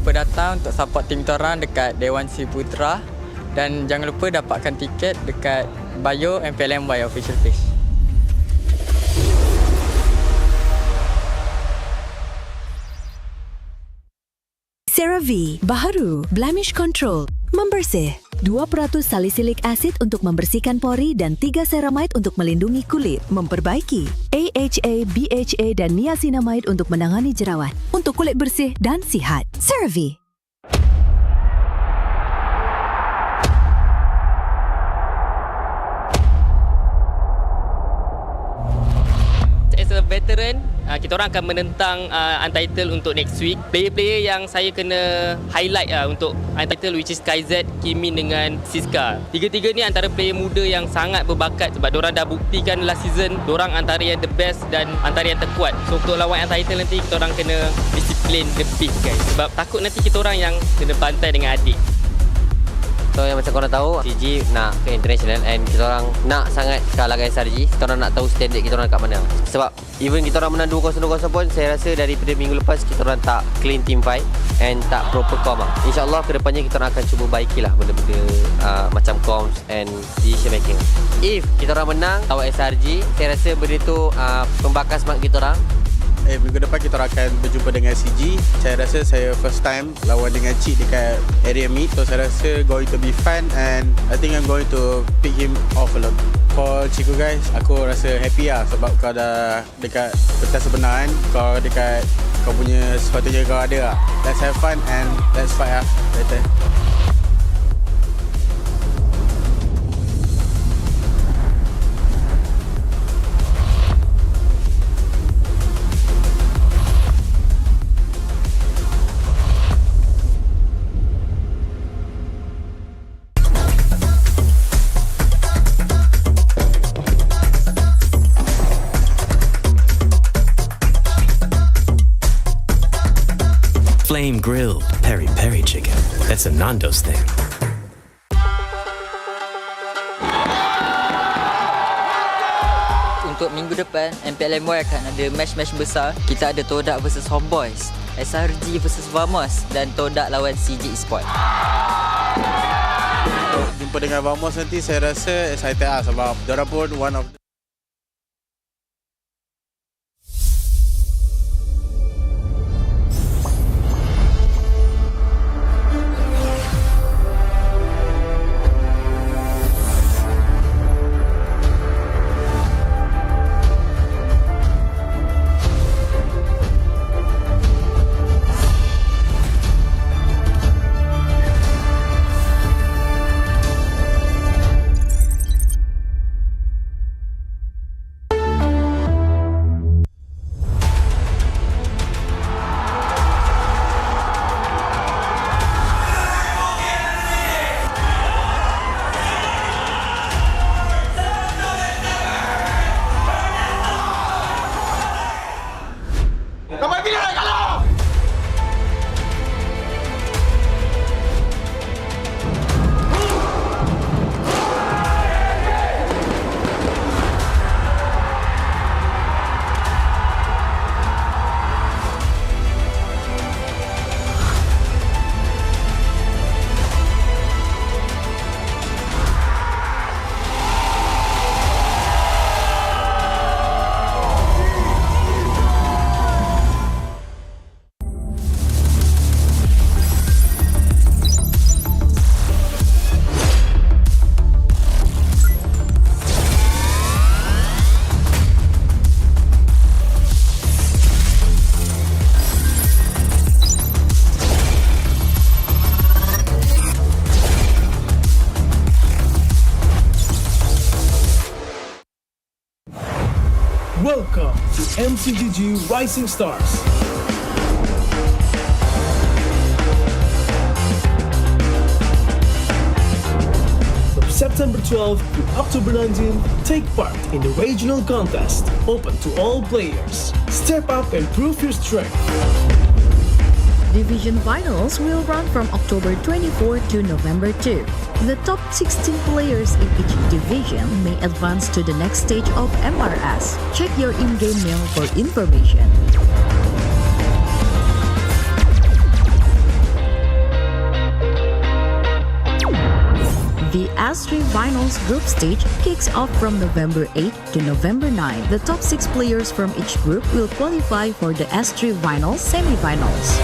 lupa datang untuk support tim korang dekat Dewan Si Putra. Dan jangan lupa dapatkan tiket dekat bio MPL official page. CeraVe baharu blemish control, membersih. 2% salicylic acid untuk membersihkan pori dan 3 ceramide untuk melindungi kulit, memperbaiki. AHA, BHA dan niacinamide untuk menangani jerawat, untuk kulit bersih dan sihat. CeraVe. As a veteran, kita orang akan menentang Untitled untuk next week. Player-player yang saya kena highlight untuk Untitled, which is KZ, Kimin dengan Siska. Tiga-tiga ni antara player muda yang sangat berbakat sebab diorang dah buktikan last season diorang antara yang the best dan antara yang terkuat. So untuk lawan Untitled nanti kita orang kena disiplin lebih guys, sebab takut nanti kita orang yang kena bantai dengan adik. So yang macam korang tahu, CG nak ke international and kita orang nak sangat kalahkan SRG. Kita orang nak tahu standard kita orang kat mana. Sebab even kita orang menang 2-0 pun, saya rasa daripada minggu lepas kita orang tak clean team fight and tak proper com lah. InsyaAllah kedepannya kita orang akan cuba baikilah benda-benda macam comms and decision making. If kita orang menang lawan SRG, saya rasa benda tu pembakar semangat kita orang. Minggu depan kita akan berjumpa dengan CG. Saya rasa saya first time lawan dengan Cik dekat area meet. So saya rasa going to be fun and I think I'm going to pick him off a lot. For Ciku guys, aku rasa happy lah sebab kau dah dekat pentas sebenar kan. Kau dekat kau punya sepatutnya kau ada lah. Let's have fun and let's fight lah later. Flame grilled peri-peri chicken. That's a Nando's thing. Untuk minggu depan, MPL akan ada match-match besar. Kita ada Todak versus Homebois, SRG versus Vamos dan Todak lawan CG Esports. Jumpa dengan Vamos nanti saya rasa excited lah sebab diorang pun one of Welcome to MCGG Rising Stars. From September 12th to October 19th, take part in the regional contest, open to all players. Step up and prove your strength. Division finals will run from October 24 to November 2. The top 16 players in each division may advance to the next stage of MRS. Check your in-game mail for information. S3 Finals group stage kicks off from November 8 to November 9. The top 6 players from each group will qualify for the S3 Finals semi-finals.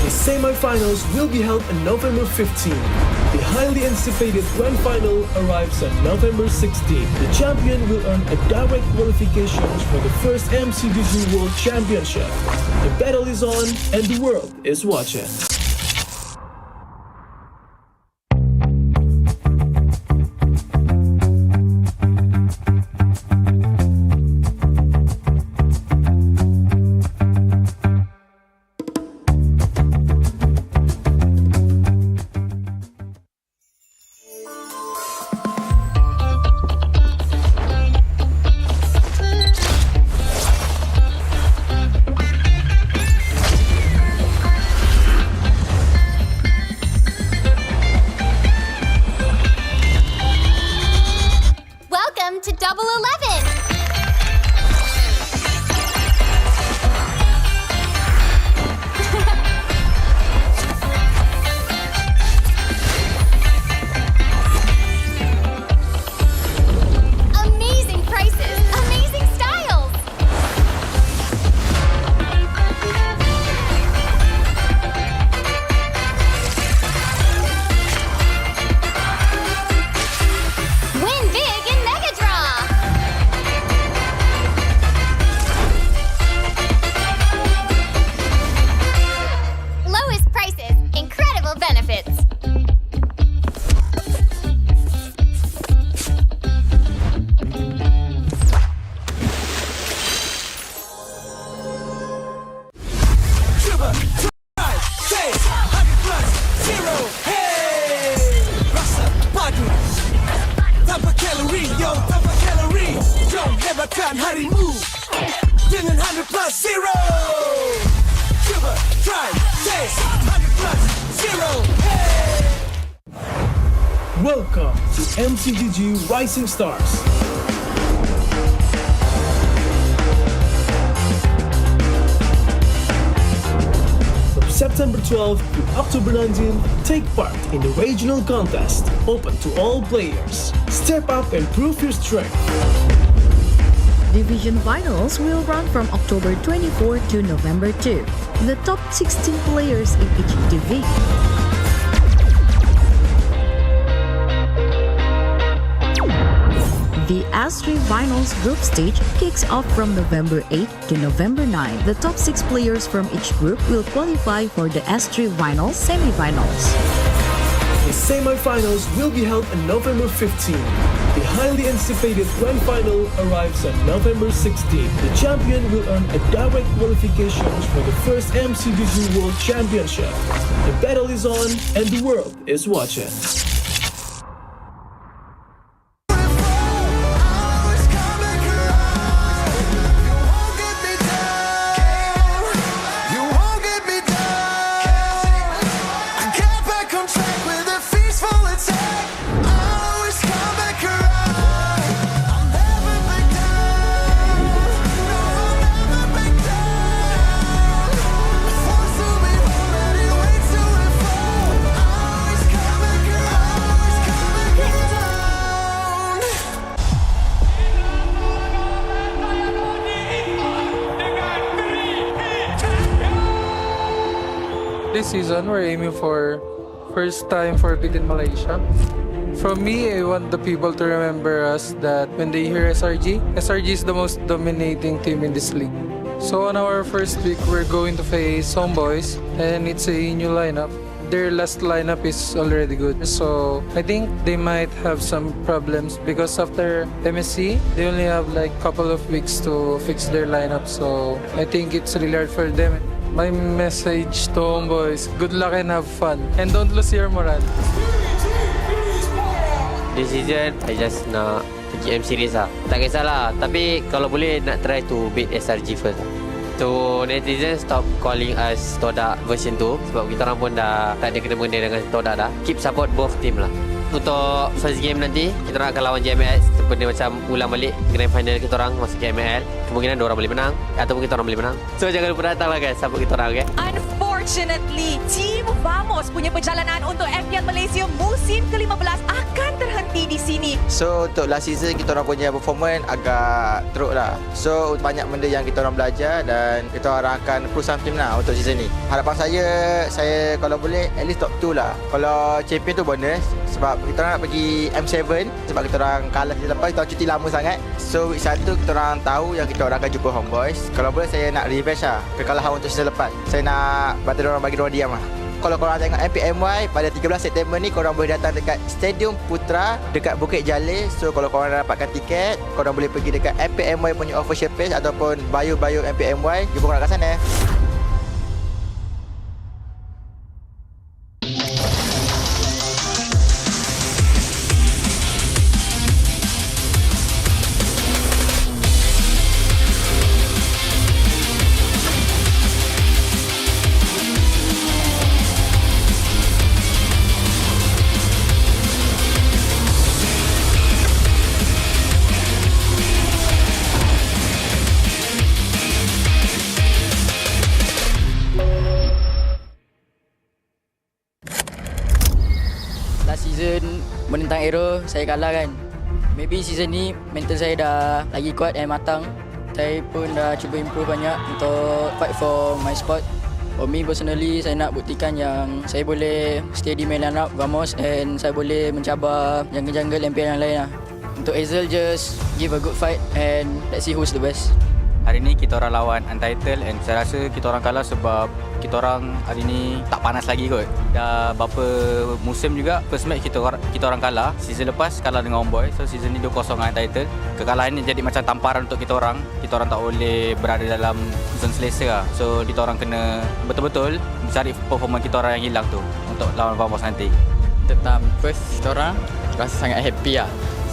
The semi-finals will be held on November 15. The highly anticipated grand final arrives on November 16. The champion will earn a direct qualification for the first MCDG World Championship. The battle is on and the world is watching. To Double 11. Amazing prices, amazing styles. Win big in Mega Draw. Lowest prices, incredible benefits. Welcome to MCGG Rising Stars. From September 12th to October 19th, take part in the regional contest, open to all players. Step up and prove your strength. Division finals will run from October 24 to November 2. The top 16 players in each division. The S3 Finals group stage kicks off from November 8 to November 9. The top 6 players from each group will qualify for the S3 Finals semi-finals. The semi-finals will be held on November 15. The highly anticipated grand final arrives on November 16. The champion will earn a direct qualification for the first MCDG World Championship. The battle is on and the world is watching. This season, we're aiming for first time for beating Malaysia. From me, I want the people to remember us that when they hear SRG is the most dominating team in this league. So on our first week, we're going to face Homebois, and it's a new lineup. Their last lineup is already good. So I think they might have some problems because after MSC, they only have like couple of weeks to fix their lineup. So I think it's really hard for them. My message to Homebois, good luck and have fun. And don't lose your morale. This season, I just nak pergi M series lah. Tak kisahlah. Tapi kalau boleh nak try to beat SRG first lah. So netizen stop calling us Todak version 2 sebab kita orang pun dah tak ada kena-mengena dengan Todak dah. Keep support both team lah. Untuk first game nanti, kita orang akan lawan JML seperti macam ulang balik grand final kita orang masuk ke ML. Kemungkinan diorang boleh menang ataupun kita orang boleh menang. So jangan lupa datang lah guys, support kita orang, okay? Unfortunately, Team Vamos punya perjalanan untuk MPL Malaysia musim ke-15 akan hati di sini. So untuk last season kita orang punya performance agak teruk lah. So banyak benda yang kita orang belajar dan kita orang akan push something lah untuk season ni. Harapan saya kalau boleh at least top 2 lah. Kalau champion tu bonus sebab kita orang nak pergi M7 sebab kita orang kalah season lepas, kita orang cuti lama sangat. So week 1 kita orang tahu yang kita orang akan jumpa Homebois. Kalau boleh saya nak revenge lah kekalahan untuk season lepas. Saya nak bantu orang bagi orang diam lah. Kalau korang tengok MPMY pada 13 September ni, korang boleh datang dekat Stadium Putra dekat Bukit Jalil. So kalau korang dah dapatkan tiket, korang boleh pergi dekat MPMY punya official page ataupun bio MPMY. Jumpa korang kat sana. Last season menentang AERO saya kalah kan. Maybe season ni mental saya dah lagi kuat dan matang. Saya pun dah cuba improve banyak untuk fight for my spot. For me personally, saya nak buktikan yang saya boleh stay di main line-up Vamos and saya boleh mencabar jungle-jungle MPL yang lain lah. Untuk Hazel, just give a good fight and let's see who's the best. Hari ni kita orang lawan Untitled and saya rasa kita orang kalah sebab kita orang hari ni tak panas lagi kot. Dah berapa musim juga first match kita orang kalah. Season lepas kalah dengan Homebois. So season ni 2-0 dengan Untitled. Kekalahan ni jadi macam tamparan untuk kita orang. Kita orang tak boleh berada dalam zone selesa lah. So kita orang kena betul-betul mencari performance kita orang yang hilang tu untuk lawan Vamos nanti. Tentang first kita orang rasa sangat happy lah.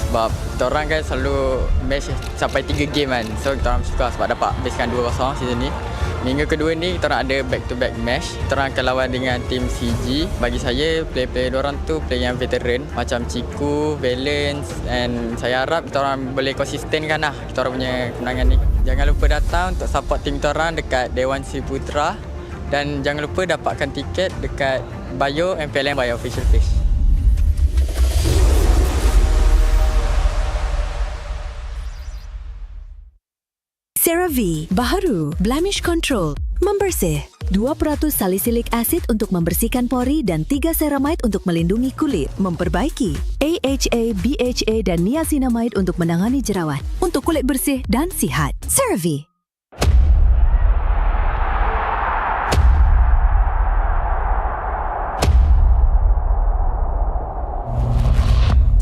Sebab kita orang kan selalu match sampai 3 game kan. So kita orang suka sebab dapat habiskan 2-0 season ni. Minggu kedua ni kita orang ada back-to-back match. Kita orang akan lawan dengan tim CG. Bagi saya player-player diorang tu player yang veteran macam Ciku, Valence and saya harap kita orang boleh konsistenkan lah kita orang punya kemenangan ni. Jangan lupa datang untuk support tim kita orang dekat Dewan Si Putra dan jangan lupa dapatkan tiket dekat bio MPL by official page. CeraVe baharu blemish control membersih 2% salisilik asid untuk membersihkan pori dan 3 ceramide untuk melindungi kulit, memperbaiki AHA, BHA dan niacinamide untuk menangani jerawat untuk kulit bersih dan sihat. CeraVe.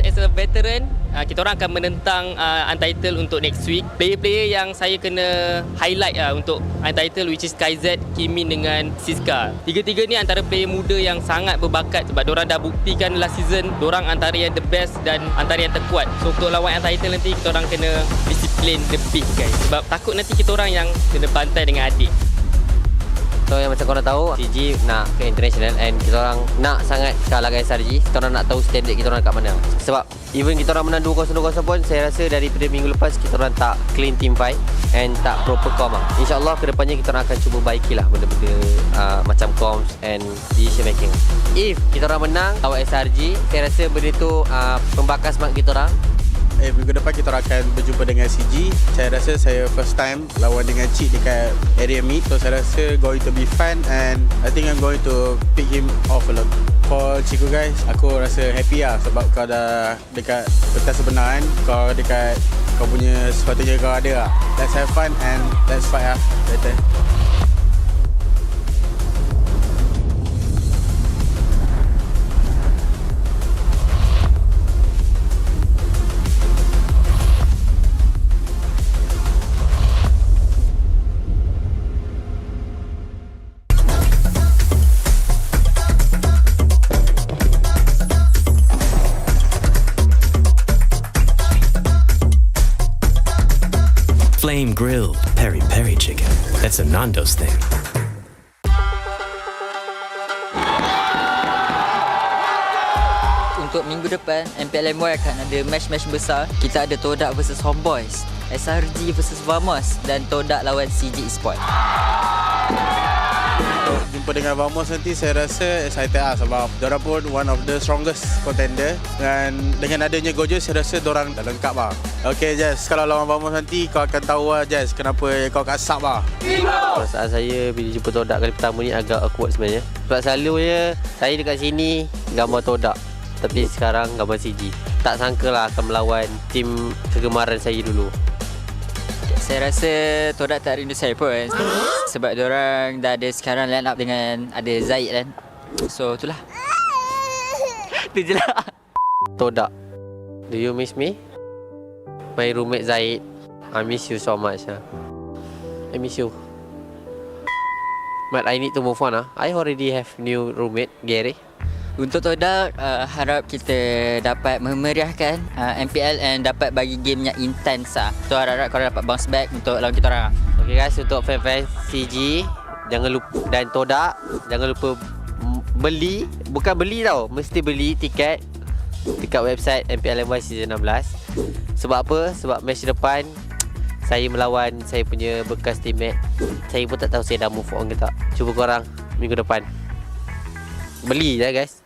As a veteran, kita orang akan menentang Untitled untuk next week. Player-player yang saya kena highlight untuk Untitled which is KZ, Kimin dengan Siska. Tiga-tiga ni antara player muda yang sangat berbakat sebab diorang dah buktikan last season diorang antara yang the best dan antara yang terkuat. So untuk lawan Untitled nanti kita orang kena disiplin lebih guys. Sebab takut nanti kita orang yang kena bantai dengan adik. So yang macam korang tahu, CG nak ke international and kita orang nak sangat kalah dengan SRG. Kita orang nak tahu standard kita orang kat mana. Sebab even kita orang menang 2-0 pun saya rasa daripada minggu lepas kita orang tak clean team fight and tak proper com lah. InsyaAllah kedepannya kita orang akan cuba baikilah benda-benda macam comms and decision making. If kita orang menang lawan SRG, saya rasa benda tu pembakar semangat kita orang. Minggu depan kita akan berjumpa dengan CG. Saya rasa saya first time lawan dengan Cik dekat area meet. So saya rasa going to be fun and I think I'm going to pick him off a lot. For Ciku guys, aku rasa happy lah sebab kau dah dekat pentas sebenar kan. Kau dekat kau punya sepatutnya kau ada lah. Let's have fun and let's fight lah later. Flame grilled peri-peri chicken. That's a Nando's thing. Untuk minggu depan, MPLMY akan ada match-match besar. Kita ada Todak versus Homebois, SRG versus Vamos dan Todak lawan CG Esports. Jumpa jumpa dengan Vamos nanti, saya rasa excited lah sebab diorang pun one of the strongest contender, dan dengan adanya Gojo saya rasa diorang dah lengkap lah. Okay Jazz, kalau lawan Vamos nanti kau akan tahu lah Jazz kenapa kau kat sub lah. Perasaan saya bila jumpa Todak kali pertama ni agak awkward sebenarnya. Sebab selalunya saya dekat sini gambar Todak, tapi sekarang gambar CG. Tak sangka lah akan melawan tim kegemaran saya dulu. Saya rasa Todak tak rindu saya pun sebab diorang dah ada sekarang line up dengan ada Zaid kan. So itulah. Itu je lah. Todak, do you miss me? My roommate Zaid, I miss you so much. I miss you. But I need to move on. I already have new roommate, Gary. Untuk Todak, harap kita dapat memeriahkan MPL and dapat bagi game yang intense lah. So harap korang dapat bounce back untuk lawan kita orang. Okay guys, untuk fan-fan CG, jangan lupa, dan Todak, jangan lupa beli, bukan beli tau, mesti beli tiket dekat website MPL Season 16. Sebab apa? Sebab match depan saya melawan saya punya bekas teammate. Saya pun tak tahu saya dah move on ke tak. Cuba korang minggu depan beli lah guys.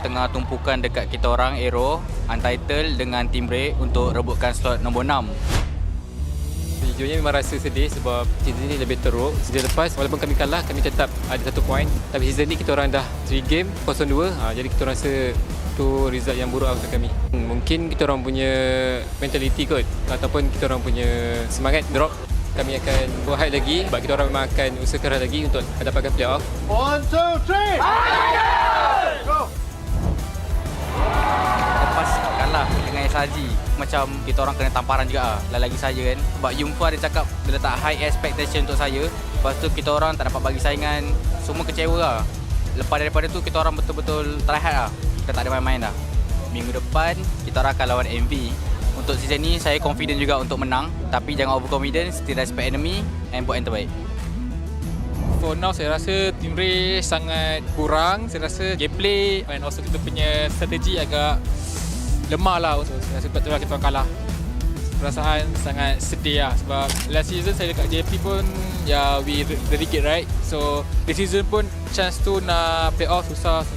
Tengah tumpukan dekat kita orang AERO Untitled dengan Team Break untuk rebutkan slot nombor 6. Sejujurnya memang rasa sedih sebab season ni lebih teruk. Season lepas walaupun kami kalah, kami tetap ada 1 poin. Tapi season ni kita orang dah 3 game 0-2. Jadi kita rasa tu result yang buruk untuk kami. Mungkin kita orang punya mentality kot ataupun kita orang punya semangat drop. Kami akan go high lagi sebab kita orang memang akan usaha keras lagi untuk mendapatkan playoff. 1, 2, 3. Go. Lepas kalah dengan SRG, macam kita orang kena tamparan juga lah. Lagi saya kan, sebab Yumfa dia cakap dia letak high expectation untuk saya. Lepas tu kita orang tak dapat bagi saingan, semua kecewa lah. Lepas daripada tu kita orang betul-betul try hard lah. Kita tak ada main-main dah. Minggu depan kita orang akan lawan MV. Untuk season ni saya confident juga untuk menang, tapi jangan overconfident, still respect enemy and buat yang terbaik. For now saya rasa Team Ray sangat kurang. Saya rasa gameplay and also kita punya strategi agak lemah lah. So, saya rasa sebab tu lah kita kalah. Perasaan sangat sedih lah sebab last season saya dekat JP pun we relegate right. So this season pun chance tu nak play off susah.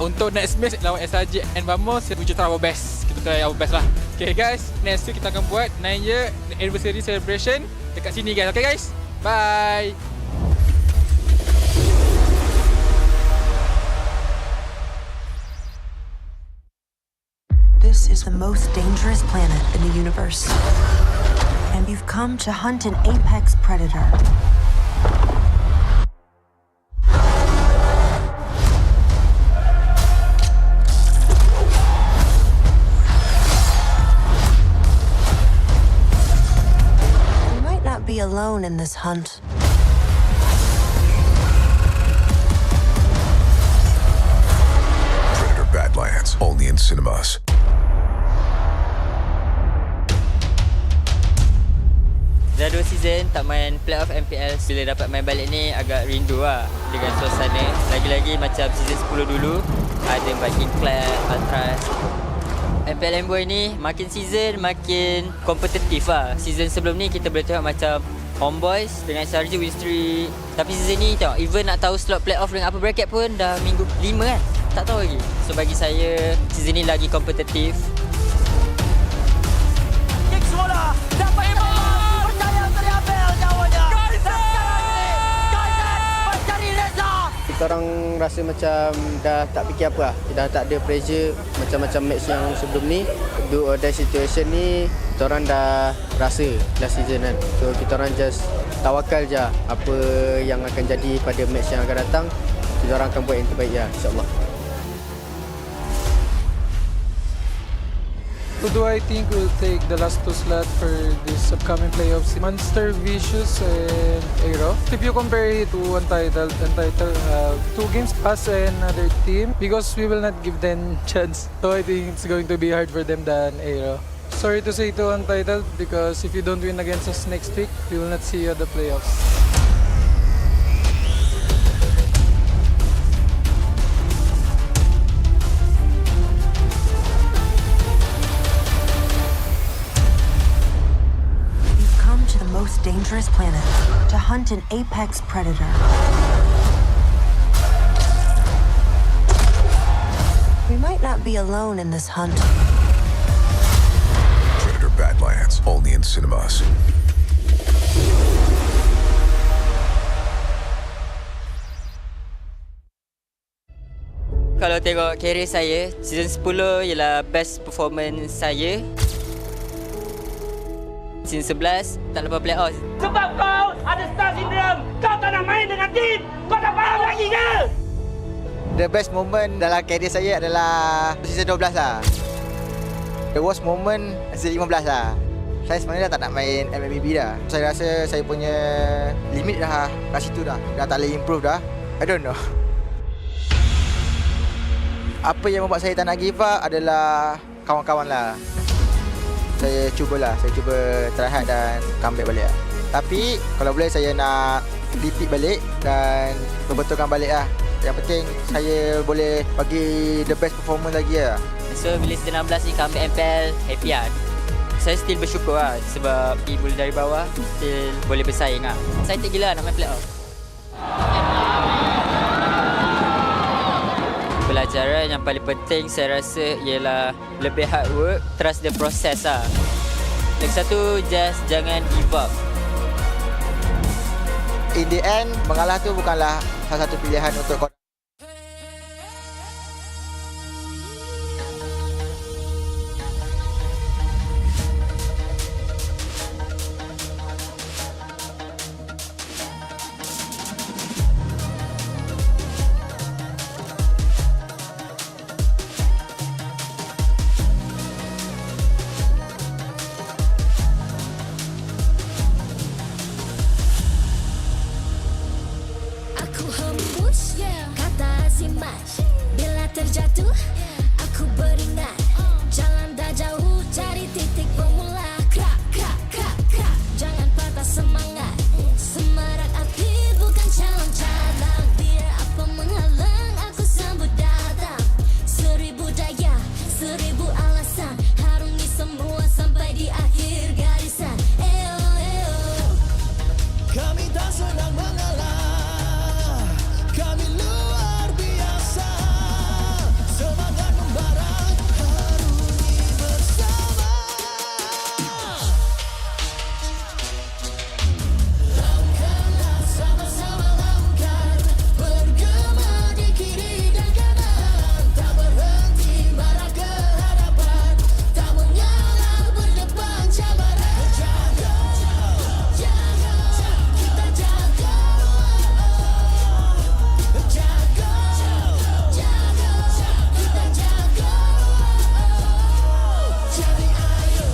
Untuk next match lawan SRG and Vamos, we try our best. Kita try our best lah. Okay guys, next week kita akan buat 9 year anniversary celebration dekat sini guys. Okay guys, bye. This is the most dangerous planet in the universe. And you've come to hunt an apex predator. You might not be alone in this hunt. Predator Badlands, only in cinemas. Dah 2 season tak main playoff MPL. Bila dapat main balik ni agak rindu lah dengan suasana. Lagi-lagi macam season 10 dulu, ada Viking Club, Ultras. MPL Homebois ni makin season makin kompetitif lah. Season sebelum ni kita boleh tengok macam Homebois dengan SRG win streak. Tapi season ni tengok, even nak tahu slot playoff dengan apa bracket pun dah minggu 5 kan. Tak tahu lagi. So bagi saya season ni lagi kompetitif. Kick semula. Dapat kita orang rasa macam dah tak fikir apa lah. Dah tak ada pressure macam-macam match yang sebelum ni. Do or die situation ni kita orang dah rasa last season kan. So kita orang just tawakal je apa yang akan jadi pada match yang akan datang. Kita orang akan buat yang terbaik ya, insya-Allah. Who do I think will take the last 2 slot for this upcoming playoffs? Monster, Vicious, and AERO. If you compare it to Untitled have 2 games us and another team because we will not give them chance. So I think it's going to be hard for them than AERO. Sorry to say to Untitled because if you don't win against us next week, we will not see you at the playoffs. Most dangerous planet to hunt an apex predator. We might not be alone in this hunt. Predator Badlands, only in cinemas. Kalau tengok career saya, season 10 ialah best performance saya. Season 11 tak lepas playoff. Sebab kau ada star syndrome. Kau tak nak main dengan tim. Kau tak faham lagi ke? The best moment dalam career saya adalah season 12 lah. The worst moment season 15 lah. Saya sebenarnya dah tak nak main MLBB dah. Saya rasa saya punya limit dah kat situ dah. Dah tak boleh improve dah. I don't know. Apa yang membuat saya tak nak give up adalah kawan-kawan lah. Saya cuba try hard dan comeback balik lah. Tapi kalau boleh saya nak repeat balik dan perbetulkan balik lah. Yang penting saya boleh bagi the best performance lagi lah. So bila season 16 ni comeback MPL, happy lah. Saya still bersyukur lah sebab ibu dari bawah still boleh bersaing lah. Saya tak gila nak main playoff. Pelajaran yang paling penting saya rasa ialah lebih hard work, trust the process lah. Lagi satu, just jangan give up. In the end, mengalah tu bukanlah salah satu pilihan untuk kau. Kata si Mas, bila terjatuh aku beringat. Jalan dah jauh cari titik bermula. Krak, krak, krak, krak. Jangan patah semangat. Semarak api bukan calon cadangan. Biar apa menghalang aku sambut datang. 1000 daya, 1000 alasan. Harungi semua sampai di akhir garisan. Eo, eo. Kami tak senang mengalah. Kami luar biasa. Semangat membara, harungi bersama. Langkahlah sama-sama langkah. Bergema di kiri dan kanan. Tak berhenti marah ke hadapan. Tak mengalah berdepan cabaran. Jaga, jaga, kita jaga. Jaga, jaga, kita jaga. Jadi ayo.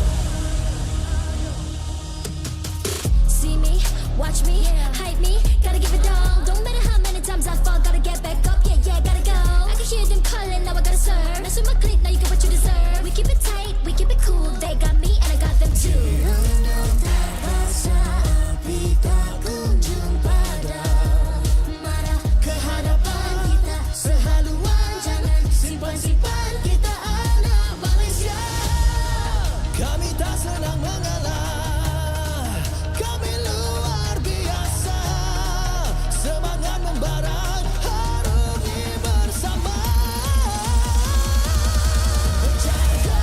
See me, watch me, hype me, gotta give it all. Don't matter how many times I fall, gotta get back up, yeah, yeah, gotta go. I can hear them calling, now I gotta serve. Mess with my clique, now you get what you deserve. We keep it tight, we keep it cool, they got me and I got them too. Rasa api tak kunjung padam. Marah ke hadapan kita, sehaluan jangan simpan-simpan. Kita anak Malaysia. Kami tak senang mengalah. Kami luar biasa. Semangat membara, harungi bersama. Jaga,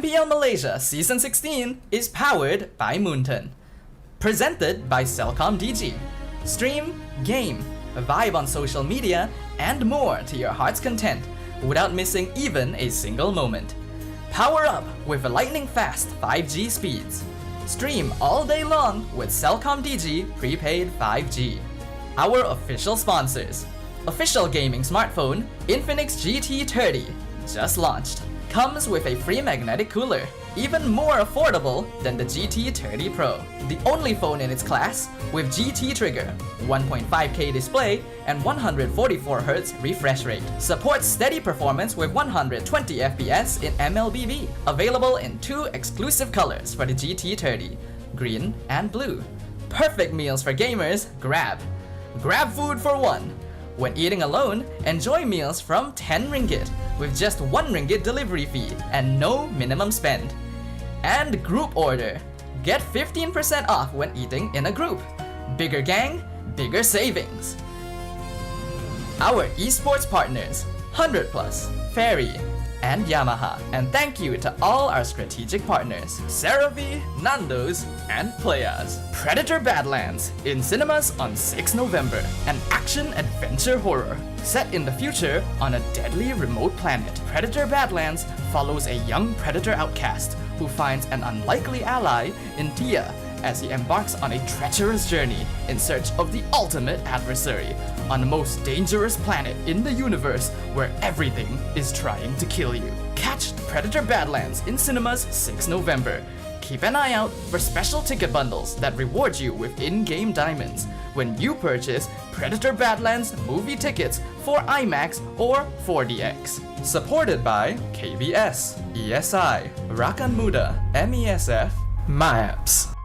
MPL Malaysia Season 16 is powered by Moonton. Presented by Celcom DG. Stream, game, vibe on social media, and more to your heart's content without missing even a single moment. Power up with lightning-fast 5G speeds. Stream all day long with Celcom DG prepaid 5G. Our official sponsors. Official gaming smartphone Infinix GT30, just launched. Comes with a free magnetic cooler, even more affordable than the GT30 Pro. The only phone in its class with GT trigger, 1.5K display, and 144Hz refresh rate. Supports steady performance with 120 FPS in MLBB. Available in 2 exclusive colors for the GT30, green and blue. Perfect meals for gamers, grab. Grab food for 1. When eating alone, enjoy meals from 10 ringgit with just 1 ringgit delivery fee and no minimum spend. And group order. Get 15% off when eating in a group. Bigger gang, bigger savings. Our esports partners, 100 Plus, Ferry, and Yamaha. And thank you to all our strategic partners, CeraV, Nando's, and Playas. Predator Badlands, in cinemas on 6 November. An action-adventure horror set in the future on a deadly remote planet. Predator Badlands follows a young predator outcast who finds an unlikely ally in Tia as he embarks on a treacherous journey in search of the ultimate adversary on the most dangerous planet in the universe where everything is trying to kill you. Catch Predator Badlands in cinemas 6 November. Keep an eye out for special ticket bundles that reward you with in-game diamonds when you purchase Predator Badlands movie tickets for IMAX or 4DX. Supported by KBS, ESI, Rakan Muda, MESF, MAPS.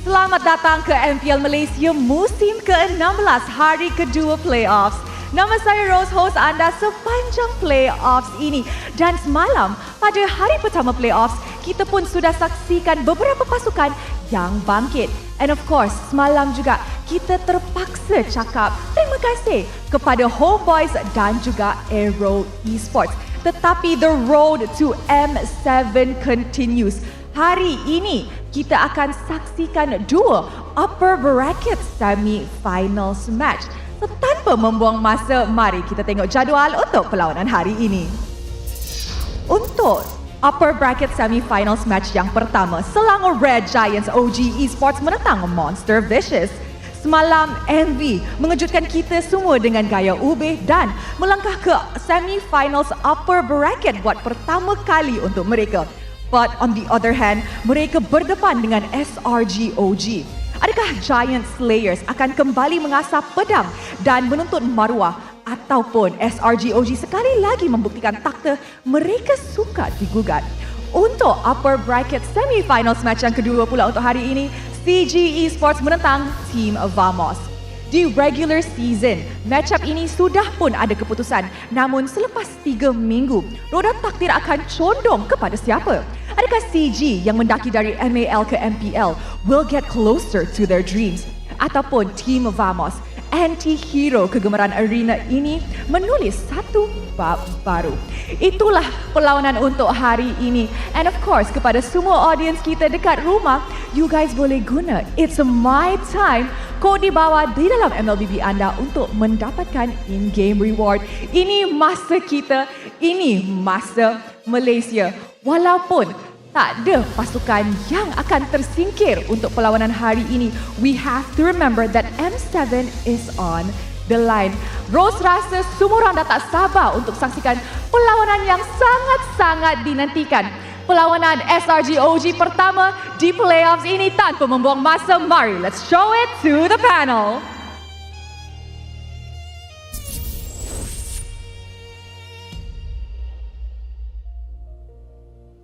Selamat datang ke MPL Malaysia musim ke-16 hari kedua playoffs. Nama saya Rose, host anda sepanjang playoffs ini. Dan semalam, pada hari pertama playoffs, kita pun sudah saksikan beberapa pasukan yang bangkit. And of course, semalam juga kita terpaksa cakap terima kasih kepada Homebois dan juga AERO Esports. Tetapi the road to M7 continues. Hari ini, kita akan saksikan 2 upper bracket semi-finals match. Tanpa membuang masa, mari kita tengok jadual untuk perlawanan hari ini. Untuk upper bracket semi-finals match yang pertama, Selangor Red Giants CG Esports menentang Monster Vicious. Semalam, MV mengejutkan kita semua dengan gaya ubih dan melangkah ke semi-finals upper bracket buat pertama kali untuk mereka. But on the other hand, mereka berdepan dengan SRG.OG. Adakah Giant Slayers akan kembali mengasah pedang dan menuntut maruah ataupun SRG.OG sekali lagi membuktikan takta mereka suka digugat? Untuk upper bracket semi-finals match yang kedua pula untuk hari ini, CG Esports menentang Team Vamos. Di regular season, matchup ini sudah pun ada keputusan. Namun selepas 3 minggu, roda takdir akan condong kepada siapa? Adakah CG yang mendaki dari MAL ke MPL will get closer to their dreams? Ataupun Team Vamos, anti-hero kegemaran arena ini menulis satu bab baru? Itulah perlawanan untuk hari ini. And of course, kepada semua audience kita dekat rumah, you guys boleh guna It's My Time kod di bawah di dalam MLBB anda untuk mendapatkan in-game reward. Ini masa kita, ini masa Malaysia. Walaupun tak ada pasukan yang akan tersingkir untuk perlawanan hari ini, we have to remember that M7 is on the line. Rose rasa semua orang dah tak sabar untuk saksikan perlawanan yang sangat-sangat dinantikan. Perlawanan SRG.OG pertama di playoffs ini. Tanpa membuang masa, mari let's show it to the panel.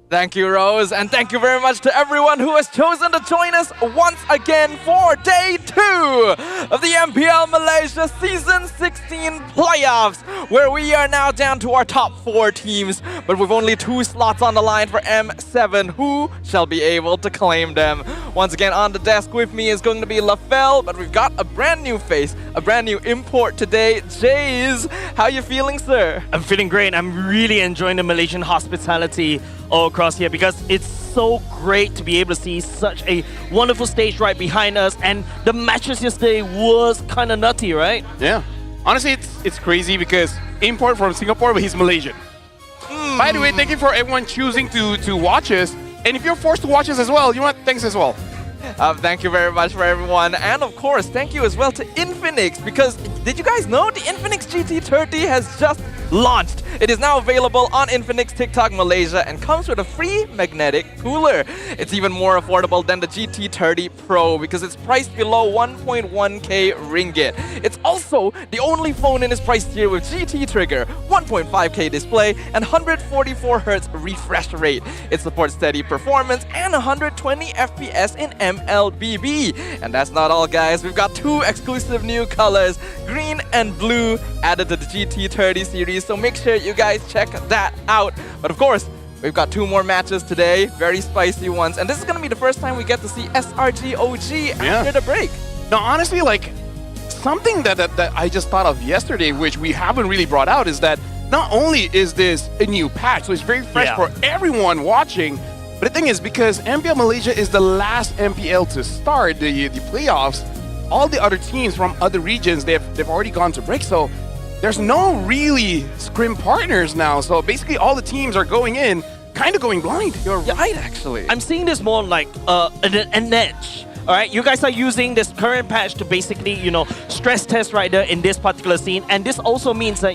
Thank you, Rose, and thank you very much to everyone who has chosen to join us once again for Day 2 of the MPL Malaysia Season 16 Playoffs, where we are now down to our top 4 teams, but with only 2 slots on the line for M7. Who shall be able to claim them? Once again, on the desk with me is going to be LaFell, but we've got a brand new face, a brand new import today. Jays, how you feeling, sir? I'm feeling great. I'm really enjoying the Malaysian hospitality all across here because it's so great to be able to see such a wonderful stage right behind us, and the matches yesterday was kind of nutty, right? Yeah. Honestly, it's crazy because import from Singapore, but he's Malaysian. By the way, thank you for everyone choosing to watch us. And if you're forced to watch us as well, you know what? Thanks as well. Thank you very much for everyone. And of course, thank you as well to Infinix, because did you guys know the Infinix GT30 has just launched? It is now available on Infinix TikTok Malaysia and comes with a free magnetic cooler. It's even more affordable than the GT30 Pro because it's priced below 1.1k ringgit. It's also the only phone in this price tier with GT trigger, 1.5k display, and 144Hz refresh rate. It supports steady performance and 120 FPS in MLBB. And that's not all, guys. We've got two exclusive new colors, green and blue, added to the GT30 series, so make sure you guys check that out. But of course, we've got two more matches today, very spicy ones, and this is going to be the first time we get to see SRG.OG after the break. Now, honestly, like, something that I just thought of yesterday, which we haven't really brought out, is that not only is this a new patch, so it's very fresh for everyone watching, but the thing is, because MPL Malaysia is the last MPL to start the playoffs, all the other teams from other regions, they've already gone to break, so there's no really scrim partners now. So basically all the teams are going in, kind of going blind. You're right, actually. I'm seeing this more like an edge. All right, you guys are using this current patch to basically, stress test right there in this particular scene. And this also means that,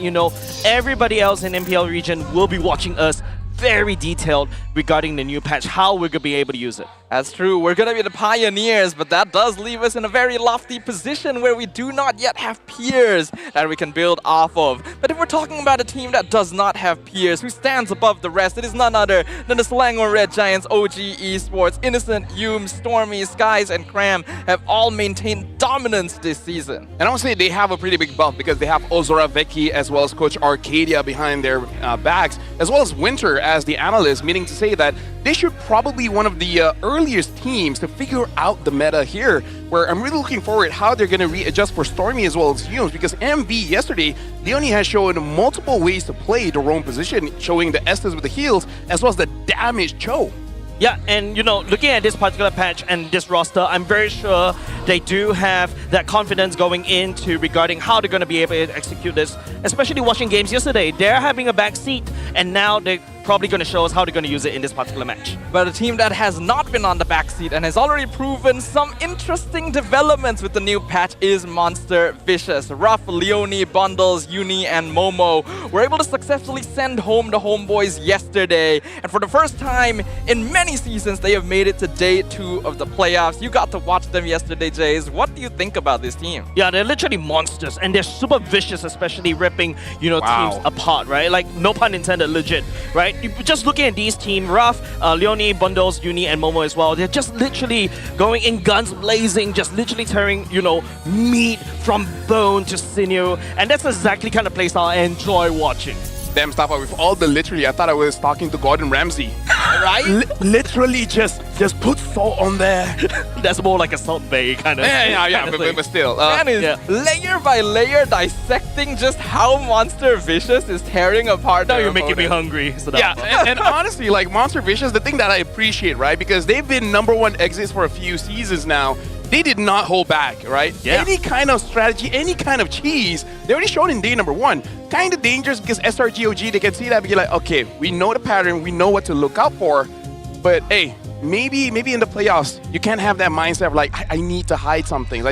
everybody else in MPL region will be watching us very detailed regarding the new patch, how we're going to be able to use it. That's true. We're going to be the pioneers, but that does leave us in a very lofty position where we do not yet have peers that we can build off of. But if we're talking about a team that does not have peers, who stands above the rest, it is none other than the Selangor Red Giants, OG Esports. Innocent, Hume, Stormy, Skies, and Cram have all maintained dominance this season. And I would say they have a pretty big buff because they have Ozora Vecchi as well as Coach Arcadia behind their backs, as well as Winter as the analyst, meaning to say that they should probably be one of the earliest teams to figure out the meta here, where I'm really looking forward how they're going to readjust for Stormy as well as Humes, because MB yesterday, Leonie has shown multiple ways to play the roam position, showing the Estes with the heals as well as the damage Cho. Yeah, and looking at this particular patch and this roster, I'm very sure they do have that confidence going into regarding how they're going to be able to execute this, especially watching games yesterday. They're having a back seat, and now they're probably going to show us how they're going to use it in this particular match. But a team that has not been on the backseat and has already proven some interesting developments with the new patch is Monster Vicious. Ruff, Leonie, Bundles, Uni, and Momo were able to successfully send home the Homebois yesterday. And for the first time in many seasons, they have made it to day 2 of the playoffs. You got to watch them yesterday, Jays. What do you think about this team? Yeah, they're literally monsters, and they're super vicious, especially ripping, teams apart, right? Like, no pun intended, legit, right? Just looking at these teams, Ruff, Leonie, Bundles, Uni, and Momo as well, they're just literally going in guns blazing, just literally tearing, meat from bone to sinew. And that's exactly the kind of playstyle I enjoy watching. Damn stuff with all the literally, I thought I was talking to Gordon Ramsay. Right? Literally just put salt on there. That's more like a Salt Bay kind of but still. Man is layer by layer dissecting just how Monster Vicious is tearing apart. Now you're making me hungry. So and honestly, like Monster Vicious, the thing that I appreciate, right? Because they've been #1 exits for a few seasons now. They did not hold back, right? Yeah. Any kind of strategy, any kind of cheese, they already showed in day #1. Kind of dangerous because SRG.OG, they can see that and be like, okay, we know the pattern, we know what to look out for. But hey, maybe in the playoffs, you can't have that mindset of like, I need to hide something.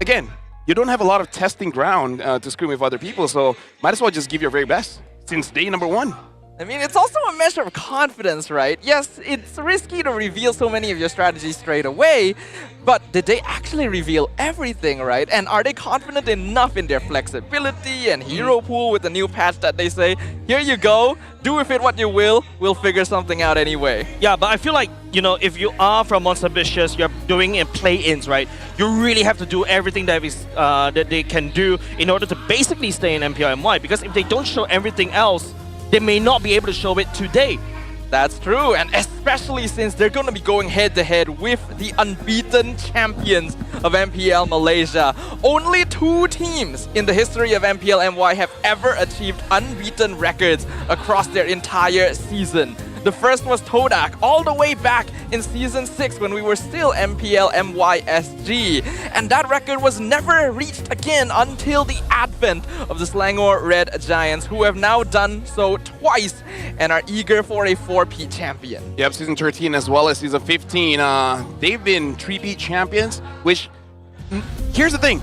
Again, you don't have a lot of testing ground to scream with other people, so might as well just give your very best since day #1. I mean, it's also a measure of confidence, right? Yes, it's risky to reveal so many of your strategies straight away, but did they actually reveal everything, right? And are they confident enough in their flexibility and hero pool with the new patch that they say, here you go, do with it what you will, we'll figure something out anyway? Yeah, but I feel like, if you are from Monster Vicious, you're doing in play-ins, right? You really have to do everything that they can do in order to basically stay in MPL MY, because if they don't show everything else, they may not be able to show it today. That's true, and especially since they're going to be going head-to-head with the unbeaten champions of MPL Malaysia. Only 2 teams in the history of MPL MY have ever achieved unbeaten records across their entire season. The first was Todak, all the way back in Season 6 when we were still MPL MYSG. And that record was never reached again until the advent of the Selangor Red Giants, who have now done so twice and are eager for a 4-peat champion. Yep, Season 13 as well as Season 15. They've been 3-peat champions, which, here's the thing,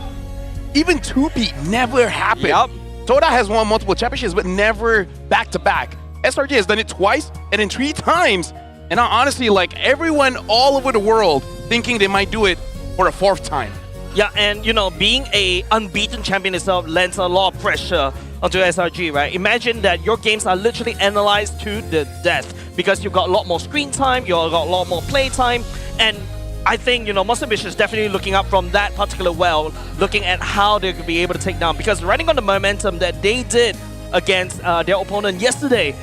even 2-peat never happened. Yep. Todak has won multiple championships, but never back-to-back. SRG has done it twice and then 3 times. And now, honestly, like everyone all over the world thinking they might do it for a 4th time. Yeah, and you know, being a unbeaten champion itself lends a lot of pressure onto SRG, right? Imagine that your games are literally analyzed to the death because you've got a lot more screen time, you've got a lot more play time, and I think, you know, Monster Fish is definitely looking up from that particular well, looking at how they could be able to take down, because riding on the momentum that they did against their opponent yesterday,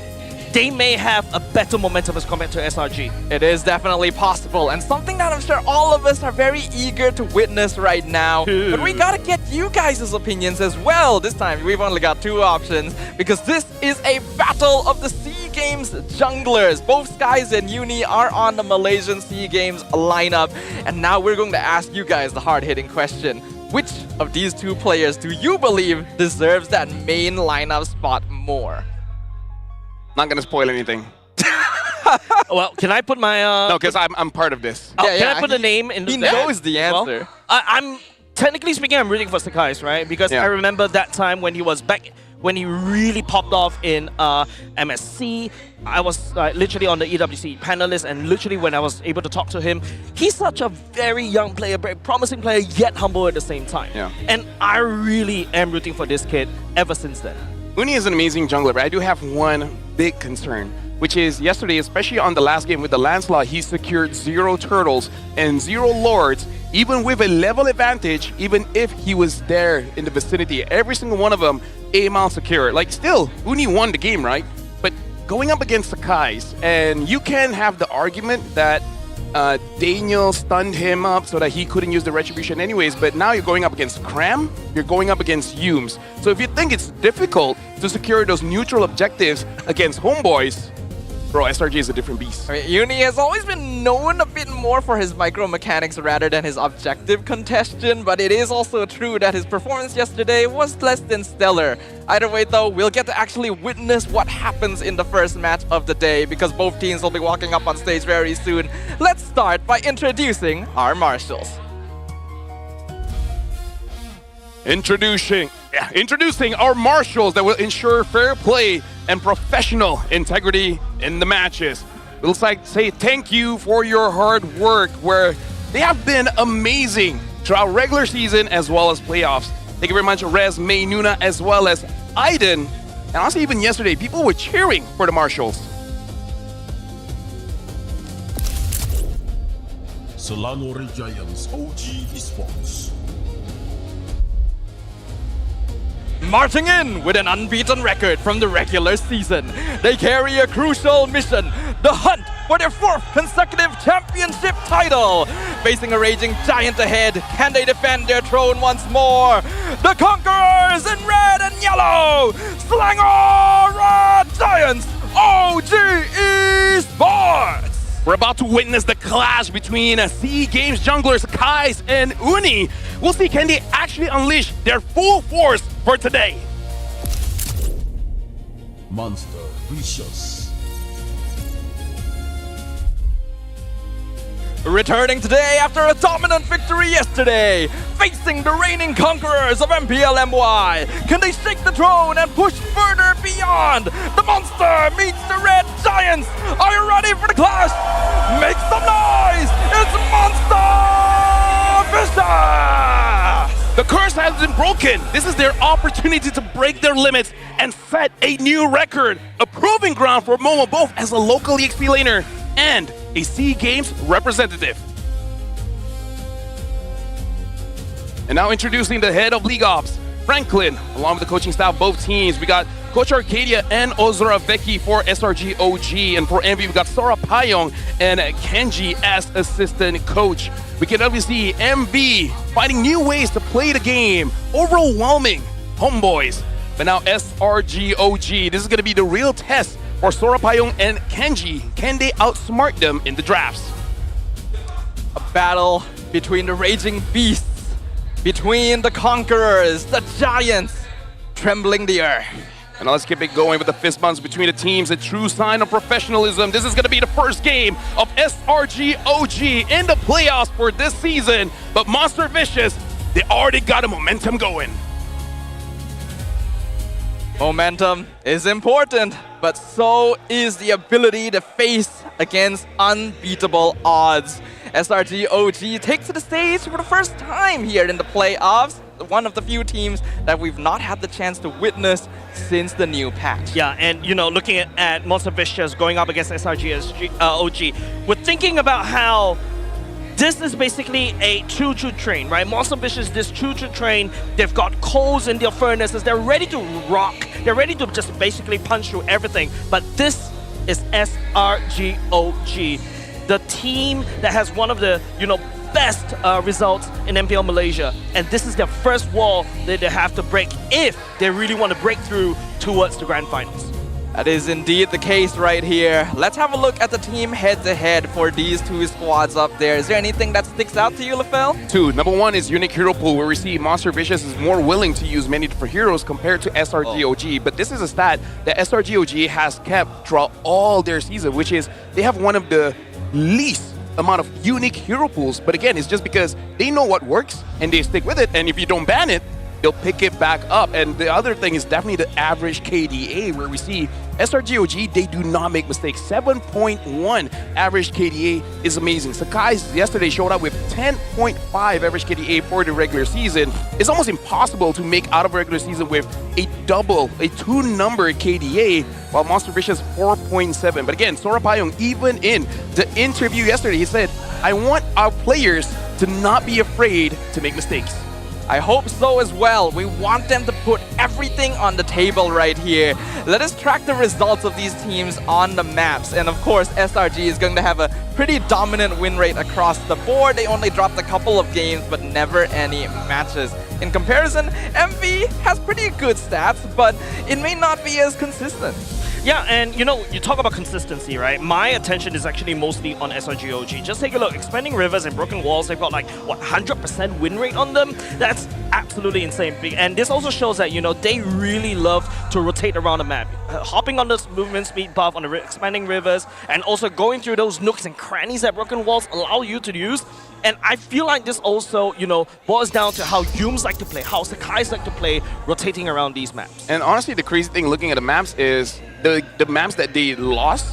they may have a better momentum as compared to SRG. It is definitely possible, and something that I'm sure all of us are very eager to witness right now. But we gotta get you guys' opinions as well. This time, we've only got 2 options, because this is a battle of the SEA Games junglers. Both Skies and Uni are on the Malaysian SEA Games lineup, and now we're going to ask you guys the hard-hitting question. Which of these 2 players do you believe deserves that main lineup spot more? Not gonna spoil anything. Well, can I put my... no, because I'm part of this. Can I put a name in He knows the answer. Well, I'm technically speaking, I'm rooting for Sakai's, right? Because I remember that time when he was back, when he really popped off in MSC. I was literally on the EWC panelist, and literally when I was able to talk to him, he's such a very young player, very promising player, yet humble at the same time. Yeah. And I really am rooting for this kid ever since then. Uni is an amazing jungler, but I do have one big concern, which is yesterday, especially on the last game with the Lancelot, he secured 0 turtles and 0 lords, even with a level advantage, even if he was there in the vicinity. Every single one of them, A-mile secure. Like, still, Uni won the game, right? But going up against Sakai's, and you can have the argument that Daniel stunned him up so that he couldn't use the retribution anyways, but now you're going up against Cram, you're going up against Humes. So if you think it's difficult to secure those neutral objectives against Homebois, bro, SRG is a different beast. I mean, Uni has always been known a bit more for his micro mechanics rather than his objective congestion, but it is also true that his performance yesterday was less than stellar. Either way though, we'll get to actually witness what happens in the first match of the day, because both teams will be walking up on stage very soon. Let's start by introducing our marshals. Introducing our marshals that will ensure fair play and professional integrity in the matches. It looks like say thank you for your hard work, where they have been amazing throughout regular season as well as playoffs. Thank you very much, Rez, May, Nuna, as well as Aiden. And also even yesterday, people were cheering for the marshals. Selangor Giants OG Esports. Marching in with an unbeaten record from the regular season, they carry a crucial mission, the hunt for their 4th consecutive championship title. Facing a raging giant ahead, can they defend their throne once more? The Conquerors in red and yellow, Selangor Red Giants OG Esports. We're about to witness the clash between SEA Games junglers Kais and Uni. We'll see, can they actually unleash their full force for today? Monster Vicious. Returning today after a dominant victory yesterday, facing the reigning conquerors of MPL MY. Can they shake the throne and push further beyond? The monster meets the Red Giants. Are you ready for the clash? Make some noise! It's Monster Vicious! The curse has been broken. This is their opportunity to break their limits and set a new record. A proving ground for Momo, both as a local EXP laner and a SEA Games representative. And now introducing the head of League Ops, Franklin, along with the coaching staff of both teams. We got Coach Arcadia and Ozra Vecchi for SRG.OG. And for MV, we've got Sora Payong and Kenji as assistant coach. We can obviously see MV finding new ways to play the game, overwhelming Homebois. But now SRG.OG, this is going to be the real test for Sora Payong and Kenji. Can they outsmart them in the drafts? A battle between the raging beasts, between the conquerors, the giants, trembling the earth. And let's keep it going with the fist bumps between the teams, a true sign of professionalism. This is going to be the first game of SRG.OG in the playoffs for this season. But Monster Vicious, they already got a momentum going. Momentum is important, but so is the ability to face against unbeatable odds. SRG.OG takes to the stage for the first time here in the playoffs. One of the few teams that we've not had the chance to witness since the new patch. Yeah, and you know, looking at Monster Vicious going up against SRG.OG, we're thinking about how this is basically a choo-choo train, right? Monster Vicious, this choo-choo train, they've got coals in their furnaces, they're ready to rock, they're ready to just basically punch through everything. But this is SRG.OG, the team that has one of the, best results in MPL Malaysia. And this is their first wall that they have to break if they really want to break through towards the grand finals. That is indeed the case right here. Let's have a look at the team head-to-head for these two squads up there. Is there anything that sticks out to you, Lefel? Two. Number one is unique hero pool, where we see Monster Vicious is more willing to use many different heroes compared to SRG.OG. But this is a stat that SRG.OG has kept throughout all their season, which is they have one of the least amount of unique hero pools. But again, it's just because they know what works and they stick with it. And if you don't ban it, they'll pick it back up. And the other thing is definitely the average KDA, where we see SRG.OG, they do not make mistakes. 7.1 average KDA is amazing. Sakai's yesterday showed up with 10.5 average KDA for the regular season. It's almost impossible to make out of a regular season with a two-number KDA, while Monster Vicious 4.7. But again, Sora Payong, even in the interview yesterday, he said, I want our players to not be afraid to make mistakes. I hope so as well. We want them to put everything on the table right here. Let us track the results of these teams on the maps. And of course, SRG is going to have a pretty dominant win rate across the board. They only dropped a couple of games, but never any matches. In comparison, MV has pretty good stats, but it may not be as consistent. Yeah, and you talk about consistency, right? My attention is actually mostly on SRG.OG. Just take a look. Expanding Rivers and Broken Walls, they've got 100% win rate on them. That's absolutely insane. And this also shows that, they really love to rotate around the map. Hopping on this movement speed buff on the Expanding Rivers and also going through those nooks and crannies that Broken Walls allow you to use. And I feel like this also, boils down to how Yums like to play, how Sakai's like to play, rotating around these maps. And honestly, the crazy thing looking at the maps is the maps that they lost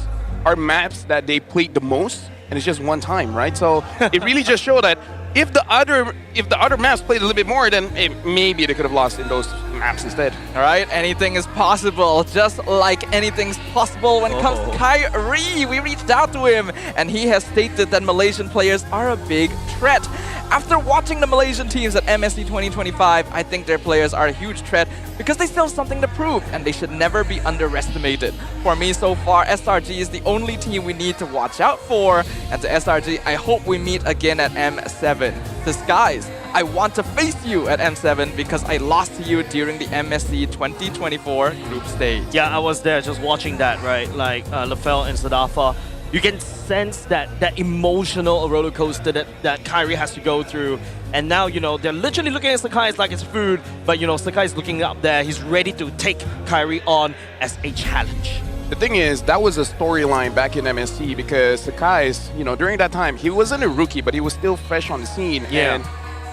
are maps that they played the most, and it's just one time, right? So it really just showed that if the other maps played a little bit more, then maybe they could have lost in those maps instead. All right, anything is possible, just like anything's possible when it comes to Kyrie. We reached out to him, and he has stated that Malaysian players are a big threat. After watching the Malaysian teams at MSC 2025, I think their players are a huge threat because they still have something to prove, and they should never be underestimated. For me so far, SRG is the only team we need to watch out for, and to SRG, I hope we meet again at M7. To Skies, I want to face you at M7 because I lost to you during the MSC 2024 group stage. Yeah, I was there just watching that, right? Like Lefel and Sadafa. You can sense that emotional roller coaster that Kyrie has to go through. And now, they're literally looking at Sakai like it's food, but, Sakai's looking up there. He's ready to take Kyrie on as a challenge. The thing is, that was a storyline back in MSC because Sakai's, during that time, he wasn't a rookie, but he was still fresh on the scene. Yeah. And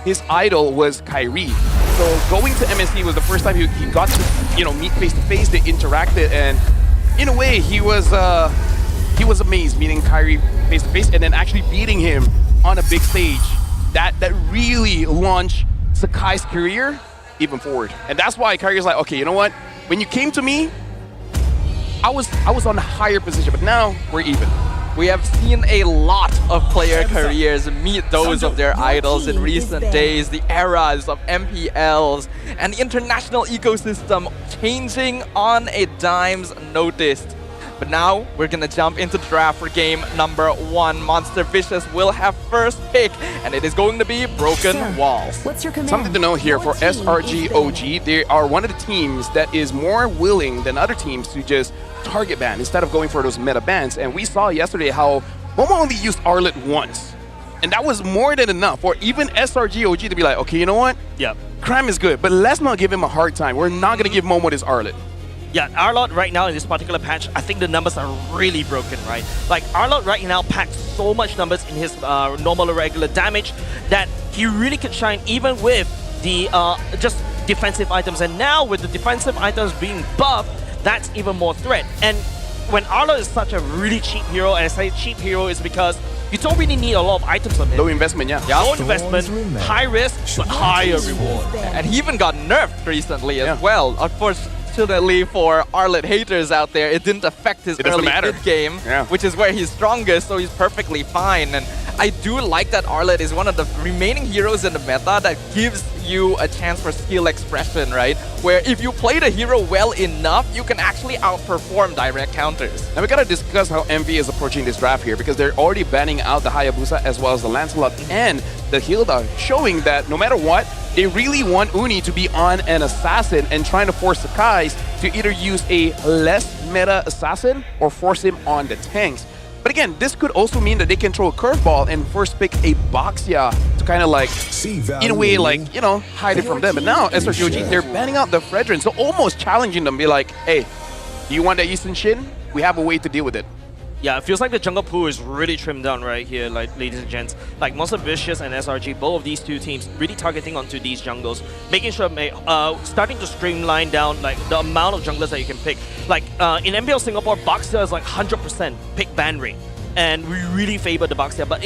his idol was Kyrie. So going to MSC was the first time he got to, meet face-to-face, they interacted, and in a way, he was amazed meeting Kyrie face-to-face and then actually beating him on a big stage. That really launched Sakai's career even forward. And that's why Kyrie's like, okay, you know what? When you came to me, I was on a higher position, but now we're even. We have seen a lot of player careers meet those of their idols in recent days, the eras of MPLs and the international ecosystem changing on a dime's notice. But now we're gonna jump into the draft for game number 1. Monster Vicious will have first pick, and it is going to be Broken Walls. What's your command? Something to know here for SRG.OG, they are one of the teams that is more willing than other teams to just target ban instead of going for those meta bans. And we saw yesterday how Momo only used Arlet once. And that was more than enough for even SRG.OG to be like, okay, you know what? Yeah. Crime is good, but let's not give him a hard time. We're not gonna give Momo this Arlet. Yeah, Arlot right now in this particular patch, I think the numbers are really broken, right? Like, Arlot right now packs so much numbers in his normal or regular damage that he really can shine even with the just defensive items. And now with the defensive items being buffed, that's even more threat. And when Arlot is such a really cheap hero, and I say cheap hero is because you don't really need a lot of items on him. Low investment, yeah. Low investment, high risk, but higher reward. And he even got nerfed recently as well. Unfortunately for Arlet haters out there, it didn't affect his early mid-game, which is where he's strongest, so he's perfectly fine. And I do like that Arlet is one of the remaining heroes in the meta that gives you a chance for skill expression, right? Where if you play the hero well enough, you can actually outperform direct counters. Now we gotta discuss how MV is approaching this draft here, because they're already banning out the Hayabusa as well as the Lancelot and the Hilda, showing that no matter what, they really want Uni to be on an assassin and trying to force Sakai's to either use a less meta assassin or force him on the tanks. But again, this could also mean that they can throw a curveball and first pick a Boxia to kind of like, in a way, like, you know, hide it from them. But now, SRG.OG, they're banning out the Fredrin, so almost challenging them, be like, hey, do you want that Eastern Shin? We have a way to deal with it. Yeah, it feels like the jungle pool is really trimmed down right here, like, ladies and gents. Like, Monster Vicious and SRG, both of these two teams really targeting onto these jungles, making sure, starting to streamline down, like, the amount of junglers that you can pick. Like, in MPL Singapore, Boxia is like 100% pick ban rate. And we really favor the Boxia, but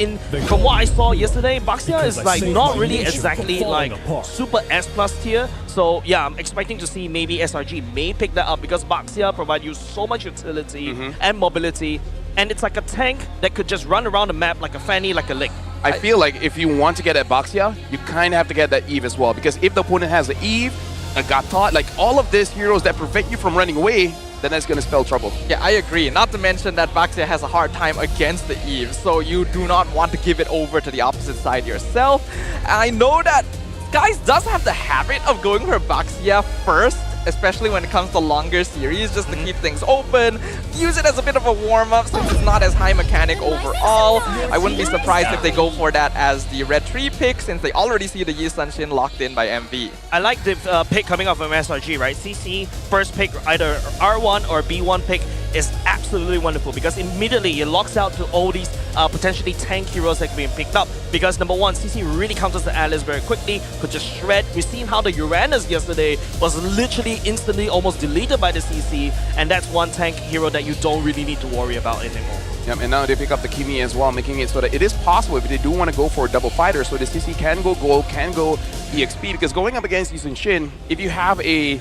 from what I saw yesterday, Boxia is like not really exactly like super S+ tier. So yeah, I'm expecting to see maybe SRG may pick that up because Boxia provides you so much utility and mobility, and it's like a tank that could just run around the map like a Fanny, like a lick. I feel like if you want to get that Boxia, you kind of have to get that Eve as well, because if the opponent has the Eve, a Gatot, like all of these heroes that prevent you from running away, then that's going to spell trouble. Yeah, I agree. Not to mention that Boxia has a hard time against the Eve, so you do not want to give it over to the opposite side yourself. I know that Skies does have the habit of going for Boxia first, especially when it comes to longer series, just to keep things open, use it as a bit of a warm-up since it's not as high mechanic overall. I wouldn't be surprised if they go for that as the red 3 pick, since they already see the Yi Sunshin locked in by MV. I like the pick coming off from SRG, right? CC, first pick, either R1 or B1 pick is absolutely wonderful because immediately it locks out to all these potentially tank heroes that can be picked up. Because number one, CC really counters the Alice very quickly, could just shred. We've seen how the Uranus yesterday was literally instantly almost deleted by the CC, and that's one tank hero that you don't really need to worry about anymore. Yep, and now they pick up the Kimi as well, making it so that it is possible if they do want to go for a double fighter, so the CC can go gold, can go EXP, because going up against Yi Sunshin, if you have a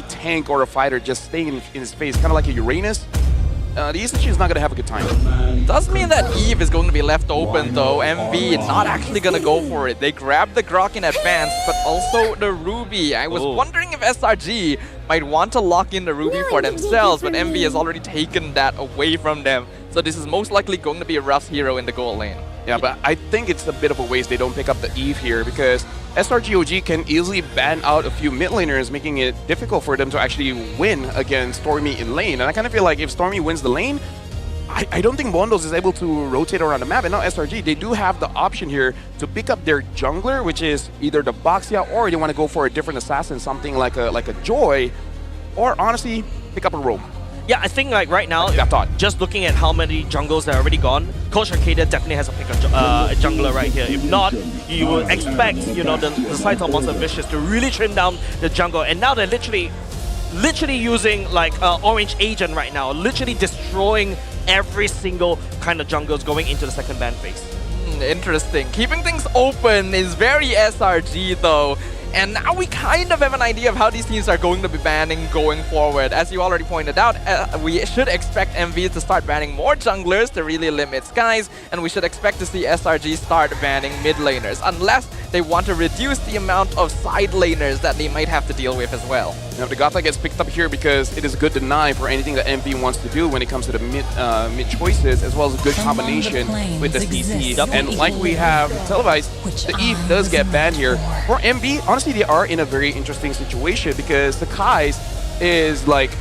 tank or a fighter just staying in his face, kind of like a Uranus, the Yi Sunshin is not going to have a good time. Does mean that Eve is going to be left open though. MV not actually going to go for it. They grabbed the Grok in advance, but also the Ruby. I was wondering if SRG might want to lock in the Ruby for themselves, but MV has already taken that away from them. So this is most likely going to be a rough hero in the gold lane. Yeah, but I think it's a bit of a waste they don't pick up the Eve here, because SRG.OG can easily ban out a few mid laners, making it difficult for them to actually win against Stormy in lane. And I kind of feel like if Stormy wins the lane, I don't think Bondos is able to rotate around the map. And now SRG, they do have the option here to pick up their jungler, which is either the Boxia, or they want to go for a different assassin, something like a Joy, or honestly, pick up a Roam. Yeah, I think like right now, just looking at how many jungles that are already gone, Coach Arcadia definitely has to pick a jungler right here. If not, you would expect, you know, the side of Monster Vicious to really trim down the jungle. And now they're literally using like Orange Agent right now, literally destroying every single kind of jungles going into the second ban phase. Interesting. Keeping things open is very SRG though. And now we kind of have an idea of how these teams are going to be banning going forward. As you already pointed out, we should expect MV to start banning more junglers to really limit skies, and we should expect to see SRG start banning mid laners, unless they want to reduce the amount of side laners that they might have to deal with as well. Now, the Gotha gets picked up here because it is a good deny for anything that MV wants to do when it comes to the mid choices, as well as a good combination with the CC. And like we have televised, the Eve does get banned here. For MV, honestly, they are in a very interesting situation because Sakai's is like,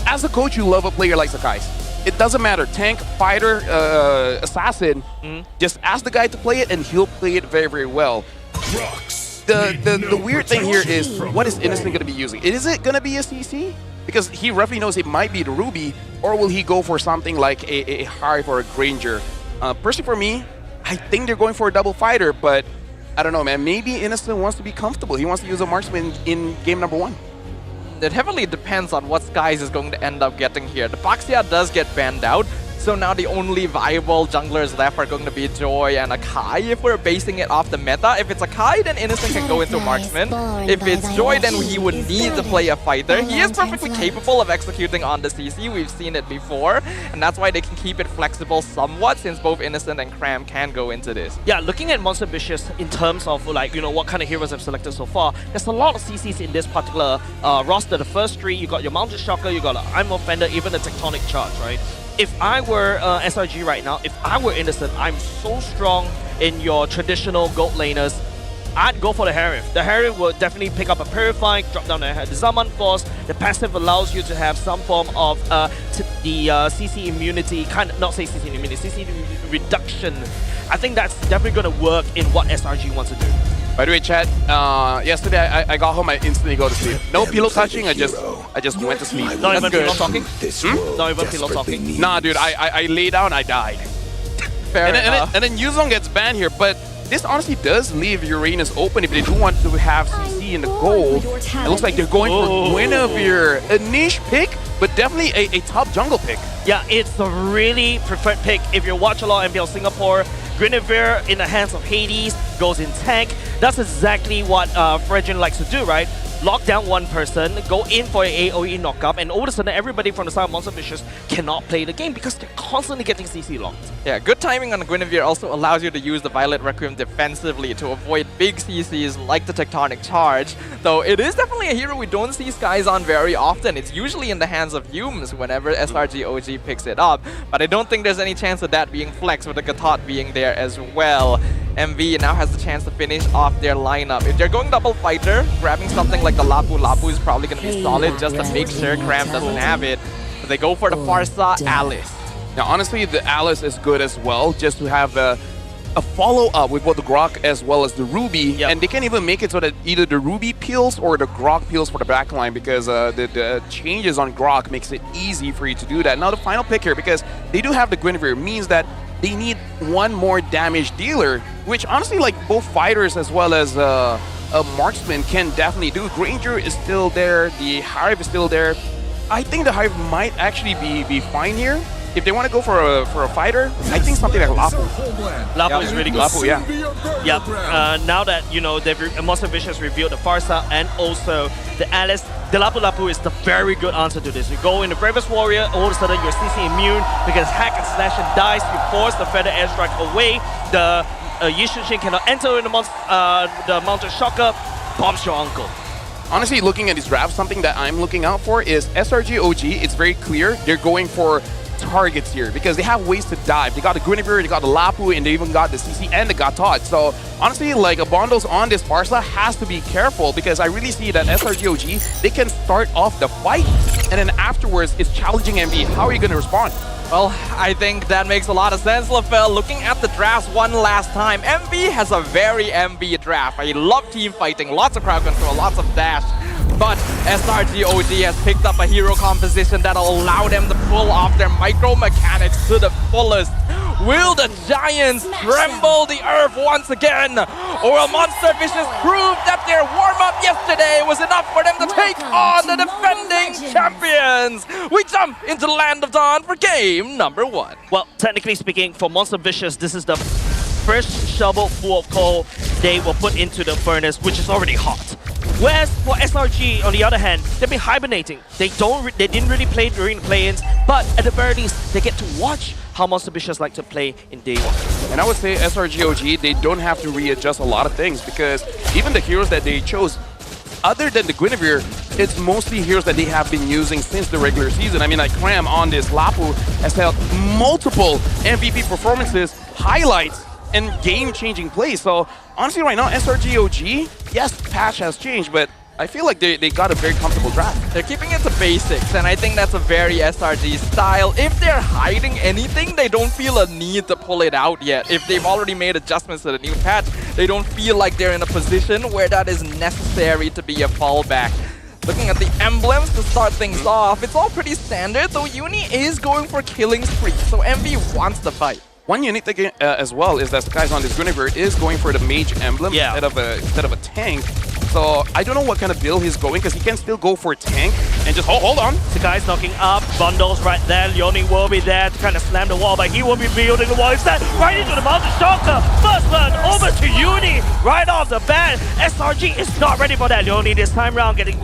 as a coach, you love a player like Sakai's. It doesn't matter, tank, fighter, assassin, just ask the guy to play it and he'll play it very, very well. The weird thing here is, what is Innocent going to be using? Is it going to be a CC? Because he roughly knows it might be the Ruby, or will he go for something like a Hive or a Granger? Personally for me, I think they're going for a double fighter, but I don't know, man. Maybe Innocent wants to be comfortable. He wants to use a marksman in game number 1. It heavily depends on what Skies is going to end up getting here. The Paxia does get banned out, so now the only viable junglers left are going to be Joy and Akai if we're basing it off the meta. If it's Akai, then Innocent can go into marksman. If it's Joy, then he would need to play a fighter. He is perfectly capable of executing on the CC. We've seen it before, and that's why they can keep it flexible somewhat, since both Innocent and Cram can go into this. Yeah, looking at Monster Vicious in terms of like, you know, what kind of heroes I've selected so far, there's a lot of CCs in this particular roster. The first 3, you got your Mounted Shocker, you got an I'm Offender, even a Tectonic Charge, right? If I were SRG right now, if I were Innocent, I'm so strong in your traditional gold laners, I'd go for the Harif. The Harif will definitely pick up a Purify, drop down the Zaman Force. The passive allows you to have some form of the CC immunity, not say CC immunity, CC reduction. I think that's definitely going to work in what SRG wants to do. By the way, chat, yesterday I got home, I instantly go to sleep. No pillow touching, I just went to sleep. Not even pillow talking? Not even pillow talking? Nah, dude, I lay down, I died. Fair enough. And then Yuzong gets banned here, but this honestly does leave Uranus open if they do want to have CC in the gold. It looks like they're going for Guinevere. A niche pick, but definitely a top jungle pick. Yeah, it's a really preferred pick. If you watch a lot of MPL Singapore, Guinevere in the hands of Hades goes in tank. That's exactly what Fredrin likes to do, right? Lock down one person, go in for an AoE knockup, and all of a sudden everybody from the side of Monster Vicious cannot play the game because they're constantly getting CC locked. Yeah, good timing on Guinevere also allows you to use the Violet Requiem defensively to avoid big CCs like the Tectonic Charge. Though it is definitely a hero we don't see Skies on very often. It's usually in the hands of Humes whenever SRG.OG picks it up. But I don't think there's any chance of that being flexed with the Gatot being there as well. MV now has the chance to finish off their lineup. If they're going double fighter, grabbing something like the Lapu Lapu is probably going to be solid just to make sure Cram doesn't have it. But they go for the Farsa Alice. Now, honestly, the Alice is good as well, just to have a follow-up with both the Grok as well as the Ruby. And they can even make it so that either the Ruby peels or the Grok peels for the backline, because the changes on Grok makes it easy for you to do that. Now, the final pick here, because they do have the Guinevere, means that they need one more damage dealer, which honestly, like both fighters as well as a marksman can definitely do. Granger is still there, the Hive is still there. I think the Hive might actually be fine here. If they want to go for a fighter, I think something like Lapu. Lapu is really good. Lapu, yeah. Yeah. Now that, you know, Monster Vicious revealed the Farsa and also the Alice, the Lapu Lapu is the very good answer to this. You go in the Bravest Warrior, all of a sudden you're CC immune because hack and slash and dice. You force the Feather Airstrike away. The Yishunshin cannot enter in the Mounted Shocker, bombs your uncle. Honestly, looking at this draft, something that I'm looking out for is SRG.OG. It's very clear they're going for targets here because they have ways to dive. They got the Guinevere, they got the Lapu, and they even got the CC and the Gatot. So honestly, like Bondo's on this Farsa has to be careful because I really see that SRG.OG, they can start off the fight and then afterwards it's challenging MV. How are you going to respond? Well, I think that makes a lot of sense, LaFell. Looking at the drafts one last time, MV has a very MV draft. I love team fighting, lots of crowd control, lots of dash. But SRG.OG has picked up a hero composition that'll allow them to pull off their micro mechanics to the fullest. Will the Giants tremble the earth once again? Or will Monster Vicious prove that their warm-up yesterday was enough for them to take on the defending champions? We jump into the Land of Dawn for game number 1. Well, technically speaking, for Monster Vicious, this is the first shovel full of coal they will put into the furnace, which is already hot. Whereas for SRG, on the other hand, they've been hibernating. They didn't really play during the play-ins, but at the very least, they get to watch how Monster Vicious like to play in day one. And I would say SRG.OG, they don't have to readjust a lot of things because even the heroes that they chose, other than the Guinevere, it's mostly heroes that they have been using since the regular season. I mean, like Cram on this Lapu has held multiple MVP performances, highlights, and game-changing plays. So honestly, right now, SRG.OG, yes, patch has changed, but I feel like they got a very comfortable draft. They're keeping it to basics, and I think that's a very SRG style. If they're hiding anything, they don't feel a need to pull it out yet. If they've already made adjustments to the new patch, they don't feel like they're in a position where that is necessary to be a fallback. Looking at the emblems to start things off, it's all pretty standard, though Uni is going for killing spree, so MV wants the fight. One unique thing as well is that Skies on this Guinevere is going for the mage emblem instead of a tank. So I don't know what kind of build he's going because he can still go for tank and just hold on. Sakai's knocking up, Bundles right there. Leone will be there to kind of slam the wall, but he will be building the wall instead. Right into the Mountain Shocker. First blood over to Uni right off the bat. SRG is not ready for that. Leone this time round getting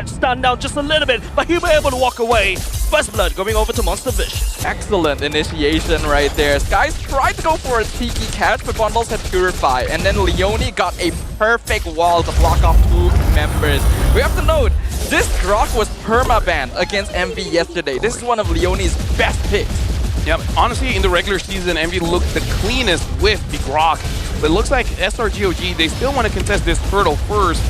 stunned down just a little bit, but he'll be able to walk away. First blood going over to Monster Vicious. Excellent initiation right there. Skies tried to go for a cheeky catch, but Bundles had Purify, and then Leone got a perfect wall to block off two members. We have to note, this Grok was perma-banned against MV yesterday. This is one of Leone's best picks. Yep, honestly, in the regular season, MV looked the cleanest with the Grok. But it looks like SRG.OG, they still want to contest this turtle first.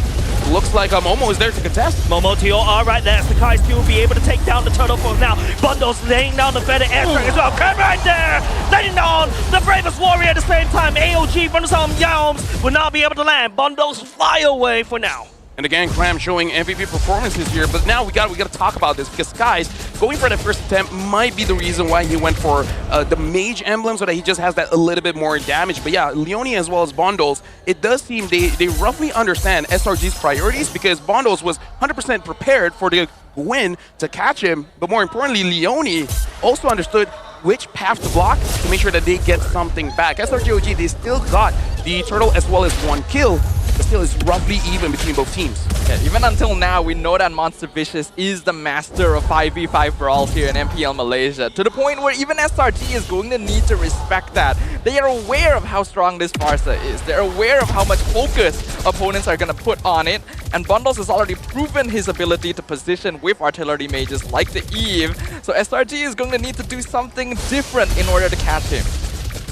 Looks like Momo is there to contest. Momo TOR right there. Sakai still will be able to take down the turtle for now. Bundles laying down the feather airstrike as well. Come right there! Laying down the bravest warrior at the same time. AOG from some Yalms will not be able to land. Bundles fly away for now. And again, Cram showing MVP performances here, but now we got to talk about this because Skies going for that first attempt might be the reason why he went for the mage emblem so that he just has that a little bit more damage. But yeah, Leone as well as Bundles, it does seem they roughly understand SRG's priorities because Bundles was 100% prepared for the win to catch him, but more importantly, Leone also understood which path to block to make sure that they get something back. SRG.OG, they still got the turtle as well as one kill, but still it's roughly even between both teams. Yeah, even until now, we know that Monster Vicious is the master of 5v5 brawls here in MPL Malaysia, to the point where even SRG is going to need to respect that. They are aware of how strong this Farsa is. They're aware of how much focus opponents are going to put on it, and Bundles has already proven his ability to position with artillery mages like the Eve, so SRG is going to need to do something different in order to catch him.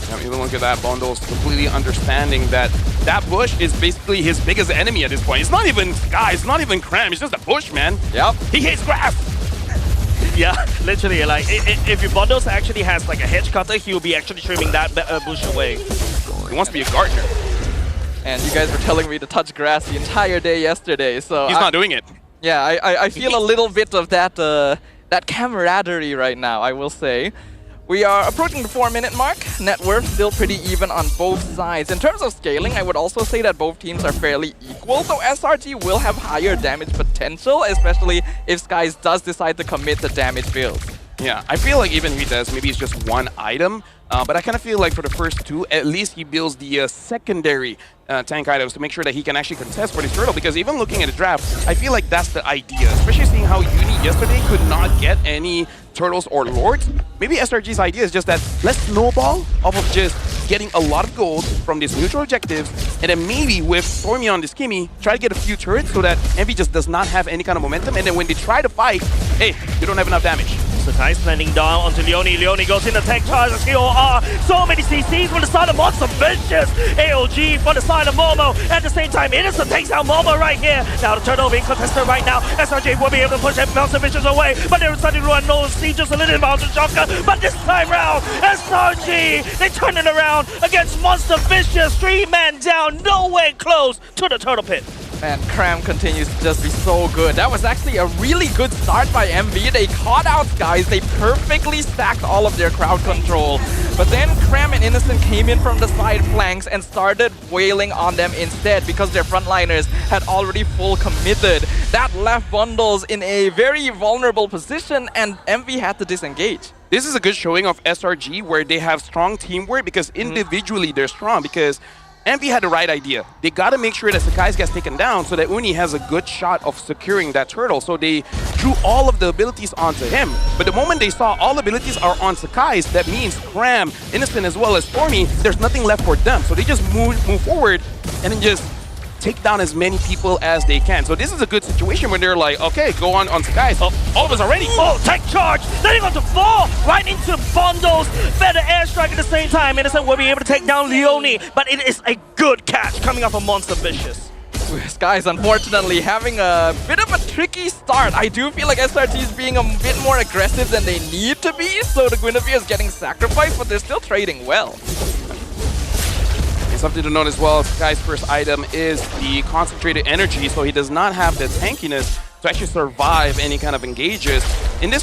Yeah, even look at that, Bundles completely understanding that that bush is basically his biggest enemy at this point. It's not even Sky, it's not even Cram, it's just a bush, man. Yep. He hates grass. Yeah, literally, like, if your Bundles actually has like a hedge cutter, he'll be actually trimming that bush away. He wants to be a gardener. And you guys were telling me to touch grass the entire day yesterday, so... He's not doing it. Yeah, I feel a little bit of that, that camaraderie right now, I will say. We are approaching the 4-minute mark. Net worth still pretty even on both sides. In terms of scaling, I would also say that both teams are fairly equal, though SRG will have higher damage potential, especially if Skies does decide to commit the damage builds. Yeah, I feel like even if he does, maybe it's just one item. But I kind of feel like for the first two, at least he builds the secondary tank items to make sure that he can actually contest for this turtle. Because even looking at the draft, I feel like that's the idea. Especially seeing how Uni yesterday could not get any turtles or lords. Maybe SRG's idea is just that let's snowball off of just getting a lot of gold from these neutral objectives, and then maybe with Stormy on this Kimmy, try to get a few turrets so that Envy just does not have any kind of momentum, and then when they try to fight, hey, you don't have enough damage. Sakai's landing down onto Leone. Leone goes in the tank charge as KOR. So many CCs from the side of Monster Vicious. AOG from the side of Momo. At the same time, Innocent takes out Momo right here. Now the turtle being contested right now. SRG will be able to push Monster Vicious away, but they're starting to run no just a little Mountain Shocker. But this time round, SRG, they turn it around against Monster Vicious. 3 men down, nowhere close to the turtle pit. And Cram continues to just be so good. That was actually a really good start by MV. They caught out Skies. They perfectly stacked all of their crowd control. But then Cram and Innocent came in from the side flanks and started wailing on them instead because their frontliners had already full committed. That left Bundles in a very vulnerable position, and MV had to disengage. this is a good showing of SRG where they have strong teamwork because individually they're strong. Because MV had the right idea. They got to make sure that Sakai gets taken down so that Uni has a good shot of securing that turtle. So they drew all of the abilities onto him. But the moment they saw all the abilities are on Sakai's, that means Cram, Innocent, as well as Stormy, there's nothing left for them. So they just move forward and then just take down as many people as they can. So this is a good situation when they're like, okay, go on Sakai's. Oh, all of us are ready. Oh, take charge! Letting on to fall right into Bondo's better airstrike at the same time. Innocent will be able to take down Leone, but it is a good catch coming up from Monster Vicious. Sky's unfortunately having a bit of a tricky start. I do feel like SRG is being a bit more aggressive than they need to be, so the Guinevere is getting sacrificed, but they're still trading well. Something to note as well, Sky's first item is the concentrated energy, so he does not have the tankiness to actually survive any kind of engages. In this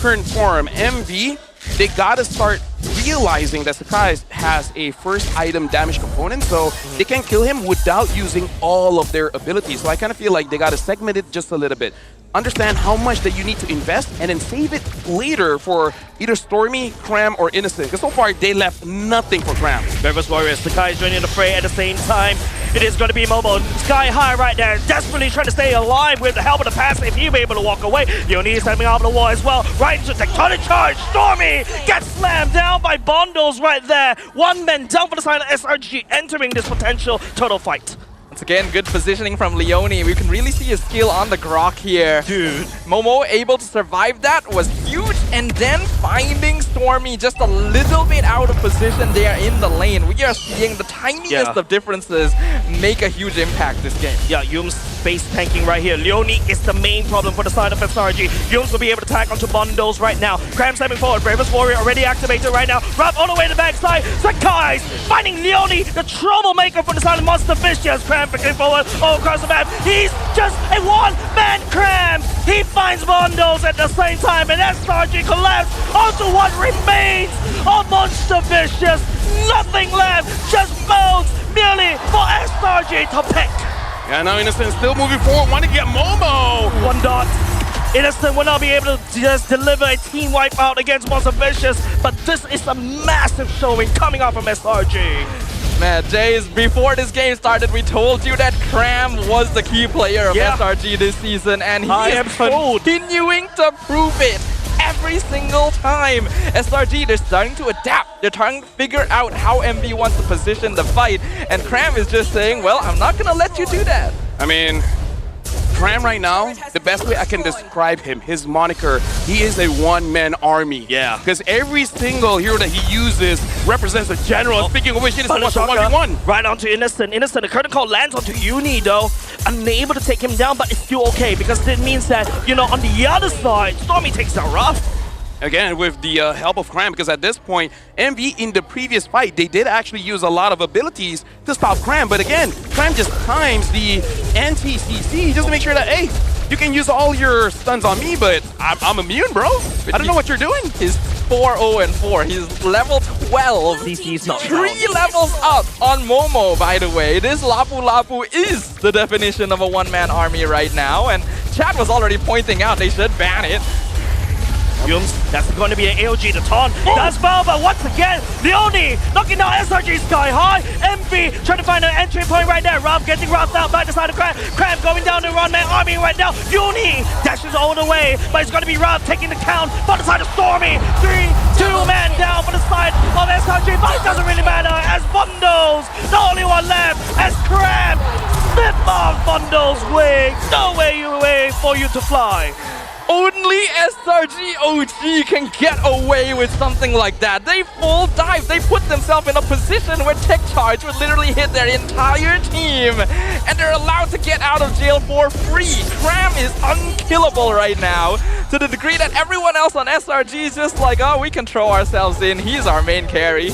current form, MV, they gotta start realizing that Sakai has a first item damage component, so they can kill him without using all of their abilities. So I kind of feel like they gotta segment it just a little bit. Understand how much that you need to invest and then save it later for either Stormy, Cram, or Innocent. Because so far, they left nothing for Cram. Nervous Warriors, Sakai is joining the fray at the same time. It is going to be Momo. Sky high right there, desperately trying to stay alive with the help of the passive. He'll be able to walk away. Leone is stepping out of the wall as well. Right into tectonic charge. Stormy gets slammed down by Bondos right there. One man down for the side of SRG, entering this potential total fight. Once again, good positioning from Leone. We can really see his skill on the grok here. Dude. Momo able to survive that was huge. And then finding Stormy just a little bit out of position there in the lane. We are seeing the tiniest of differences make a huge impact this game. Yeah, Yum's base tanking right here. Leone is the main problem for the side of SRG. Yums will be able to attack onto Bondos right now. Cram stepping forward. Bravest Warrior already activated right now. Wrap all the way to the backside. Sakai's finding Leone, the troublemaker for the side of Monster Vicious. Cram picking forward all across the map. He's just a one-man Cram. He finds Bondos at the same time, and SRG collapse onto what remains of Monster Vicious. Nothing left, just bones merely for SRG to pick. Yeah, now Innocent still moving forward, want to get Momo. One dot. Innocent will not be able to just deliver a team wipeout against Monster Vicious, but this is a massive showing coming out from SRG. Man, Jace, before this game started, we told you that Cram was the key player of SRG this season, and he is continuing to prove it every single time. SRG, they're starting to adapt. They're trying to figure out how MV wants to position the fight, and Cram is just saying, well, I'm not gonna let you do that. I mean, Cram right now, the best way I can describe him, his moniker, he is a one-man army. Yeah. Because every single hero that he uses represents a general. Speaking of which, it is 1v1. Right onto Innocent. Innocent, the curtain call lands onto Uni though. Unable to take him down, but it's still okay because it means that, you know, on the other side, Stormy takes down Ruff. Again, with the help of Cram, because at this point, MV in the previous fight, they did actually use a lot of abilities to stop Cram. But again, Cram just times the anti-CC just to make sure that, hey, you can use all your stuns on me, but I'm immune, bro. I don't know what you're doing. He's 4-0-4. He's level 12. CC's not 3 levels up on Momo, by the way. This Lapu Lapu is the definition of a one-man army right now. And chat was already pointing out they should ban it. Yums, that's going to be an AOG to taunt. That's foul, but once again, Leone knocking down SRG sky high. MV trying to find an entry point right there. Rob getting robbed out by the side of Cram. Cram going down the one-man army right now. Uni dashes all the way, but it's going to be Rob taking the count for the side of Stormy. 3-2 man down for the side of SRG, but it doesn't really matter as Bondos, the only one left, as Cram slip off Bondos' wing. No way for you to fly. Only SRG.OG can get away with something like that. They full dive. They put themselves in a position where Tech Charge would literally hit their entire team. And they're allowed to get out of jail for free. Cram is unkillable right now, to the degree that everyone else on SRG is just like, oh, we can throw ourselves in. He's our main carry.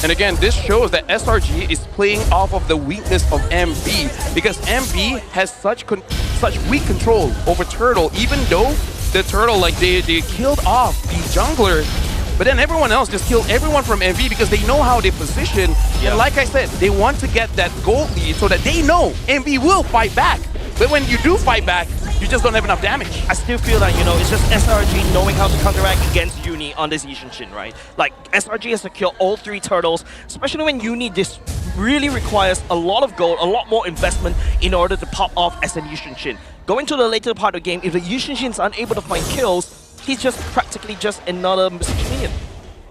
And again, this shows that SRG is playing off of the weakness of MV, because MV has such weak control over Turtle, even though the Turtle, like, they killed off the jungler, but then everyone else just killed everyone from MV because they know how they position. And like I said, they want to get that gold lead so that they know MV will fight back. But when you do fight back, you just don't have enough damage. I still feel that, it's just SRG knowing how to counteract against Uni on this Yushin, right? Like, SRG has secured all 3 turtles, especially when Uni this really requires a lot of gold, a lot more investment in order to pop off as an Yushin. Going to the later part of the game, if the Yushin is unable to find kills, he's just practically just another minion.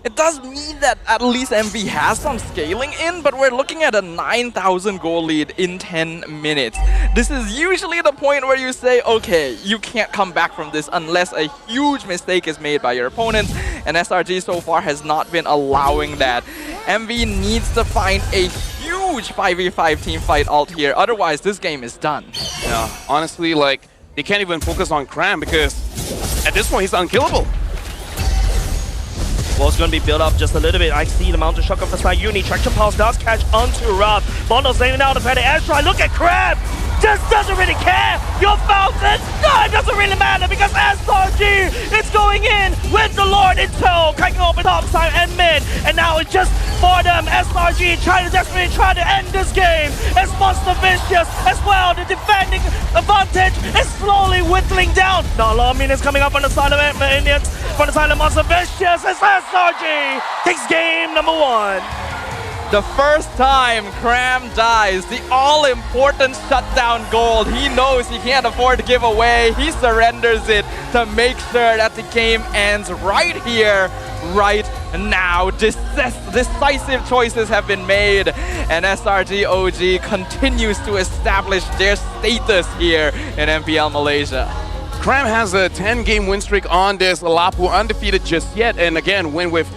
It does mean that at least MV has some scaling in, but we're looking at a 9,000 goal lead in 10 minutes. This is usually the point where you say, okay, you can't come back from this unless a huge mistake is made by your opponents, and SRG so far has not been allowing that. MV needs to find a huge 5v5 team fight ult here, otherwise this game is done. Yeah, honestly, like, they can't even focus on Cram because at this point he's unkillable. Wall's going to be built up just a little bit. I see the mountain shotgun for side Uni. Traction Pulse does catch onto Rob. Bondo's laying out the Feather Airstrike. Look at Crab! Just doesn't really care! Your fountain! No, it doesn't really matter because SRG is going in with the Lord in tow, cracking open top side and mid. And now it's just for them. SRG desperately trying to end this game. As Monster Vicious as well. The defending advantage is slowly whittling down. Not a lot of minions coming up on the side of Indians. From the side of Monster Vicious, it's SRG takes game number 1. The first time Cram dies, the all-important shutdown gold, he knows he can't afford to give away. He surrenders it to make sure that the game ends right here, right now. Decisive choices have been made, and SRG.OG continues to establish their status here in MPL Malaysia. Cram has a 10-game win streak on this. Lapu undefeated just yet, and again, win with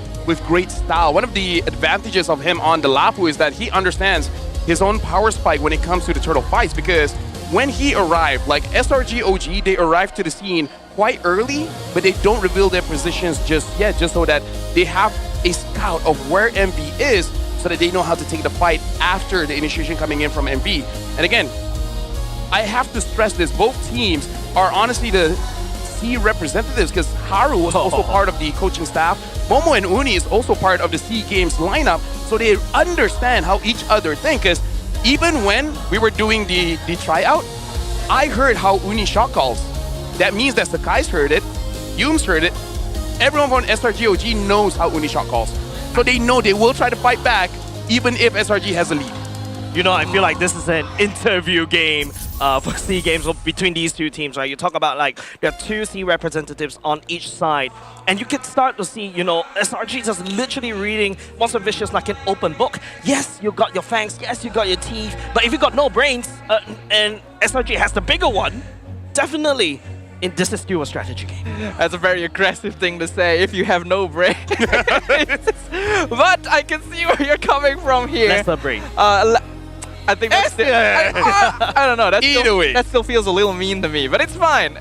great style. One of the advantages of him on the Lapu is that he understands his own power spike when it comes to the turtle fights, because when he arrived, like SRG.OG, they arrived to the scene quite early, but they don't reveal their positions just yet, just so that they have a scout of where MV is, so that they know how to take the fight after the initiation coming in from MV. And again, I have to stress this, both teams are honestly the C representatives, because Haru was also part of the coaching staff. Momo and Uni is also part of the C Games lineup, so they understand how each other think. Because even when we were doing the tryout, I heard how Uni shot calls. That means that Sakai's heard it, Yum's heard it, everyone from SRG.OG knows how Uni shot calls. So they know they will try to fight back, even if SRG has a lead. I feel like this is an interview game for C Games between these two teams, right? You talk about like there are 2 C representatives on each side, and you can start to see, SRG just literally reading Monster Vicious like an open book. Yes, you got your fangs, yes, you got your teeth, but if you got no brains, and SRG has the bigger one, definitely this is still a strategy game. That's a very aggressive thing to say if you have no brain. But I can see where you're coming from here. That's the brain. I think that's still, I don't know. That still feels a little mean to me, but it's fine.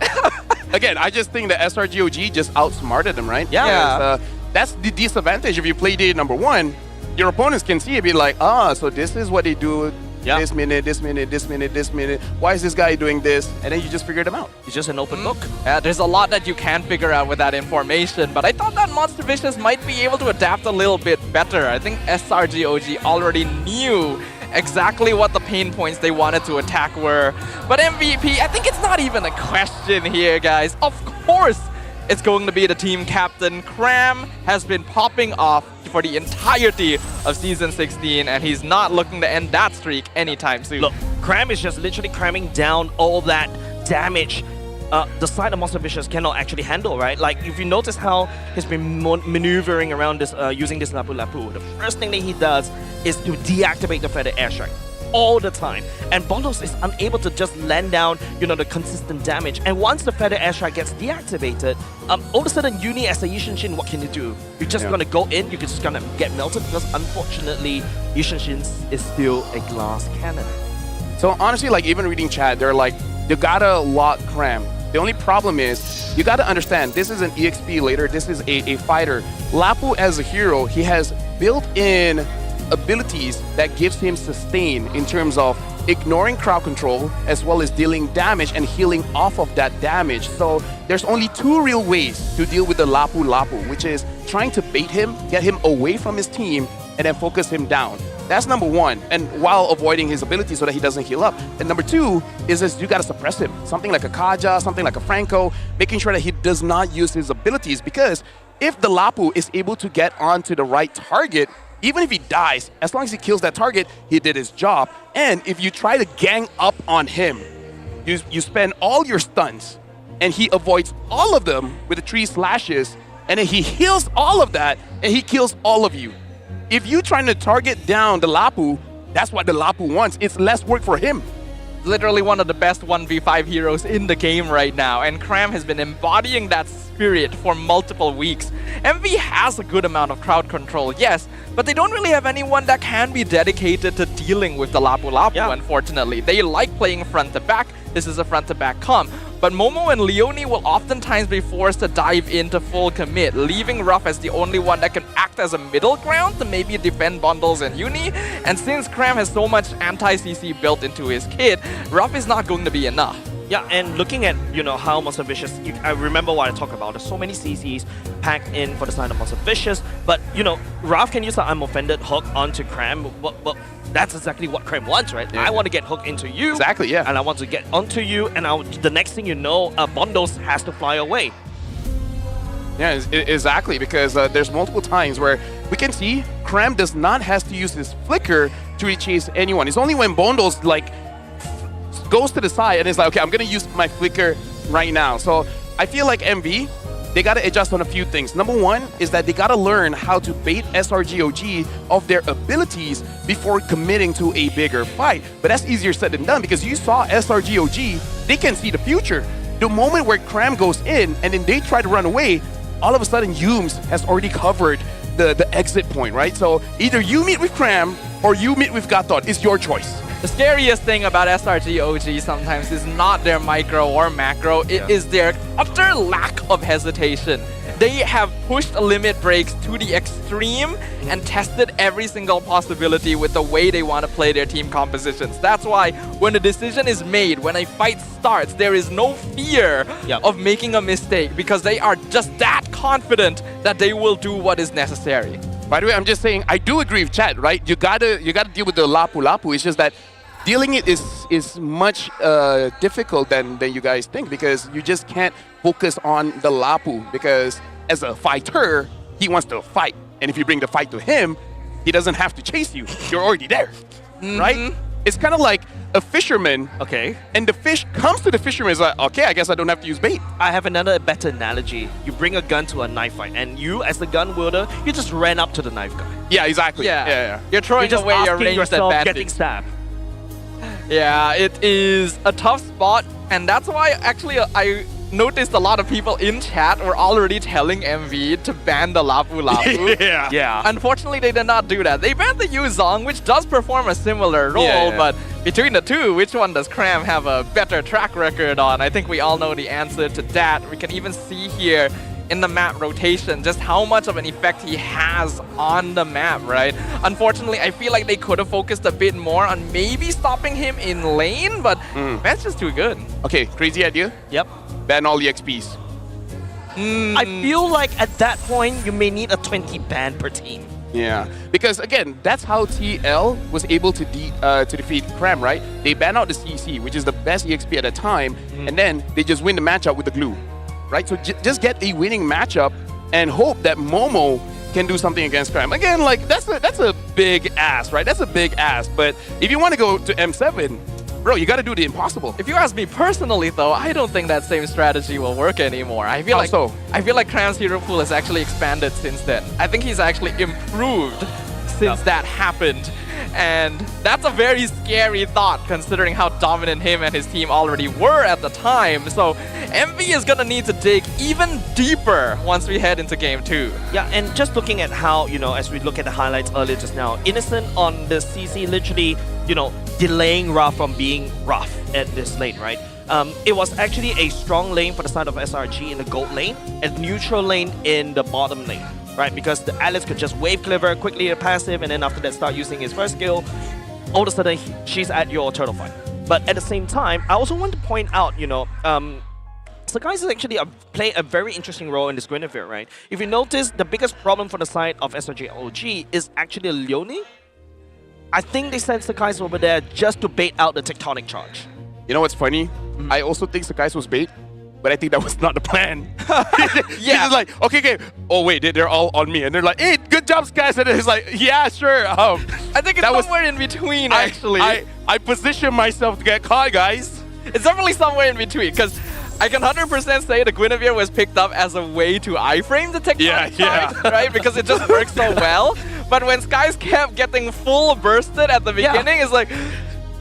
Again, I just think that SRG.OG just outsmarted them, right? Yeah. That's the disadvantage. If you play day number 1, your opponents can see it, be like, so this is what they do. Yeah. This minute, this minute, this minute, this minute. Why is this guy doing this? And then you just figure them out. It's just an open book. Yeah, there's a lot that you can figure out with that information, but I thought that Monster Vicious might be able to adapt a little bit better. I think SRG.OG already knew exactly what the pain points they wanted to attack were. But MVP, I think it's not even a question here, guys. Of course, it's going to be the team captain. Cram has been popping off for the entirety of Season 16, and he's not looking to end that streak anytime soon. Look, Cram is just literally cramming down all that damage the side of Monster Vicious cannot actually handle, right? Like, if you notice how he's been maneuvering around this, using this Lapu Lapu, the first thing that he does is to deactivate the Feather Airstrike all the time. And Bondos is unable to just land down, the consistent damage. And once the Feather Airstrike gets deactivated, all of a sudden, Uni as a Yushin, what can you do? You're just gonna go in, you're just gonna get melted, because unfortunately, Yushin is still a glass cannon. So honestly, like, even reading chat, they're like, you gotta lock Cram. The only problem is, you gotta understand, this is an EXP later, this is a fighter. Lapu as a hero, he has built-in abilities that gives him sustain in terms of ignoring crowd control, as well as dealing damage and healing off of that damage. So there's only 2 real ways to deal with the Lapu Lapu, which is trying to bait him, get him away from his team, and then focus him down. That's number one. And while avoiding his ability so that he doesn't heal up. And number two is this, you got to suppress him. Something like a Kaja, something like a Franco, making sure that he does not use his abilities. Because if the Lapu is able to get onto the right target, even if he dies, as long as he kills that target, he did his job. And if you try to gang up on him, you spend all your stuns, and he avoids all of them with the 3 slashes, and then he heals all of that, and he kills all of you. If you're trying to target down the Lapu, that's what the Lapu wants. It's less work for him. Literally one of the best 1v5 heroes in the game right now, and Cram has been embodying that spirit for multiple weeks. MV has a good amount of crowd control, yes, but they don't really have anyone that can be dedicated to dealing with the Lapu Lapu, unfortunately. They like playing front to back. This is a front to back comp. But Momo and Leone will oftentimes be forced to dive into full commit, leaving Ruff as the only one that can act as a middle ground to maybe defend bundles and Uni. And since Cram has so much anti-CC built into his kit, Ruff is not going to be enough. Yeah, and looking at, how Monster Vicious, I remember what I talked about. There's so many CCs packed in for the side of Monster Vicious, but, Ralph can use the I'm Offended hook onto Cram, but that's exactly what Cram wants, right? Yeah. I want to get hooked into you. Exactly, yeah. And I want to get onto you, and the next thing you know, Bondos has to fly away. Yeah, exactly, because there's multiple times where we can see Cram does not have to use his flicker to chase anyone. It's only when Bondos, goes to the side and is like, okay, I'm going to use my flicker right now. So I feel like MV, they got to adjust on a few things. Number one is that they got to learn how to bait SRG.OG of their abilities before committing to a bigger fight. But that's easier said than done, because you saw SRG.OG, they can see the future. The moment where Cram goes in and then they try to run away, all of a sudden Yooms has already covered the exit point, right? So either you meet with Cram or you meet with Gatot. It's your choice. The scariest thing about SRG.OG sometimes is not their micro or macro, it is their utter lack of hesitation. They have pushed limit breaks to the extreme and tested every single possibility with the way they want to play their team compositions. That's why when a decision is made, when a fight starts, there is no fear of making a mistake, because they are just that confident that they will do what is necessary. By the way, I'm just saying, I do agree with Chad, right? You gotta deal with the Lapu Lapu. It's just that dealing it is much difficult than you guys think, because you just can't focus on the Lapu, because as a fighter, he wants to fight. And if you bring the fight to him, he doesn't have to chase you. You're already there, right? It's kind of like a fisherman, and the fish comes to the fisherman, is like, okay, I guess I don't have to use bait. I have another better analogy. You bring a gun to a knife fight, and you, as the gun wielder, you just ran up to the knife guy. Yeah, exactly. Yeah. You're throwing just away your ranged advantage. Getting stabbed. Yeah, it is a tough spot, and that's why actually I noticed a lot of people in chat were already telling MV to ban the Lapu Lapu. Yeah. Unfortunately, they did not do that. They banned the Yuzong, which does perform a similar role, but between the two, which one does Cram have a better track record on? I think we all know the answer to that. We can even see here in the map rotation just how much of an effect he has on the map, right? Unfortunately, I feel like they could have focused a bit more on maybe stopping him in lane, but man's just too good. Okay, crazy idea? Yep. Ban all the XPs. I feel like at that point, you may need a 20 ban per team. Yeah, because again, that's how TL was able to defeat Cram, right? They ban out the CC, which is the best EXP at the time, and then they just win the matchup with the glue. Right, so just get a winning matchup and hope that Momo can do something against Cram. Again, that's a big ask, right? That's a big ask. But if you want to go to M7, bro, you got to do the impossible. If you ask me personally, though, I don't think that same strategy will work anymore. I feel like Cram's hero pool has actually expanded since then. I think he's actually improved since that happened. And that's a very scary thought, considering how dominant him and his team already were at the time. So MV is going to need to dig even deeper once we head into Game 2. Yeah, and just looking at how, as we look at the highlights earlier just now, Innocent on the CC literally, delaying Ruff from being rough at this lane, right? It was actually a strong lane for the side of SRG in the gold lane and neutral lane in the bottom lane. Right, because the Alex could just wave clever quickly a passive, and then after that start using his first skill, all of a sudden she's at your turtle fight. But at the same time, I also want to point out, so guys actually play a very interesting role in this Guinevere, right? If you notice, the biggest problem for the side of SRG.OG is actually Leone. I think they sent Sakai's over there just to bait out the tectonic charge. You know what's funny? I also think Sakai's was bait, but I think that was not the plan. Yeah. He's like, okay. Oh wait, they're all on me, and they're like, hey, good job, Skies. And he's like, yeah, sure. I think it's somewhere in between, actually. I positioned myself to get caught, guys. It's definitely somewhere in between, because I can 100% say the Guinevere was picked up as a way to iframe the tectonic charge, right? Because it just works so well. But when Skies kept getting full bursted at the beginning, it's like,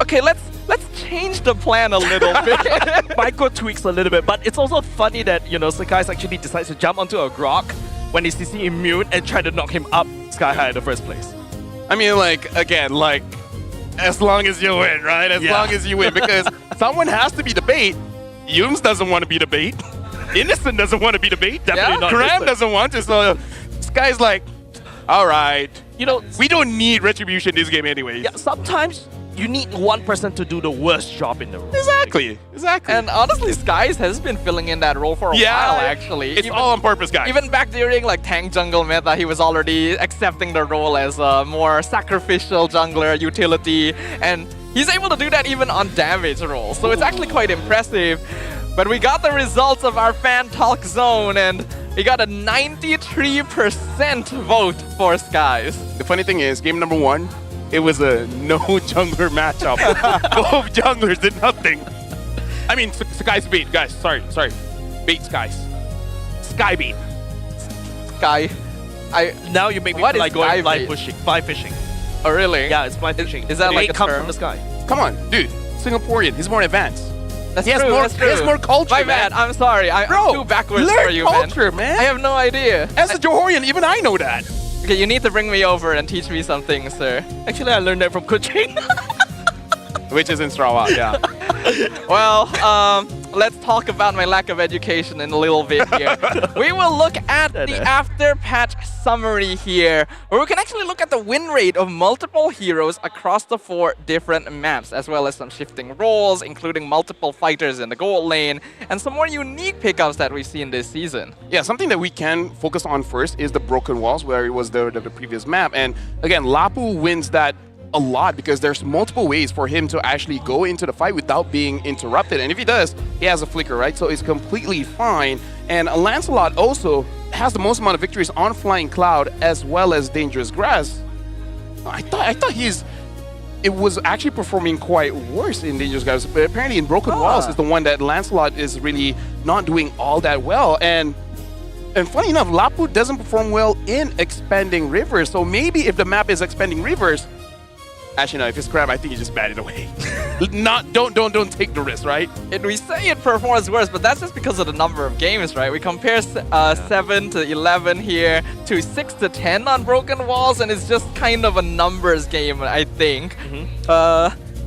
okay, let's change the plan a little bit. Micro tweaks a little bit, but it's also funny that, you know, Sakai's actually decides to jump onto a Grok when he's CC immune and try to knock him up sky high in the first place. I mean, like, again, like, as long as you win, right? As long as you win, because someone has to be the bait. Yums doesn't want to be the bait. Innocent doesn't want to be the bait. Definitely not. Kram doesn't want to, so this guy's like, all right. You know, we don't need retribution this game anyways. Yeah, sometimes you need one person to do the worst job in the room. Exactly. And honestly, Skies has been filling in that role for a while, actually. It's all on purpose, guys. Even back during like tank jungle meta, he was already accepting the role as a more sacrificial jungler utility, and he's able to do that even on damage roles. So it's actually quite impressive. But we got the results of our fan talk zone, and we got a 93% vote for Skies. The funny thing is, game number 1, it was a no jungler matchup. Both junglers did nothing. I mean, Skies bait, guys. Sorry. Bait Skies. Sky bait. Sky. Now you make me feel like going fly fishing. Oh, really? Yeah, it's fly fishing. Is that like a come term? from the sky? Come on, dude. Singaporean. He's more advanced. That's He has more culture, My man. bad. I'm sorry. I'm too backwards learn for you, culture, man. I have no idea. As a Johorian, even I know that. Okay, you need to bring me over and teach me some things, sir. Actually, I learned that from Kuching. Which is in Sarawak, yeah. Well, let's talk about my lack of education in a little bit here. We will look at the after-patch summary here, where we can actually look at the win rate of multiple heroes across the 4 different maps, as well as some shifting roles, including multiple fighters in the gold lane, and some more unique pickups that we've seen this season. Yeah, something that we can focus on first is the broken walls, where it was the previous map. And again, Lapu wins that a lot because there's multiple ways for him to actually go into the fight without being interrupted. And if he does, he has a flicker, right? So it's completely fine. And Lancelot also has the most amount of victories on Flying Cloud as well as Dangerous Grass. I thought it was actually performing quite worse in Dangerous Grass, but apparently in Broken Walls is the one that Lancelot is really not doing all that well. And funny enough, Lapu doesn't perform well in Expanding Rivers. So maybe if the map is Expanding Rivers, actually, no, if it's Crab, I think you just bat it away. Don't take the risk, right? And we say it performs worse, but that's just because of the number of games, right? We compare 7 to 11 here to 6 to 10 on Broken Walls, and it's just kind of a numbers game, I think.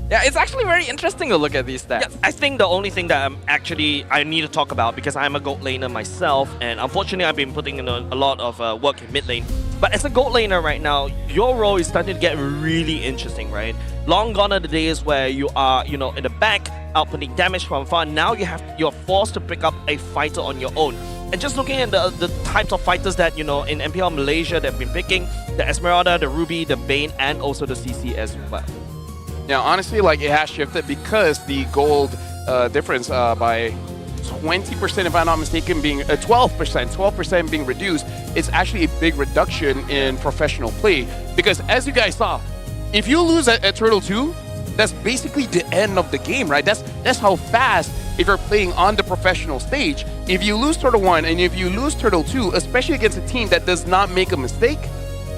Yeah, it's actually very interesting to look at these stats. Yeah, I think the only thing that I need to talk about, because I'm a gold laner myself, and unfortunately I've been putting in a lot of work in mid lane. But as a gold laner right now, your role is starting to get really interesting, right? Long gone are the days where you are, you know, in the back, outputting damage from far. Now you're forced to pick up a fighter on your own. And just looking at the types of fighters that, you know, in MPL Malaysia they've been picking, the Esmeralda, the Ruby, the Bane, and also the CC as well. Yeah, honestly, like, it has shifted because the gold difference by 20%, if I'm not mistaken, being 12% being reduced. It's actually a big reduction in professional play, because as you guys saw, if you lose at Turtle 2, that's basically the end of the game, right? That's how fast, if you're playing on the professional stage, if you lose Turtle 1 and if you lose Turtle 2, especially against a team that does not make a mistake,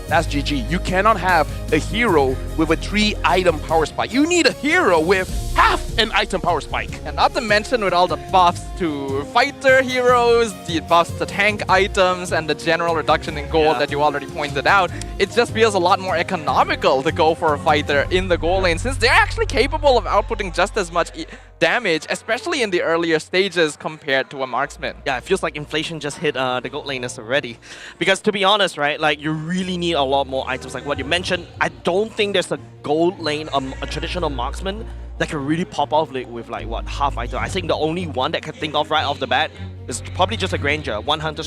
that's GG. You cannot have a hero with a 3-item power spike. You need a hero with half an item power spike. And not to mention with all the buffs to fighter heroes, the buffs to tank items, and the general reduction in gold that you already pointed out, it just feels a lot more economical to go for a fighter in the gold lane, since they're actually capable of outputting just as much damage, especially in the earlier stages compared to a marksman. Yeah, it feels like inflation just hit the gold laners already. Because to be honest, right, like, you really need a lot more items like what you mentioned. I don't think there's a gold lane, a traditional marksman that can really pop off with like, what, half item. I think the only one that I can think of right off the bat is probably just a Granger, one Hunter,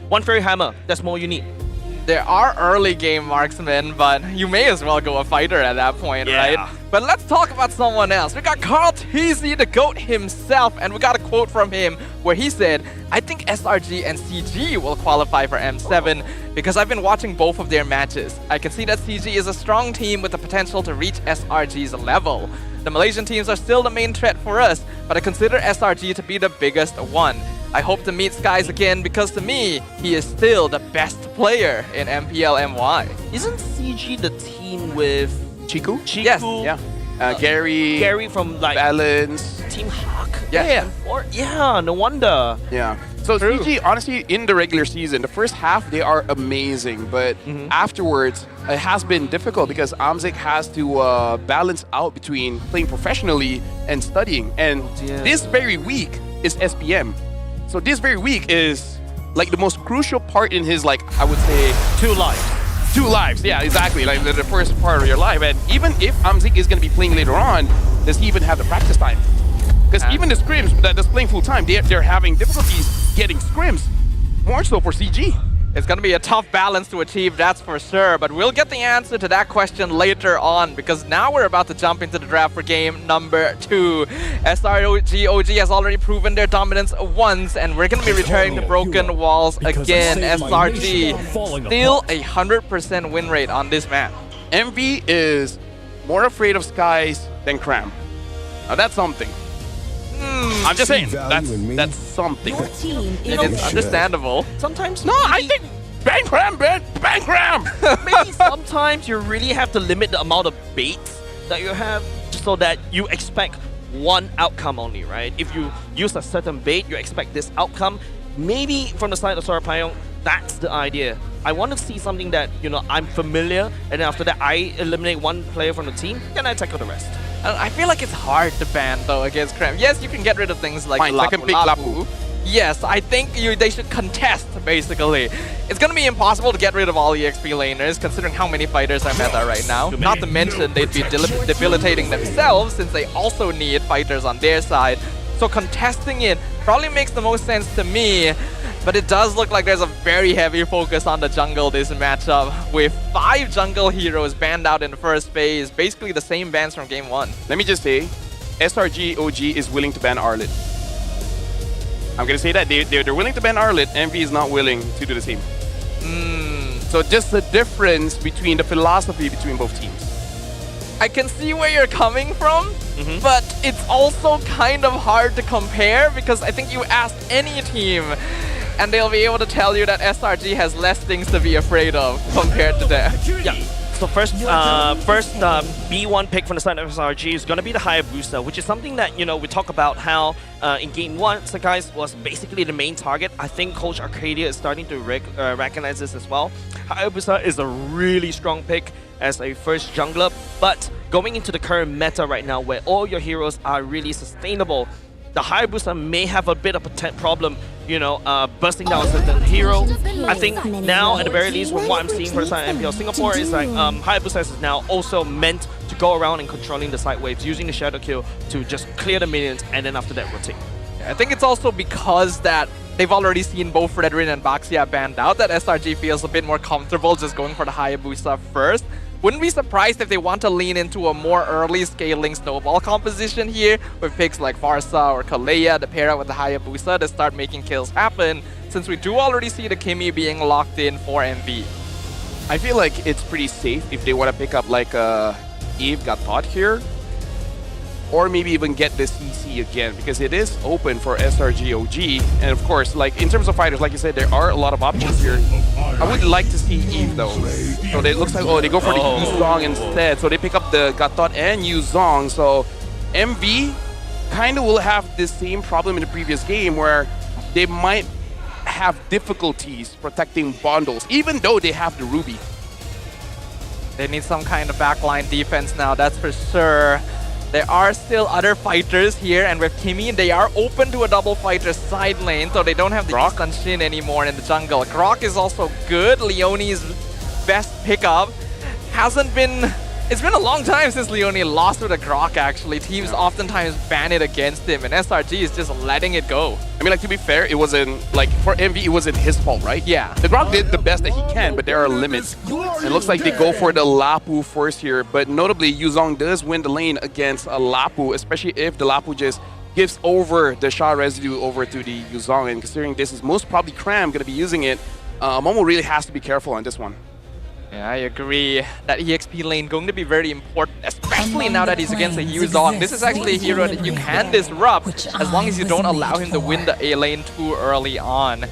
one Fairy Hammer. That's more you need. there are early game marksmen, but you may as well go a fighter at that point, right? But let's talk about someone else. We got Carl Teasy, the GOAT himself, and we got a quote from him where he said, I think SRG and CG will qualify for M7 because I've been watching both of their matches. I can see that CG is a strong team with the potential to reach SRG's level. The Malaysian teams are still the main threat for us, but I consider SRG to be the biggest one. I hope to meet Skies again because to me, he is still the best player in MPL MY. Isn't CG the team with Chiku? Yes. Yeah. Gary from like Balance. Team Hawk. Yeah. Yeah, no wonder. Yeah. So CG, honestly, in the regular season, the first half, they are amazing. But afterwards, it has been difficult because Amzik has to balance out between playing professionally and studying. And this very week is SPM. So this very week is like the most crucial part in his, like, I would say, 2 lives. 2 lives, yeah, exactly. Like the first part of your life. And even if Amzik is going to be playing later on, does he even have the practice time? Because even the scrims that's playing full time, they're having difficulties getting scrims. More so for CG. It's going to be a tough balance to achieve, that's for sure. But we'll get the answer to that question later on because now we're about to jump into the draft for game number 2. SRG.OG has already proven their dominance once, and we're going to be returning to Broken Walls again. SRG still 100% win rate on this map. MV is more afraid of Skies than Cram. Now that's something. I'm just saying, that's something. It's understandable. Sometimes... No, I think bang Cram. Maybe sometimes you really have to limit the amount of baits that you have so that you expect one outcome only, right? If you use a certain bait, you expect this outcome. Maybe from the side of Sorapayong, that's the idea. I want to see something that, you know, I'm familiar, and then after that, I eliminate one player from the team, then I tackle the rest. I feel like it's hard to ban though against Cram. Yes, you can get rid of things like Lapu. Yes, I think they should contest basically. It's gonna be impossible to get rid of all EXP laners considering how many fighters are meta right now. Not to mention they'd be debilitating themselves since they also need fighters on their side. So contesting it probably makes the most sense to me. But it does look like there's a very heavy focus on the jungle this matchup, with 5 jungle heroes banned out in the first phase, basically the same bans from game 1. Let me just say, SRG.OG is willing to ban Arlit. I'm gonna say that they're willing to ban Arlit, MV is not willing to do the same. So just the difference between the philosophy between both teams. I can see where you're coming from, but it's also kind of hard to compare because I think you ask any team and they'll be able to tell you that SRG has less things to be afraid of compared to them. Yeah. So first B1 pick from the side of SRG is going to be the Hayabusa, which is something that, you know, we talk about how in Game 1, Sakai was basically the main target. I think Coach Arcadia is starting to recognize this as well. Hayabusa is a really strong pick as a first jungler, but going into the current meta right now where all your heroes are really sustainable, the Hayabusa may have a bit of a problem, you know, bursting down a certain hero. I think now, at the very least, from what I'm seeing for the side of MPL Singapore, is like Hayabusa is now also meant to go around and controlling the side waves, using the Shadow Kill to just clear the minions and then after that rotate. I think it's also because that they've already seen both Redrin and Baxia banned out that SRG feels a bit more comfortable just going for the Hayabusa first. Wouldn't be surprised if they want to lean into a more early scaling snowball composition here with picks like Farsa or Kalea to pair up with the Hayabusa to start making kills happen, since we do already see the Kimi being locked in for MV. I feel like it's pretty safe if they want to pick up like Eve got taught here, or maybe even get this CC again, because it is open for SRG.OG. And of course, like in terms of fighters, like you said, there are a lot of options here. I would like to see Eve though. So it looks like, oh, they go for the Yuzong instead. So they pick up the Gatot and Yuzong. So MV kind of will have the same problem in the previous game where they might have difficulties protecting bundles, even though they have the Ruby. They need some kind of backline defense now, that's for sure. There are still other fighters here, and with Kimi, they are open to a double fighter side lane, so they don't have the Grok and Shin anymore in the jungle. Grok is also good. Leonie's best pickup hasn't been It's been a long time since Leone lost with a Grok, actually. Teams oftentimes ban it against him, and SRG is just letting it go. I mean, like, to be fair, it wasn't, like, for MV, it wasn't his fault, right? Yeah. The Grok did the best that he can, but there are limits. It looks like they go for the Lapu first here, but notably, Yuzong does win the lane against a Lapu, especially if the Lapu just gives over the Sha residue over to the Yuzong, and considering this is most probably Cram going to be using it, Momo really has to be careful on this one. Yeah, I agree. That EXP lane going to be very important, especially now that he's against a Yuzong. This is actually a hero that you can disrupt as long as you don't allow him to win the A lane too early on.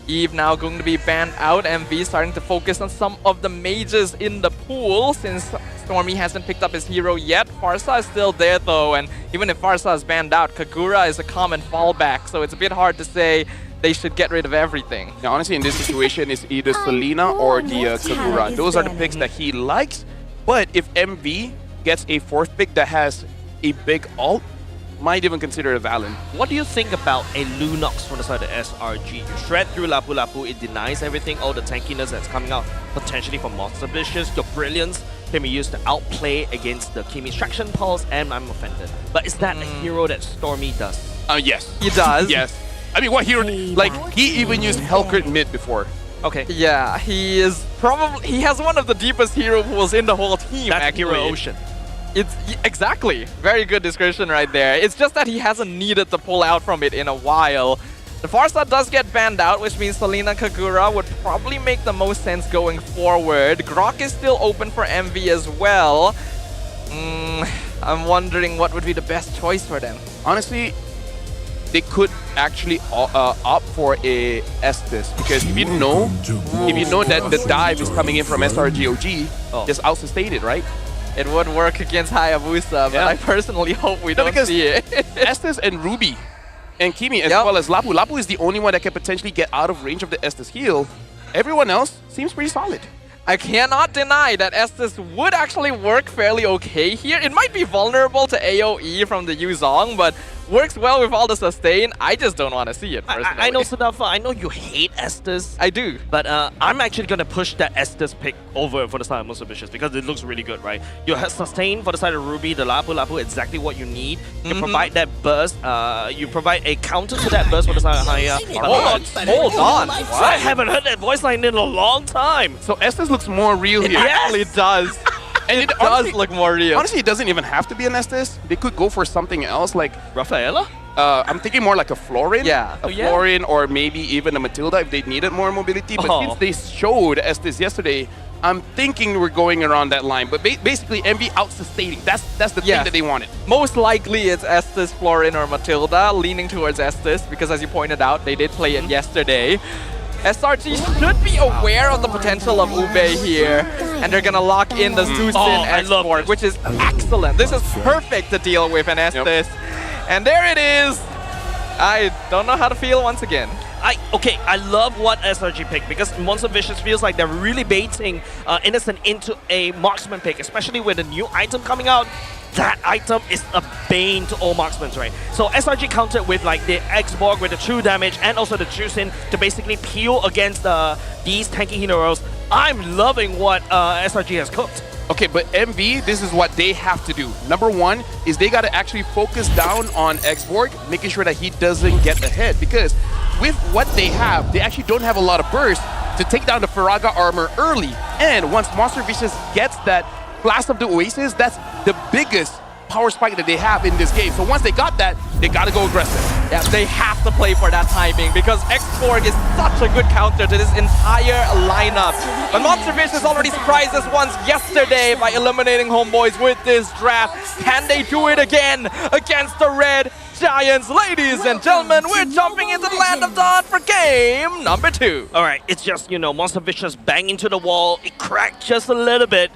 Eve now going to be banned out. MV starting to focus on some of the mages in the pool since Stormy hasn't picked up his hero yet. Farsa is still there though, and even if Farsa is banned out, Kagura is a common fallback, so it's a bit hard to say they should get rid of everything. Now, honestly, in this situation, it's either Selena or the Kagura. Those are the picks that he likes. But if MV gets a fourth pick that has a big ult, might even consider a Valen. What do you think about a Lunox from the side of SRG? You shred through Lapu Lapu, it denies everything, all the tankiness that's coming out potentially from Monster Vicious. Your brilliance can be used to outplay against the Kimi's Traction Pulse, and I'm offended. But is that a hero that Stormy does? Yes. He does. Yes. I mean, what hero? Like, he even used Hellcrit mid before. Okay. Yeah, he is probably... He has one of the deepest hero pools in the whole team, That's actually. Hero Ocean. It's exactly. Very good description right there. It's just that he hasn't needed to pull out from it in a while. The Farsa does get banned out, which means Selena Kagura would probably make the most sense going forward. Grok is still open for MV as well. I'm wondering what would be the best choice for them. Honestly, they could actually opt for a Estes, because if you know that the dive is coming in from SRG.OG, just out-sustain it, right? It would work against Hayabusa, but I personally hope we don't see it. Estes and Ruby and Kimi, as well as Lapu. Lapu is the only one that can potentially get out of range of the Estes heal. Everyone else seems pretty solid. I cannot deny that Estes would actually work fairly okay here. It might be vulnerable to AoE from the Yuzong, but works well with all the sustain. I just don't want to see it personally. I know, Sadafa, I know you hate Estes. I do. But I'm actually going to push that Estes pick over for the side of Monster Vicious because it looks really good, right? You have sustain for the side of Ruby, the Lapu Lapu, exactly what you need. You provide that burst. You provide a counter to that burst for the side of Haya. Hold on. I haven't heard that voice line in a long time. So Estes looks more real here. It actually does. And it does look more real. Honestly, it doesn't even have to be an Estes. They could go for something else, like Rafaela? I'm thinking more like a Florin. Yeah. A Florin or maybe even a Matilda if they needed more mobility. But since they showed Estes yesterday, I'm thinking we're going around that line. But basically, MV out-sustaining. That's the thing that they wanted. Most likely it's Estes, Florin, or Matilda, leaning towards Estes because, as you pointed out, they did play it yesterday. SRG should be aware of the potential of Ube here, and they're gonna lock in the Zusin export, which is excellent. This is perfect to deal with an Estes. And there it is. I don't know how to feel once again. I love what SRG picked because Monster Vicious feels like they're really baiting Innocent into a marksman pick, especially with a new item coming out. That item is a bane to all marksmen, right? So SRG countered with like the X-Borg with the true damage and also the Juicin to basically peel against these tanky heroes. I'm loving what SRG has cooked. Okay, but MV, this is what they have to do. Number one is they got to actually focus down on X-Borg, making sure that he doesn't get ahead. Because with what they have, they actually don't have a lot of burst to take down the Faraga armor early. And once Monster Vicious gets that Blast of the Oasis, that's the biggest power spike that they have in this game. So once they got that, they got to go aggressive. Yeah, they have to play for that timing because X-Borg is such a good counter to this entire lineup. But Monster Vicious already surprised us once yesterday by eliminating Homebois with this draft. Can they do it again against the Red Giants? Ladies and gentlemen, we're jumping into the Land of Dawn for game number 2. All right, it's just, you know, Monster Vicious bang into the wall. It cracked just a little bit.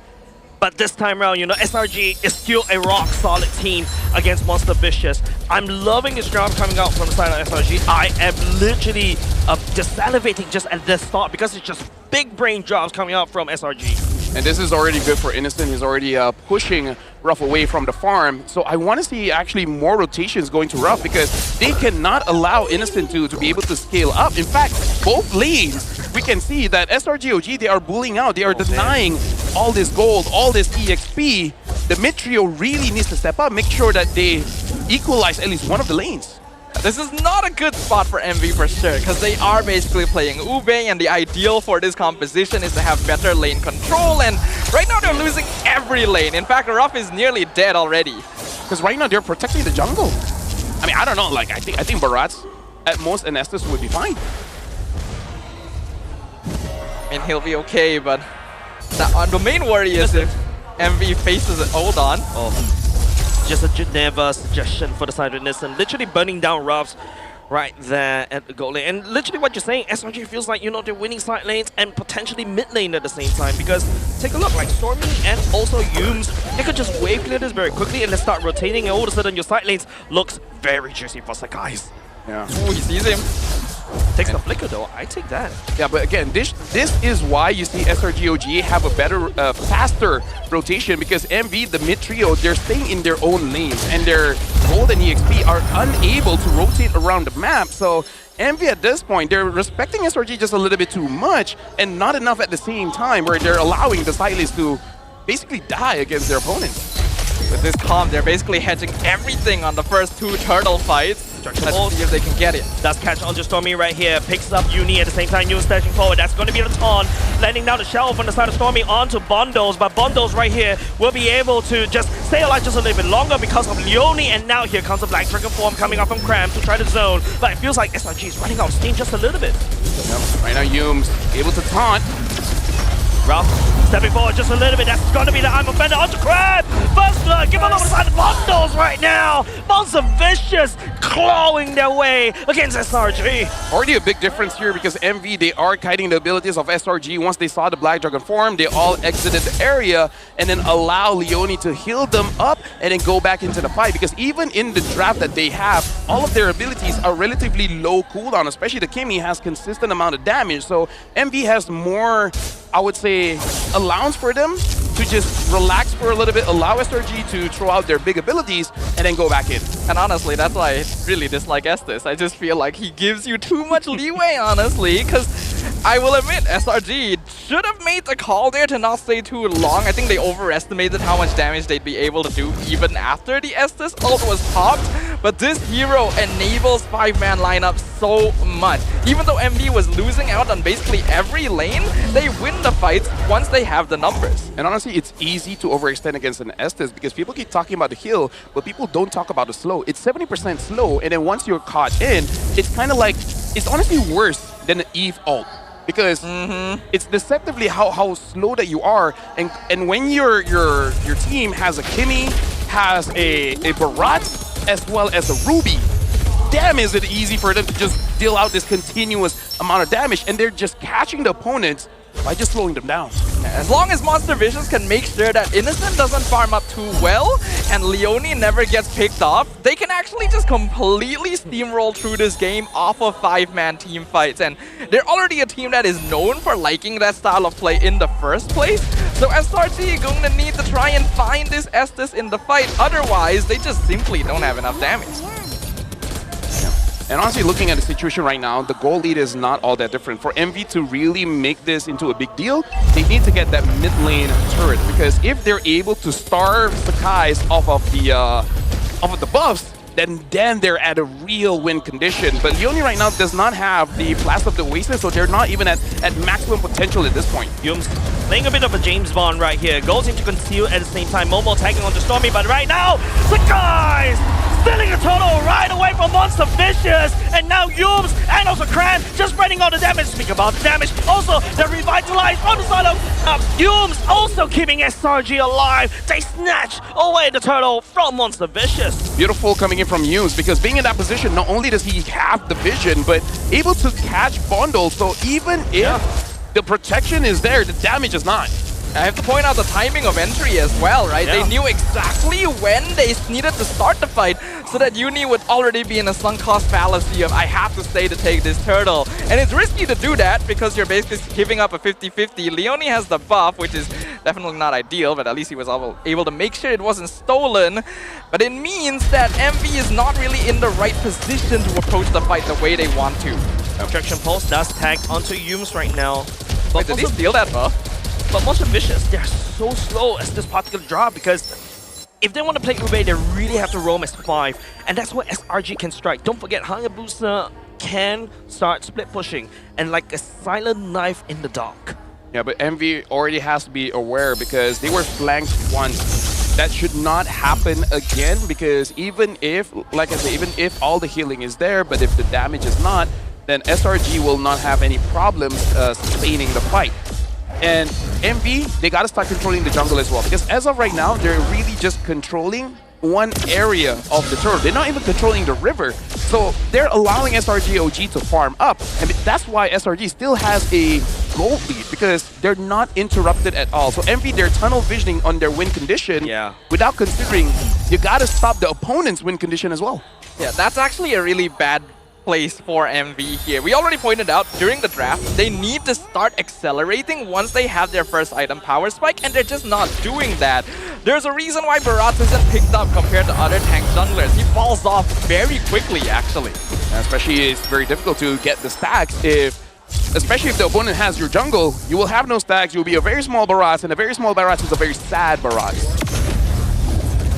But this time around, you know, SRG is still a rock-solid team against Monster Vicious. I'm loving this draft coming out from the side of SRG. I am literally just salivating just at this thought because it's just big brain drops coming out from SRG. And this is already good for Innocent. He's already pushing Ruff away from the farm. So I want to see actually more rotations going to Ruff because they cannot allow Innocent to be able to scale up. In fact, both lanes, we can see that SRG.OG, they are bullying out. They are denying all this gold, all this EXP, the mid trio really needs to step up, make sure that they equalize at least one of the lanes. This is not a good spot for MV for sure, because they are basically playing Ube, and the ideal for this composition is to have better lane control, and right now they're losing every lane. In fact, Ruff is nearly dead already. Because right now they're protecting the jungle. I mean, I don't know, like, I think Baratz at most and Estes would be fine. I mean, he'll be okay, but the main worry is if MV faces it. Hold on. Just a Geneva suggestion for the side of Nissan. Literally burning down Ruffs right there at the goal lane. And literally what you're saying, SRG feels like, you know, they're winning side lanes and potentially mid lane at the same time. Because take a look, like Stormy and also Yumes, they could just wave clear this very quickly and then start rotating, and all of a sudden your side lanes looks very juicy for Sakai's. Yeah. Oh, he sees him. Takes the flicker though, I take that. Yeah, but again, this is why you see SRG.OG have a better, faster rotation, because MV, the mid trio, they're staying in their own lanes, and their gold and EXP are unable to rotate around the map. So MV at this point, they're respecting SRG just a little bit too much, and not enough at the same time, where they're allowing the side lanes to basically die against their opponents. With this comp, they're basically hedging everything on the first two turtle fights. Let's see if they can get it. Does catch onto Stormy right here. Picks up Uni at the same time. Uni stashing forward. That's going to be the taunt. Landing down the shelf on the side of Stormy onto Bondos. But Bondos right here will be able to just stay alive just a little bit longer because of Leone. And now here comes the Black Dragon form coming up from Cram to try to zone. But it feels like SRG is running out of steam just a little bit. Yep. Right now, Yumes able to taunt. Ruff stepping forward just a little bit. That's going to be the I'm Offender onto Crab. First blood, give him over the side of Bondos right now. Monster Vicious clawing their way against SRG. Already a big difference here, because MV, they are kiting the abilities of SRG. Once they saw the Black Dragon form, they all exited the area and then allow Leone to heal them up and then go back into the fight. Because even in the draft that they have, all of their abilities are relatively low cooldown, especially the Kimi has consistent amount of damage. So MV has more, I would say, allowance for them to just relax for a little bit, allow SRG to throw out their big abilities, and then go back in. And honestly, that's why I really dislike Estes. I just feel like he gives you too much leeway, honestly, because I will admit, SRG should have made the call there to not stay too long. I think they overestimated how much damage they'd be able to do even after the Estes ult was popped. But this hero enables 5-man lineup so much. Even though MV was losing out on basically every lane, they win the fights once they have the numbers. And honestly, it's easy to overextend against an Estes, because people keep talking about the heal, but people don't talk about the slow. It's 70% slow, and then once you're caught in, it's kind of like, it's honestly worse than the Eve ult. Because it's deceptively how slow that you are, and when your team has a Kimi, has a Barat, as well as a Ruby, damn is it easy for them to just deal out this continuous amount of damage, and they're just catching the opponents by just slowing them down. As long as Monster Visions can make sure that Innocent doesn't farm up too well and Leone never gets picked off, they can actually just completely steamroll through this game off of 5-man team fights. And they're already a team that is known for liking that style of play in the first place. So SRG are going to need to try and find this Estes in the fight. Otherwise, they just simply don't have enough damage. And honestly, looking at the situation right now, the goal lead is not all that different. For MV to really make this into a big deal, they need to get that mid lane turret, because if they're able to starve Sakai's off of the buffs, then they're at a real win condition. But Leone right now does not have the Blast of the Oasis, so they're not even at maximum potential at this point. Yumes playing a bit of a James Bond right here. Goes into conceal at the same time. Momo tagging onto Stormy, but right now, Sakai's stealing the total right away from Monster Vicious, and now Yumes and also Kran just spreading all the damage. Speak about the damage. Also, they're revitalized on the side of Yumes, also keeping SRG alive. They snatch away the turtle from Monster Vicious. Beautiful coming in from Yumes, because being in that position, not only does he have the vision, but able to catch bundles. So even if the protection is there, the damage is not. I have to point out the timing of entry as well, right? Yeah. They knew exactly when they needed to start the fight so that Uni would already be in a sunk cost fallacy of I have to stay to take this turtle. And it's risky to do that because you're basically giving up a 50-50. Leone has the buff, which is definitely not ideal, but at least he was able to make sure it wasn't stolen. But it means that MV is not really in the right position to approach the fight the way they want to. Objection Pulse does tag onto Yumes right now. Wait, did he steal that buff? But Monster Vicious, they're so slow as this particular drop because if they want to play Ube, they really have to roam as 5. And that's where SRG can strike. Don't forget, Hayabusa can start split pushing and like a silent knife in the dark. Yeah, but MV already has to be aware because they were flanked once. That should not happen again because even if, like I say, even if all the healing is there, but if the damage is not, then SRG will not have any problems sustaining the fight. And MV, they gotta start controlling the jungle as well because as of right now, they're really just controlling one area of the turret. They're not even controlling the river. So they're allowing SRG.OG to farm up. And that's why SRG still has a gold lead because they're not interrupted at all. So MV, they're tunnel visioning on their win condition without considering you gotta stop the opponent's win condition as well. Yeah, that's actually a really bad place for MV here. We already pointed out during the draft, they need to start accelerating once they have their first item power spike, and they're just not doing that. There's a reason why Barats isn't picked up compared to other tank junglers. He falls off very quickly, actually. And especially, it's very difficult to get the stacks especially if the opponent has your jungle. You will have no stacks. You'll be a very small Barats, and a very small Barats is a very sad Barats.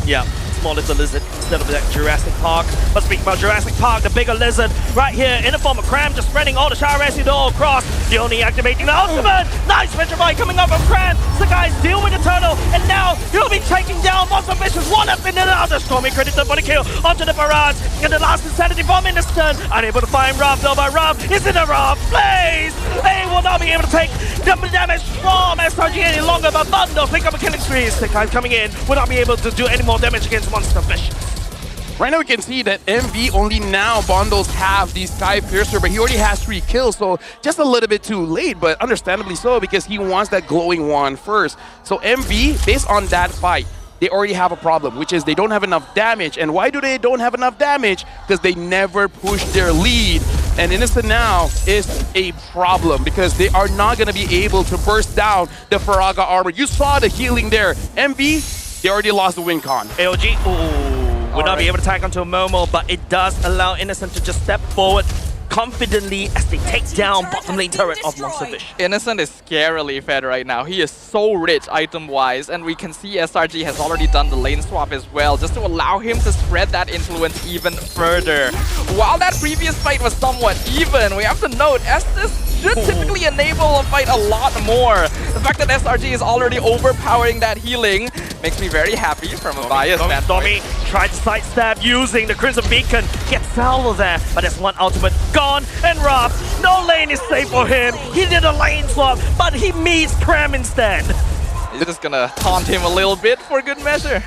Yeah. Small little lizard instead of that Jurassic Park. But speaking about Jurassic Park, the bigger lizard right here in the form of Cram, just spreading all the Char Residue all across. Leone activating the ultimate. Nice Petrify coming up from Cram. The guys deal with the turtle, and now he'll be taking down Monster Vicious one up in another. Stormy credited for the kill onto the Barrage. And the last Insanity Bomb in the stun. Unable to find Rob, though, by Rob is in the Rob place. They will not be able to take the damage from SRG any longer, but Bundle pick up a killing spree. The guys coming in will not be able to do any more damage against Monster Vicious. Right now we can see that MV only now bundles have the Sky Piercer, but he already has 3 kills, so just a little bit too late, but understandably so because he wants that glowing wand first. So MV, based on that fight, they already have a problem, which is they don't have enough damage. And why do they don't have enough damage? Because they never push their lead. And Innocent now is a problem because they are not going to be able to burst down the Faraga armor. You saw the healing there. MV, they already lost the win con. AOG, would not be able to tag onto a Momo, but it does allow Innocent to just step forward confidently as they take down bottom lane turret of Monster Vicious. Innocent is scarily fed right now. He is so rich item-wise, and we can see SRG has already done the lane swap as well, just to allow him to spread that influence even further. While that previous fight was somewhat even, we have to note Estes should typically enable a fight a lot more. The fact that SRG is already overpowering that healing makes me very happy from a bias standpoint. Tommy tried to sidestep using the Crimson Beacon, gets Salvo there, but there's one ultimate gone, and Rob, no lane is safe for him. He did a lane swap, but he meets Cram instead. He's just gonna taunt him a little bit for good measure.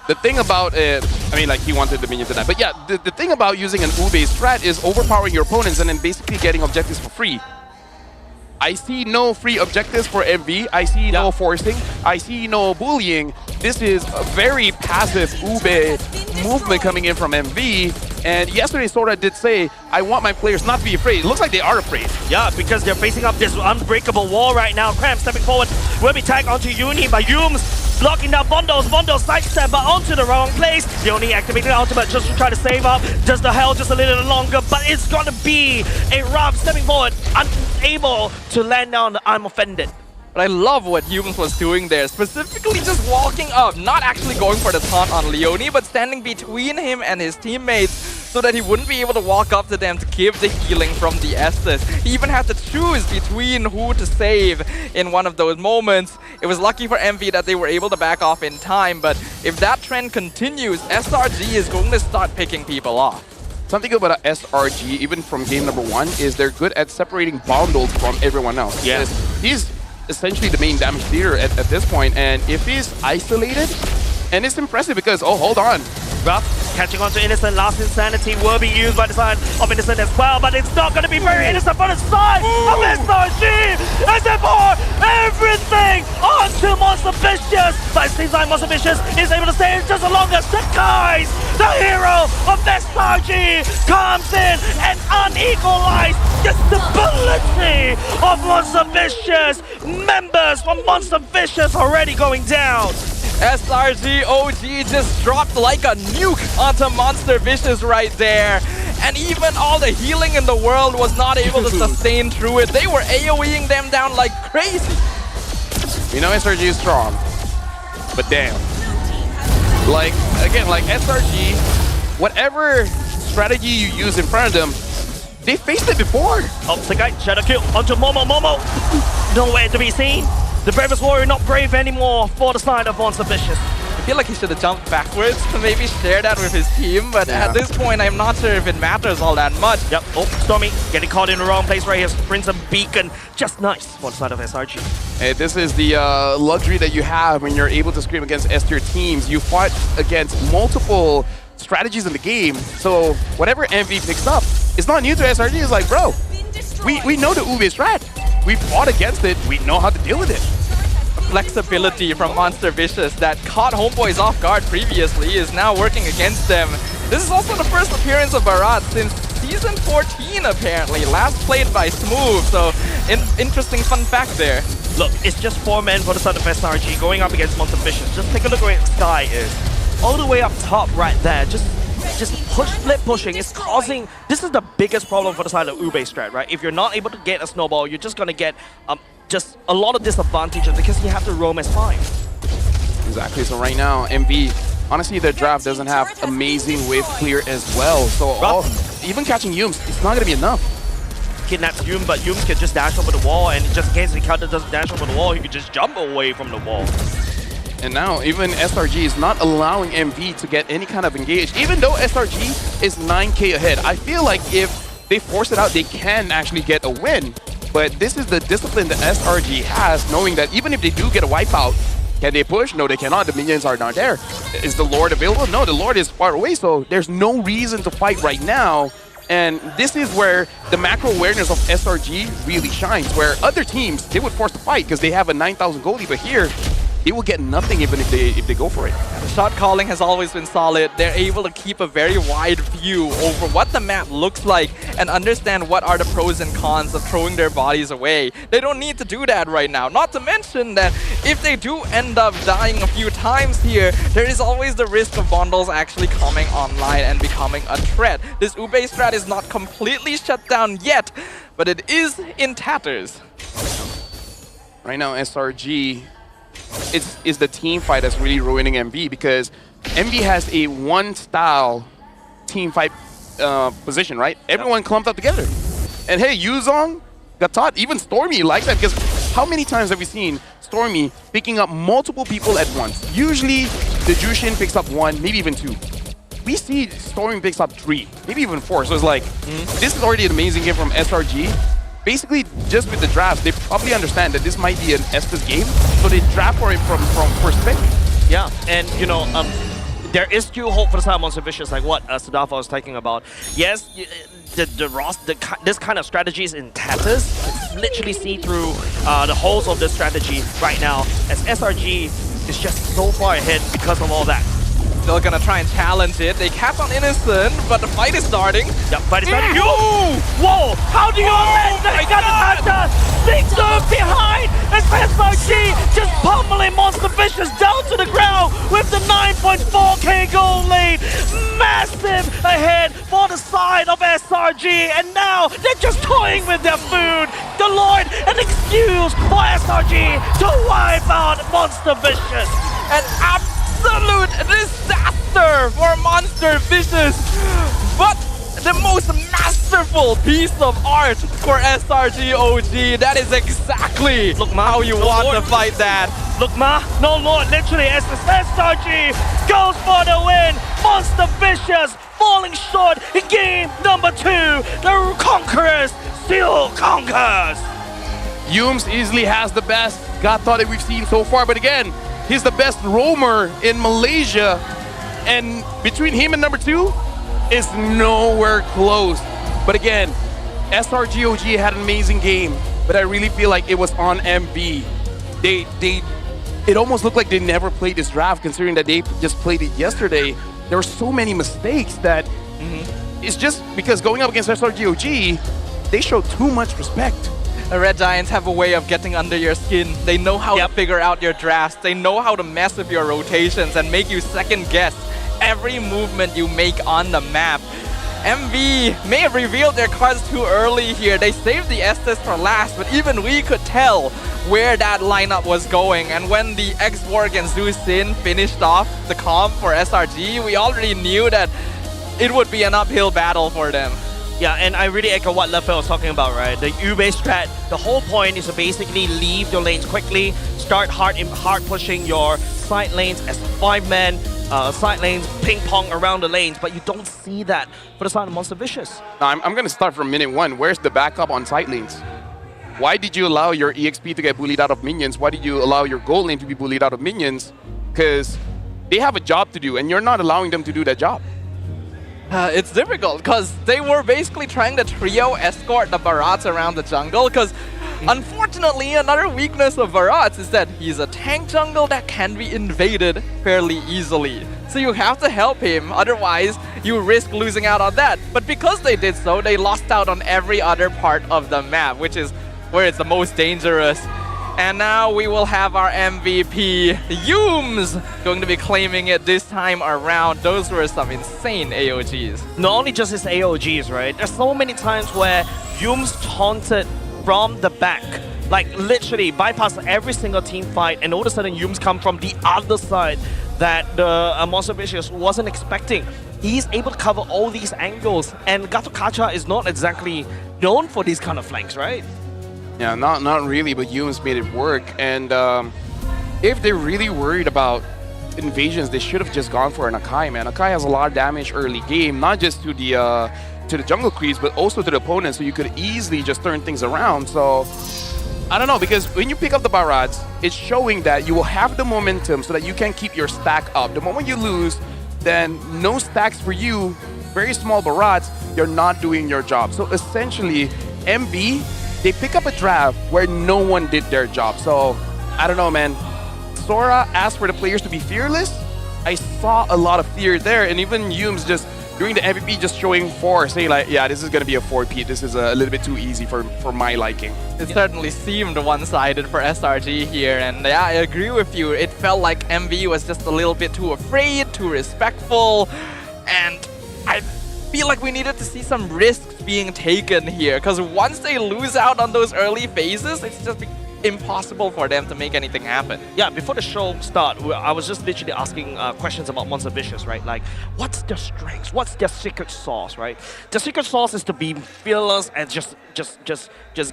The thing about it, I mean, like, he wanted the minion to die. But yeah, the thing about using an Ube strat is overpowering your opponents and then basically getting objectives for free. I see no free objectives for MV. I see no forcing. I see no bullying. This is a very passive Ube movement coming in from MV. And yesterday, Sora did say, I want my players not to be afraid. It looks like they are afraid. Yeah, because they're facing up this unbreakable wall right now. Cram stepping forward will be tagged onto Uni by Yums. Blocking down Bondos. Bondos sidestep, but onto the wrong place. They only activated the ultimate just to try to save up. Just the hell just a little longer, but it's gonna be a Rob stepping forward, unable to land down the I'm offended. But I love what Humans was doing there, specifically just walking up, not actually going for the taunt on Leone, but standing between him and his teammates so that he wouldn't be able to walk up to them to give the healing from the Estes. He even had to choose between who to save in one of those moments. It was lucky for MV that they were able to back off in time, but if that trend continues, SRG is going to start picking people off. Something about SRG, even from game number 1, is they're good at separating bundles from everyone else. Yeah. He's essentially the main damage dealer at this point, and if he's isolated, and it's impressive because, oh, hold on. Ruff catching onto Innocent, last Insanity will be used by the side of Innocent as well, but it's not going to be very Innocent for the side of SRG! And therefore, everything onto Monster Vicious! But it seems like Monster Vicious is able to stay just as long as the guys, the hero of SRG, comes in and unequalized the stability of Monster Vicious! Members from Monster Vicious already going down! SRG.OG just dropped like a nuke onto Monster Vicious right there. And even all the healing in the world was not able to sustain through it. They were AoEing them down like crazy. We know SRG is strong, but damn. Like, again, like SRG, whatever strategy you use in front of them, they faced it before. Oh, Sakai, shadow kill onto Momo. Nowhere to be seen. The bravest warrior not brave anymore for the side of Monster Vicious. I feel like he should have jumped backwards to maybe share that with his team, but at this point, I'm not sure if it matters all that much. Yep. Oh, Stormy getting caught in the wrong place right here. Brings a beacon. Just nice for the side of SRG. Hey, this is the luxury that you have when you're able to scrim against S-tier teams. You fought against multiple strategies in the game, so whatever MV picks up, it's not new to SRG. It's like, bro, we know the Ube strat. We fought against it. We know how to deal with it. Flexibility from Monster Vicious that caught Homebois off guard previously is now working against them. This is also the first appearance of Bharat since Season 14, apparently. Last played by Smooth, so interesting fun fact there. Look, it's just 4 men for the side of SRG going up against Monster Vicious. Just take a look where Sky is. All the way up top right there. Just split pushing is causing... This is the biggest problem for the side of Ube strat, right? If you're not able to get a snowball, you're just going to get just a lot of disadvantages because you have to roam as 5. Exactly, so right now, MV, honestly, their draft doesn't have amazing wave clear as well. So even catching Yums, it's not going to be enough. Kidnaps Yum, but Yum can just dash over the wall, and just in case the counter doesn't dash over the wall, he can just jump away from the wall. And now even SRG is not allowing MV to get any kind of engage. Even though SRG is 9k ahead, I feel like if they force it out, they can actually get a win. But this is the discipline that SRG has, knowing that even if they do get a wipeout, can they push? No, they cannot. The minions are not there. Is the Lord available? No, the Lord is far away, so there's no reason to fight right now. And this is where the macro awareness of SRG really shines, where other teams, they would force the fight because they have a 9,000 goalie, but here, they will get nothing even if they go for it. The shot calling has always been solid. They're able to keep a very wide view over what the map looks like and understand what are the pros and cons of throwing their bodies away. They don't need to do that right now. Not to mention that if they do end up dying a few times here, there is always the risk of bundles actually coming online and becoming a threat. This Ube strat is not completely shut down yet, but it is in tatters. Right now, SRG is the team fight that's really ruining MV, because MV has a one-style team fight position, right? Everyone clumped up together. And hey, Yuzong got taught, even Stormy likes that, because how many times have we seen Stormy picking up multiple people at once? Usually, the Jushin picks up 1, maybe even 2. We see Stormy picks up 3, maybe even 4. So it's like, this is already an amazing game from SRG. Basically, just with the draft, they probably understand that this might be an Estes game, so they draft for it from first pick. Yeah, and you know, there is still hope for the side of Monster Vicious, like what Sadafa was talking about. Yes, this kind of strategy is in tatters. It's literally see through the holes of this strategy right now, as SRG is just so far ahead because of all that. Still gonna try and challenge it. They cap on Innocent, but the fight is starting. Yep, fight is starting. Whoa! How do you let that Gunhunter Victor behind as SRG just pummeling Monster Vicious down to the ground with the 9.4k goal lead. Massive ahead for the side of SRG, and now they're just toying with their food. The Lord, an excuse for SRG to wipe out Monster Vicious. An absolute disaster for Monster Vicious, but the most masterful piece of art for SRG.OG. That is exactly how you want to fight that. Look, no Lord, literally, as the SRG goes for the win. Monster Vicious falling short in game number 2. The Conquerors still conquers. Yums easily has the best God thought that we've seen so far, but again, he's the best roamer in Malaysia, and between him and number 2 is nowhere close. But again, SRG.OG had an amazing game, but I really feel like it was on MV. It almost looked like they never played this draft, considering that they just played it yesterday. There were so many mistakes that it's just because going up against SRG.OG, they showed too much respect. The Red Giants have a way of getting under your skin. They know how to figure out your drafts. They know how to mess with your rotations and make you second guess every movement you make on the map. MV may have revealed their cards too early here. They saved the Estes for last, but even we could tell where that lineup was going. And when the X-Borg and Zoosin finished off the comp for SRG, we already knew that it would be an uphill battle for them. Yeah, and I really echo what Lefel was talking about, right? The U-base strat, the whole point is to basically leave your lanes quickly, start hard pushing your side lanes as 5-man, side lanes, ping-pong around the lanes, but you don't see that for the side of Monster Vicious. Now, I'm going to start from minute one. Where's the backup on side lanes? Why did you allow your EXP to get bullied out of minions? Why did you allow your gold lane to be bullied out of minions? Because they have a job to do, and you're not allowing them to do that job. It's difficult because they were basically trying to trio escort the Barats around the jungle because unfortunately another weakness of Barats is that he's a tank jungle that can be invaded fairly easily. So you have to help him, otherwise you risk losing out on that. But because they did so, they lost out on every other part of the map, which is where it's the most dangerous. And now we will have our MVP, Yooms, going to be claiming it this time around. Those were some insane AOGs. Not only just his AOGs, right? There's so many times where Yooms taunted from the back. Like literally bypass every single team fight, and all of a sudden Yooms come from the other side that the Monster Vicious wasn't expecting. He's able to cover all these angles, and Gato Kacha is not exactly known for these kind of flanks, right? Yeah, not really, but Yooms made it work. And if they're really worried about invasions, they should have just gone for an Akai, man. Akai has a lot of damage early game, not just to the jungle creeps, but also to the opponent, so you could easily just turn things around. So, I don't know, because when you pick up the Barats, it's showing that you will have the momentum so that you can keep your stack up. The moment you lose, then no stacks for you, very small Barats, you're not doing your job. So essentially, MB, they pick up a draft where no one did their job. So, I don't know, man. Sora asked for the players to be fearless. I saw a lot of fear there, and even Yooms just during the MVP just showing force, saying like, yeah, this is going to be a 4P. This is a little bit too easy for my liking. It certainly seemed one-sided for SRG here, and yeah, I agree with you. It felt like MV was just a little bit too afraid, too respectful, and I feel like we needed to see some risks being taken here, because once they lose out on those early phases, it's just impossible for them to make anything happen. Yeah, before the show start, I was just literally asking questions about Monster Vicious, right? Like, what's their strengths? What's their secret sauce, right? The secret sauce is to be fearless and just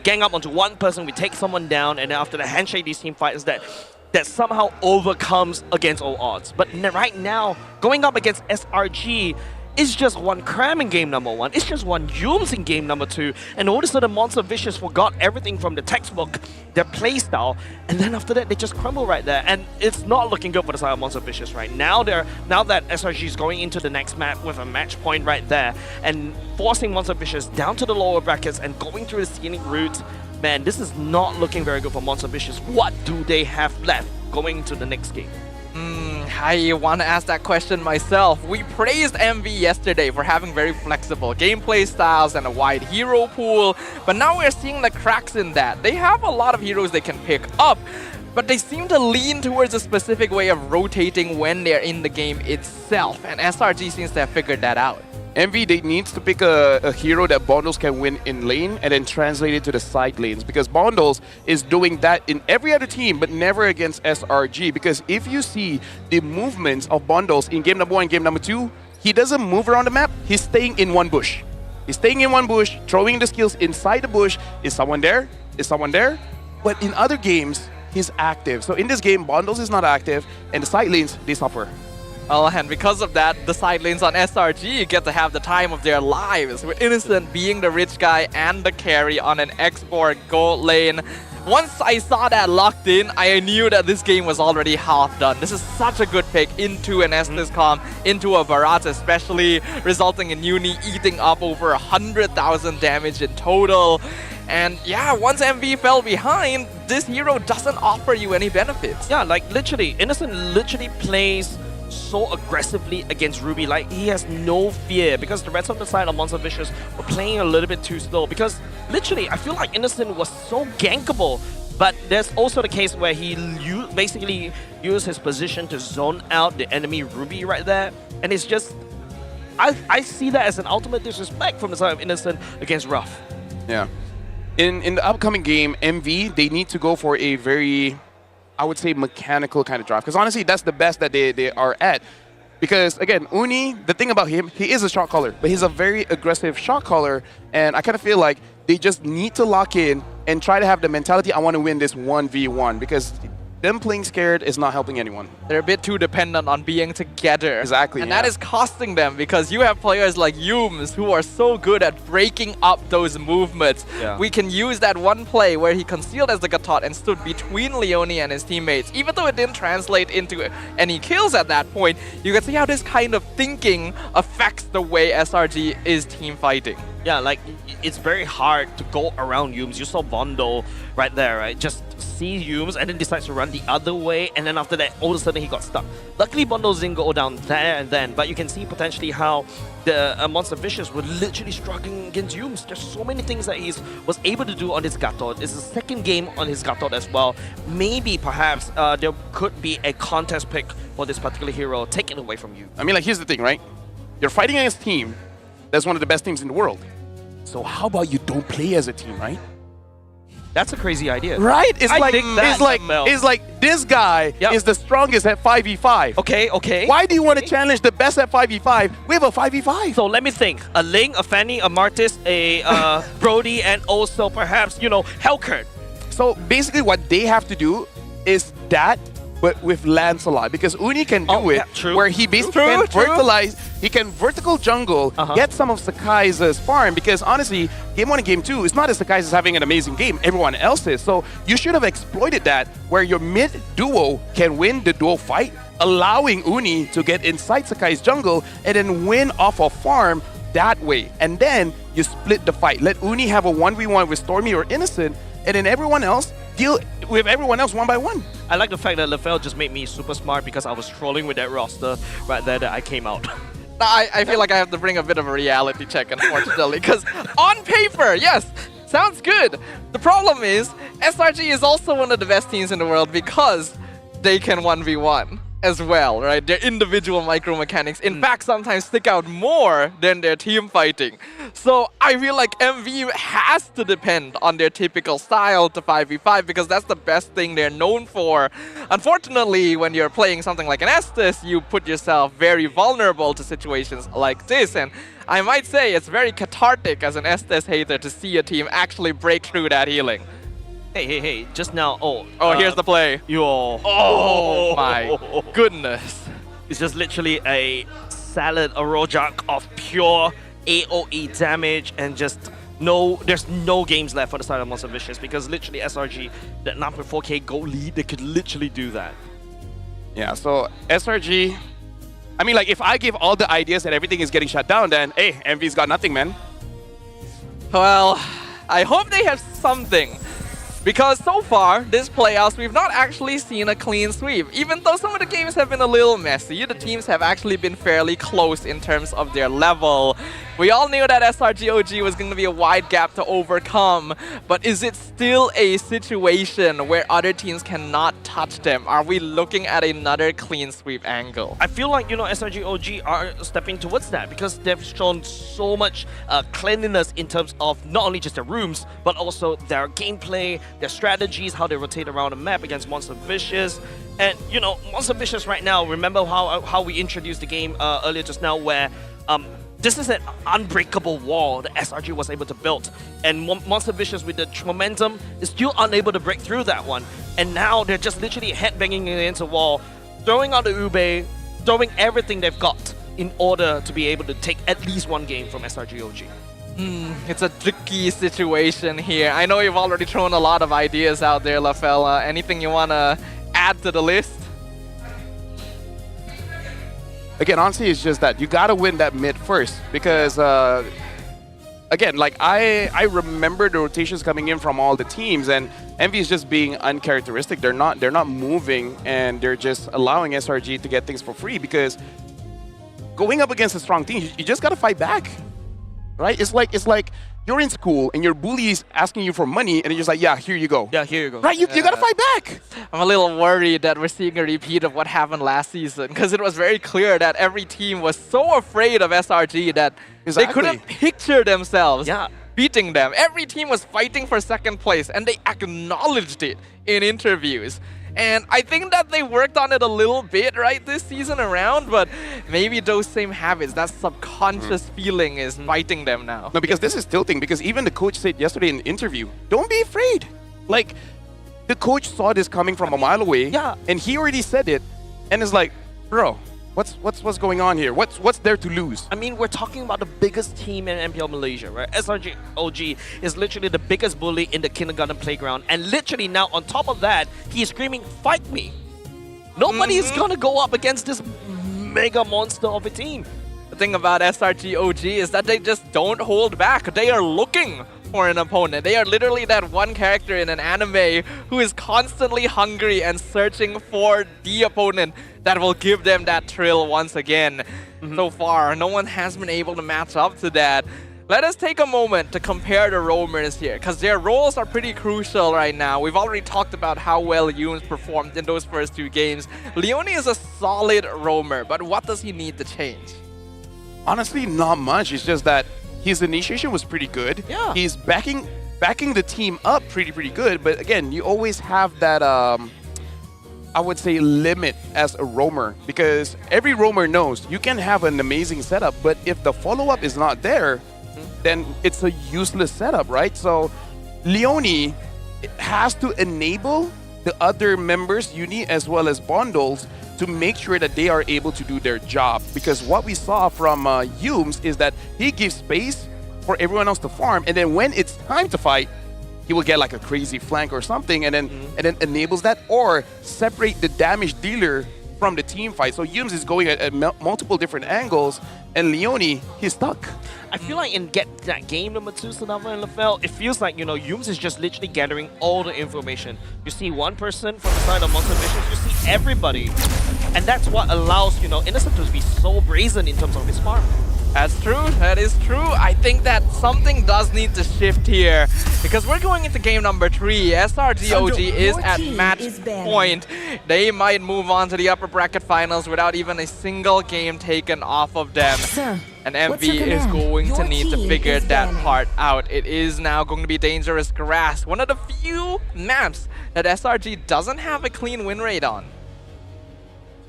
gang up onto one person. We take someone down, and then after the handshake, these team fighters that somehow overcomes against all odds. But right now, going up against SRG, it's just one Cram in game number 1, it's just one Yooms in game number 2, and all of a sudden Monster Vicious forgot everything from the textbook, their playstyle, and then after that they just crumble right there, and it's not looking good for the side of Monster Vicious right now. Now that SRG is going into the next map with a match point right there, and forcing Monster Vicious down to the lower brackets and going through the scenic routes, man, this is not looking very good for Monster Vicious. What do they have left going into the next game? I want to ask that question myself. We praised MV yesterday for having very flexible gameplay styles and a wide hero pool, but now we're seeing the cracks in that. They have a lot of heroes they can pick up, but they seem to lean towards a specific way of rotating when they're in the game itself, and SRG seems to have figured that out. MV, they needs to pick a hero that Bondles can win in lane and then translate it to the side lanes, because Bondles is doing that in every other team but never against SRG, because if you see the movements of Bondles in game number 1 and game number 2, he doesn't move around the map, he's staying in one bush. He's staying in one bush, throwing the skills inside the bush. Is someone there? Is someone there? But in other games, he's active. So in this game, Bondles is not active, and the side lanes, they suffer. Well, and because of that, the side lanes on SRG get to have the time of their lives, with Innocent being the rich guy and the carry on an X-Borg gold lane. Once I saw that locked in, I knew that this game was already half done. This is such a good pick into an Estes comp, into a Barat especially, resulting in Uni eating up over 100,000 damage in total. And yeah, once MV fell behind, this hero doesn't offer you any benefits. Yeah, like literally, Innocent literally plays so aggressively against Ruby, like he has no fear, because the rest of the side of Monster Vicious were playing a little bit too slow, because literally I feel like Innocent was so gankable, but there's also the case where he basically used his position to zone out the enemy Ruby right there, and it's just I see that as an ultimate disrespect from the side of Innocent against Ruff. Yeah. In the upcoming game, MV, they need to go for a very, I would say, mechanical kind of draft. Because honestly, that's the best that they are at. Because again, Uni, the thing about him, he is a shot caller, but he's a very aggressive shot caller. And I kind of feel like they just need to lock in and try to have the mentality, I want to win this 1v1. Because them playing scared is not helping anyone. They're a bit too dependent on being together. Exactly. And that is costing them because you have players like Yums who are so good at breaking up those movements. Yeah. We can use that one play where he concealed as the Gatot and stood between Leone and his teammates. Even though it didn't translate into any kills at that point, you can see how this kind of thinking affects the way SRG is team fighting. Yeah, like, it's very hard to go around Yums. You saw Bondo right there, right? Just see Yums and then decides to run the other way, and then after that, all of a sudden he got stuck. Luckily, Bondo didn't go down there and then, but you can see potentially how the Monster Vicious were literally struggling against Yums. There's so many things that he was able to do on his Gatot. It's the second game on his Gatot as well. Maybe, perhaps, there could be a contest pick for this particular hero taken away from you. I mean, like, here's the thing, right? You're fighting against a team that's one of the best teams in the world. So how about you don't play as a team, right? That's a crazy idea. Right? It's I like dig that, it's like this guy is the strongest at 5v5. Okay. Why do you want to challenge the best at 5v5? We have a 5v5. So let me think. A Ling, a Fanny, a Martis, a Brody, and also perhaps, you know, Hellkurt. So basically what they have to do is that, but with Lancelot, because Uni can do it, where he basically can verticalize, he can vertical jungle, get some of Sakai's farm, because honestly, game 1 and game 2, it's not that Sakai is having an amazing game, everyone else is. So you should have exploited that, where your mid duo can win the duo fight, allowing Uni to get inside Sakai's jungle, and then win off of farm that way. And then you split the fight. Let Uni have a 1v1 with Stormy or Innocent, and then everyone else deal with everyone else one by one. I like the fact that Lefel just made me super smart because I was trolling with that roster right there that I came out. I feel like I have to bring a bit of a reality check, unfortunately, because on paper, yes, sounds good. The problem is, SRG is also one of the best teams in the world because they can 1v1 as well, right? Their individual micro mechanics, in fact, sometimes stick out more than their team fighting. So I feel like MV has to depend on their typical style to 5v5 because that's the best thing they're known for. Unfortunately, when you're playing something like an Estes, you put yourself very vulnerable to situations like this. And I might say it's very cathartic as an Estes hater to see a team actually break through that healing. Hey, just now, here's the play. Oh my goodness. It's just literally a salad, a rojak of pure AoE damage, and just there's no games left for the side of Monster Vicious because literally SRG, that 9.4k goal lead, they could literally do that. Yeah, so SRG, I mean, like, if I give all the ideas and everything is getting shut down, then, hey, MV's got nothing, man. Well, I hope they have something. Because so far, this playoffs, we've not actually seen a clean sweep. Even though some of the games have been a little messy, the teams have actually been fairly close in terms of their level. We all knew that SRG.OG was going to be a wide gap to overcome, but is it still a situation where other teams cannot touch them? Are we looking at another clean sweep angle? I feel like, SRG.OG are stepping towards that because they've shown so much cleanliness in terms of not only just their rooms, but also their gameplay, their strategies, how they rotate around the map against Monster Vicious. And, Monster Vicious right now, remember how we introduced the game earlier just now where this is an unbreakable wall that SRG was able to build. And Monster Vicious with the momentum is still unable to break through that one. And now they're just literally headbanging against a wall, throwing out the Ube, throwing everything they've got in order to be able to take at least one game from SRG.OG. It's a tricky situation here. I know you've already thrown a lot of ideas out there, Lafella. Anything you want to add to the list? Again, honestly, it's just that you gotta win that mid first because, again, like I remember the rotations coming in from all the teams, and Envy is just being uncharacteristic. They're not moving, and they're just allowing SRG to get things for free because going up against a strong team, you just gotta fight back, right? It's like you're in school and your bully is asking you for money and you're just like, yeah, here you go. Yeah, here you go. Right, you gotta fight back. I'm a little worried that we're seeing a repeat of what happened last season, because it was very clear that every team was so afraid of SRG that they couldn't picture themselves beating them. Every team was fighting for second place, and they acknowledged it in interviews. And I think that they worked on it a little bit, right, this season around, but maybe those same habits, that subconscious feeling is fighting them now. No, because this is tilting, because even the coach said yesterday in the interview, don't be afraid. Like, the coach saw this coming from a mile away, and he already said it, and it's like, bro, what's going on here? What's there to lose? I mean, we're talking about the biggest team in MPL Malaysia, right? SRG.OG is literally the biggest bully in the kindergarten playground, and literally now on top of that, he's screaming, "Fight me!" Nobody is gonna go up against this mega monster of a team. The thing about SRG.OG is that they just don't hold back. They are looking for an opponent. They are literally that one character in an anime who is constantly hungry and searching for the opponent that will give them that thrill once again. So far, no one has been able to match up to that. Let us take a moment to compare the roamers here, because their roles are pretty crucial right now. We've already talked about how well Yums performed in those first 2 games. Leone is a solid roamer, but what does he need to change? Honestly, not much. It's just that his initiation was pretty good. Yeah. He's backing the team up pretty good. But again, you always have that, I would say, limit as a roamer. Because every roamer knows you can have an amazing setup, but if the follow-up is not there, then it's a useless setup, right? So Leone has to enable the other members, Uni as well as Bundles, to make sure that they are able to do their job. Because what we saw from Yums is that he gives space for everyone else to farm, and then when it's time to fight, he will get like a crazy flank or something, and then enables that, or separate the damage dealer from the team fight. So Yums is going at multiple different angles, and Leone, he's stuck. I feel like in that game number 2, Sonava and Lafel, it feels like, you know, Yums is just literally gathering all the information. You see one person from the side of Monster Vicious, you see everybody. And that's what allows, you know, Innocent to be so brazen in terms of his farm. That's true. That is true. I think that something does need to shift here, because we're going into game number 3. SRG.OG is at match point. They might move on to the upper bracket finals without even a single game taken off of them. And MV is going to need to figure that part out. It is now going to be Dangerous Grass, one of the few maps that SRG doesn't have a clean win rate on.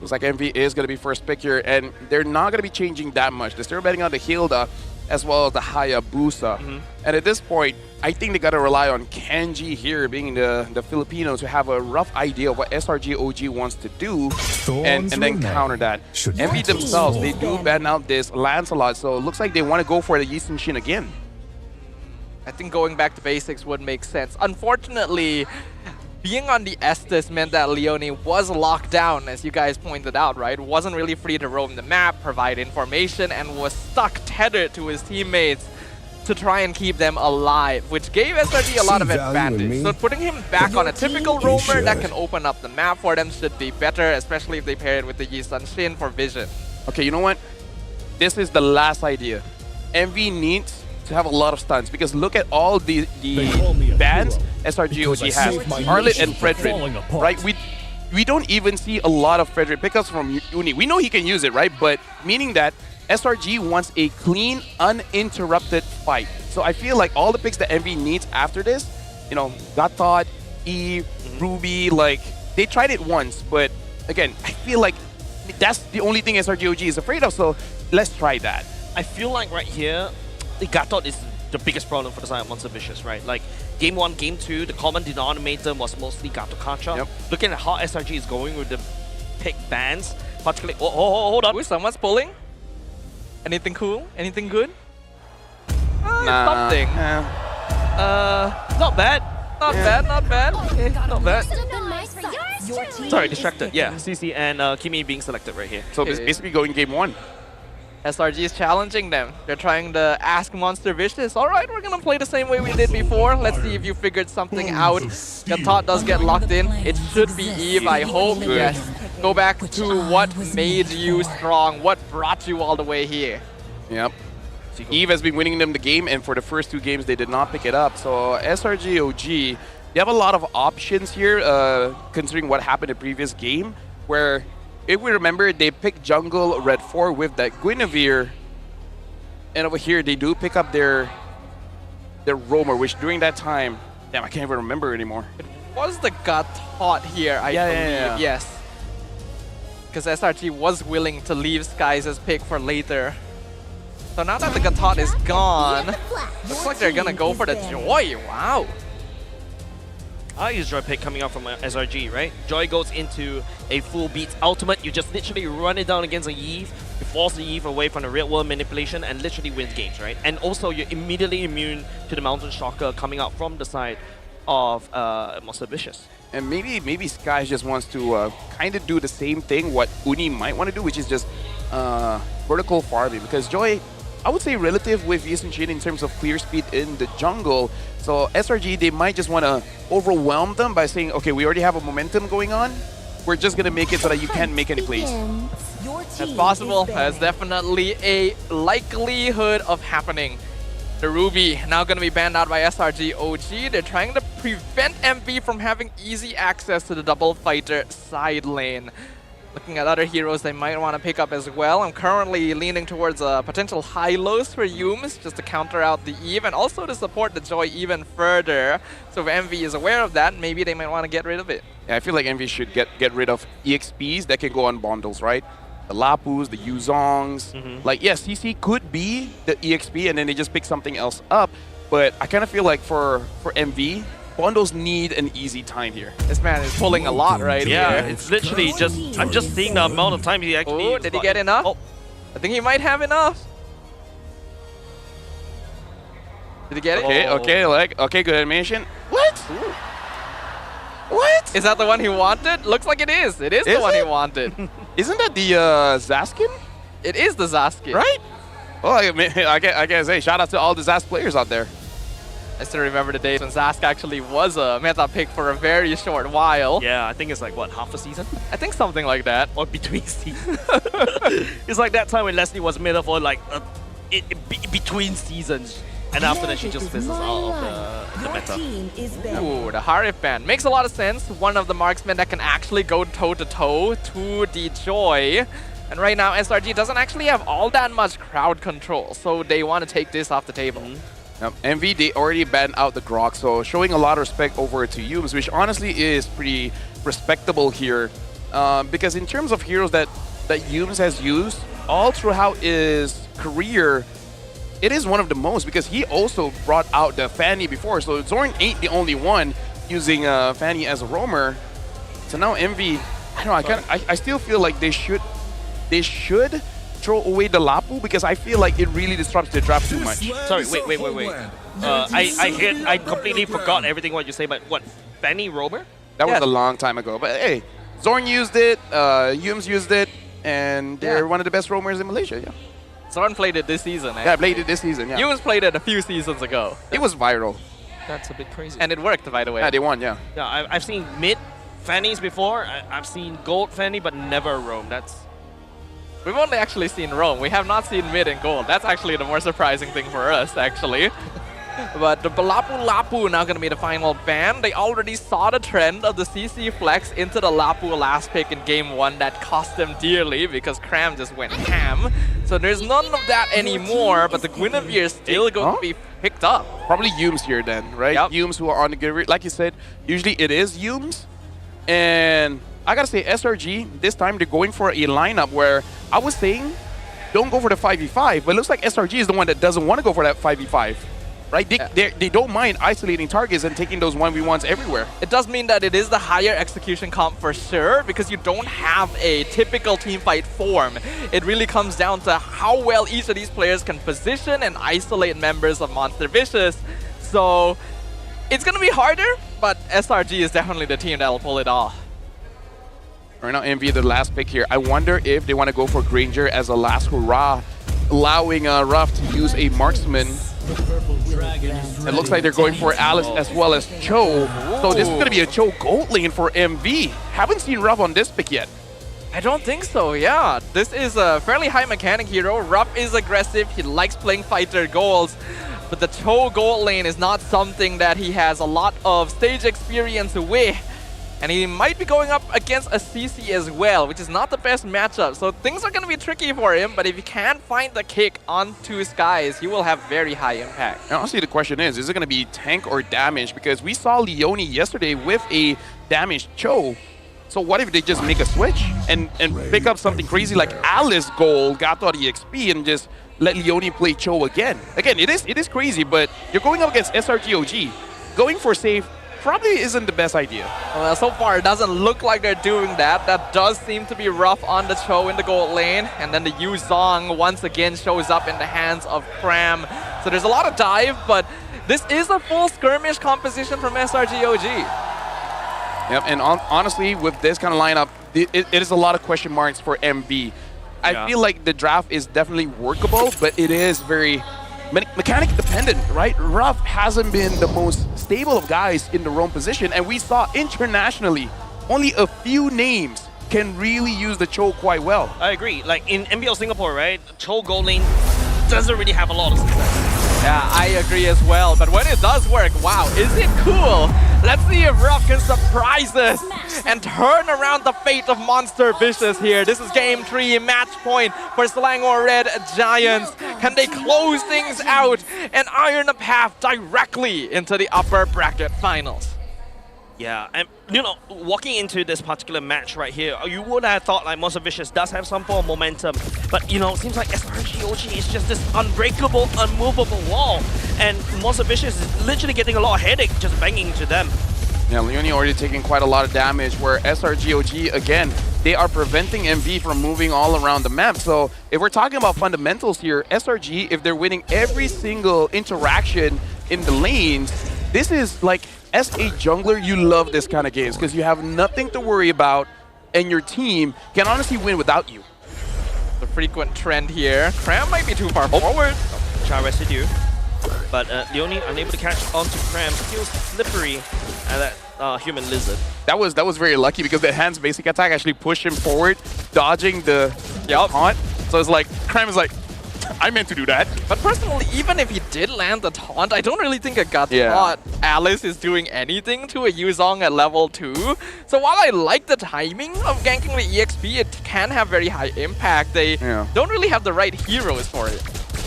Looks like MV is going to be first pick here, and they're not going to be changing that much. They're still betting on the Hilda as well as the Hayabusa. And at this point, I think they got to rely on Kenji here, being the Filipino, to have a rough idea of what SRG.OG wants to do and then counter that. MV themselves, they do ban out this Lancelot, so it looks like they want to go for the Yi Sun-shin again. I think going back to basics would make sense. Unfortunately, being on the Estes meant that Leone was locked down, as you guys pointed out, right? Wasn't really free to roam the map, provide information, and was stuck tethered to his teammates to try and keep them alive, which gave SRG a lot of advantage. So putting him back on a typical roamer that can open up the map for them should be better, especially if they pair it with the Yi Sun-shin for vision. Okay, you know what? This is the last idea. MV needs to have a lot of stuns, because look at all the bans SRG.OG has. Harlot and Frederick, right? We don't even see a lot of Frederick pickups from Uni. We know he can use it, right? But meaning that SRG wants a clean, uninterrupted fight. So I feel like all the picks that MV needs after this, you know, Gatot, Eve, Ruby, like, they tried it once, but again, I feel like that's the only thing SRG.OG is afraid of, so let's try that. I feel like right here, the Gatot is the biggest problem for the side of Monster Vicious, right? Like, game 1, game 2, the common denominator was mostly Gato Kacha. Looking at how SRG is going with the pick bans, particularly... Oh, hold up. Ooh, someone's pulling. Anything cool? Anything good? Nah. Something. Not bad. Not bad, not bad. Okay, not bad. Sorry, distracted. Yeah, CC and Kimi being selected right here. So it's basically going game 1. SRG is challenging them. They're trying to ask Monster Vicious, alright, we're gonna play the same way we did before. Let's see if you figured something out. Gatot does get locked in. It should be Eve, I hope. Yes. Go back to what made you strong, what brought you all the way here. Yep. Eve has been winning them the game, and for the first 2 games, they did not pick it up. So SRG.OG, they have a lot of options here, considering what happened in the previous game, where, if we remember, they picked jungle red 4 with that Guinevere, and over here, they do pick up their roamer, which during that time, damn, I can't even remember anymore. It was the gut thought here, I believe, yes. Because SRG was willing to leave Skies' pick for later. So now that the Gatot is gone, looks like they're gonna go for the Joy. Wow. I use Joy pick coming out from SRG, right? Joy goes into a full beat ultimate. You just literally run it down against a Eve. You force the Eve away from the real world manipulation and literally wins games, right? And also you're immediately immune to the Mountain Shocker coming out from the side of Monster Vicious. And maybe Sky just wants to kind of do the same thing what Uni might want to do, which is just vertical farming. Because Joy, I would say relative with Yisun Chin in terms of clear speed in the jungle. So SRG, they might just want to overwhelm them by saying, okay, we already have a momentum going on. We're just going to make it so that you can't make any plays. That's possible. That's definitely a likelihood of happening. The Ruby now going to be banned out by SRG.OG. They're trying to prevent MV from having easy access to the double fighter side lane. Looking at other heroes they might want to pick up as well. I'm currently leaning towards a potential high-lows for Yumes just to counter out the Eve and also to support the Joy even further. So if MV is aware of that, maybe they might want to get rid of it. Yeah, I feel like MV should get rid of EXPs that can go on bundles, right? The Lapus, the Yuzongs. Like, yes, CC could be the EXP and then they just pick something else up. But I kind of feel like for MV, bundles need an easy time here. This man is pulling a lot right here. Yeah, it's literally just, I'm just seeing the amount of time he actually... Oh, did he get enough? Oh. I think he might have enough. Did he get it? Okay, good animation. What? Ooh. What? Is that the one he wanted? Looks like it is. It is the one he wanted. Isn't that the Zaskin? It is the Zaskin. Right? Well, I gotta say, shout out to all the Zask players out there. I still remember the days when Zask actually was a meta pick for a very short while. Yeah, I think it's like, what, half a season? I think something like that. Or between seasons. It's like that time when Leslie was meta for like between seasons. And after that, she just fizzles out of the meta. Ooh, the Harif ban. Makes a lot of sense. One of the marksmen that can actually go toe-to-toe to the Joy. And right now, SRG doesn't actually have all that much crowd control. So they want to take this off the table. MV, they already banned out the Grok, so showing a lot of respect over to Yumes, which honestly is pretty respectable here. Because in terms of heroes that Yumes has used all throughout his career, it is one of the most, because he also brought out the Fanny before, so Zorn ain't the only one using Fanny as a roamer. So now MV, I don't know, I still feel like they should throw away the Lapu, because I feel like it really disrupts the draft too much. Sorry, wait. I completely forgot everything what you say, but what, Fanny roamer? That was a long time ago, but hey, Zorn used it, Yumes used it, and they're one of the best roamers in Malaysia, yeah. Zorn played it this season, Yeah, played it this season, yeah. Yumes played it a few seasons ago. It was viral. That's a bit crazy. And it worked, by the way. Yeah, they won, yeah. Yeah, I've seen mid Fannies before. I've seen gold Fanny, but never roam. We've only actually seen roam. We have not seen mid and gold. That's actually the more surprising thing for us, actually. But the Lapu now going to be the final ban. They already saw the trend of the CC flex into the Lapu last pick in game 1 that cost them dearly because Cram just went ham. So there's none of that anymore, but the Guinevere is still going to be picked up. Probably Yumes here then, right? Yep. Yumes who are on the Guinevere. Like you said, usually it is Yumes. And I gotta say, SRG, this time they're going for a lineup where I was saying, don't go for the 5v5, but it looks like SRG is the one that doesn't want to go for that 5v5. Right? They don't mind isolating targets and taking those 1v1s everywhere. It does mean that it is the higher execution comp for sure, because you don't have a typical teamfight form. It really comes down to how well each of these players can position and isolate members of Monster Vicious. So it's going to be harder, but SRG is definitely the team that will pull it off. Right now, MV, the last pick here. I wonder if they want to go for Granger as a last hurrah, allowing Ruff to use a marksman. It looks like they're going for Alice as well as Cho. So this is going to be a Cho gold lane for MV. Haven't seen Ruff on this pick yet. I don't think so, yeah. This is a fairly high mechanic hero. Ruff is aggressive, he likes playing fighter goals. But the Cho gold lane is not something that he has a lot of stage experience with. And he might be going up against a CC as well, which is not the best matchup. So things are going to be tricky for him, but if he can find the kick onto Skies, he will have very high impact. And honestly, the question is it going to be tank or damage? Because we saw Leone yesterday with a damaged Cho. So what if they just make a switch and pick up something crazy like Alice Gold, Gato EXP, and just let Leone play Cho again? Again, it is crazy, but you're going up against SRG.OG. Going for safe probably isn't the best idea. Well, so far it doesn't look like they're doing that. That does seem to be rough on the Cho in the gold lane. And then the Yu Zhong once again shows up in the hands of Cram. So there's a lot of dive, but this is a full skirmish composition from SRG.OG. Yep, and honestly, with this kind of lineup, it is a lot of question marks for MB. I feel like the draft is definitely workable, but it is very mechanic dependent, right? Ruff hasn't been the most stable of guys in the roam position, and we saw internationally only a few names can really use the Cho quite well. I agree. Like in MPL Singapore, right? Cho gold lane doesn't really have a lot of success. Yeah, I agree as well. But when it does work, wow, is it cool? Let's see if Ruff can surprise us and turn around the fate of Monster Vicious here. This is game 3, match point for Selangor Red Giants. Can they close things out and iron a path directly into the upper bracket finals? Yeah, and you know, walking into this particular match right here, you would have thought like Monster Vicious does have some form of momentum, but you know, it seems like SRG.OG is just this unbreakable, unmovable wall, and Monster Vicious is literally getting a lot of headache just banging into them. Yeah, Leone already taking quite a lot of damage, where SRG.OG, again, they are preventing MV from moving all around the map. So if we're talking about fundamentals here, SRG, if they're winning every single interaction in the lanes, this is like, as a jungler, you love this kind of games because you have nothing to worry about and your team can honestly win without you. The frequent trend here. Cram might be too far forward. Char residue. But Leone unable to catch onto Cram, still slippery at that human lizard. That was very lucky because the Hand's basic attack actually pushed him forward, dodging the taunt. So it's like, Cram is like, I meant to do that. But personally, even if he did land the taunt, I don't really think a gut thought Alice is doing anything to a Yu Zhong at level 2. So while I like the timing of ganking the EXP, it can have very high impact. They don't really have the right heroes for it.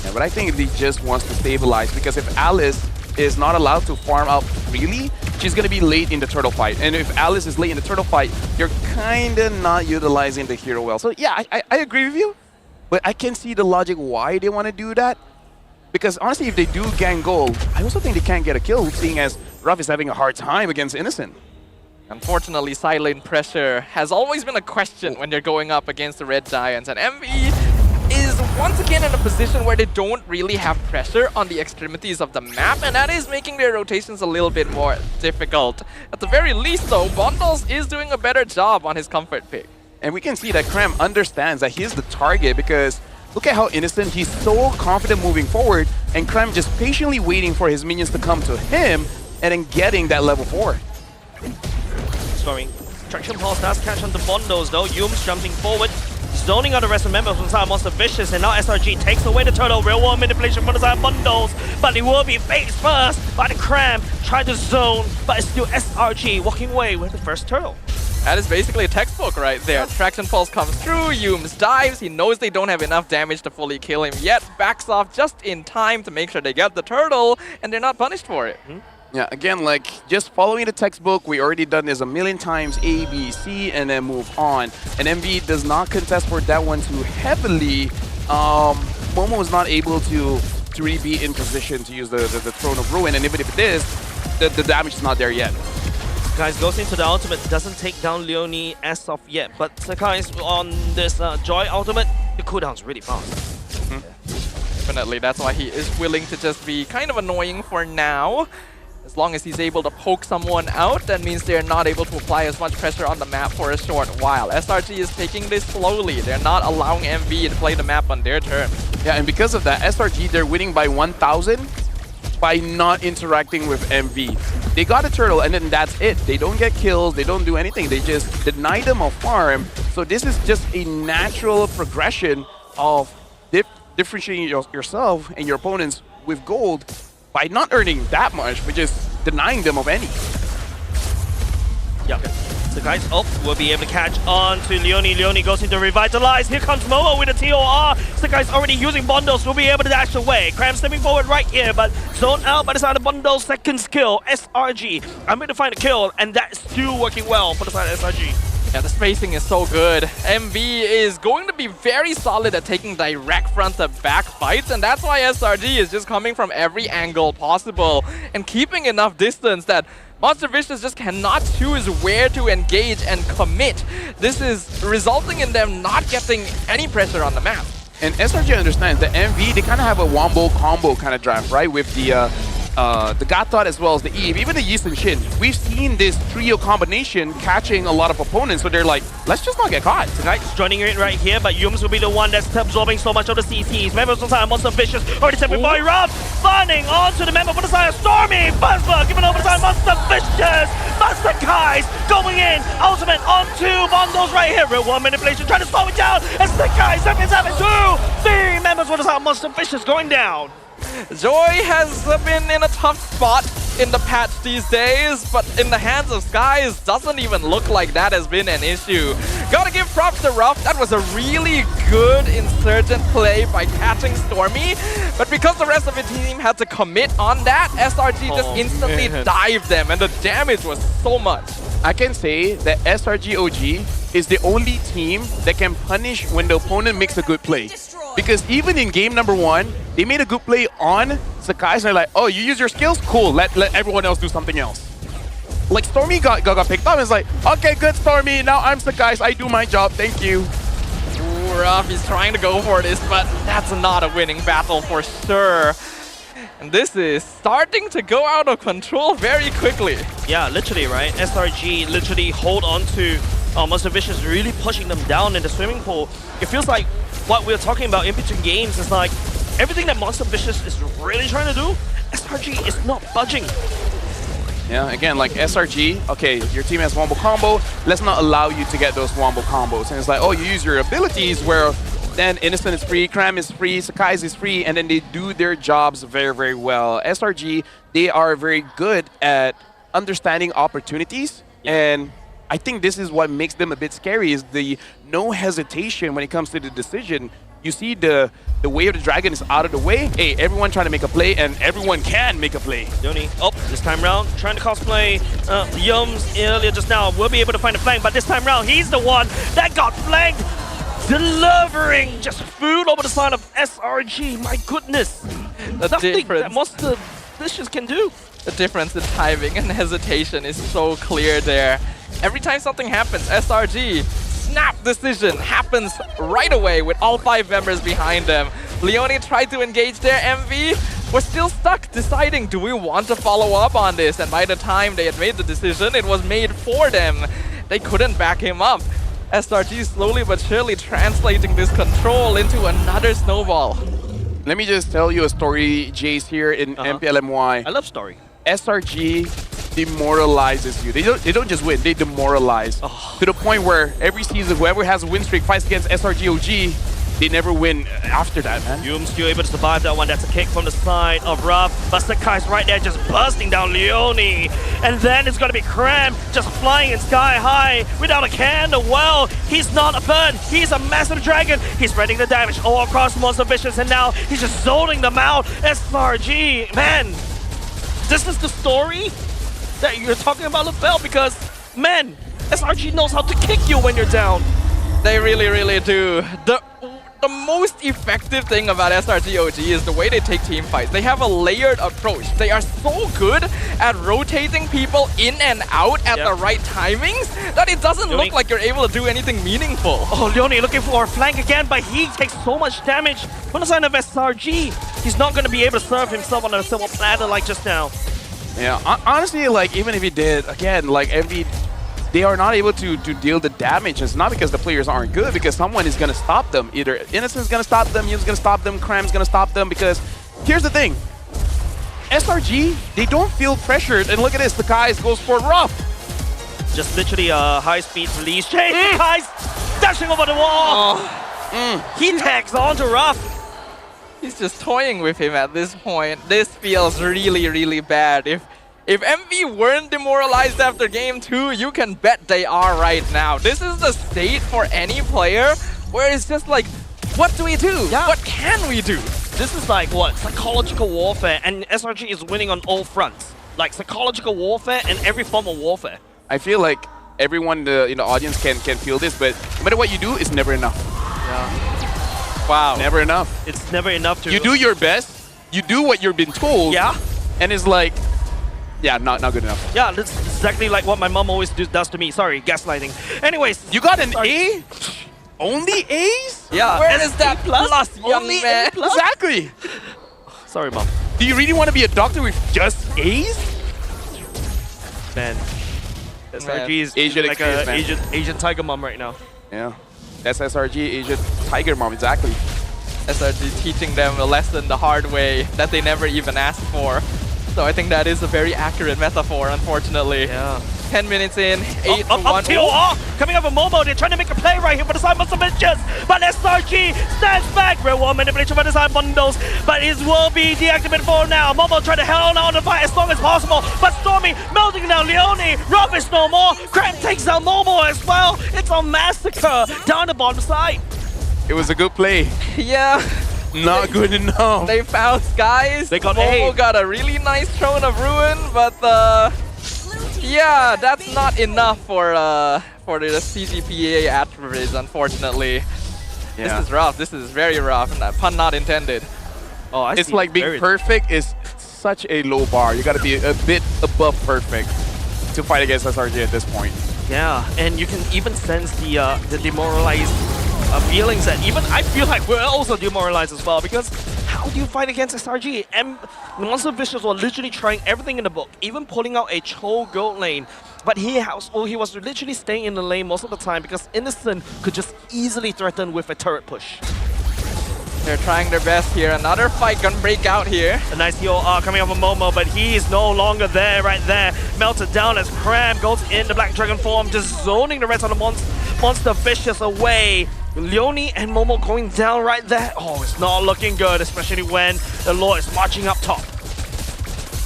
Yeah, but I think he just wants to stabilize because if Alice is not allowed to farm out freely, she's going to be late in the turtle fight. And if Alice is late in the turtle fight, you're kind of not utilizing the hero well. So yeah, I agree with you. But I can see the logic why they want to do that. Because honestly, if they do gang gold, I also think they can't get a kill, seeing as Ruff is having a hard time against Innocent. Unfortunately, silent pressure has always been a question when you're going up against the Red Giants. And MV is once again in a position where they don't really have pressure on the extremities of the map, and that is making their rotations a little bit more difficult. At the very least, though, Bondos is doing a better job on his comfort pick. And we can see that Cram understands that he's the target because look at how Innocent, he's so confident moving forward, and Cram just patiently waiting for his minions to come to him and then getting that level 4. Scoring. Traction Pulse does catch onto Bondos though. Yum's jumping forward, zoning out the rest of members from side Monster Vicious, and now SRG takes away the turtle. Real world manipulation from the side Bondos, but it will be faced first by the Cram. Try to zone, but it's still SRG walking away with the first turtle. That is basically a textbook right there. Traction Pulse comes through, Yums dives, he knows they don't have enough damage to fully kill him yet, backs off just in time to make sure they get the turtle, and they're not punished for it. Yeah, again, like, just following the textbook, we already done this a million times, A, B, C, and then move on. And MV does not contest for that one too heavily. Momo is not able to really be in position to use the Throne of Ruin, and even if it is, the damage is not there yet. Guys, goes into the ultimate, doesn't take down Leone as of yet, but Sakai's on this Joy ultimate, the cooldown's really fast. Definitely, that's why he is willing to just be kind of annoying for now. As long as he's able to poke someone out, that means they're not able to apply as much pressure on the map for a short while. SRG is taking this slowly. They're not allowing MV to play the map on their terms. Yeah, and because of that, SRG, they're winning by 1,000 by not interacting with MV. They got a turtle, and then that's it. They don't get kills, they don't do anything. They just deny them a farm So this is just a natural progression of differentiating yourself and your opponents with gold by not earning that much, but just denying them of any. Yeah. So guys, will be able to catch on to Leone. Leone goes into Revitalize. Here comes Momo with a TOR. So guys already using bundles, will be able to dash away. Cram stepping forward right here, but zone out by the side of bundles. Second skill, SRG. I'm going to find a kill, and that's still working well for the side of SRG. Yeah, the spacing is so good. MV is going to be very solid at taking direct front-to-back fights, and that's why SRG is just coming from every angle possible and keeping enough distance that Monster Vicious just cannot choose where to engage and commit. This is resulting in them not getting any pressure on the map. And SRG understands that MV, they kind of have a wombo combo kind of draft, right? With the Gatot as well as the Eve, even the Yeast and Shin. We've seen this trio combination catching a lot of opponents, so they're like, let's just not get caught. Tonight's joining in right here, but Yums will be the one that's absorbing so much of the CCs. Members on the side of Monster Vicious already set before Ruff, finding onto the member on the side of Stormy. Buzzbug giving over the side of Monster Vicious. Master Kai's going in. Ultimate onto bundles right here. Real one manipulation trying to slow it down. And Sick Kai 7-7-2. 3 members on the side of Monster Vicious going down. Joy has been in a tough spot in the patch these days, but in the hands of Skies, doesn't even look like that has been an issue. Gotta give props to Ruff. That was a really good Insurgent play by catching Stormy, but because the rest of the team had to commit on that, SRG just instantly dived them, and the damage was so much. I can say that SRG.OG is the only team that can punish when the opponent makes a good play. Because even in game number 1, they made a good play on Sakai, and they're like, oh, you use your skills? Cool, let everyone else do something else. Like, Stormy got picked up, and it's like, okay, good, Stormy, now I'm Sakai, I do my job, thank you. Ooh, Ruff, he's trying to go for this, but that's not a winning battle for sure. And this is starting to go out of control very quickly. Yeah, literally, right? SRG literally hold on to Monster Vicious, really pushing them down in the swimming pool. It feels like what we're talking about in between games is like everything that Monster Vicious is really trying to do, SRG is not budging. Yeah, again, like SRG, okay, your team has wombo combo, let's not allow you to get those wombo combos. And it's like, oh, you use your abilities where then Innocent is free, Cram is free, Sakai's is free, and then they do their jobs very, very well. SRG, they are very good at understanding opportunities, and I think this is what makes them a bit scary, is the no hesitation when it comes to the decision. You see the way of the dragon is out of the way. Hey, everyone trying to make a play, and everyone can make a play. Leone, this time round, trying to cosplay Yums earlier just now. Will be able to find a flank, but this time round, he's the one that got flanked. Delivering just food over the side of SRG. My goodness. Nothing that Monster Vicious can do. The difference in timing and hesitation is so clear there. Every time something happens, SRG, snap decision happens right away with all 5 members behind them. Leone tried to engage there. MV was still stuck deciding, do we want to follow up on this? And by the time they had made the decision, it was made for them. They couldn't back him up. SRG slowly but surely translating this control into another snowball. Let me just tell you a story, Jace, here in MPLMY. I love story. SRG demoralizes you. They don't just win, they demoralize. To the point where every season, whoever has a win streak fights against SRG.OG, they never win after that, man. Yum still able to survive that one. That's a kick from the side of Ruff. But Sakai's right there just bursting down Leone. And then it's going to be Cram just flying in sky high without a candle. Well, he's not a bird. He's a massive dragon. He's spreading the damage all across Monster Vicious. And now he's just zoning them out. SRG, man, this is the story that you're talking about, LaFell, because, man, SRG knows how to kick you when you're down. They really, really do. The most effective thing about SRG.OG is the way they take team fights. They have a layered approach. They are so good at rotating people in and out at the right timings that it doesn't look like you're able to do anything meaningful. Oh, Leone looking for a flank again, but he takes so much damage from the side of SRG. He's not going to be able to serve himself on a silver platter like just now. Yeah, honestly, like, even if he did, again, like, they are not able to deal the damage. It's not because the players aren't good, because someone is going to stop them. Either Innocent's going to stop them, Yum's going to stop them, Cram's going to stop them, because here's the thing. SRG, they don't feel pressured, and look at this, Sakai goes for Ruff. Just literally a high-speed release. Chase Sakai's dashing over the wall. He tags on to Ruff. He's just toying with him at this point. This feels really, really bad. If MV weren't demoralized after game 2, you can bet they are right now. This is the state for any player where it's just like, what do we do? Yeah. What can we do? This is like what? Psychological warfare, and SRG is winning on all fronts. Like psychological warfare and every form of warfare. I feel like everyone in the audience can feel this, but no matter what you do, it's never enough. Yeah. Wow. Never enough. It's never enough to... You do your best, you do what you've been told, yeah, and it's like, yeah, not good enough. Yeah, that's exactly like what my mom always does to me. Sorry, gaslighting. Anyways, you got an A? Only A's? Yeah. Where is that plus, young Only man? A+? Exactly. Sorry, mom. Do you really want to be a doctor with just A's? Man, SRG is Asian like experience, a man. Asian tiger mom right now. Yeah, that's SRG, Asian tiger mom, exactly. SRG teaching them a lesson the hard way that they never even asked for. So I think that is a very accurate metaphor, unfortunately. Yeah. 10 minutes in, 8 to 1. Up TOR, coming up with Momo, they're trying to make a play right here for the side of Avengers, but SRG stands back. Real world manipulation by the side bundles, but it will be deactivated for now. Momo trying to hold on the fight as long as possible, but Stormy melting down Leone. Rob is no more. Cran takes down Momo as well. It's a massacre down the bottom side. It was a good play. Yeah. Not good enough. They found Skies. They got Momo got a really nice Throne of Ruin, but yeah, that's not enough for the CGPA average, unfortunately. Yeah. This is rough. This is very rough, and that pun not intended. Oh, it's like being perfect is such a low bar. You got to be a bit above perfect to fight against SRG at this point. Yeah, and you can even sense the demoralized feelings that even I feel like we're also demoralized as well, because how do you fight against SRG? And Monster Vicious were literally trying everything in the book, even pulling out a Cho gold lane. But he was literally staying in the lane most of the time because Innocent could just easily threaten with a turret push. They're trying their best here. Another fight gonna break out here. A nice EOR coming up from Momo, but he is no longer there right there. Melted down as Cram goes in the Black Dragon form, just zoning the rest of the Monster Vicious away. Leone and Momo going down right there. Oh, it's not looking good, especially when the Lord is marching up top.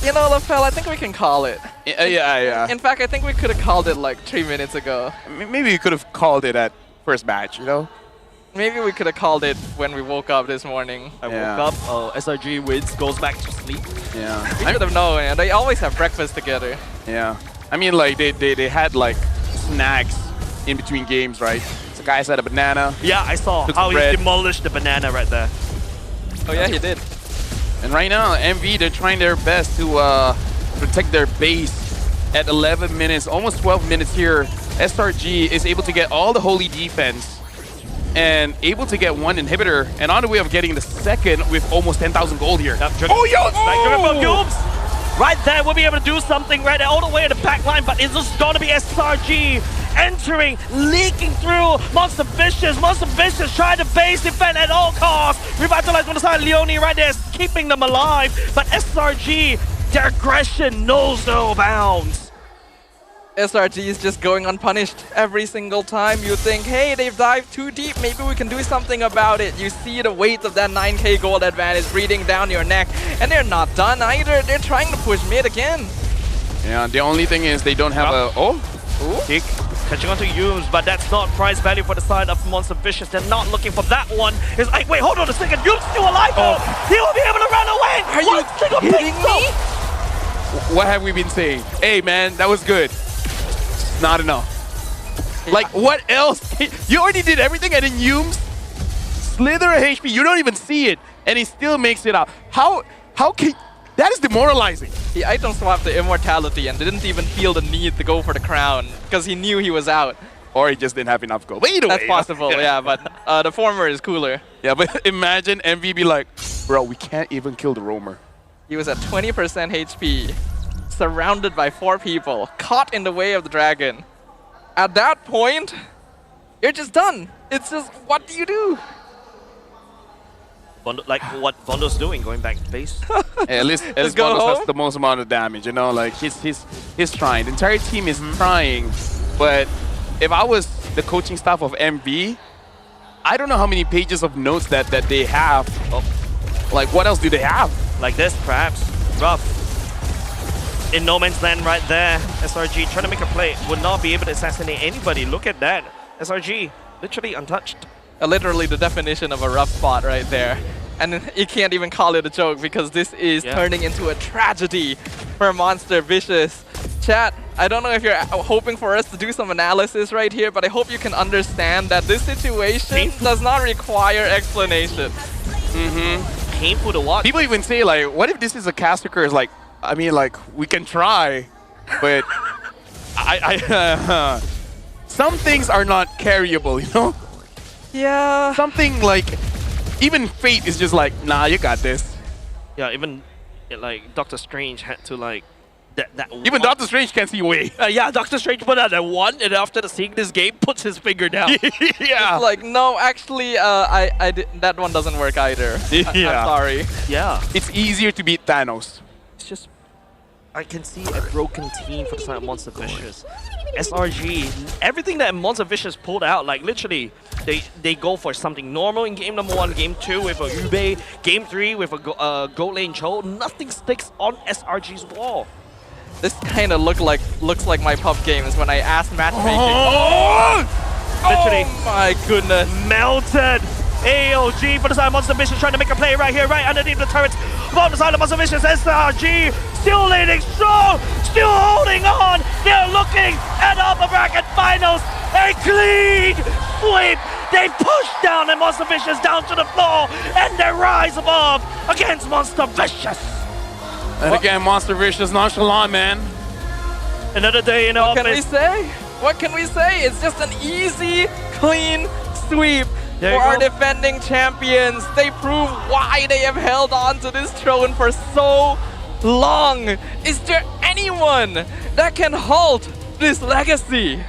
You know, Lafell, I think we can call it. Yeah. In fact, I think we could have called it like 3 minutes ago. Maybe we could have called it at first match, you know? Maybe we could have called it when we woke up this morning. I woke up, SRG wins, goes back to sleep. Yeah. We should have known, man. They always have breakfast together. Yeah. I mean, like, they had, like, snacks in between games, right? So guys had a banana. Yeah, I saw how he demolished the banana right there. Oh, yeah, he did. And right now, MV, they're trying their best to protect their base at 11 minutes, almost 12 minutes here. SRG is able to get all the holy defense and able to get one inhibitor, and on the way of getting the second with almost 10,000 gold here. Right there, we'll be able to do something right there, all the way in the back line, but it's just gonna be SRG entering, leaking through. Monster Vicious trying to base defend at all costs. Revitalize on the side, Leone right there is keeping them alive, but SRG, their aggression knows no bounds. SRG is just going unpunished every single time. You think, hey, they've dived too deep, maybe we can do something about it. You see the weight of that 9k gold advantage breathing down your neck, and they're not done either. They're trying to push mid again. Yeah, the only thing is they don't have kick. Catching onto Yumes, but that's not prize value for the side of Monster Vicious. They're not looking for that one. It's like, wait, hold on a second. Yumes still alive though. He will be able to run away. Are you kidding me? What have we been saying? Hey, man, that was good. Not enough. Like, what else? You already did everything, and then Yumes slither a HP. You don't even see it, and he still makes it out. How can... That is demoralizing. He item swapped the immortality and didn't even feel the need to go for the crown because he knew he was out. Or he just didn't have enough gold. But either way. That's possible, yeah, but the former is cooler. Yeah, but imagine MV be like, bro, we can't even kill the roamer. He was at 20% HP, surrounded by 4 people, caught in the way of the dragon. At that point, you're just done. It's just, what do you do? Like what Vondo's doing, going back to base. Hey, at least Vondos has the most amount of damage, you know, like he's trying. The entire team is trying, but if I was the coaching staff of MV, I don't know how many pages of notes that they have. Like, what else do they have? Like this, perhaps. Rough. In no man's land right there. SRG trying to make a play. Would not be able to assassinate anybody. Look at that. SRG, literally untouched. Literally the definition of a rough spot right there. And you can't even call it a joke because this is turning into a tragedy for Monster Vicious. Chat, I don't know if you're hoping for us to do some analysis right here, but I hope you can understand that this situation does not require explanation. Painful to watch. People even say, like, what if this is a caster curse? Like, I mean, like, we can try, but some things are not carryable, you know? Yeah. Something like, even Fate is just like, nah, you got this. Yeah, even like Doctor Strange had to like that even Doctor Strange can't see way. Yeah, Doctor Strange put out that one, and after seeing this game, puts his finger down. It's like, no, actually, that one doesn't work either. I'm sorry. Yeah. It's easier to beat Thanos. It's just, I can see a broken team for the side of Monster Vicious. SRG, everything that Monster Vicious pulled out, like literally, they go for something normal in game number 1, game 2 with a Ube, game 3 with a gold lane Cho. Nothing sticks on SRG's wall. This kind of looks like my pub games when I asked matchmaking. Literally. Oh my goodness. Melted. AERO for the side of Monster Vicious trying to make a play right here, right underneath the turrets. On the side of Monster Vicious, SRG still leading strong, still holding on. They're looking at upper bracket finals. A clean sweep. They push down and Monster Vicious down to the floor, and they rise above against Monster Vicious. And again, Monster Vicious nonchalant, man. Another day in the office. What can we say? What can we say? It's just an easy, clean sweep for our defending champions. They prove why they have held on to this throne for so long. Is there anyone that can halt this legacy?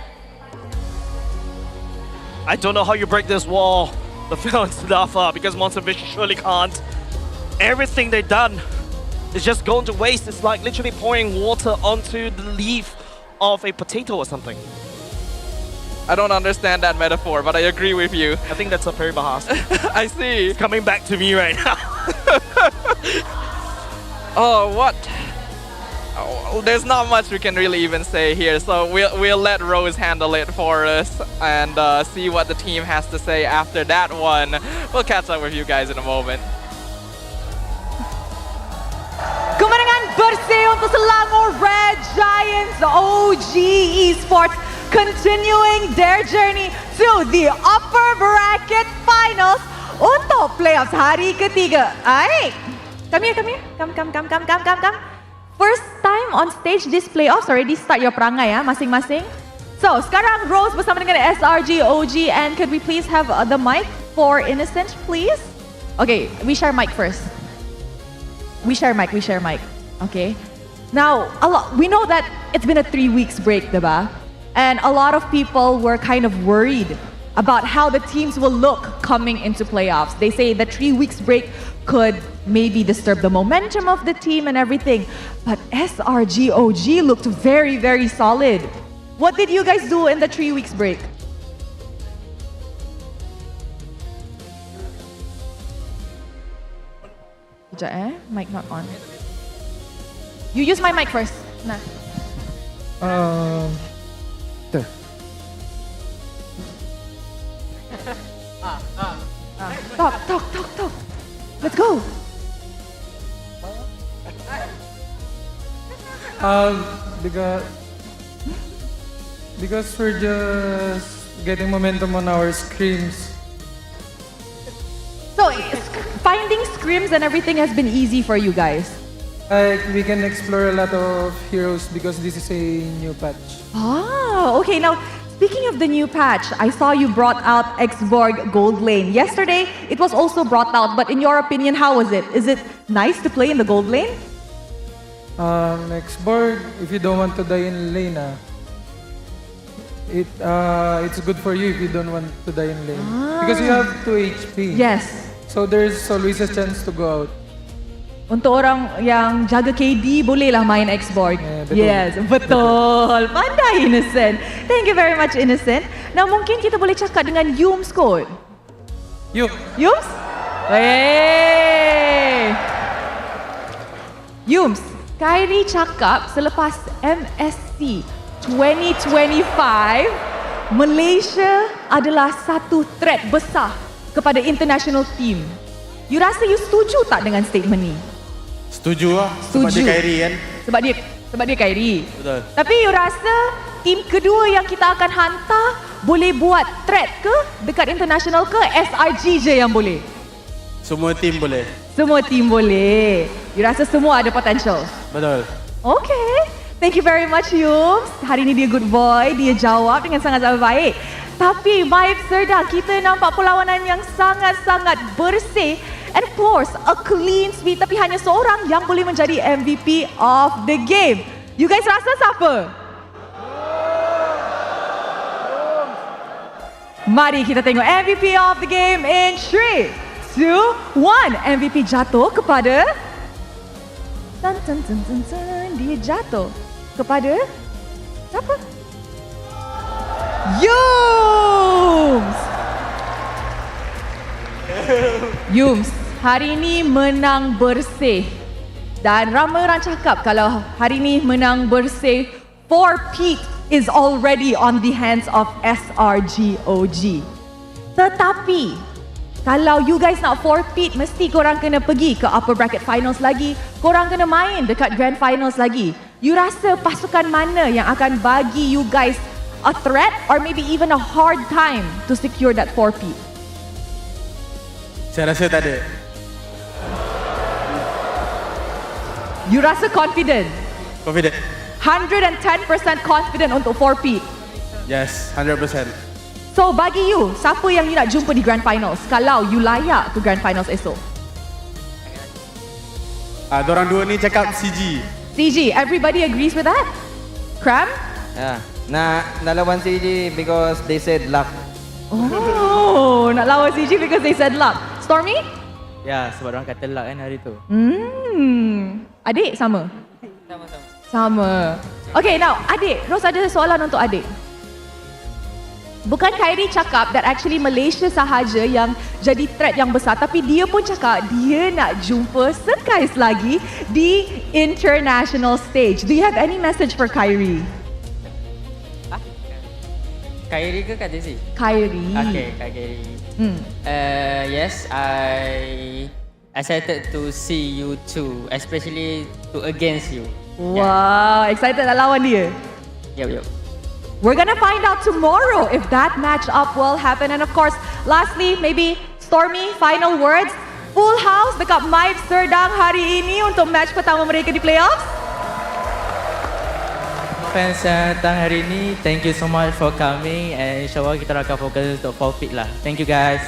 I don't know how you break this wall, the Felon Sudafa, because Monster Vicious surely can't. Everything they've done is just going to waste. It's like literally pouring water onto the leaf of a potato or something. I don't understand that metaphor, but I agree with you. I think that's a Perry Bahas. I see. It's coming back to me right now. Oh, what? Oh, there's not much we can really even say here, so we'll let Rose handle it for us and see what the team has to say after that one. We'll catch up with you guys in a moment. Kemenangan bersih untuk Selangor Red Giants. OG Esports continuing their journey to the upper bracket finals untuk playoffs hari ketiga. Alright, come here. Come. First time on stage this playoffs, already start your perangai ya masing-masing. So sekarang Rose bersama dengan SRG.OG, and could we please have the mic for Innocent, please? Okay, we share mic first. We share mic. Okay. Now, we know that it's been a 3 weeks break, diba? And a lot of people were kind of worried about how the teams will look coming into playoffs. They say the 3 weeks break could maybe disturb the momentum of the team and everything. But SRG.OG looked very, very solid. What did you guys do in the 3 weeks break? Mic not on. You use my mic first. Nah. Talk. Let's go. Because we're just getting momentum on our scrims. So finding scrims and everything has been easy for you guys. We can explore a lot of heroes because this is a new patch. Oh, okay. Now, speaking of the new patch, I saw you brought out Xborg Gold Lane. Yesterday, it was also brought out, but in your opinion, how was it? Is it nice to play in the Gold Lane? Xborg, if you don't want to die in lane, it's good for you if you don't want to die in lane. Because you have 2 HP. Yes. So there's always a chance to go out. Untuk orang yang jaga KD, bolehlah main Xborg. Betul. Yes, betul. Pandai Innocent. Thank you very much, Innocent. Now mungkin kita boleh cakap dengan Yums kot. Yums? Hey. Yums, Kyrie cakap selepas MSC 2025, Malaysia adalah satu threat besar kepada international team. You rasa you setuju tak dengan statement ni? Setuju lah. Sebab dia Kyrie kan? Sebab dia Kyrie. Betul. Tapi you rasa tim kedua yang kita akan hantar boleh buat threat ke dekat international ke SRG je yang boleh? Semua tim boleh. Semua tim boleh. You rasa semua ada potential? Betul. Okay. Thank you very much, Yums. Hari ni dia good boy. Dia jawab dengan sangat-sangat baik. Tapi Maib Serdang, kita nampak perlawanan yang sangat-sangat bersih. And of course, a clean sweep. Tapi hanya seorang yang boleh menjadi MVP of the game. You guys rasa siapa? Mari kita tengok MVP of the game in 3, 2, 1. MVP jatuh kepada... Dia jatuh kepada... Siapa? Yums! Yums, hari ini menang bersih. Dan ramai orang cakap kalau hari ini menang bersih, 4-peat is already on the hands of SRG.OG. Tetapi, kalau you guys nak 4-peat, mesti korang kena pergi ke upper bracket finals lagi. Korang kena main dekat grand finals lagi. You rasa pasukan mana yang akan bagi you guys a threat or maybe even a hard time to secure that 4-peat? Saya rasa tak ada. You rasa confident? Confident. 110% confident untuk 4-peat? Yes, 100%. So bagi you, siapa yang you nak jumpa di grand finals kalau you layak ke grand finals esok? Diorang dua ni cakap CG. CG, everybody agrees with that? Cram? Ya, nak lawan CG because they said luck. Oh, nak lawan CG because they said luck. Stormy? Ya, sebab orang kata luck kan hari tu. Adik sama? Sama. Okay, now adik, Ros ada soalan untuk adik. Bukan Kyrie cakap that actually Malaysia sahaja yang jadi threat yang besar, tapi dia pun cakap dia nak jumpa sekali lagi di international stage. Do you have any message for Kyrie? Kyrie ke Kak Jesse? Kyrie. Okay, Kak Kyrie. Yes, I excited to see you too, especially to against you. Wow, excited nak lawan dia? Yup. We're gonna find out tomorrow if that match up will happen. And of course, lastly, maybe Stormy, final words. Full house dekat Maib Serdang hari ini untuk match pertama mereka di playoffs. Fans yang datang hari ini, thank you so much for coming and insyaAllah kita akan fokus untuk 4-peat lah. Thank you guys.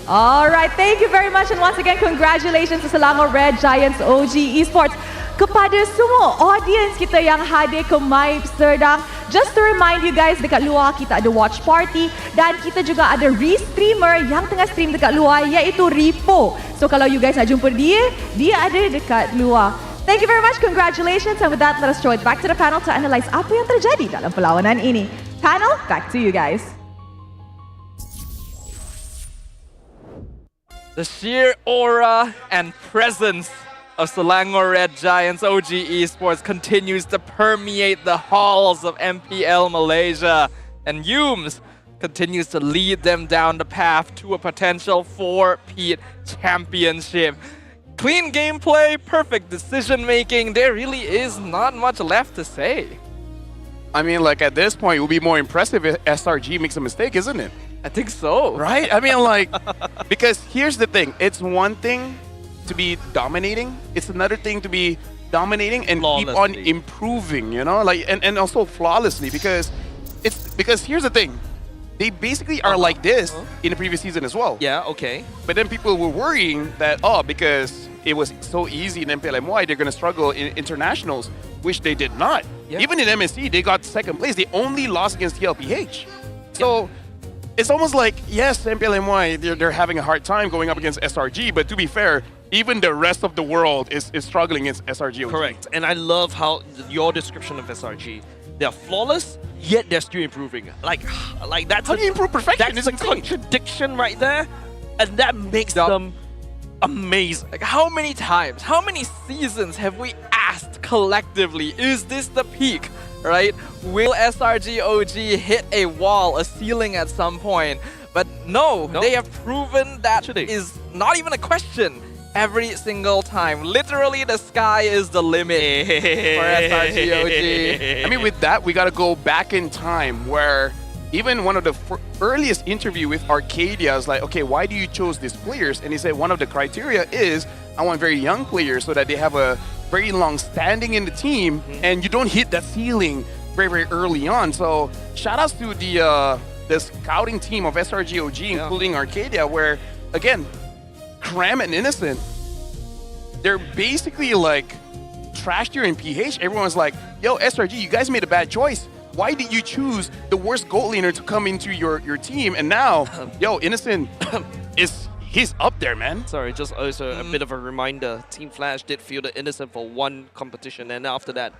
Alright, thank you very much and once again congratulations to Selangor Red Giants OG Esports. Kepada semua audience kita yang hadir ke Maib Serdang, just to remind you guys, dekat luar kita ada watch party dan kita juga ada restreamer yang tengah stream dekat luar iaitu Ripo. So kalau you guys nak jumpa dia ada dekat luar. Thank you very much, congratulations, and with that let us throw it back to the panel to analyze apa yang terjadi dalam perlawanan ini. Panel, back to you guys. The sheer aura and presence of Selangor Red Giants OG Esports continues to permeate the halls of MPL Malaysia, and Yums continues to lead them down the path to a potential 4-peat championship. Clean gameplay, perfect decision making, there really is not much left to say. I mean, like at this point, it would be more impressive if SRG makes a mistake, isn't it? I think so. Right? I mean, like, because here's the thing. It's one thing to be dominating. It's another thing to be dominating and keep on improving, you know? Like, and also flawlessly because here's the thing. They basically are like this in the previous season as well. Yeah, okay. But then people were worrying that, because it was so easy in MPLMY, they're going to struggle in internationals, which they did not. Yeah. Even in MSC, they got second place. They only lost against TLPH. So it's almost like, yes, MPLMY, they're having a hard time going up against SRG, but to be fair, even the rest of the world is struggling against SRG. Correct. And I love how your description of SRG. They are flawless, yet they're still improving. Like that's how do you improve perfection? That's a contradiction right there, and that makes them amazing. Like, how many times, how many seasons have we asked collectively, is this the peak, right? Will SRG.OG hit a wall, a ceiling at some point? But no, they have proven that is not even a question every single time. Literally, the sky is the limit for SRG.OG. I mean, with that, we got to go back in time where even one of the earliest interview with Arcadia is like, okay, why do you choose these players? And he said one of the criteria is I want very young players so that they have a very long standing in the team and you don't hit that ceiling very, very early on. So shout outs to the scouting team of SRG.OG, including Arcadia, where, again, Cram and Innocent, they're basically like trashed here in PH. Everyone's like, yo, SRG, you guys made a bad choice. Why did you choose the worst gold laner to come into your team? And now, yo, Innocent he's up there, man. Sorry, just also a bit of a reminder. Team Flash did field the Innocent for one competition, and after that,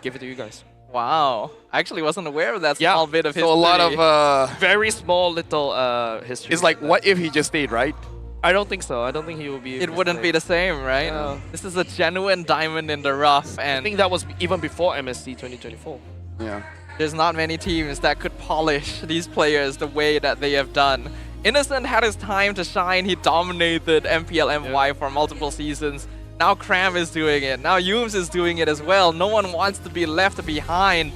give it to you guys. Wow, I actually wasn't aware of that small bit of history. So a lot of very small little history. It's like, what if he just stayed, right? I don't think so. I don't think he will be. It wouldn't be the same, right? This is a genuine diamond in the rough, and I think that was even before MSC 2024. Yeah. There's not many teams that could polish these players the way that they have done. Innocent had his time to shine. He dominated MPL MY for multiple seasons. Now Cram is doing it. Now Yooms is doing it as well. No one wants to be left behind.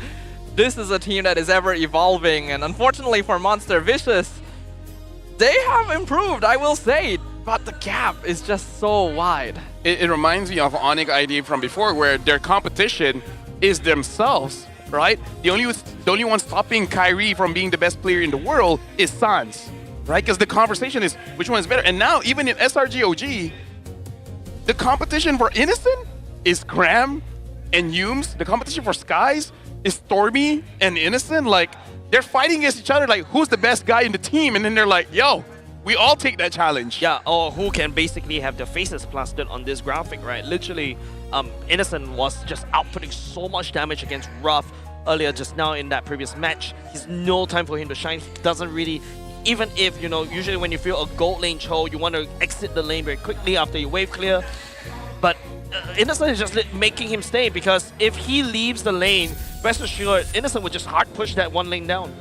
This is a team that is ever evolving, and unfortunately for Monster Vicious, they have improved, I will say, but the gap is just so wide. It reminds me of Onyx ID from before, where their competition is themselves, right? The only one stopping Kyrie from being the best player in the world is Sans, right? Because the conversation is which one is better. And now, even in SRG.OG, the competition for Innocent is Cram and Yooms. The competition for Skies is Stormy and Innocent. Like, they're fighting against each other, like, who's the best guy in the team? And then they're like, yo, we all take that challenge. Yeah, or who can basically have their faces plastered on this graphic, right? Literally, Innocent was just outputting so much damage against Ruff earlier just now in that previous match. He's no time for him to shine. He doesn't really, even if, you know, usually when you feel a gold lane chow, you want to exit the lane very quickly after you wave clear. But Innocent is just making him stay, because if he leaves the lane, rest assured, Innocent would just hard push that one lane down.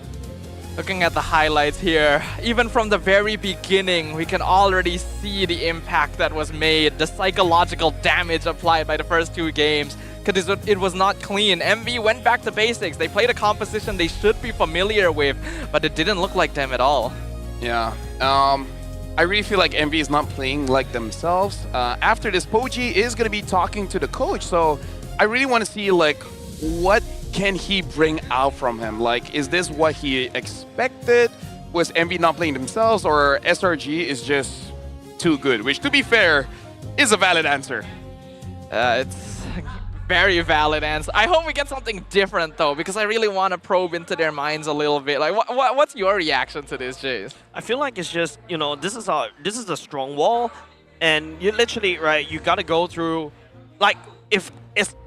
Looking at the highlights here, even from the very beginning, we can already see the impact that was made, the psychological damage applied by the first two games, because it was not clean. MV went back to basics. They played a composition they should be familiar with, but it didn't look like them at all. Yeah. I really feel like MV is not playing like themselves. After this, Poji is going to be talking to the coach, so I really want to see, like, what can he bring out from him? Like, is this what he expected? Was MV not playing themselves, or SRG is just too good? Which, to be fair, is a valid answer. It's very valid answer. I hope we get something different, though, because I really want to probe into their minds a little bit. Like, what's your reaction to this, Jace? I feel like it's just, you know, this is a strong wall, and you literally, right, you got to go through, like, if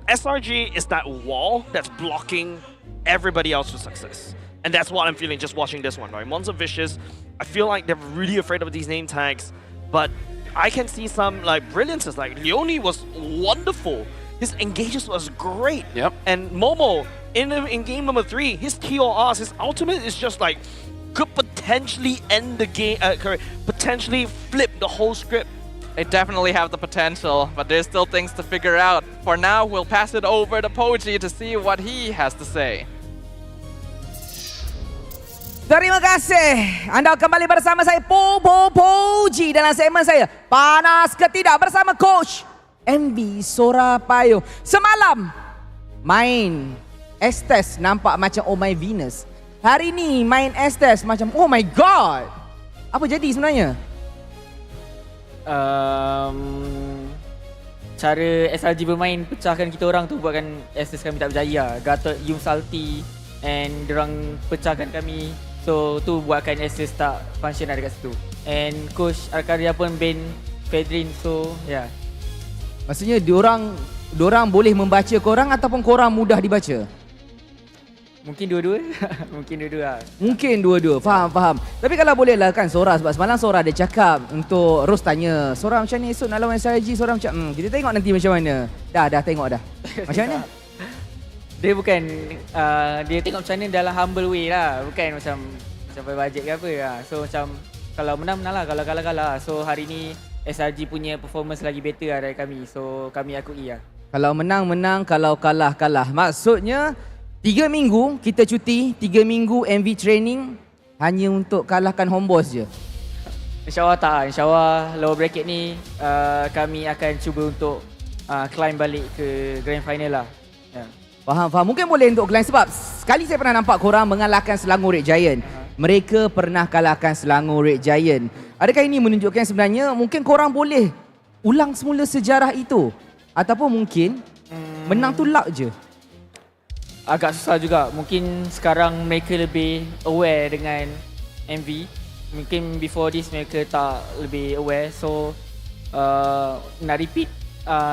SRG is that wall that's blocking everybody else's success. And that's what I'm feeling just watching this one, right? Monster Vicious, I feel like they're really afraid of these name tags, but I can see some, like, brilliances. Like, Leone was wonderful. His engages was great. Yep. And Momo, in game number 3, his TORs, his ultimate is just like, could potentially end the game, potentially flip the whole script. They definitely have the potential, but there's still things to figure out. For now, we'll pass it over to Poji to see what he has to say. Terima kasih. Anda kembali bersama saya Poji dalam segmen saya Panas ke Tidak bersama Coach MB Sorapayo. Semalam main Estes nampak macam oh my Venus. Hari ni main Estes macam oh my God. Apa jadi sebenarnya? Cara SRG bermain pecahkan kita orang tu buatkan Estes kami tak berjaya. Gatot, Yum Salty and diorang pecahkan kami. So tu buatkan Estes tak functional dekat situ. And Coach Arcadia pun ban Fedrin, so yeah. Maksudnya diorang boleh membaca korang ataupun korang mudah dibaca? Mungkin dua-dua. Mungkin dua-dua lah. Mungkin dua-dua. Faham. Tapi kalau boleh lah kan Sora, sebab semalam Sora dia cakap untuk Ros tanya, Sora macam ni esok nak lawan SRG, Sora macam kita tengok nanti macam mana. Dah tengok dah. Macam mana? Dia bukan dia tengok macam mana dalam humble way lah. Bukan macam bajet ke apa lah. So macam kalau menang lah, kalau kalah lah. So hari ni SRG punya performance lagi better lah dari kami. So kami akui lah. Kalau menang, kalau kalah. Maksudnya 3 minggu kita cuti, 3 minggu MV training hanya untuk kalahkan Homebois je. InsyaAllah tak. InsyaAllah lower bracket ni kami akan cuba untuk climb balik ke grand final lah. Yeah. Faham. Mungkin boleh untuk climb sebab sekali saya pernah nampak korang mengalahkan Selangor Red Giant. Mereka pernah kalahkan Selangor Red Giant. Adakah ini menunjukkan sebenarnya mungkin korang boleh ulang semula sejarah itu? Ataupun mungkin menang tu luck je? Agak susah juga. Mungkin sekarang mereka lebih aware dengan MV. Mungkin before this mereka tak lebih aware. So nak repeat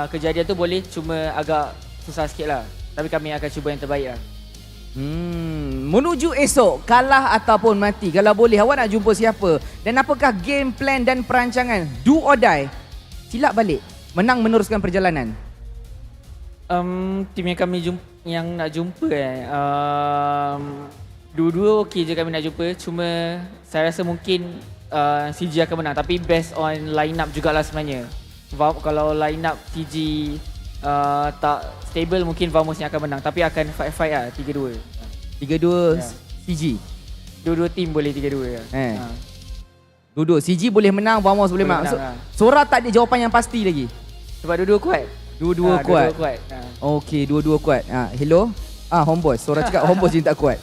kejadian tu boleh, cuma agak susah sikit lah. Tapi kami akan cuba yang terbaik lah. Menuju esok, kalah ataupun mati, kalau boleh awak nak jumpa siapa? Dan apakah game plan dan perancangan? Do or die? Silap balik, menang meneruskan perjalanan. Tim yang nak jumpa dua-dua okey je kami nak jumpa. Cuma saya rasa mungkin CG akan menang. Tapi based on line up jugalah sebenarnya. Kalau line up CG tak stable, mungkin Vamos yang akan menang. Tapi akan fight lah, 3-2. 3-2 CG. Dua-dua tim boleh 3-2 lah. Dua-dua CG boleh menang, Vamos boleh menang. Sora tak ada jawapan yang pasti lagi. Sebab dua-dua kuat. Dua-dua kuat. Okey, dua-dua kuat. Hello. Homebois. Sora cakap Homebois je tak kuat.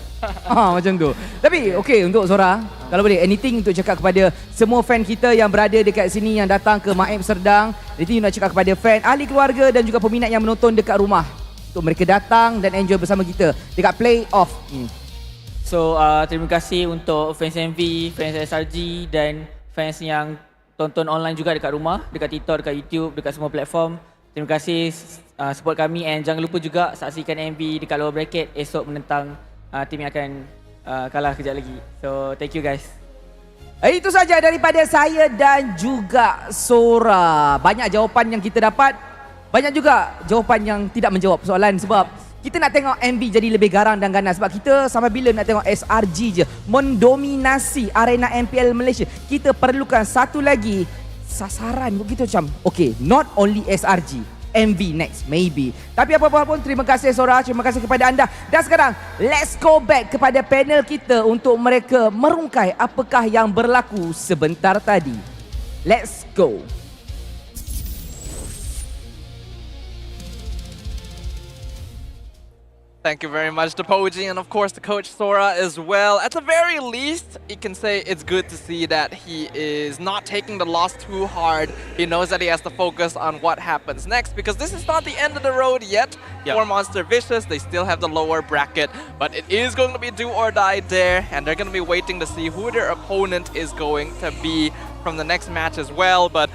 Macam tu. Tapi okey, untuk Sora, kalau boleh anything untuk cakap kepada semua fan kita yang berada dekat sini, yang datang ke Maib Serdang. Anything nak cakap kepada fan, ahli keluarga dan juga peminat yang menonton dekat rumah, untuk mereka datang dan enjoy bersama kita dekat playoff ini. So terima kasih untuk fans MV, fans SRG dan fans yang tonton online juga dekat rumah, dekat TikTok, dekat YouTube, dekat semua platform. Terima kasih support kami, and jangan lupa juga saksikan MV dekat lower bracket esok menentang tim yang akan kalah kejap lagi. So thank you guys. Itu saja daripada saya dan juga Sora. Banyak jawapan yang kita dapat, banyak juga jawapan yang tidak menjawab soalan. Sebab kita nak tengok MV jadi lebih garang dan ganas. Sebab kita sampai bila nak tengok SRG je mendominasi arena MPL Malaysia. Kita perlukan satu lagi sasaran begitu macam, okay, not only SRG, MV next maybe. Tapi apa-apa pun, terima kasih Sora, terima kasih kepada anda. Dan sekarang let's go back kepada panel kita untuk mereka merungkai apakah yang berlaku sebentar tadi. Let's go. Thank you very much to Poji and of course to Coach Sora as well. At the very least, you can say it's good to see that he is not taking the loss too hard. He knows that he has to focus on what happens next, because this is not the end of the road yet for Monster Vicious. They still have the lower bracket, but it is going to be do or die there, and they're going to be waiting to see who their opponent is going to be from the next match as well. But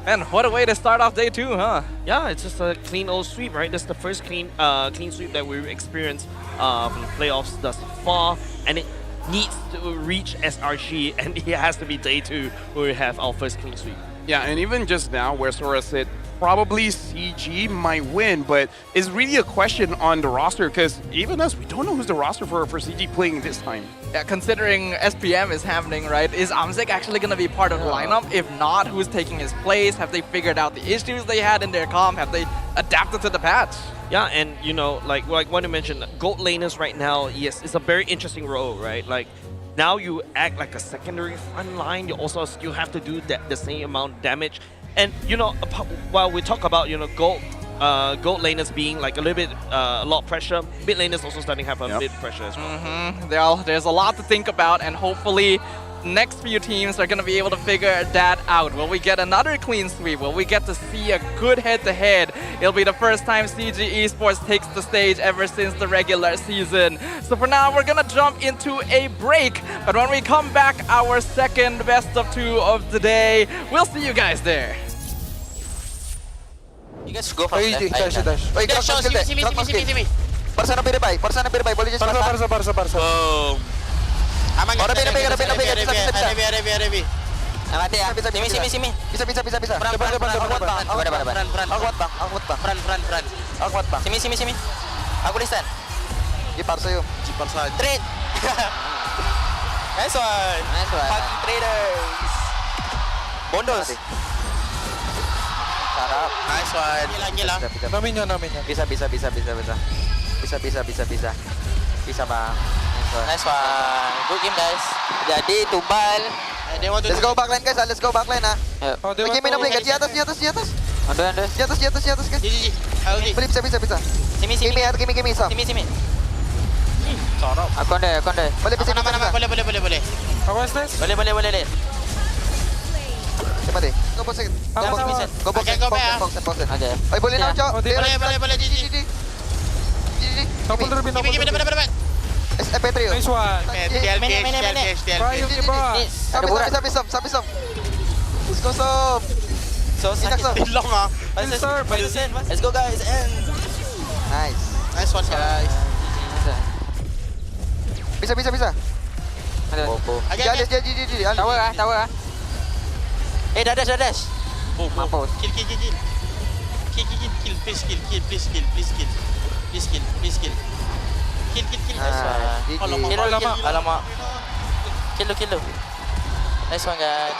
man, what a way to start off day 2, huh? Yeah, it's just a clean old sweep, right? That's the first clean sweep that we've experienced from the playoffs thus far, and it needs to reach SRG, and it has to be day 2 where we have our first clean sweep. Yeah, and even just now where Sora said probably CG might win, but it's really a question on the roster, because even us, we don't know who's the roster for CG playing this time. Yeah, considering SPM is happening, right? Is Amzek actually going to be part of the lineup? If not, who's taking his place? Have they figured out the issues they had in their comp? Have they adapted to the patch? Yeah, and you know, like what you mentioned, gold laners right now, yes, it's a very interesting role, right? Like now you act like a secondary front line. You also still have to do the same amount of damage. And you know, while we talk about, you know, gold laners being like a little bit a lot of pressure, mid laners also starting to have a bit pressure as well. There's a lot to think about, and hopefully next few teams are going to be able to figure that out. Will we get another clean sweep? Will we get to see a good head-to-head? It'll be the first time CG Esports takes the stage ever since the regular season. So for now, we're going to jump into a break. But when we come back, our second best of 2 of the day, we'll see you guys there. You guys go first. Wait, see me. Person lebih rebai. Boleh just Barca. Aman. Orang lebih. Bisa. Mati ya. Simi. Bisa. Peran. Aku kuat bang. Simi. Aku listen. Jiparsa yuk. Trade. Nice one. Fucking traders. Bondos. Sarap. Nice one. Gila. Nominyo. Bisa. Bisa bang. Nice one. Good game guys. Jadi tumbal. Let's go backline guys. Let's go backline ah. Pergi minum lagi. Di atas. Under. Di atas guys. Beli bisa. Simi. Kimi Sam. Simi. Aku under. Boleh bisa. Boleh. Aku stress. Boleh. Cepat deh. Go box. Okay. Oi boleh nak cok. Boleh. Gigi. Double lebih. SP3 yuk. Nice one. Main. Sampai Sam. Let's go Sam. So long ah. Let's go guys. Nice one guys. Bisa. Dia. Tower. Dash. Mampus. Kill. Please kill. Kill. Alamak. Kill. Nice one guys.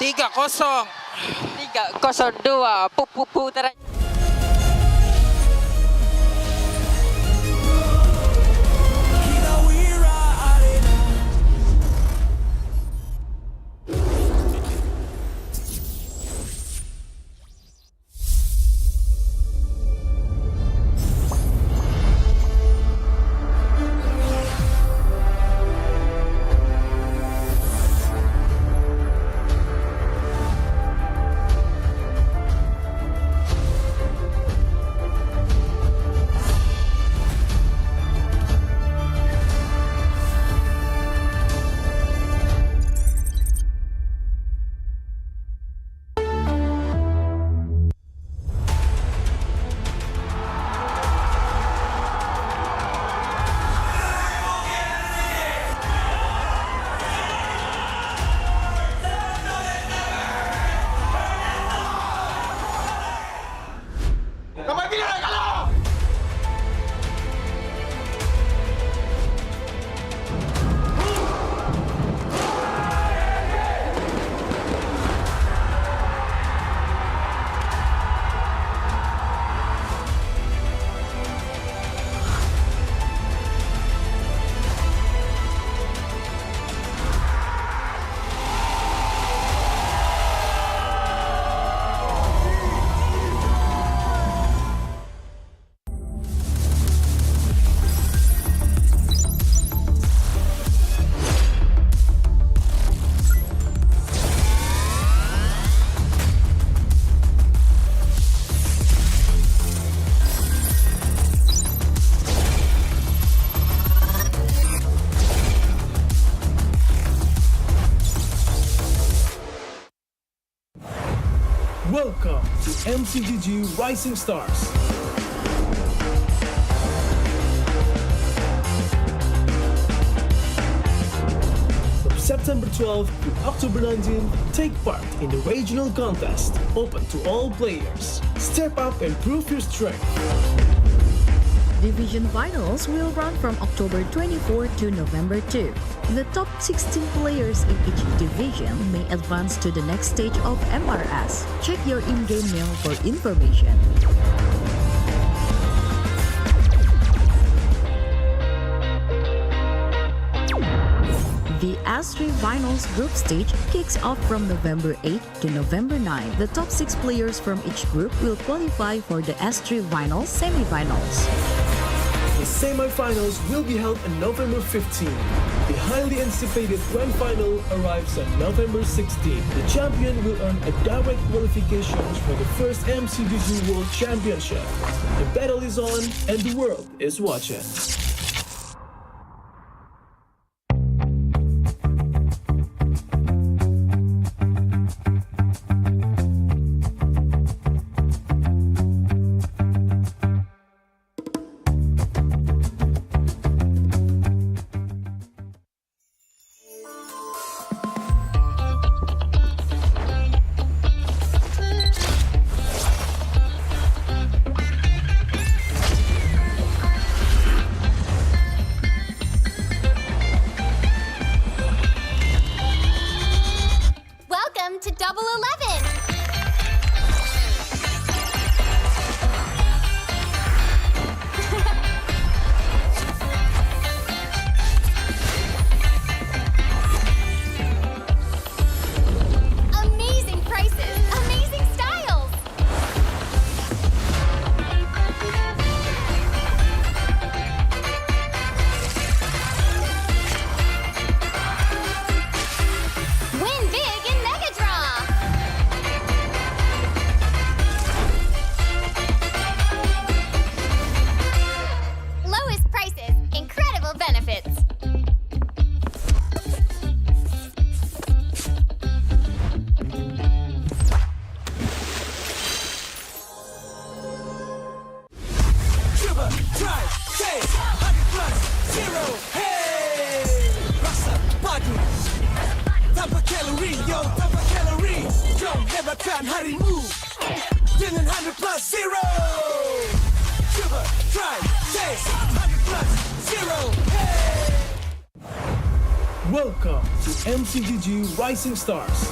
3-0. 3-0-2. Pu terakhir. Welcome to MCGG Rising Stars. From September 12th to October 19th, take part in the regional contest, open to all players. Step up and prove your strength. Division finals will run from October 24 to November 2. The top 16 players in each division may advance to the next stage of MRS. Check your in-game mail for information. The S3 Finals group stage kicks off from November 8 to November 9. The top 6 players from each group will qualify for the S3 Finals semi-finals. The semi-finals will be held on November 15. The highly anticipated grand final arrives on November 16. The champion will earn a direct qualifications for the first MCGG World Championship. The battle is on and the world is watching. Rayakan harimu dengan 100 plus 0. Coba, try, taste 100 plus 0. Hey! Welcome to MCGG Rising Stars.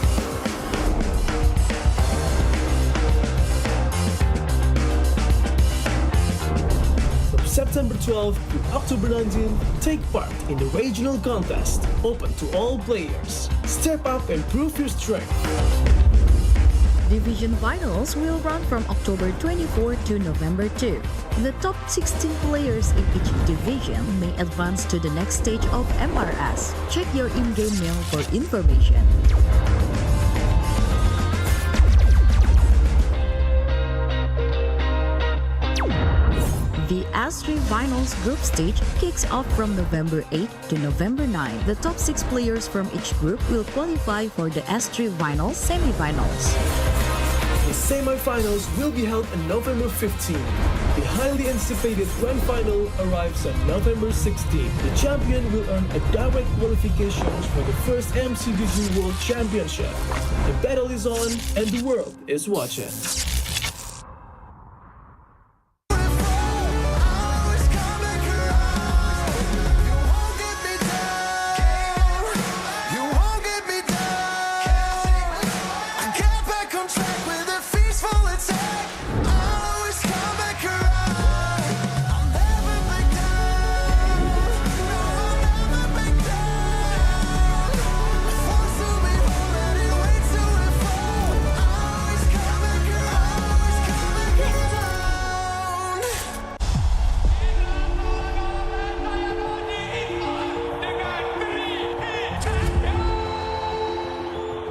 September 12th to October 19th, take part in the regional contest, open to all players. Step up and prove your strength. Division finals will run from October 24 to November 2. The top 16 players in each division may advance to the next stage of MRS. Check your in-game mail for information. The S3 Finals group stage kicks off from November 8 to November 9. The top 6 players from each group will qualify for the S3 Finals semi-finals. The semi-finals will be held on November 15. The highly anticipated grand final arrives on November 16. The champion will earn a direct qualification for the first MCGG World Championship. The battle is on and the world is watching.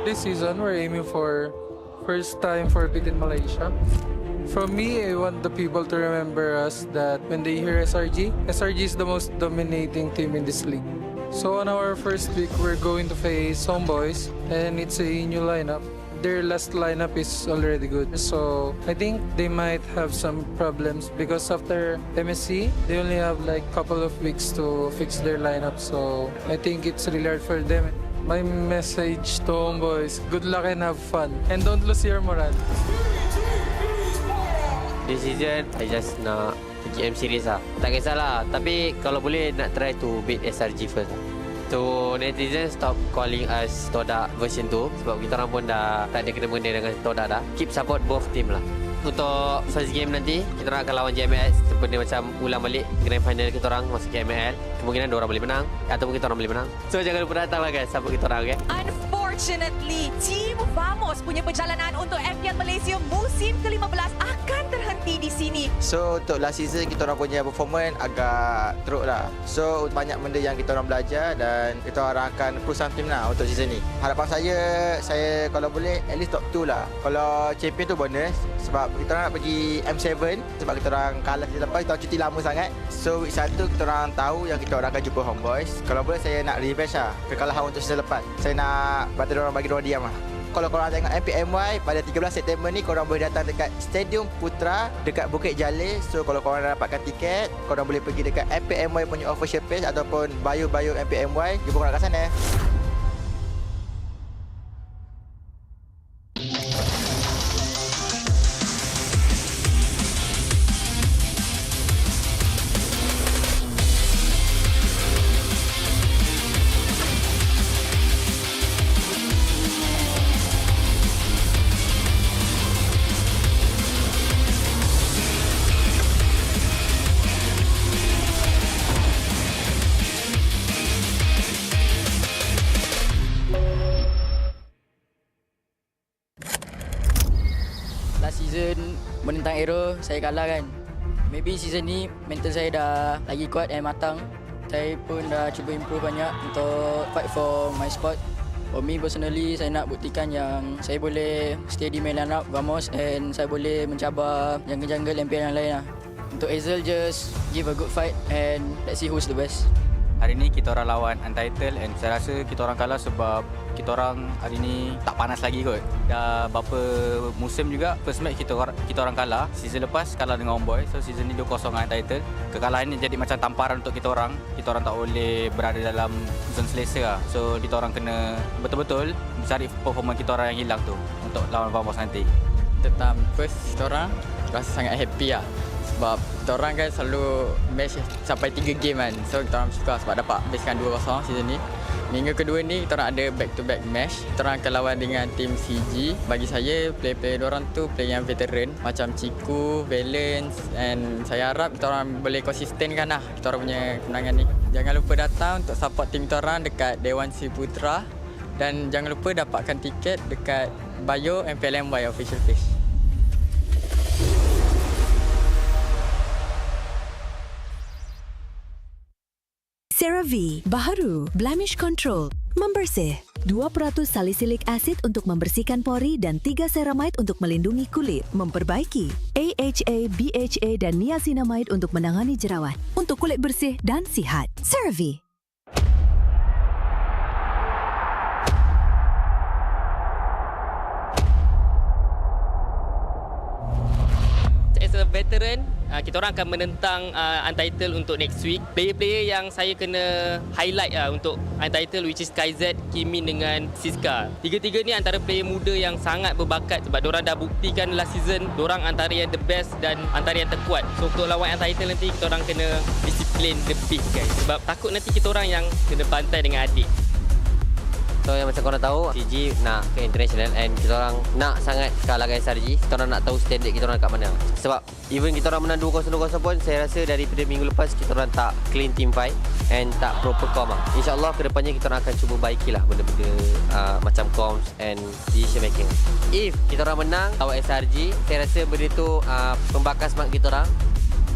This season, we're aiming for first time for beating Malaysia. From me, I want the people to remember us that when they hear SRG, SRG is the most dominating team in this league. So on our first week, we're going to face Homebois, and it's a new lineup. Their last lineup is already good. So I think they might have some problems because after MSC, they only have like couple of weeks to fix their lineup. So I think it's really hard for them. My message to Homebois, good luck and have fun. And don't lose your morale. This season, I just nak pergi M series lah. Tak kisahlah, tapi kalau boleh nak try to beat SRG first lah. So netizen stop calling us Todak version 2 sebab kita orang pun dah tak ada kena-mengena dengan Todak dah. Keep support both team lah. Untuk first game nanti, kita orang akan lawan JMS seperti macam ulang balik grand final kita orang masuk ke ML. Kemungkinan dua orang boleh menang ataupun kita orang boleh menang. So jangan lupa datang lah guys, support kita orang, okay? Unfortunately, Team Vamos punya perjalanan untuk MPL Malaysia musim ke-15 akan terhenti di sini. So untuk last season kita orang punya performance agak teruk lah. So banyak benda yang kita orang belajar dan kita orang akan push some team lah untuk season ni. Harapan saya kalau boleh at least top 2 lah. Kalau champion tu bonus sebab kita orang nak pergi M7 sebab kita orang kalah season lepas, kita orang cuti lama sangat. So week 1 kita orang tahu yang kita orang akan jumpa Homebois. Kalau boleh saya nak revenge lah kekalahan untuk season lepas. Saya nak orang bagi orang diam lah. Kalau korang tengok MPMY pada 13 September ni, korang boleh datang dekat Stadium Putra dekat Bukit Jalil. So kalau korang dah dapatkan tiket, korang boleh pergi dekat MPMY punya official page ataupun bio MPMY. Jumpa korang kat sana. Season menentang AERO saya kalah kan. Maybe season ni mental saya dah lagi kuat dan matang. Saya pun dah cuba improve banyak untuk fight for my spot. For me personally, saya nak buktikan yang saya boleh stay di main lineup Vamos and saya boleh mencabar jungle-jungle MPL yang lain lah. Untuk Hazel, just give a good fight and let's see who's the best. Hari ni kita orang lawan Untitled and saya rasa kita orang kalah sebab kita orang hari ni tak panas lagi kot. Dah berapa musim juga first match kita orang kalah. Season lepas kalah dengan Homebois. So season ni 2-0 dengan Untitled. Kekalahan ni jadi macam tamparan untuk kita orang. Kita orang tak boleh berada dalam zone selesa lah. So kita orang kena betul-betul mencari performa kita orang yang hilang tu untuk lawan Homebois nanti. Tentang first kita orang rasa sangat happy lah. Sebab kita orang kan selalu match sampai 3 game kan. So kita orang suka sebab dapat habiskan 2-0 season ni. Minggu kedua ni kita orang ada back to back match. Kita orang akan lawan dengan tim CG. Bagi saya player-player diorang tu player yang veteran macam Ciku, Valence, and saya harap kita orang boleh konsistenkan lah kita orang punya kemenangan ni. Jangan lupa datang untuk support tim kita orang dekat Dewan Si Putra dan jangan lupa dapatkan tiket dekat bio MPLMY official page. CeraVe, baharu, blemish control, membersih. 2% salisilik acid untuk membersihkan pori dan 3 ceramide untuk melindungi kulit, memperbaiki. AHA, BHA dan niacinamide untuk menangani jerawat, untuk kulit bersih dan sihat. CeraVe. As a veteran, kita orang akan menentang Untitled untuk next week. Player-player yang saya kena highlight untuk Untitled which is KZ, Kimin dengan Siska. Tiga-tiga ni antara player muda yang sangat berbakat sebab diorang dah buktikan last season diorang antara yang the best dan antara yang terkuat. So untuk lawan Untitled nanti kita orang kena disiplin lebih guys sebab takut nanti kita orang yang kena bantai dengan adik. So yang macam korang tahu, CG nak ke international and kita orang nak sangat kalahkan SRG. Kita orang nak tahu standard kita orang kat mana. Sebab even kita orang menang 2-0 pun saya rasa daripada minggu lepas kita orang tak clean team fight and tak proper com lah. InsyaAllah kedepannya kita orang akan cuba baikilah benda-benda macam comms and decision making. If kita orang menang lawan SRG, saya rasa benda tu membakar semangat kita orang.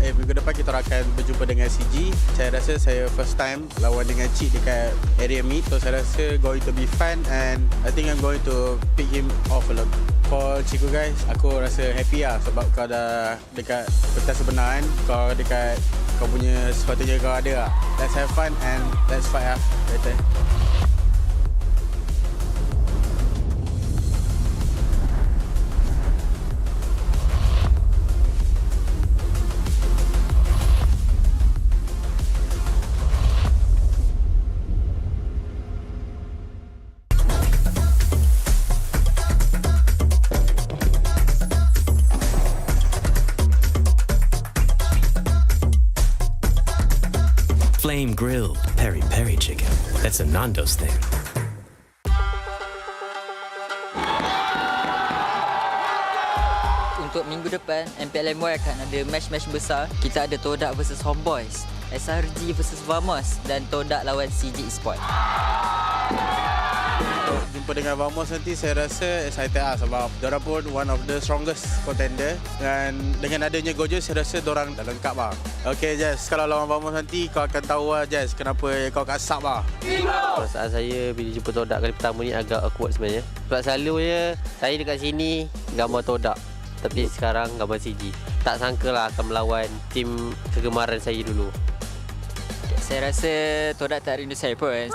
Minggu depan kita akan berjumpa dengan CG. Saya rasa saya first time lawan dengan Cik dekat area meet. So saya rasa going to be fun and I think I'm going to pick him off a lot. For Ciku guys, aku rasa happy lah sebab kau dah dekat pentas sebenar kan. Kau dekat kau punya sepatutnya kau ada lah. Let's have fun and let's fight lah. Better. Flame grilled peri-peri chicken. That's a Nando's thing. Untuk minggu depan, MPLMY akan ada match-match besar. Kita ada Todak versus Homebois, SRG versus Vamos dan Todak lawan CG Esports. Jumpa dengan Vamos nanti saya rasa excited lah sebab diorang pun one of the strongest contender dan dengan adanya Gojo saya rasa diorang dah lengkap lah. Okay Jess, kalau lawan Vamos nanti kau akan tahu lah Jess kenapa kau kasap lah. Perasaan saya bila jumpa Todak kali pertama ni agak awkward sebenarnya. Sebab selalunya saya dekat sini gambar Todak tapi sekarang gambar CG. Tak sangka lah akan melawan tim kegemaran saya dulu. Saya rasa Todak tak rindu saya pun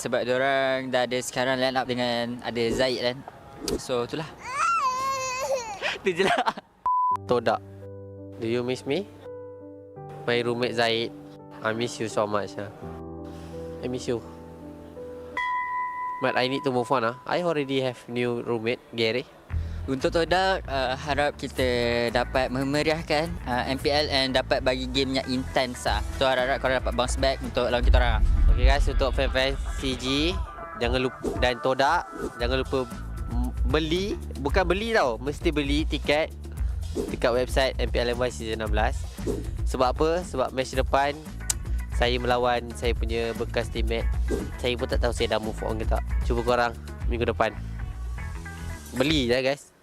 sebab diorang dah ada sekarang line up dengan ada Zaid kan. So itulah. Itu je lah. Todak, do you miss me? My roommate Zaid, I miss you so much. I miss you. But I need to move on. I already have new roommate, Gary. Untuk Todak, harap kita dapat memeriahkan MPL and dapat bagi game yang intense lah. So harap korang dapat bounce back untuk lawan kita orang. Okay guys, untuk fan-fan CG jangan lupa dan Todak jangan lupa beli, bukan beli tau, mesti beli tiket dekat website MPLMY Season 16. Sebab apa? Sebab match depan saya melawan saya punya bekas teammate. Saya pun tak tahu saya dah move on ke tak. Cuba korang minggu depan beli je guys.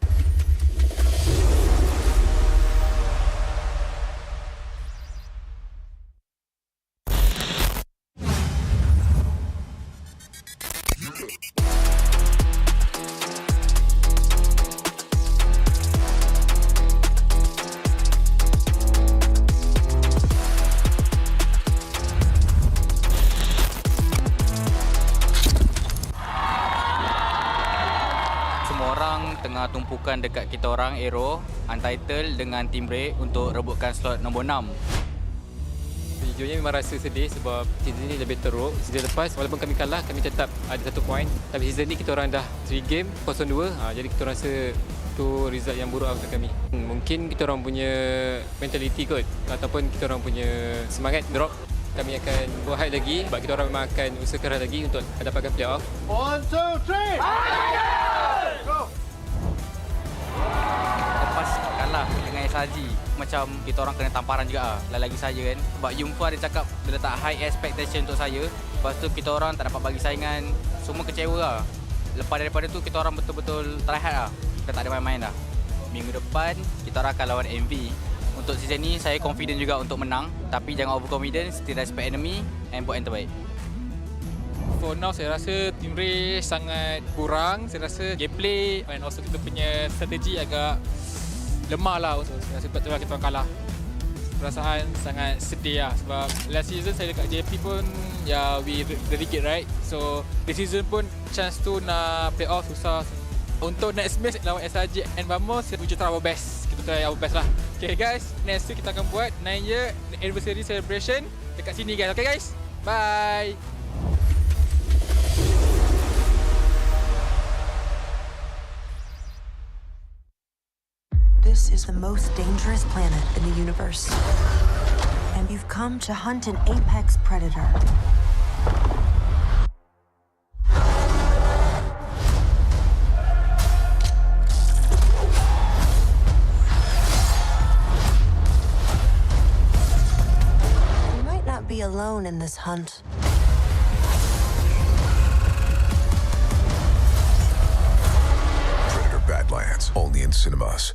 berpasukan dekat kita orang AERO, Untitled dengan Team Break untuk rebutkan slot nombor 6. Sejujurnya memang rasa sedih sebab season ni lebih teruk. Season lepas walaupun kami kalah, kami tetap ada 1 poin. Tapi season ni kita orang dah 3 game 0-2. Jadi kita rasa tu result yang buruk untuk kami. Mungkin kita orang punya mentality kot ataupun kita orang punya semangat drop. Kami akan buat high lagi sebab kita orang memang akan usaha keras lagi untuk dapatkan playoff. 1, 2, 3. Go. Lepas kalah dengan SRG, macam kita orang kena tamparan juga lagi saja kan. Sebab Yumfa dia cakap dia letak high expectation untuk saya. Lepas tu kita orang tak dapat bagi saingan, semua kecewa lah. Lepas daripada tu kita orang betul-betul try hard lah. Kita tak ada main-main dah. Minggu depan kita orang akan lawan MV. Untuk season ni saya confident juga untuk menang, tapi jangan overconfident, still respect enemy and buat yang terbaik. For now saya rasa team race sangat kurang. Saya rasa gameplay and also kita punya strategi agak lemah lah. So, saya rasa betul kita kalah. Perasaan sangat sedih lah sebab last season saya dekat JP pun we relegate right. So this season pun chance tu nak play off susah. Untuk next match lawan SRG and Vamos, we try our best. Kita try our best lah. Okay guys, next week kita akan buat 9 year anniversary celebration dekat sini guys. Okay guys, bye. This is the most dangerous planet in the universe. And you've come to hunt an apex predator. You might not be alone in this hunt. Predator Badlands, only in cinemas.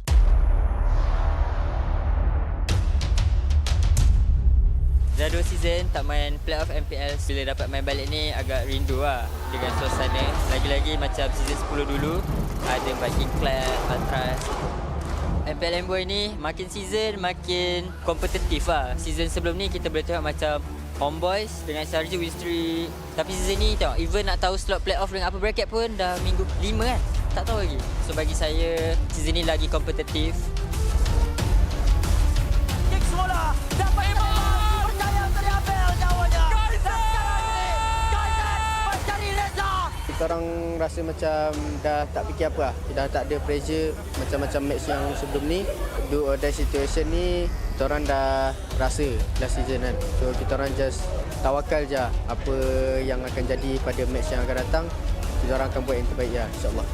Dah 2 season tak main playoff MPL. Bila dapat main balik ni agak rindu lah dengan suasana. Lagi-lagi macam season 10 dulu ada Viking Club, Atras. MPL Homebois ni makin season makin kompetitif lah. Season sebelum ni kita boleh tengok macam Homebois dengan SRG with 3. Tapi season ni tengok even nak tahu slot playoff dengan apa bracket pun dah minggu 5 kan. Tak tahu lagi. So bagi saya season ni lagi kompetitif. Kick semula. Dapat kita orang rasa macam dah tak fikir apa lah. Dah tak ada pressure macam-macam match yang sebelum ni. Do or die situation ni kita orang dah rasa last season kan. So kita orang just tawakal je apa yang akan jadi pada match yang akan datang. Kita orang akan buat yang terbaik ya, insyaAllah.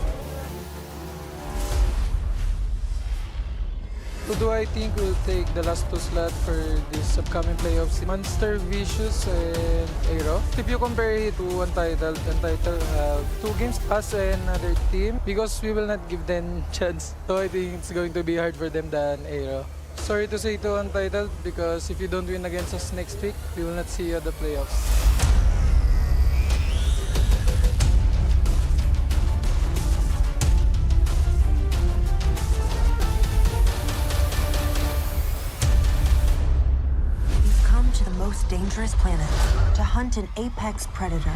Who do I think will take the last 2 slots for this upcoming playoffs? Monster, Vicious, and AERO. If you compare it to Untitled have 2 games, us and another team, because we will not give them chance. So I think it's going to be hard for them than AERO. Sorry to say to Untitled, because if you don't win against us next week, we will not see you at the playoffs. Most dangerous planet to hunt an apex predator.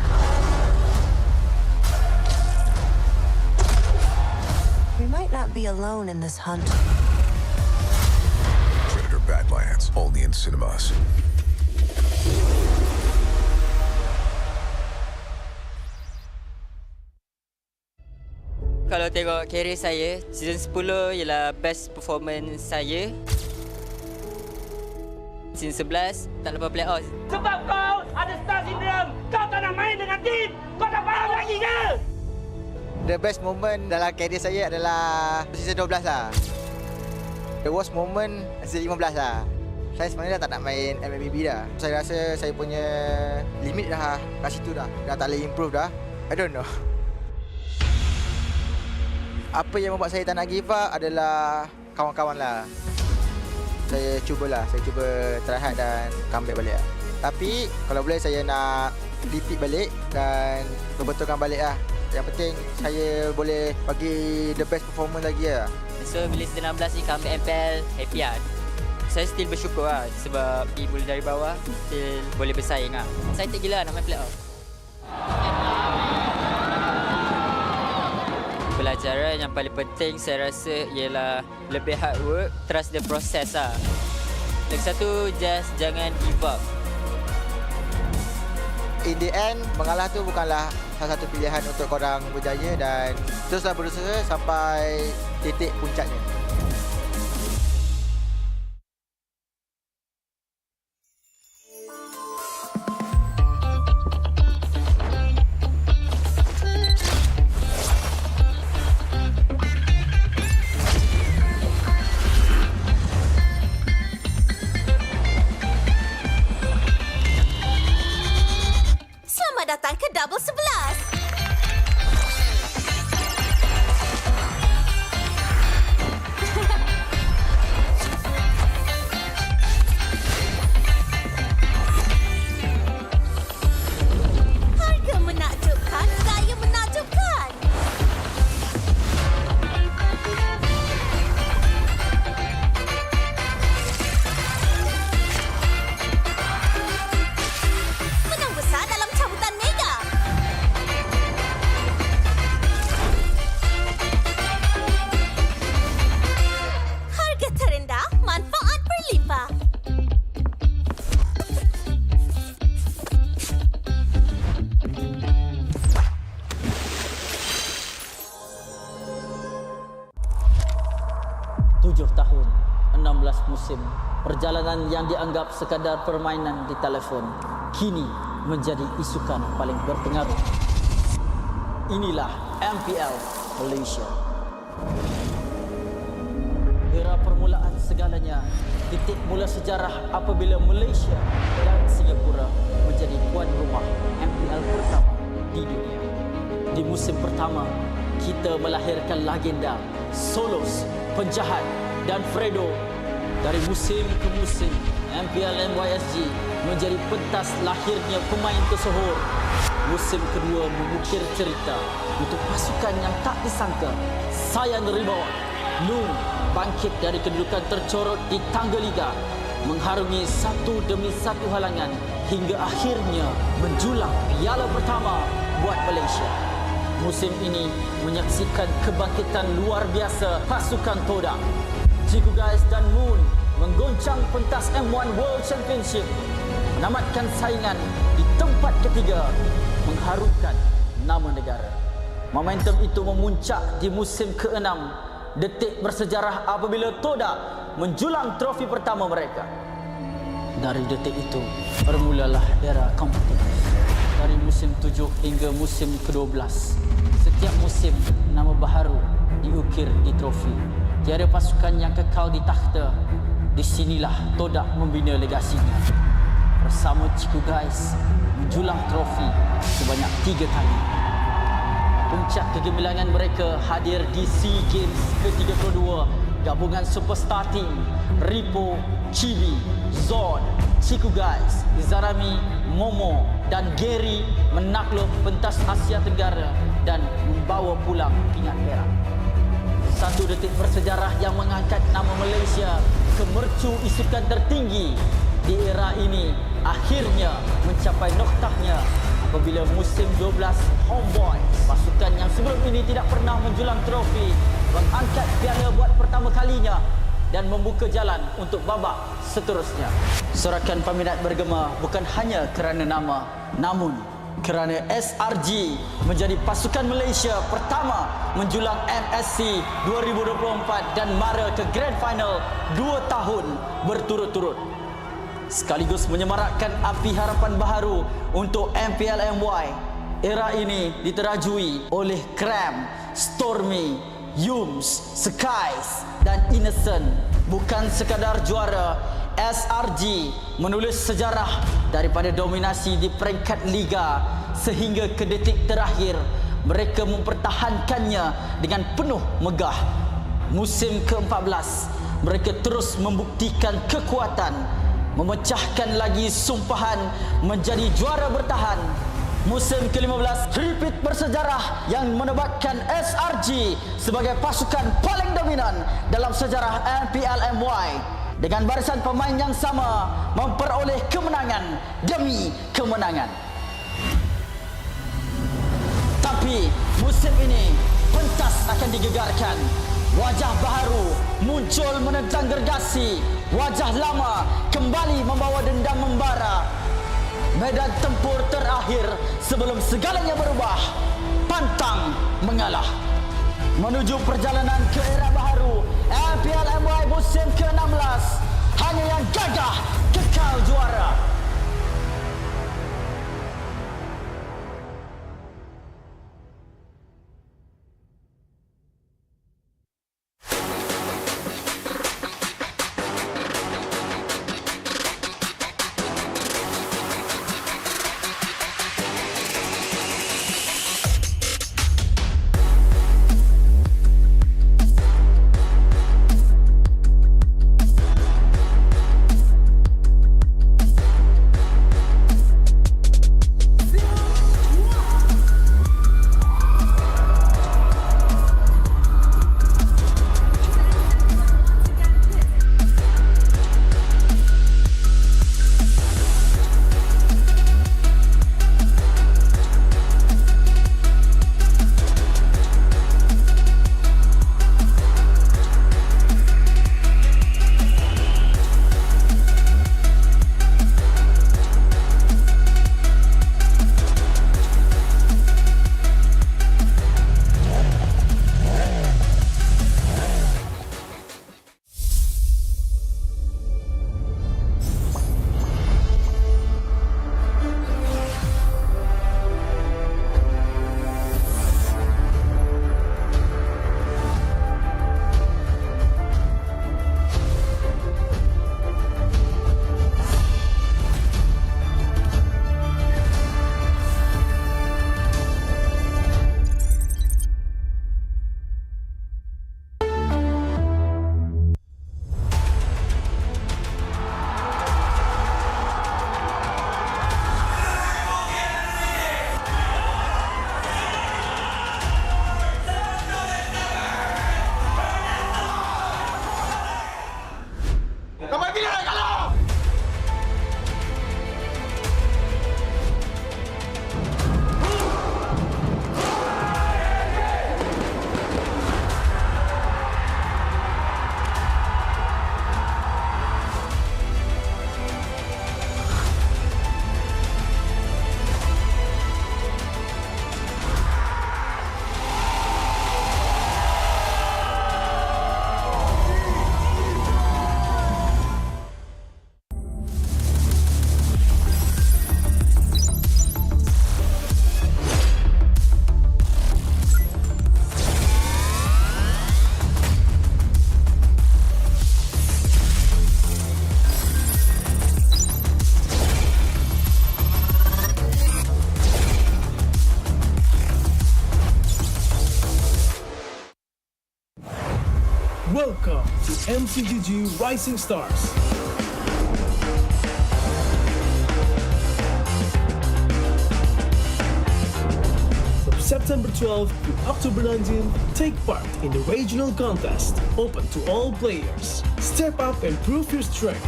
We might not be alone in this hunt. Predator Badlands, only in cinemas. Kalau tengok career saya, season 10 ialah best performance saya. Season 11 tak lepas playoff. Sebab kau ada star syndrome. Kau tak nak main dengan tim. Kau tak faham lagi ke? The best moment dalam career saya adalah season 12 lah. The worst moment season 15 lah. Saya sebenarnya dah tak nak main MLBB dah. Saya rasa saya punya limit dah kat situ dah. Dah tak boleh improve dah. I don't know. Apa yang membuat saya tak nak give up adalah kawan-kawan lah. Saya cuba try hard dan comeback balik lah. Tapi kalau boleh saya nak repeat balik dan berbetulkan balik lah. Yang penting saya boleh bagi the best performance lagi lah. So bila season 16 ni comeback MPL, happy lah. Saya still bersyukur lah sebab mula dari bawah still boleh bersaing lah. Excited gila nak main playoff. Belajar pelajaran yang paling penting saya rasa ialah lebih hard work, trust the process lah. Lagi satu, just jangan give up. In the end, mengalah tu bukanlah salah satu pilihan untuk korang berjaya dan teruslah berusaha sampai titik puncaknya. Datang ke Double 11. Harga menakjubkan, gaya menakjubkan. Menang besar dalam cabutan mega. Harga terendah, manfaat berlimpah. Tujuh tahun, 16 musim, perjalanan yang dianggap sekadar permainan di telefon kini menjadi isukan paling berpengaruh. Inilah MPL Malaysia. Era permulaan segalanya, titik mula sejarah apabila Malaysia dan Singapura menjadi tuan rumah MPL pertama di dunia. Di musim pertama, kita melahirkan legenda Solos, Penjahat dan Fredo. Dari musim ke musim, MPL MYSG menjadi pentas lahirnya pemain tersohor. Musim kedua mengukir cerita untuk pasukan yang tak disangka. Sayan Rebound, Nung bangkit dari kedudukan tercorot di tangga liga, mengharungi satu demi satu halangan hingga akhirnya menjulang piala pertama buat Malaysia. Musim ini menyaksikan kebangkitan luar biasa pasukan Todak. Ciku Guys dan Moon menggoncang pentas M1 World Championship, menamatkan saingan di tempat ketiga, mengharumkan nama negara. Momentum itu memuncak di musim ke-6, detik bersejarah apabila Todak menjulang trofi pertama mereka. Dari detik itu, bermulalah era kompetitif. Dari musim 7 hingga musim ke-12, setiap musim nama baharu diukir di trofi. Tiada pasukan yang kekal di takhta. Di sinilah Todak membina legasinya. Bersama Ciku Guys menjulang trofi sebanyak 3 kali. Puncak kegemilangan mereka hadir di SEA Games ke-32. Gabungan superstar team Ripo, Chibi, Zon, Ciku Guys, Izarami, Momo dan Gary menakluk pentas Asia Tenggara dan membawa pulang pingat perak. Satu detik bersejarah yang mengangkat nama Malaysia ke mercu isukan tertinggi di era ini akhirnya mencapai noktahnya apabila musim 12 Homebois, pasukan yang sebelum ini tidak pernah menjulang trofi, mengangkat piala buat pertama kalinya dan membuka jalan untuk babak seterusnya. Sorakan peminat bergema bukan hanya kerana nama, namun kerana SRG menjadi pasukan Malaysia pertama menjulang MSC 2024 dan mara ke Grand Final 2 tahun berturut-turut. Sekaligus menyemarakkan api harapan baharu untuk MPL MY. Era ini diterajui oleh Cram, Stormy, Yums, Skies dan Innocent. Bukan sekadar juara, SRG menulis sejarah daripada dominasi di peringkat liga sehingga ke detik terakhir mereka mempertahankannya dengan penuh megah. Musim ke-14 mereka terus membuktikan kekuatan, memecahkan lagi sumpahan menjadi juara bertahan. Musim ke-15 repeat bersejarah yang menebatkan SRG sebagai pasukan paling dominan dalam sejarah MPL MY. Dengan barisan pemain yang sama memperoleh kemenangan demi kemenangan. Tapi musim ini pentas akan digegarkan. Wajah baru muncul menentang gergasi. Wajah lama kembali membawa dendam membara. Medan tempur terakhir sebelum segalanya berubah. Pantang mengalah. Menuju perjalanan ke era baru MPL MY musim ke-16. Hanya yang gagah kekal juara. Welcome to MCGG Rising Stars. From September 12th to October 19th, take part in the regional contest, open to all players. Step up and prove your strength.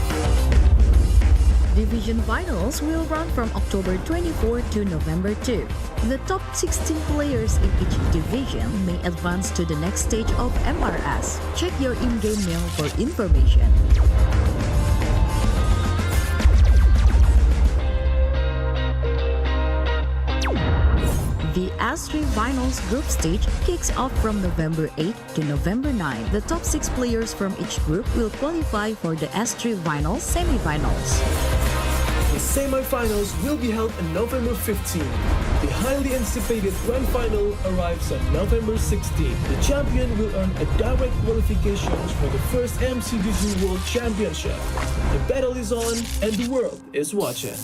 Division finals will run from October 24 to November 2. The top 16 players in each division may advance to the next stage of MRS. Check your in-game mail for information. The S3 Finals group stage kicks off from November 8 to November 9. The top 6 players from each group will qualify for the S3 Finals semi-finals. The semi-finals will be held on November 15. The highly anticipated grand final arrives on November 16. The champion will earn a direct qualifications for the first MCGG World Championship. The battle is on and the world is watching.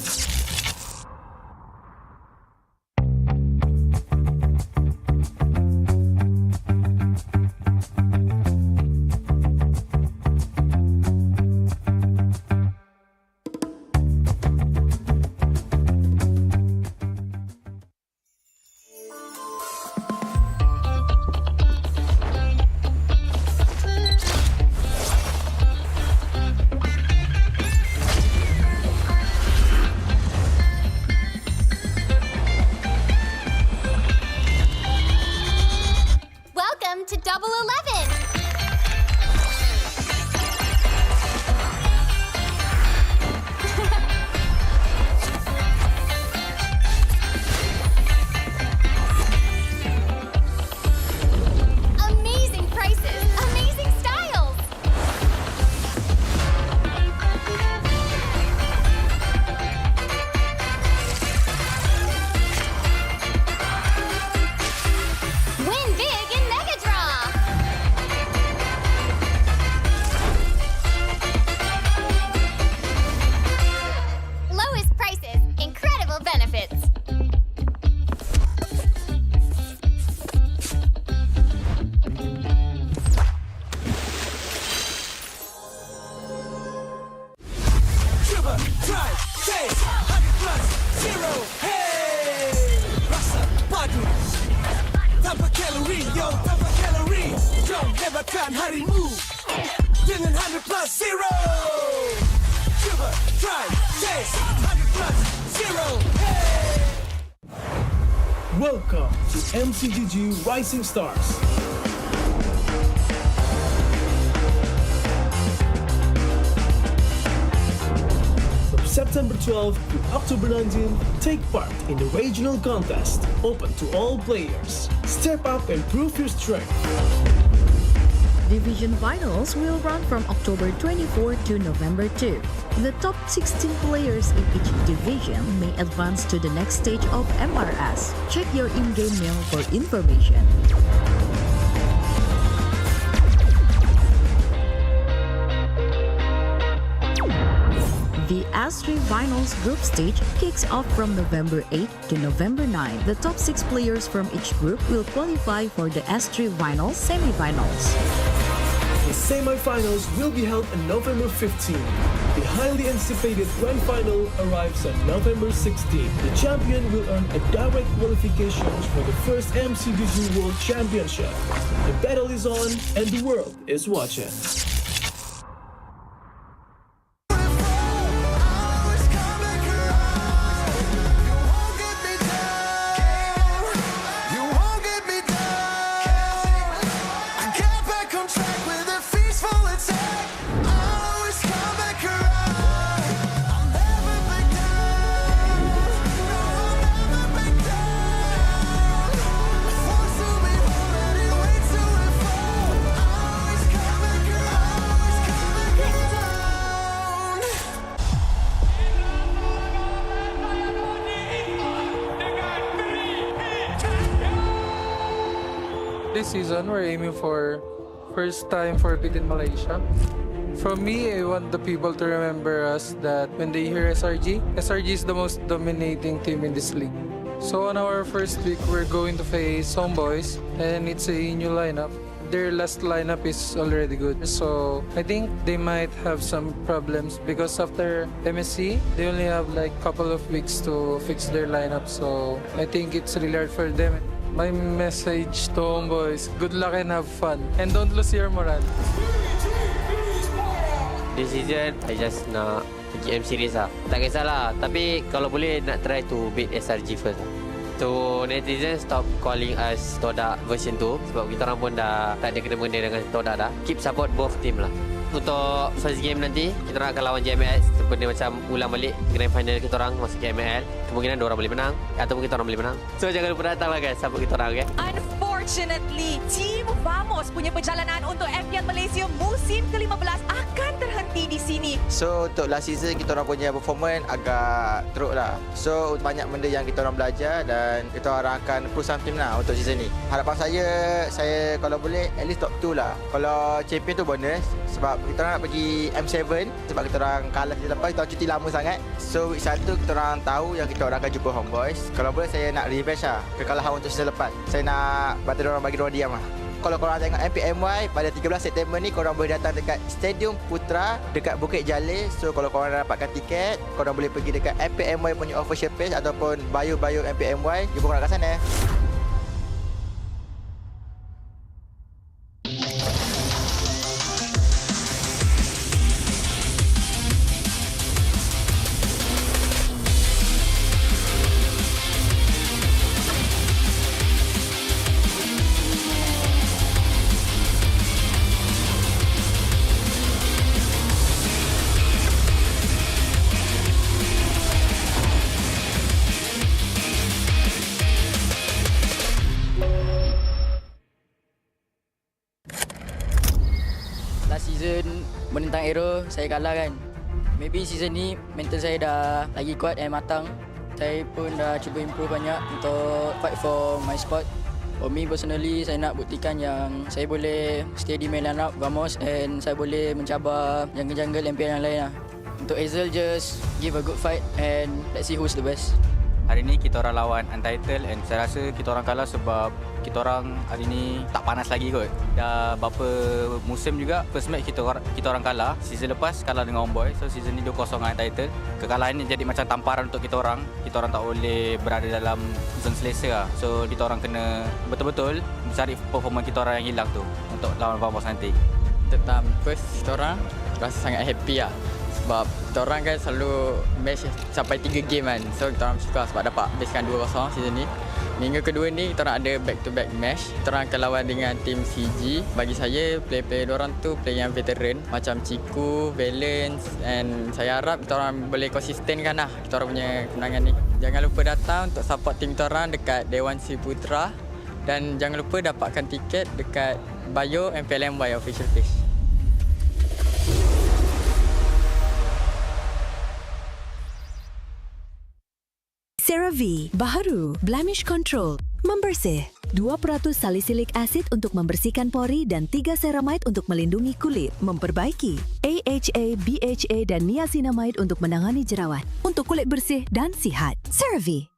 Chase 100 plus 0. Hey, rasa padu tanpa kalori, yo tanpa kalori. Jom hebatkan harimu dengan 100 plus 0. Cuba try Chase 100 plus 0. Hey. Welcome to MCGG Rising Stars. From September 12th to October 19th, take part in the regional contest, open to all players. Step up and prove your strength. Division finals will run from October 24 to November 2. The top 16 players in each division may advance to the next stage of MRS. Check your in-game mail for information. The S3 Finals group stage kicks off from November 8 to November 9. The top 6 players from each group will qualify for the S3 Finals semi-finals. The semi-finals will be held on November 15. The highly anticipated grand final arrives on November 16. The champion will earn a direct qualification for the first MCGG World Championship. The battle is on and the world is watching. This season, we're aiming for first time for beating Malaysia. From me, I want the people to remember us that when they hear SRG is the most dominating team in this league. So on our first week, we're going to face Homebois, and it's a new lineup. Their last lineup is already good. So I think they might have some problems because after MSC, they only have like a couple of weeks to fix their lineup. So I think it's really hard for them. My message to Homebois, good luck and have fun. And don't lose your morale. This season, I just nak pergi M series lah. Tak kisahlah. Tapi kalau boleh nak try to beat SRG first lah. So netizen stop calling us Todak version 2 sebab kita orang pun dah tak ada kena-mengena dengan Todak dah. Keep support both team lah. Untuk first game nanti, kita orang akan lawan JMS. Seperti macam ulang balik grand final kita orang masuk ke MPL. Kemungkinan diorang boleh menang ataupun kita orang boleh menang. So jangan lupa datang lah guys, support kita orang, okay? Unfortunately, Team Vamos punya perjalanan untuk MPL Malaysia musim ke-15 akan terhenti di sini. So untuk last season kita orang punya performance agak teruk lah. So banyak benda yang kita orang belajar dan kita orang akan push something lah untuk season ni. Harapan saya kalau boleh at least top 2 lah. Kalau champion tu bonus sebab kita orang nak pergi M7 sebab kita orang kalah season lepas, kita orang cuti lama sangat. So week 1 kita orang tahu yang kita orang akan jumpa Homebois. Kalau boleh saya nak revenge lah kekalahan untuk season lepas. Saya nak bagi diorang diam lah. Kalau korang tengok MPMY pada 13 September ni, korang boleh datang dekat Stadium Putra dekat Bukit Jalil. So kalau korang dapatkan tiket, korang boleh pergi dekat MPMY punya official page ataupun bio MPMY. Jumpa korang kat sana. Last season menentang AERO saya kalah kan. Maybe season ni mental saya dah lagi kuat dan matang. Saya pun dah cuba improve banyak untuk fight for my spot. For me personally, saya nak buktikan yang saya boleh stay di main lineup Vamos and saya boleh mencabar jungle-jungle MPL yang lain lah. Untuk Hazel, just give a good fight and let's see who's the best. Hari ni kita orang lawan Untitled and saya rasa kita orang kalah sebab kita orang hari ni tak panas lagi kot. Dah berapa musim juga first match kita orang kalah. Season lepas kalah dengan Homebois. So season ni 2-0 dengan Untitled. Kekalahan ni jadi macam tamparan untuk kita orang. Kita orang tak boleh berada dalam zone selesa lah. So kita orang kena betul-betul mencari performa kita orang yang hilang tu untuk lawan Homebois nanti. Tentang first kita orang rasa sangat happy lah. Sebab kita orang kan selalu match sampai 3 game kan. So kita orang suka sebab dapat habiskan 2-0 season ni. Minggu kedua ni kita orang ada back-to-back match. Kita orang akan lawan dengan tim CG. Bagi saya player-player diorang tu player yang veteran macam Ciku, Valence, and saya harap kita orang boleh konsistenkan lah kita orang punya kemenangan ni. Jangan lupa datang untuk support tim kita orang dekat Dewan Si Putra dan jangan lupa dapatkan tiket dekat bio MPLMY official page. CeraVe baharu Blemish Control membersih 2% salisilik asid untuk membersihkan pori dan 3 ceramide untuk melindungi kulit, memperbaiki AHA, BHA dan niacinamide untuk menangani jerawat untuk kulit bersih dan sihat. CeraVe.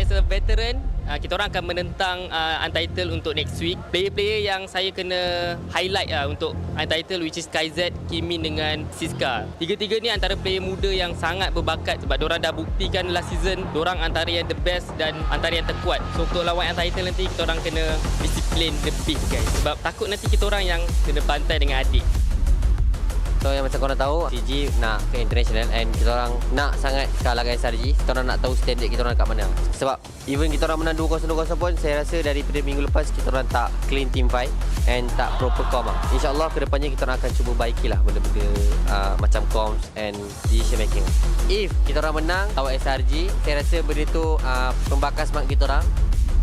As a veteran, kita orang akan menentang Untitled untuk next week. Player-player yang saya kena highlight untuk Untitled which is KZ, Kimin dengan Siska. Tiga-tiga ni antara player muda yang sangat berbakat sebab diorang dah buktikan last season diorang antara yang the best dan antara yang terkuat. So untuk lawan Untitled nanti kita orang kena disiplin lebih guys sebab takut nanti kita orang yang kena bantai dengan adik. So yang macam korang tahu, CG nak ke international and kita orang nak sangat kalah dengan SRG. Kita orang nak tahu standard kita orang kat mana. Sebab even kita orang menang 2-0 pun saya rasa daripada minggu lepas kita orang tak clean team fight and tak proper com lah. InsyaAllah kedepannya kita orang akan cuba baikilah benda-benda macam comms and decision making. If kita orang menang lawan SRG, saya rasa benda tu pembakar semangat kita orang.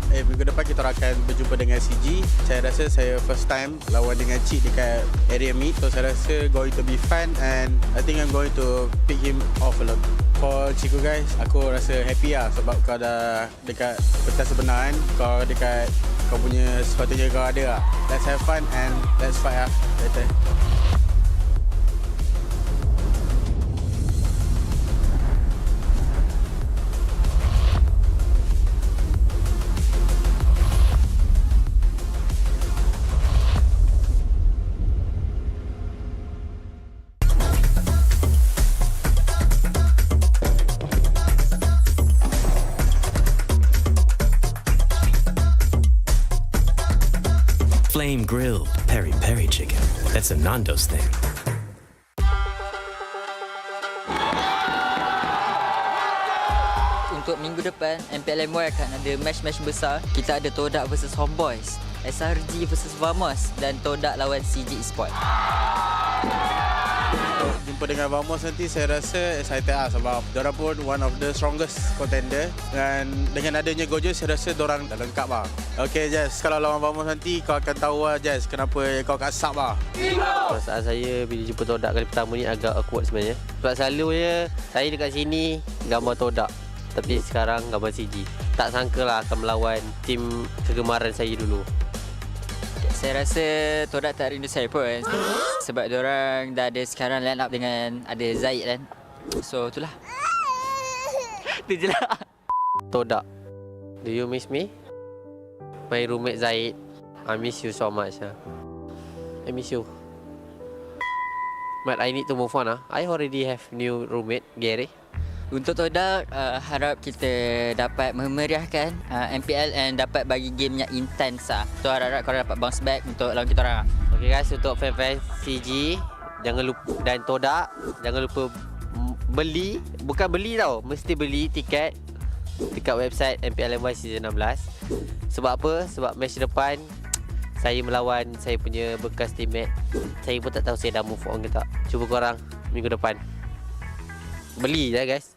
Minggu depan kita akan berjumpa dengan CG. Saya rasa saya first time lawan dengan Cik dekat area meet. So saya rasa going to be fun and I think I'm going to pick him off a lot. For Ciku guys, aku rasa happy lah sebab kau dah dekat pentas sebenar kan. Kau dekat kau punya sepatutnya kau ada lah. Let's have fun and let's fight lah later. Flame grilled peri-peri chicken. That's a Nando's thing. Untuk minggu depan, MPLMY akan ada match-match besar. Kita ada Todak versus Homebois, SRG versus Vamos dan Todak lawan CG Esports. Jumpa dengan Vamos nanti saya rasa excited lah sebab diorang pun one of the strongest contender dan dengan adanya Gojo saya rasa diorang dah lengkap lah. Okay Jess, kalau lawan Vamos nanti kau akan tahu lah Jess kenapa kau kat sub lah. Perasaan saya bila jumpa Todak kali pertama ni agak awkward sebenarnya. Sebab selalunya saya dekat sini gambar Todak tapi sekarang gambar CG. Tak sangka lah akan melawan tim kegemaran saya dulu. Saya rasa Todak tak rindu saya pun sebab diorang dah ada sekarang line up dengan ada Zaid kan. So itulah. Itu je lah. Todak, do you miss me? My roommate Zaid, I miss you so much. I miss you. But I need to move on. I already have new roommate, Gary. Untuk Todak, harap kita dapat memeriahkan MPL and dapat bagi game yang intense lah. So harap korang dapat bounce back untuk lawan kita orang. Okay guys, untuk fan-fan CG jangan lupa dan Todak jangan lupa beli, bukan beli tau, mesti beli tiket dekat website MPLMY Season 16. Sebab apa? Sebab match depan saya melawan saya punya bekas teammate. Saya pun tak tahu saya dah move on ke tak. Cuba korang minggu depan beli lah guys.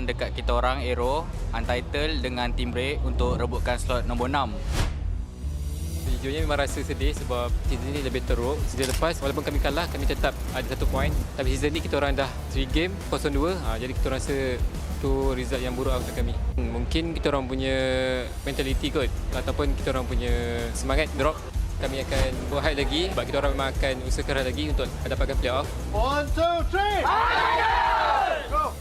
dekat kita orang AERO Untitled dengan team break untuk rebutkan slot nombor 6. Sejujurnya memang rasa sedih sebab season ni lebih teruk. Season lepas walaupun kami kalah, kami tetap ada 1 poin. Tapi season ni kita orang dah 3 game 0-2. Jadi kita rasa tu result yang buruk untuk kami. Mungkin kita orang punya mentality kot ataupun kita orang punya semangat drop. Kami akan buat lagi sebab kita orang memang akan usaha keras lagi untuk dapatkan playoff. 1, 2, 3. Go.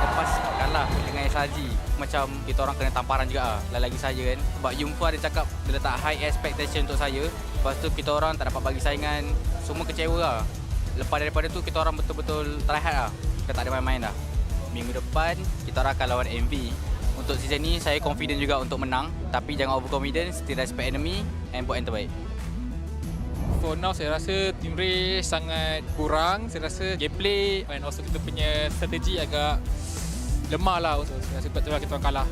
Lepas kalah dengan SRG, macam kita orang kena tamparan juga lagi saya kan. Sebab Yumfa ada cakap dia letak high expectation untuk saya. Lepas tu kita orang tak dapat bagi saingan, semua kecewa lah. Lepas daripada tu kita orang betul-betul try hard lah. Kita tak ada main-main dah. Minggu depan kita orang akan lawan MV. Untuk season ni saya confident juga untuk menang, tapi jangan overconfident, still respect enemy and buat yang terbaik. For now saya rasa team race sangat kurang. Saya rasa gameplay and also kita punya strategi agak lemah lah. So, saya rasa sebab tu kita orang kalah.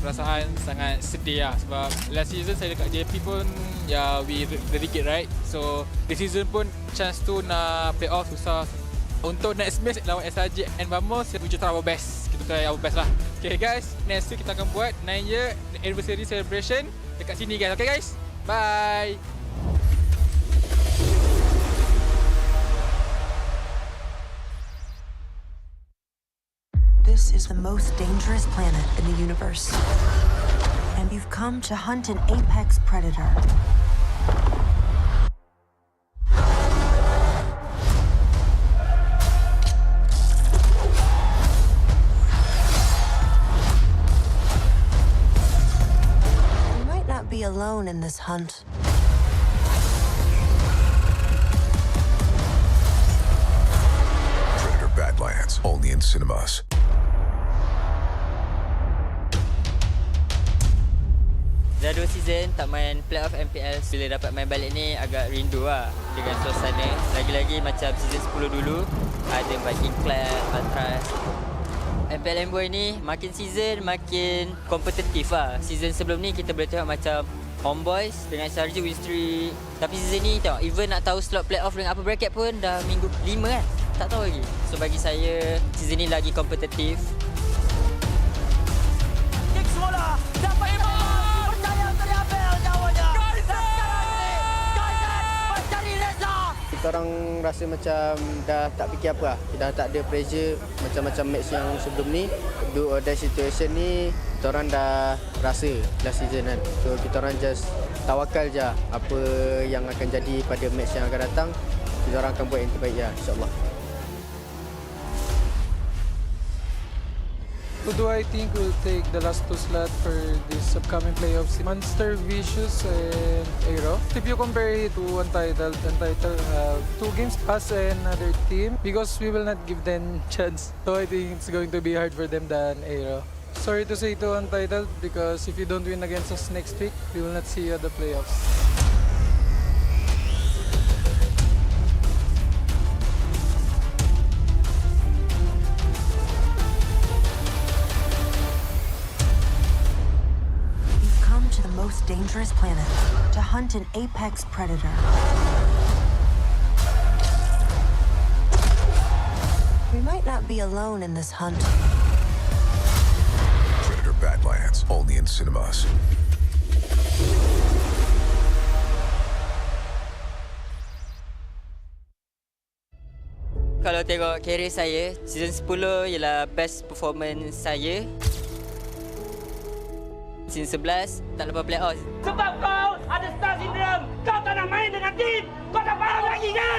Perasaan sangat sedih lah sebab last season saya dekat JP pun we relegate right. So this season pun chance tu nak play off susah. Untuk next match lawan SRG and Vamos, we try our best. Kita try our best lah. Okay guys, next week kita akan buat 9 year anniversary celebration dekat sini guys. Okay guys, bye. This is the most dangerous planet in the universe. And you've come to hunt an apex predator. You might not be alone in this hunt. Predator Badlands, only in cinemas. Dah 2 season tak main playoff MPL. Bila dapat main balik ni agak rindu lah dengan suasana. Lagi-lagi macam season 10 dulu, ada Viking Club, Ultras. MPL Homebois ni makin season makin kompetitif lah. Season sebelum ni kita boleh tengok macam Homebois dengan SRG win streak. Tapi season ni tengok, even nak tahu slot playoff dengan apa bracket pun dah minggu 5 kan. Tak tahu lagi. So bagi saya season ni lagi kompetitif. Kick semula. Dapat kita orang rasa macam dah tak fikir apa lah. Dah tak ada pressure macam-macam match yang sebelum ni. Do or die situation ni kita orang dah rasa last season kan. So kita orang just tawakal je apa yang akan jadi pada match yang akan datang. Kita orang akan buat yang terbaik ya, insyaAllah. Who do I think will take the last 2 slots for this upcoming playoffs? Monster, Vicious, and AERO. If you compare it to Untitled have 2 games us and another team because we will not give them chance. So I think it's going to be hard for them than AERO. Sorry to say to Untitled because if you don't win against us next week, we will not see you at the playoffs. Most dangerous planet to hunt an apex predator. We might not be alone in this hunt. Predator Badlands, only in cinemas. Kalau tengok career saya, season 10 ialah best performance saya. Season 11 tak lepas playoff. Sebab kau ada star syndrome. Kau tak nak main dengan tim. Kau tak faham lagi ke?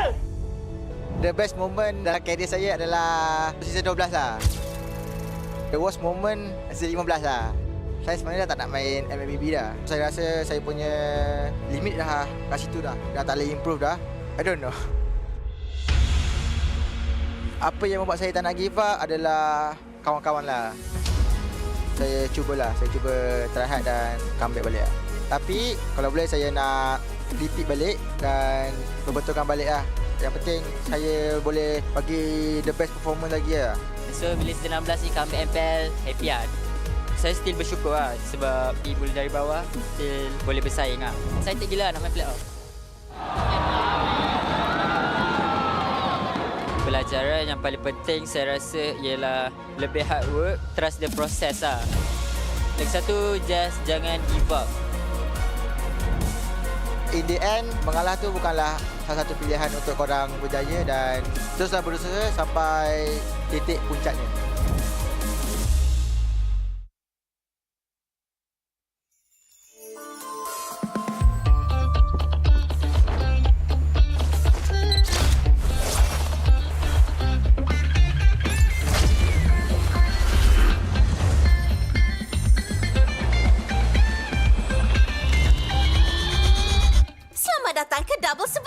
The best moment dalam career saya adalah season 12 lah. The worst moment season 15 lah. Saya sebenarnya dah tak nak main MLBB dah. Saya rasa saya punya limit dah kat situ dah. Dah tak boleh improve dah. I don't know. Apa yang membuat saya tak nak give up adalah kawan-kawan lah. Saya cuba try hard dan comeback balik lah. Tapi kalau boleh saya nak repeat balik dan berbetulkan balik lah. Yang penting saya boleh bagi the best performance lagi lah. So bila season 16 ni comeback MPL, happy lah. Saya still bersyukur lah sebab ibu dari bawah still boleh bersaing lah. Excited gila nak main playoff. Pelajaran yang paling penting saya rasa ialah lebih hard work, trust the process lah. Lagi satu, just jangan give up. In the end, mengalah tu bukanlah salah satu pilihan untuk korang berjaya dan teruslah berusaha sampai titik puncaknya. Selamat datang ke Double 11.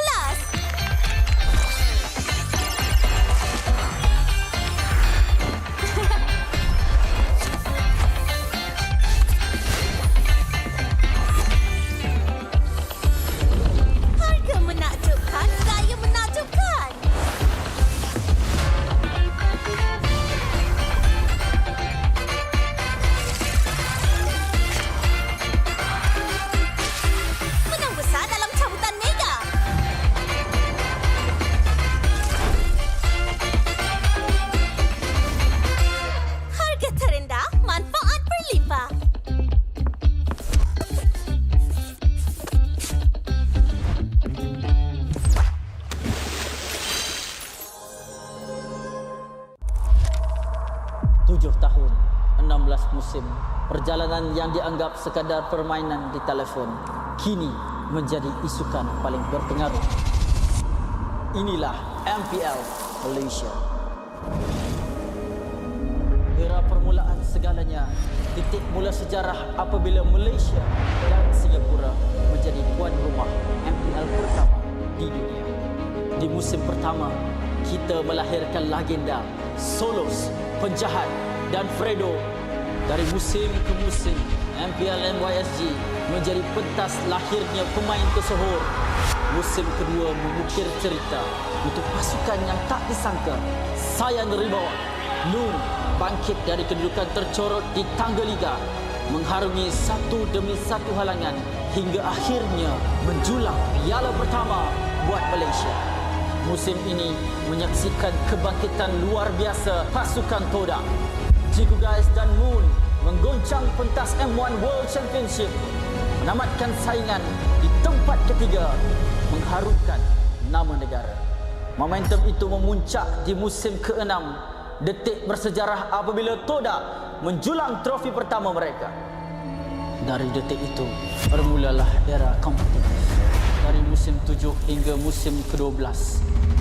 Harga menakjubkan, gaya menakjubkan. Menang besar dalam cabutan mega. Harga terendah, manfaat berlimpah. Tujuh tahun, 16 musim, perjalanan yang dianggap sekadar permainan di telefon kini menjadi isukan paling berpengaruh. Inilah MPL Malaysia. Era permulaan segalanya, titik mula sejarah apabila Malaysia dan Singapura menjadi tuan rumah MPL pertama di dunia. Di musim pertama, kita melahirkan legenda Solos, Penjahat dan Fredo. Dari musim ke musim, MPL NYSG menjadi pentas lahirnya pemain tersohor. Musim kedua mengukir cerita untuk pasukan yang tak disangka. Sayan Rebound, Noon bangkit dari kedudukan tercorot di tangga liga, mengharungi satu demi satu halangan hingga akhirnya menjulang piala pertama buat Malaysia. Musim ini menyaksikan kebangkitan luar biasa pasukan Todak. Ciku Guys dan Moon menggoncang pentas M1 World Championship, menamatkan saingan di tempat ketiga, mengharumkan nama negara. Momentum itu memuncak di musim ke-6, detik bersejarah apabila Todak menjulang trofi pertama mereka. Dari detik itu bermulalah era kompetitif. Dari musim 7 hingga musim ke-12,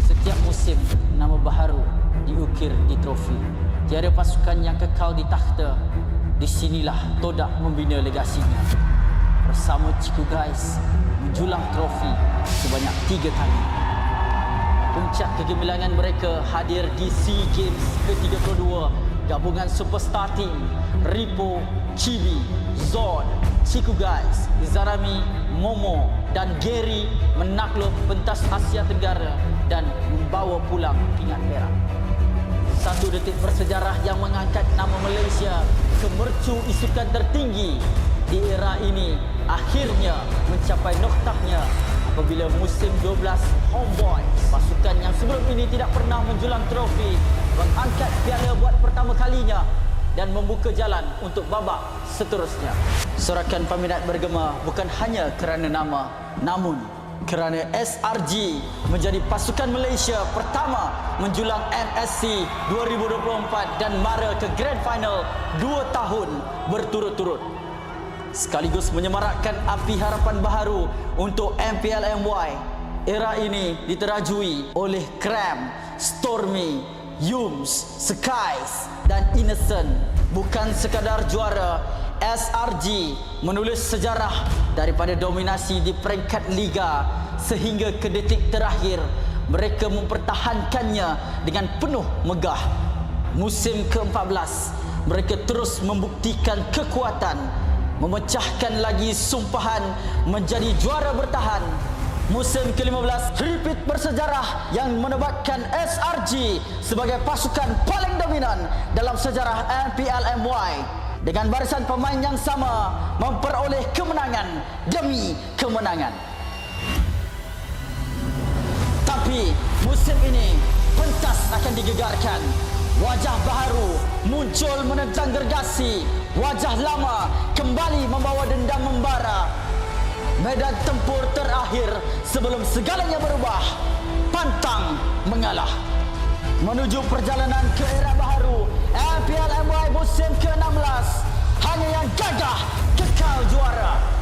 setiap musim nama baharu diukir di trofi. Tiada pasukan yang kekal di takhta. Di sinilah Todak membina legasinya. Bersama Ciku Guys menjulang trofi sebanyak 3 kali. Puncak kegemilangan mereka hadir di SEA Games ke-32. Gabungan superstar team Ripo, Chibi, Zod, Ciku Guys, Izarami, Momo dan Gary menakluk pentas Asia Tenggara dan membawa pulang pingat perak. Satu detik bersejarah yang mengangkat nama Malaysia ke mercu isukan tertinggi di era ini akhirnya mencapai noktahnya apabila musim 12 Homebois, pasukan yang sebelum ini tidak pernah menjulang trofi, mengangkat piala buat pertama kalinya dan membuka jalan untuk babak seterusnya. Sorakan peminat bergema bukan hanya kerana nama, namun kerana SRG menjadi pasukan Malaysia pertama menjulang MSC 2024 dan mara ke Grand Final 2 tahun berturut-turut. Sekaligus menyemarakkan api harapan baharu untuk MPL MY. Era ini diterajui oleh Cram, Stormy, Yums, Skies dan Innocent. Bukan sekadar juara, SRG menulis sejarah daripada dominasi di peringkat liga sehingga ke detik terakhir mereka mempertahankannya dengan penuh megah. Musim ke-14 mereka terus membuktikan kekuatan, memecahkan lagi sumpahan menjadi juara bertahan. Musim ke-15 repeat bersejarah yang menobatkan SRG sebagai pasukan paling dominan dalam sejarah MPL MY dengan barisan pemain yang sama memperoleh kemenangan demi kemenangan. Tapi musim ini pentas akan digegarkan. Wajah baharu muncul menentang gergasi. Wajah lama kembali membawa dendam membara. Medan tempur terakhir sebelum segalanya berubah. Pantang mengalah. Menuju perjalanan ke era baharu MPL MY musim ke-16. Hanya yang gagah kekal juara.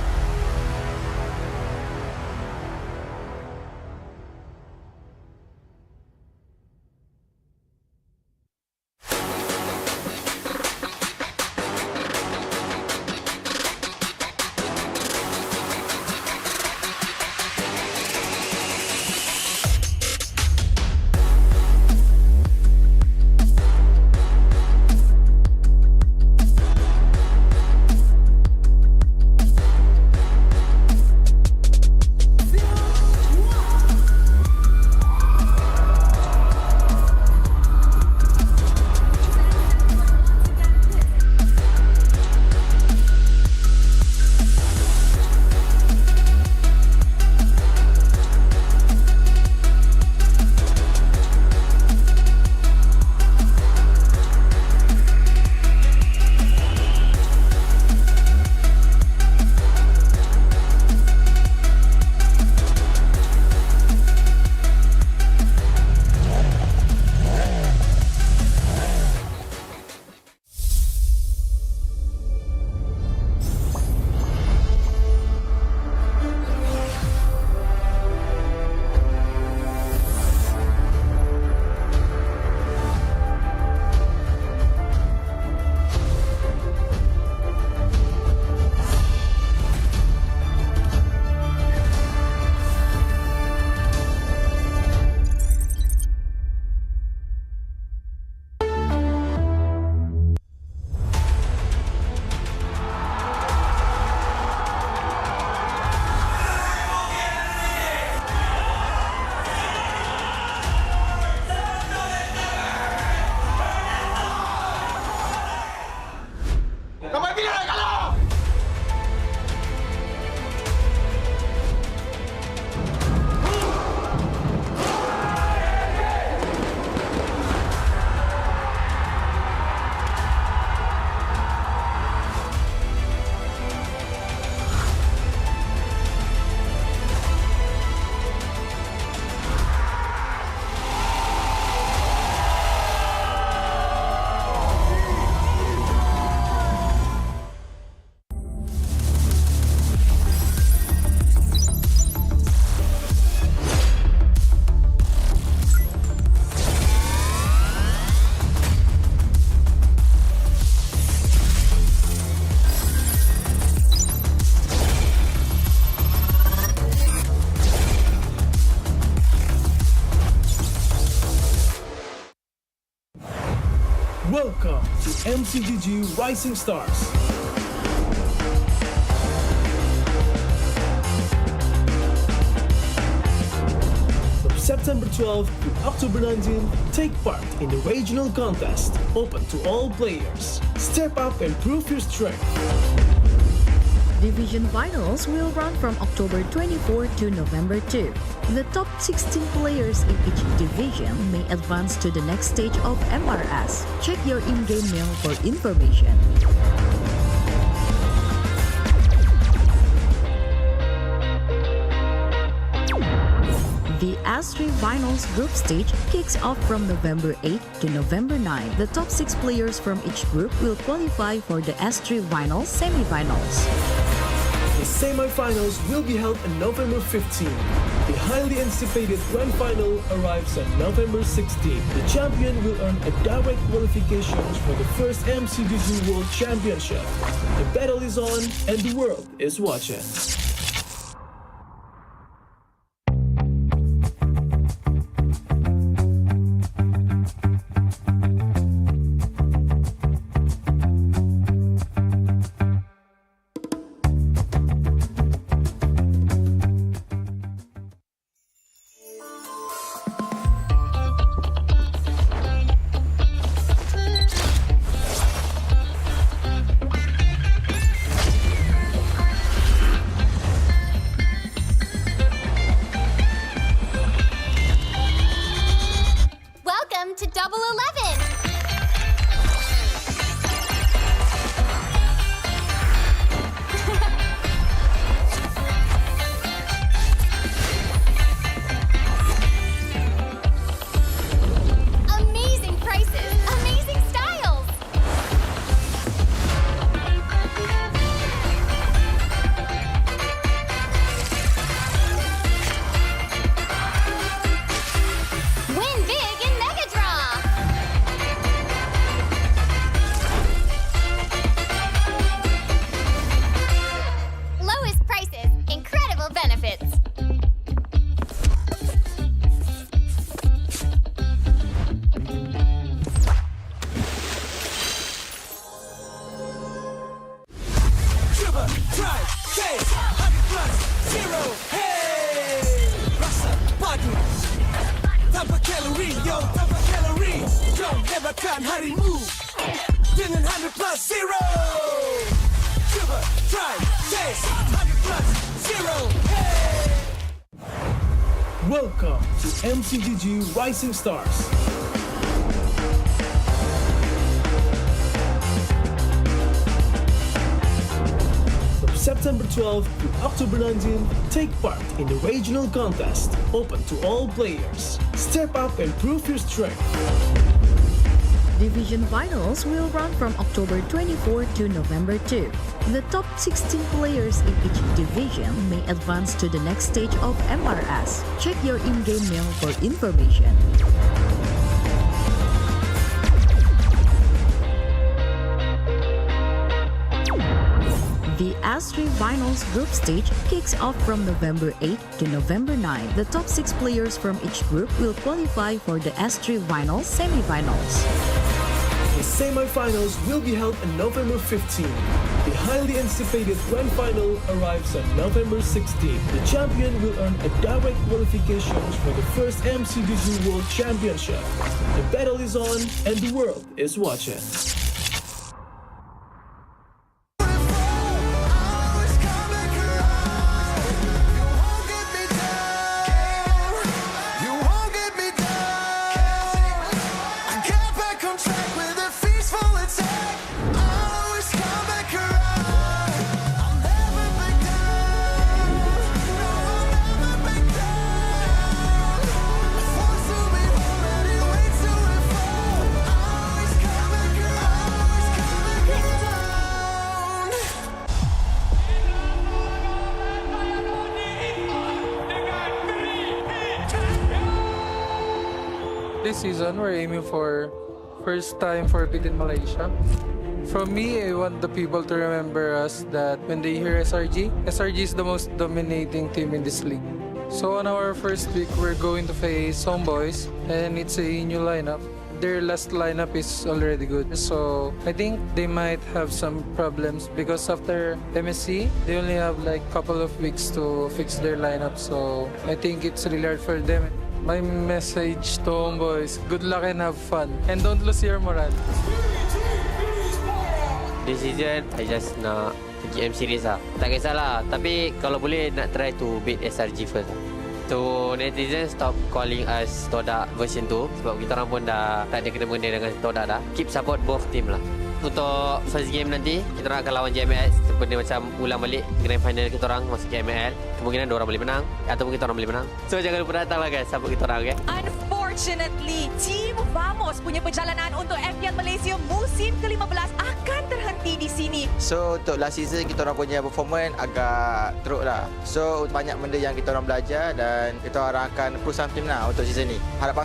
Welcome to MCGG Rising Stars. From September 12th to October 19th, take part in the regional contest, open to all players. Step up and prove your strength. Division finals will run from October 24 to November 2. The top 16 players in each division may advance to the next stage of MRS. Check your in-game mail for information. The S3 Finals group stage kicks off from November 8 to November 9. The top 6 players from each group will qualify for the S3 Finals semi-finals. The semi-finals will be held on November 15. The highly anticipated grand final arrives on November 16. The champion will earn a direct qualification for the first MCGG World Championship. The battle is on and the world is watching. Utarakan harimu dengan 100 plus 0. Cuba, try, taste 100 plus 0. Hey! Welcome to MCGG Rising Stars. From September 12 to October 19, take part in the regional contest, open to all players. Step up and prove your strength. Division finals will run from October 24 to November 2. The top 16 players in each division may advance to the next stage of MRS. Check your in-game mail for information. The S3 Finals group stage kicks off from November 8 to November 9. The top 6 players from each group will qualify for the S3 Finals semi-finals. The semi-finals will be held on November 15. The highly anticipated grand final arrives on November 16. The champion will earn a direct qualification for the first MCGG World Championship. The battle is on and the world is watching. This season, we're aiming for first time for beating Malaysia. From me, I want the people to remember us that when they hear SRG, SRG is the most dominating team in this league. So on our first week, we're going to face Homebois, and it's a new lineup. Their last lineup is already good. So I think they might have some problems because after MSC, they only have like couple of weeks to fix their lineup. So I think it's really hard for them. My message to Homebois, good luck and have fun. And don't lose your morale. This season, I just nak pergi M series lah. Tak kisahlah, tapi kalau boleh nak try to beat SRG first lah. So netizen stop calling us Todak version 2 sebab kita orang pun dah tak ada kena-mena dengan Todak dah. Keep support both team lah. Untuk first game nanti, kita orang akan lawan JMS. Benda macam ulang balik grand final kita orang masuk ke ML. Kemungkinan dua orang boleh menang ataupun kita orang boleh menang. So jangan lupa datang lah guys, support kita orang, okay? Unfortunately, Team Vamos punya perjalanan untuk MPL Malaysia musim ke-15 akan terhenti di sini. So untuk last season kita orang punya performance agak teruk lah. So banyak benda yang kita orang belajar dan kita orang akan push something lah untuk season ni. Harapan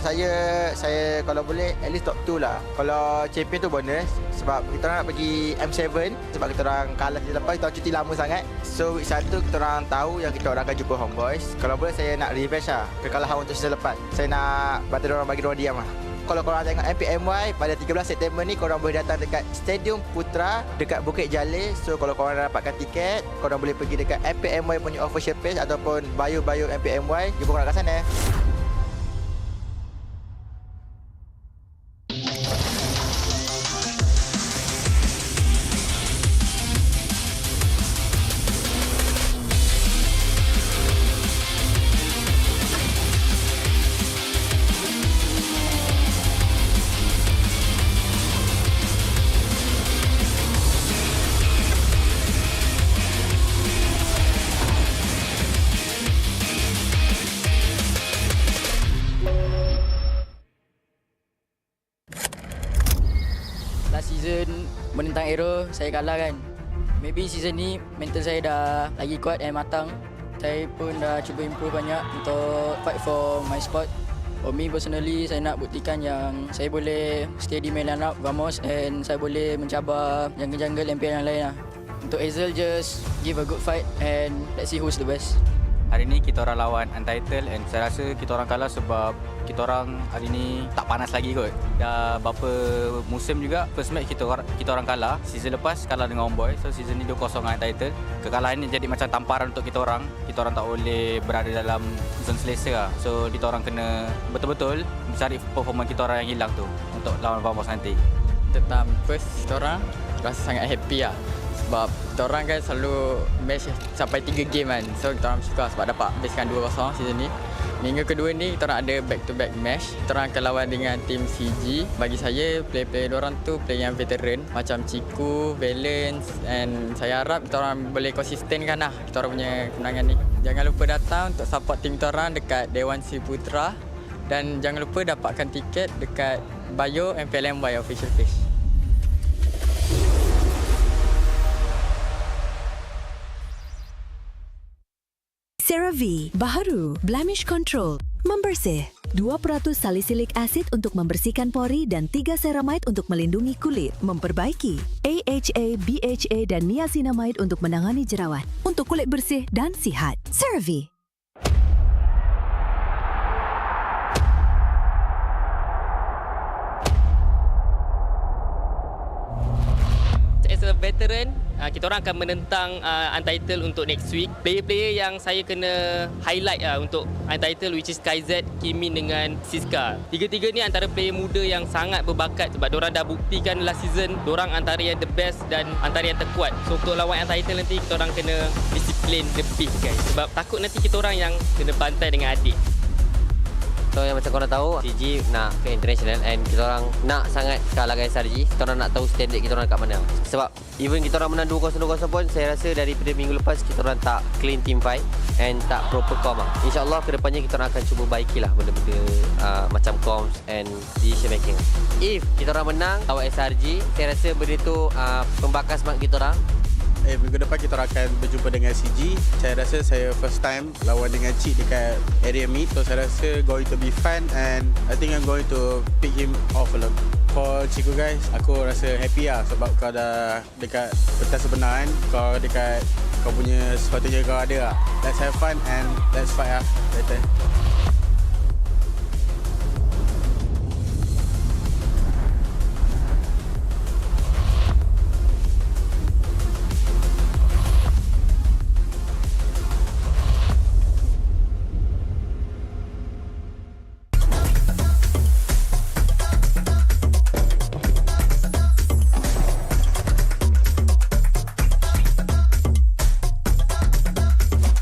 saya kalau boleh at least top 2 lah. Kalau champion tu bonus sebab kita orang nak pergi M7 sebab kita orang kalah season lepas, kita orang cuti lama sangat. So week 1 kita orang tahu yang kita orang akan jumpa Homebois. Kalau boleh saya nak revenge lah kekalahan untuk season lepas. Saya nak bantu orang bagi diorang diam lah. Kalau korang tengok MPMY pada 13 September ni, korang boleh datang dekat Stadium Putra dekat Bukit Jalil. So kalau korang dah dapatkan tiket, korang boleh pergi dekat MPMY punya official page ataupun bio MPMY. Jumpa korang kat sana. Season menentang AERO saya kalah kan. Maybe season ni mental saya dah lagi kuat dan matang. Saya pun dah cuba improve banyak untuk fight for my spot. For me personally, saya nak buktikan yang saya boleh stay di main lineup Vamos and saya boleh mencabar jungle-jungle MPL yang lain lah. Untuk Hazel, just give a good fight and let's see who's the best. Hari ni kita orang lawan Untitled and saya rasa kita orang kalah sebab kita orang hari ni tak panas lagi kot. Dah berapa musim juga first match kita orang kalah. Season lepas kalah dengan Homebois. So season ni 2-0 dengan Untitled. Kekalahan ni jadi macam tamparan untuk kita orang. Kita orang tak boleh berada dalam zone selesa lah. So kita orang kena betul-betul mencari performa kita orang yang hilang tu untuk untuk lawan Homebois nanti? Tentang first, kita orang rasa sangat happy lah. Sebab kita orang kan selalu match sampai 3 game kan. So kita orang suka sebab dapat habiskan 2-0 season ni. Minggu kedua ni kita orang ada back to back match. Kita orang akan lawan dengan tim CG. Bagi saya player-player diorang tu player yang veteran macam Ciku, Valence, and saya harap kita orang boleh konsistenkan lah kita orang punya kemenangan ni. Jangan lupa datang untuk support tim kita orang dekat Dewan Sri Putra dan jangan lupa dapatkan tiket dekat bio MPL official page. CeraVe baharu blemish control membersih 2% salisilik asid untuk membersihkan pori dan 3 ceramide untuk melindungi kulit, memperbaiki AHA, BHA dan niacinamide untuk menangani jerawat untuk kulit bersih dan sihat. CeraVe. As a veteran, kita orang akan menentang Untitled untuk next week. Player-player yang saya kena highlight untuk Untitled, which is KZ, Kimin dengan Siska. Tiga-tiga ni antara player muda yang sangat berbakat sebab diorang dah buktikan last season diorang antara yang the best dan antara yang terkuat. So untuk lawan Untitled nanti kita orang kena disiplin lebih guys, sebab takut nanti kita orang yang kena bantai dengan adik. So yang macam korang tahu, CG nak ke international and kita orang nak sangat kalah dengan SRG. Kita orang nak tahu standard kita orang kat mana. Sebab even kita orang menang 2-0 pun saya rasa daripada minggu lepas kita orang tak clean team fight and tak proper com lah. InsyaAllah kedepannya kita orang akan cuba baikilah benda-benda macam comms and decision making. If kita orang menang lawan SRG, saya rasa benda tu pembakar semangat kita orang. Minggu depan kita akan berjumpa dengan CG. Saya rasa saya first time lawan dengan Cik dekat area meet. So saya rasa going to be fun and I think I'm going to pick him off a lot. For Ciku guys, aku rasa happy lah sebab kau dah dekat pentas sebenar kan. Kau dekat kau punya sepatutnya kau ada lah. Let's have fun and let's fight lah later.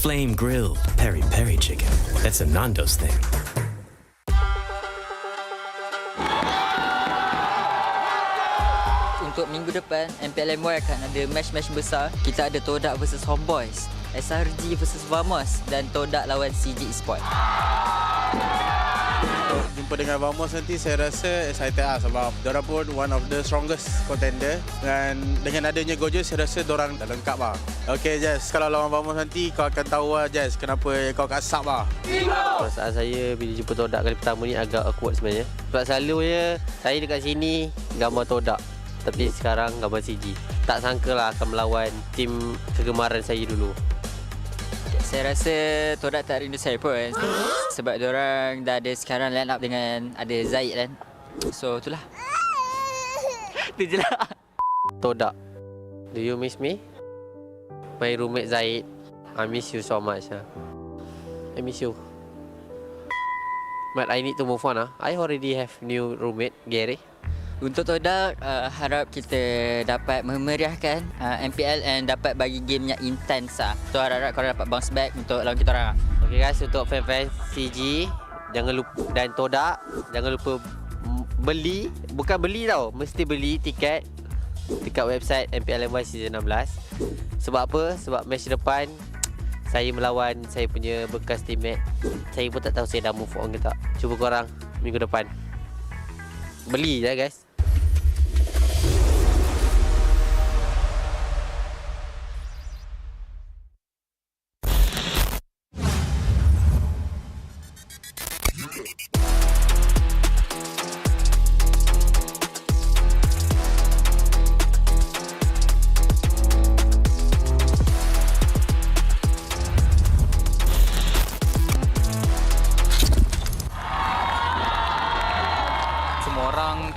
Flame grilled peri-peri chicken. That's a Nando's thing. Untuk minggu depan, MPL akan ada match-match besar. Kita ada Todak versus Homebois, SRG versus Vamos dan Todak lawan CG Esports. Jumpa dengan Vamos nanti saya rasa excited lah sebab diorang pun one of the strongest contender dan dengan adanya Gojo saya rasa diorang dah lengkap lah. Okay Jess, kalau lawan Vamos nanti kau akan tahu lah Jess kenapa kau kasap lah. Perasaan saya bila jumpa Todak kali pertama ni agak awkward sebenarnya. Sebab selalunya saya dekat sini gambar Todak tapi sekarang gambar CG. Tak sangka lah akan melawan tim kegemaran saya dulu. Saya rasa Todak tak rindu saya pun sebab diorang dah ada sekarang line up dengan ada Zaid kan. So itulah. Itu je lah. Todak, do you miss me? My roommate Zaid, I miss you so much. I miss you. But I need to move on. I already have new roommate, Gary. Untuk Todak, harap kita dapat memeriahkan MPL and dapat bagi game yang intense lah. So harap korang dapat bounce back untuk lawan kita orang. Okay guys, untuk fan-fan CG, jangan lupa dan Todak, jangan lupa beli, bukan beli tau, mesti beli tiket dekat website MPL Season 16. Sebab apa? Sebab match depan saya melawan saya punya bekas teammate. Saya pun tak tahu saya dah move on ke tak. Cuba korang minggu depan beli je guys.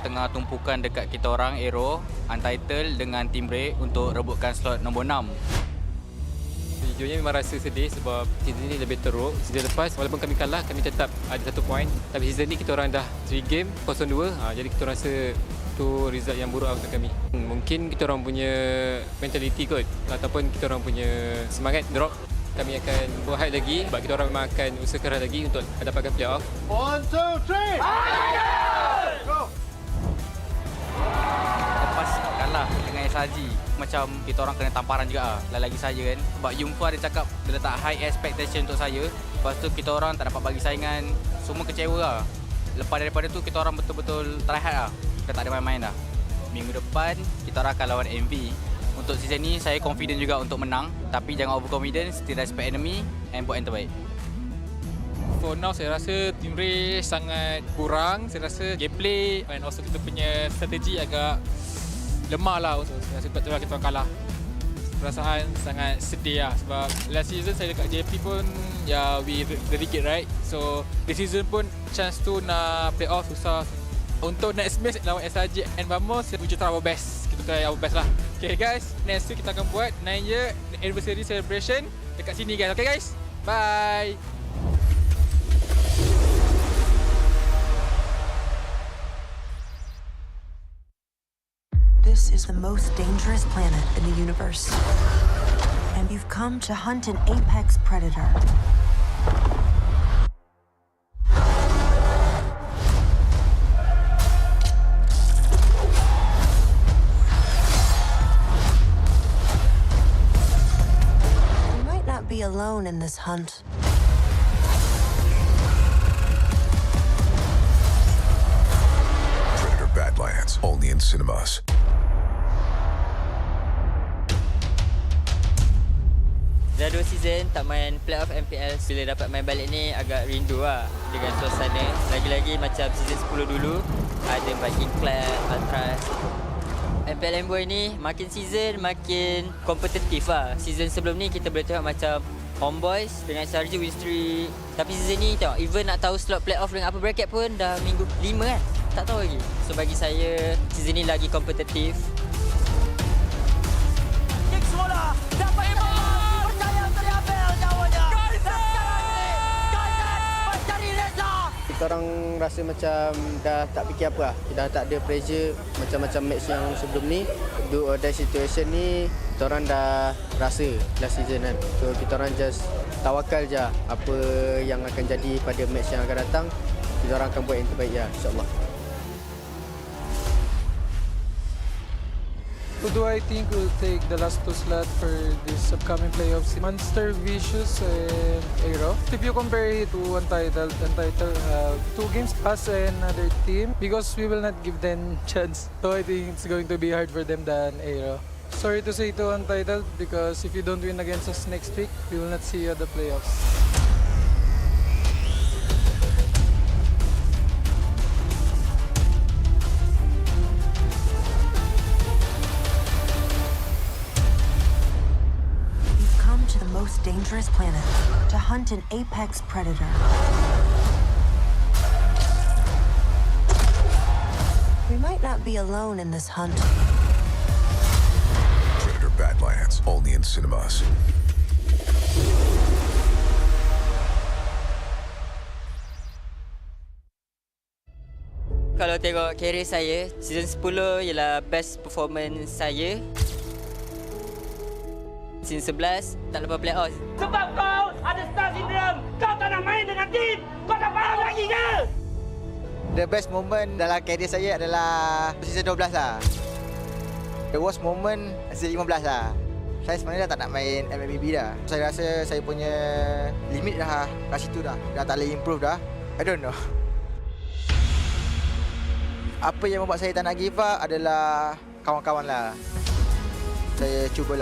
Tengah tumpukan dekat kita orang AERO Untitled dengan Team Break untuk rebutkan slot nombor 6. CG Sejujurnya memang rasa sedih sebab season ni lebih teruk. Season lepas walaupun kami kalah, kami tetap ada 1 poin. Tapi season ni kita orang dah 3 game 0-2. Jadi kita rasa tu result yang buruk untuk kami. Mungkin kita orang punya mentality kot ataupun kita orang punya semangat drop. Kami akan buat hard lagi sebab kita orang memang akan usaha keras lagi untuk dapatkan playoff. 1, 2, 3. Go. Lepas kalah dengan SRG, macam kita orang kena tamparan juga lagi saya kan. Sebab Yungko ada cakap dia letak high expectation untuk saya. Lepas tu kita orang tak dapat bagi saingan, semua kecewa lah. Lepas daripada tu kita orang betul-betul try hard lah. Kita tak ada main-main dah. Minggu depan kita orang akan lawan MV. Untuk season ni saya confident juga untuk menang, tapi jangan overconfident, still respect enemy and buat yang terbaik. For now saya rasa team race sangat kurang. Saya rasa gameplay and also kita punya strategi agak lemah lah. So, saya rasa sebab tu kita orang kalah. Perasaan sangat sedih lah sebab last season saya dekat JP pun we relegate right. So this season pun chance tu nak play off susah. Untuk next match lawan SRG and Vamos, we try our best. Kita try our best lah. Okay guys, next week kita akan buat 9 year anniversary celebration dekat sini guys. Okay guys, bye. This is the most dangerous planet in the universe. And you've come to hunt an apex predator. You might not be alone in this hunt. Predator Badlands, only in cinemas. Dah 2 season tak main playoff MPL. Bila dapat main balik ni agak rindu lah dengan suasana. Lagi-lagi macam season 10 dulu, ada Viking Club, Ultras. MPL Homebois ni makin season makin kompetitif lah. Season sebelum ni kita boleh tengok macam Homebois dengan SRG win streak. Tapi season ni tengok, even nak tahu slot playoff dengan apa bracket pun dah minggu 5 kan. Tak tahu lagi. So bagi saya season ni lagi kompetitif. Kick semula. Dapat kita orang rasa macam dah tak fikir apa lah. Dah tak ada pressure macam-macam match yang sebelum ni. Do or die situation ni kita orang dah rasa last season kan. So kita orang just tawakal je apa yang akan jadi pada match yang akan datang. Kita orang akan buat yang terbaik ya, insyaAllah. Who do I think will take the last 2 slot for this upcoming playoffs? Monster, Vicious, and AERO. If you compare it to Untitled have 2 games, us and another team, because we will not give them chance. So I think it's going to be hard for them than AERO. Sorry to say to Untitled, because if you don't win against us next week, we will not see you at the playoffs. Most dangerous planet to hunt an apex predator. We might not be alone in this hunt. Predator Badlands, only in cinemas. Kalau tengok career saya, season 10 ialah best performance saya. Season 11 tak lepas playoff. Sebab kau ada star syndrome. Kau tak nak main dengan tim. Kau tak faham lagi ke? The best moment dalam career saya adalah season 12 lah. The worst moment season 15 lah. Saya sebenarnya dah tak nak main MLBB dah. Saya rasa saya punya limit dah kat situ dah. Dah tak boleh improve dah. I don't know. Apa yang membuat saya tak nak give up adalah kawan-kawan lah. Saya cuba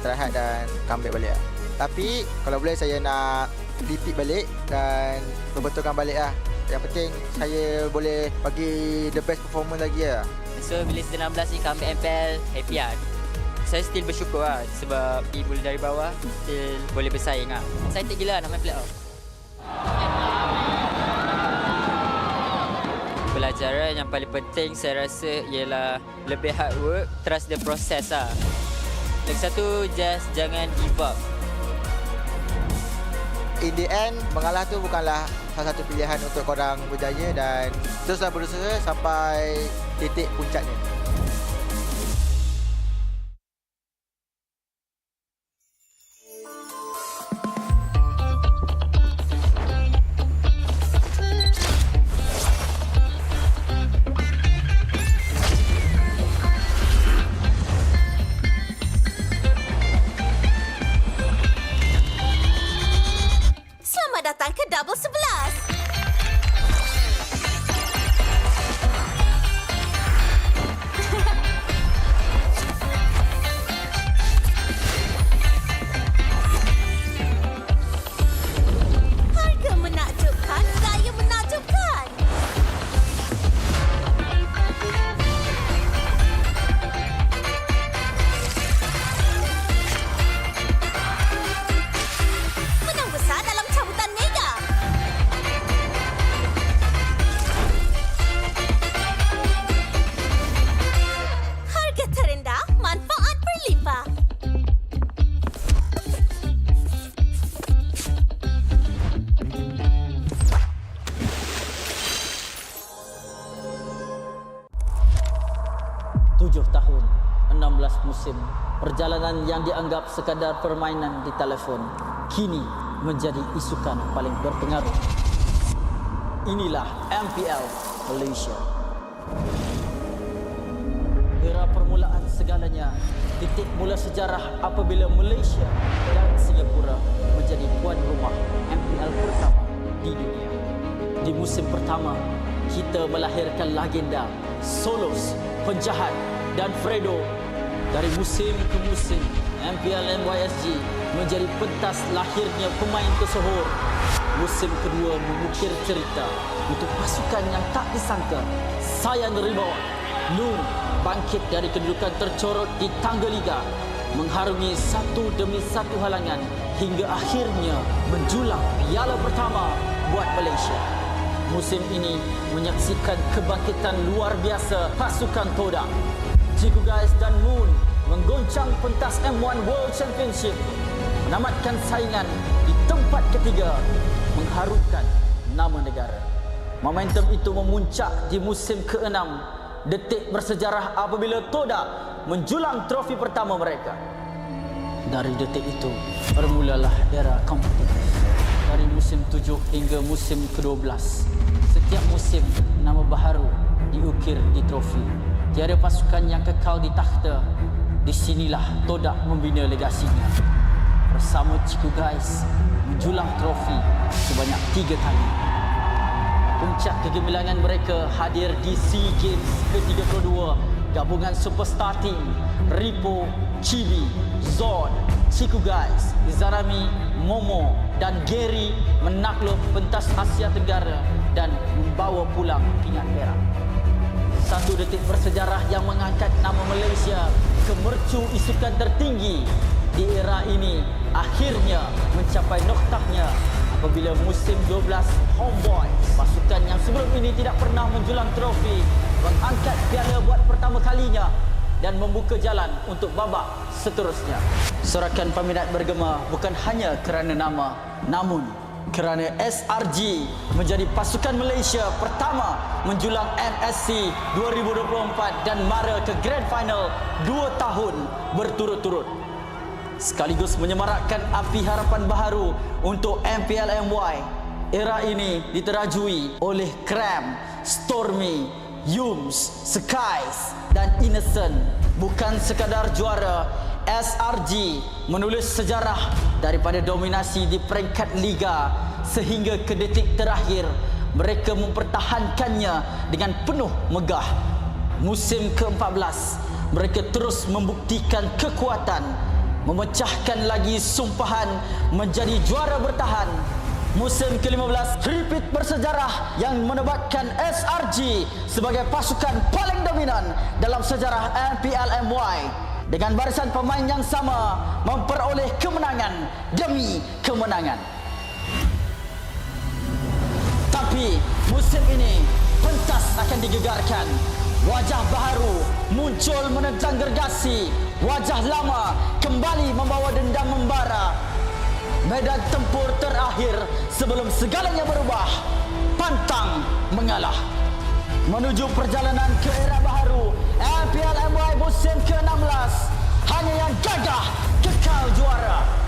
try hard dan comeback balik lah. Tapi kalau boleh saya nak repeat balik dan perbetulkan balik lah. Yang penting saya boleh bagi the best performance lagi lah. So bila season 16 ni comeback MPL, happy lah. Saya still bersyukur lah sebab boleh dari bawah, still boleh bersaing lah. Excited gila nak main playoff. Pelajaran yang paling penting saya rasa ialah lebih hard work, trust the process lah. Lagi satu, just jangan give up. in the end mengalah tu bukanlah salah satu pilihan untuk korang berjaya, dan teruslah berusaha sampai titik puncaknya. Selamat datang ke Double 11. Harga menakjubkan, gaya menakjubkan. Menang besar dalam cabutan mega. Harga terendah, manfaat berlimpah. Tujuh tahun, 16 musim, perjalanan yang dianggap sekadar permainan di telefon kini menjadi isukan paling berpengaruh. Inilah MPL Malaysia. Era permulaan segalanya, titik mula sejarah apabila Malaysia dan Singapura menjadi tuan rumah MPL pertama di dunia. Di musim pertama, kita melahirkan legenda Solos, Penjahat dan Fredo. Dari musim ke musim, MPL NYSG menjadi pentas lahirnya pemain tersohor. Musim kedua mengukir cerita untuk pasukan yang tak disangka. Sayan Rebound, Nur bangkit dari kedudukan tercorot di tangga liga, mengharungi satu demi satu halangan hingga akhirnya menjulang piala pertama buat Malaysia. Musim ini menyaksikan kebangkitan luar biasa pasukan Todak. Ciku Guys dan Moon menggoncang pentas M1 World Championship, menamatkan saingan di tempat ketiga, mengharumkan nama negara. Momentum itu memuncak di musim ke-6, detik bersejarah apabila Todak menjulang trofi pertama mereka. Dari detik itu, bermulalah era kompetitif. Dari musim 7 hingga musim ke-12, setiap musim nama baharu diukir di trofi. Tiada pasukan yang kekal di takhta. Di sinilah Todak membina legasinya. Bersama Ciku Guys menjulang trofi sebanyak 3 kali. Puncak kegemilangan mereka hadir di SEA Games ke-32. Gabungan superstar team Ripo, Chibi, Zod, Ciku Guys, Izarami, Momo dan Gary menakluk pentas Asia Tenggara dan membawa pulang pingat perak. Satu detik bersejarah yang mengangkat nama Malaysia ke mercu isukan tertinggi di era ini akhirnya mencapai noktahnya apabila musim 12 Homebois, pasukan yang sebelum ini tidak pernah menjulang trofi, mengangkat piala buat pertama kalinya dan membuka jalan untuk babak seterusnya. Sorakan peminat bergema bukan hanya kerana nama, namun kerana SRG menjadi pasukan Malaysia pertama menjulang MSC 2024 dan mara ke Grand Final 2 tahun berturut-turut. Sekaligus menyemarakkan api harapan baharu untuk MPL MY. Era ini diterajui oleh Cram, Stormy, Yums, Skies dan Innocent. Bukan sekadar juara, SRG menulis sejarah daripada dominasi di peringkat liga sehingga ke detik terakhir mereka mempertahankannya dengan penuh megah. Musim ke-14 mereka terus membuktikan kekuatan, memecahkan lagi sumpahan menjadi juara bertahan. Musim ke-15 repeat bersejarah yang menobatkan SRG sebagai pasukan paling dominan dalam sejarah MPL MY dengan barisan pemain yang sama memperoleh kemenangan demi kemenangan. Tapi musim ini pentas akan digegarkan. Wajah baharu muncul menentang gergasi. Wajah lama kembali membawa dendam membara. Medan tempur terakhir sebelum segalanya berubah. Pantang mengalah. Menuju perjalanan ke era baharu MPL MY musim ke-16. Hanya yang gagah kekal juara.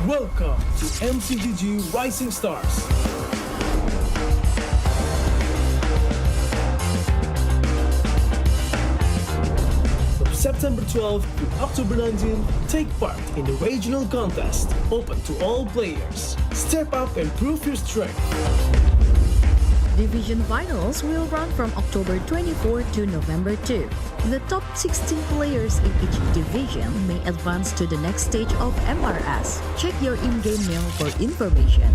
Welcome to MCGG Rising Stars. From September 12th to October 19th, take part in the regional contest, open to all players. Step up and prove your strength. Division finals will run from October 24 to November 2. The top 16 players in each division may advance to the next stage of MRS. Check your in-game mail for information.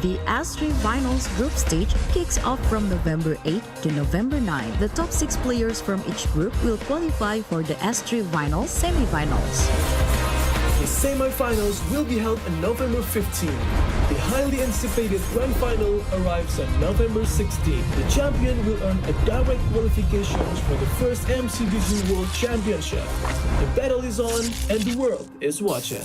The S3 Finals group stage kicks off from November 8 to November 9. The top 6 players from each group will qualify for the S3 Finals semi-finals. The semi-finals will be held on November 15. The highly anticipated grand final arrives on November 16. The champion will earn a direct qualifications for the first MCGG World Championship. The battle is on and the world is watching.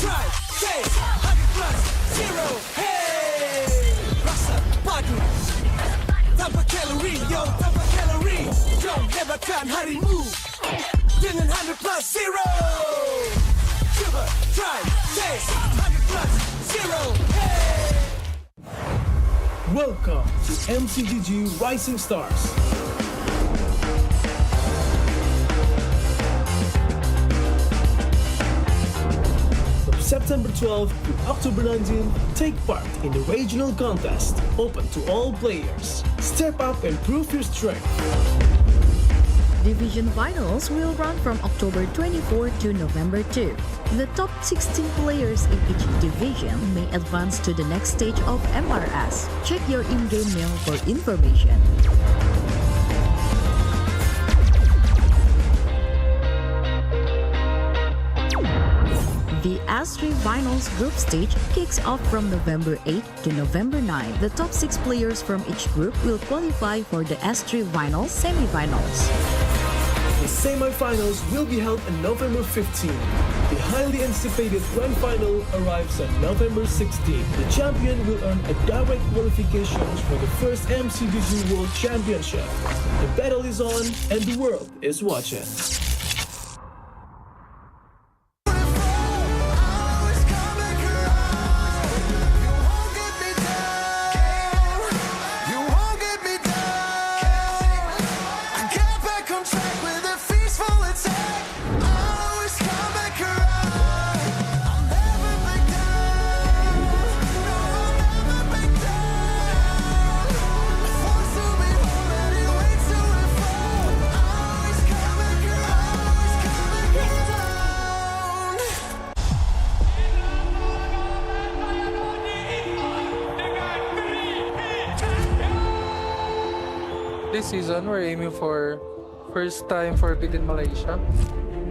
drive, chase, 100 plus, zero, hey! Rasa, padu, tanpa kalori, yo, tanpa kalori. Yo, hebatkan harimu dengan 100 plus, zero. Cuba, drive, chase, 100 plus, zero, hey! Welcome to MCGG Rising Stars. From September 12th to October 19th, take part in the regional contest, open to all players. Step up and prove your strength. Division finals will run from October 24 to November 2. The top 16 players in each division may advance to the next stage of MRS. Check your in-game mail for information. The S3 Finals group stage kicks off from November 8 to November 9. The top 6 players from each group will qualify for the S3 Finals semi-finals. The semi-finals will be held on November 15. The highly anticipated grand final arrives on November 16. The champion will earn a direct qualifications for the first MCGG World Championship. The battle is on and the world is watching. This season, we're aiming for first time for beating Malaysia.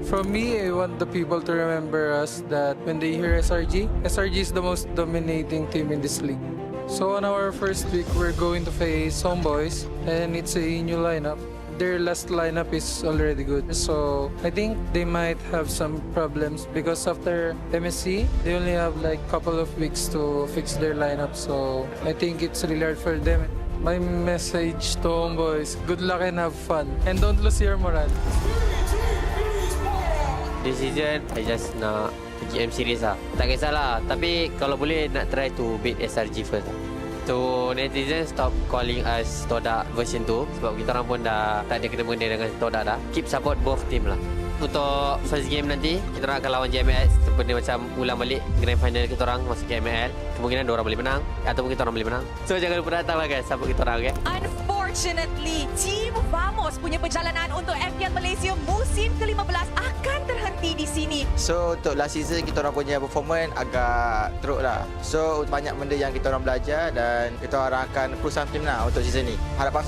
From me, I want the people to remember us that when they hear SRG is the most dominating team in this league. So on our first week, we're going to face Homebois, and it's a new lineup. Their last lineup is already good. So I think they might have some problems because after MSC, they only have like couple of weeks to fix their lineup. So I think it's really hard for them. My message to Homebois, good luck and have fun. And don't lose your morale. This season, I just nak pergi M series lah. Tak kisahlah, tapi kalau boleh nak try to beat SRG first lah. So netizen stop calling us Todak version 2 sebab kita orang pun dah tak ada kena-mengena dengan Todak dah. Keep support both team lah. Untuk first game nanti, kita orang akan lawan JMS seperti macam ulang balik grand final kita orang masuk ke ML. Kemungkinan dua orang boleh menang ataupun kita orang boleh menang. So jangan lupa datang lah guys, support kita orang, okay? Unfortunately, Team Vamos punya perjalanan untuk MPL Malaysia musim ke-15 akan terhenti di sini. So untuk last season kita orang punya performance agak teruk lah. So banyak benda yang kita orang belajar dan kita orang akan push something lah untuk season ni. Harapan